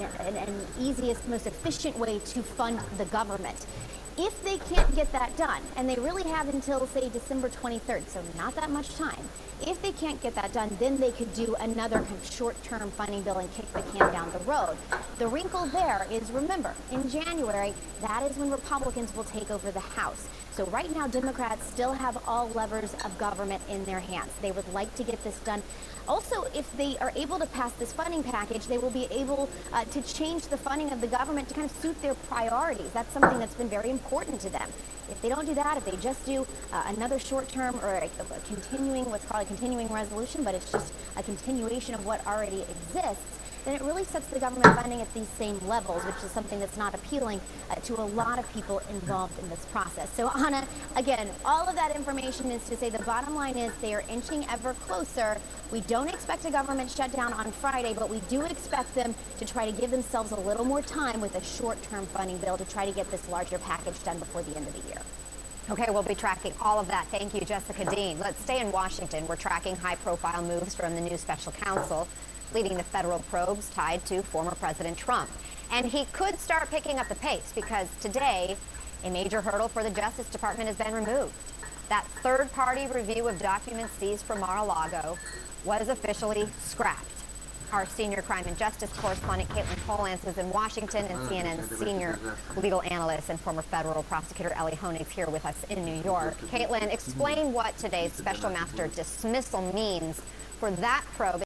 easiest, most efficient way to fund the government. If they can't get that done, and they really have until, say, December 23rd, so not that much time, if they can't get that done, then they could do another kind of short-term funding bill and kick the can down the road. The wrinkle there is, remember, in January, that is when Republicans will take over the House. So right now, Democrats still have all levers of government in their hands. They would like to get this done. Also, if they are able to pass this funding package, they will be able to change the funding of the government to kind of suit their priorities. That's something that's been very important to them. If they don't do that, if they just do another short-term or a continuing, what's called a continuing resolution, but it's just a continuation of what already exists, then it really sets the government funding at these same levels, which is something that's not appealing to a lot of people involved in this process. So, Anna, again, all of that information is to say the bottom line is they are inching ever closer. We don't expect a government shutdown on Friday, but we do expect them to try to give themselves a little more time with a short-term funding bill to try to get this larger package done before the end of the year. Okay, we'll be tracking all of that. Thank you, Jessica Dean. Let's stay in Washington. We're tracking high-profile moves from the new special counsel leading the federal probes tied to former President Trump. And he could start picking up the pace because today, a major hurdle for the Justice Department has been removed. That third-party review of documents seized from Mar-a-Lago was officially scrapped. Our senior crime and justice correspondent, Caitlin Polance, is in Washington, and CNN's senior legal analyst and former federal prosecutor, Ellie Honig's here with us in New York. Caitlin, explain what today's special master dismissal means for that probe.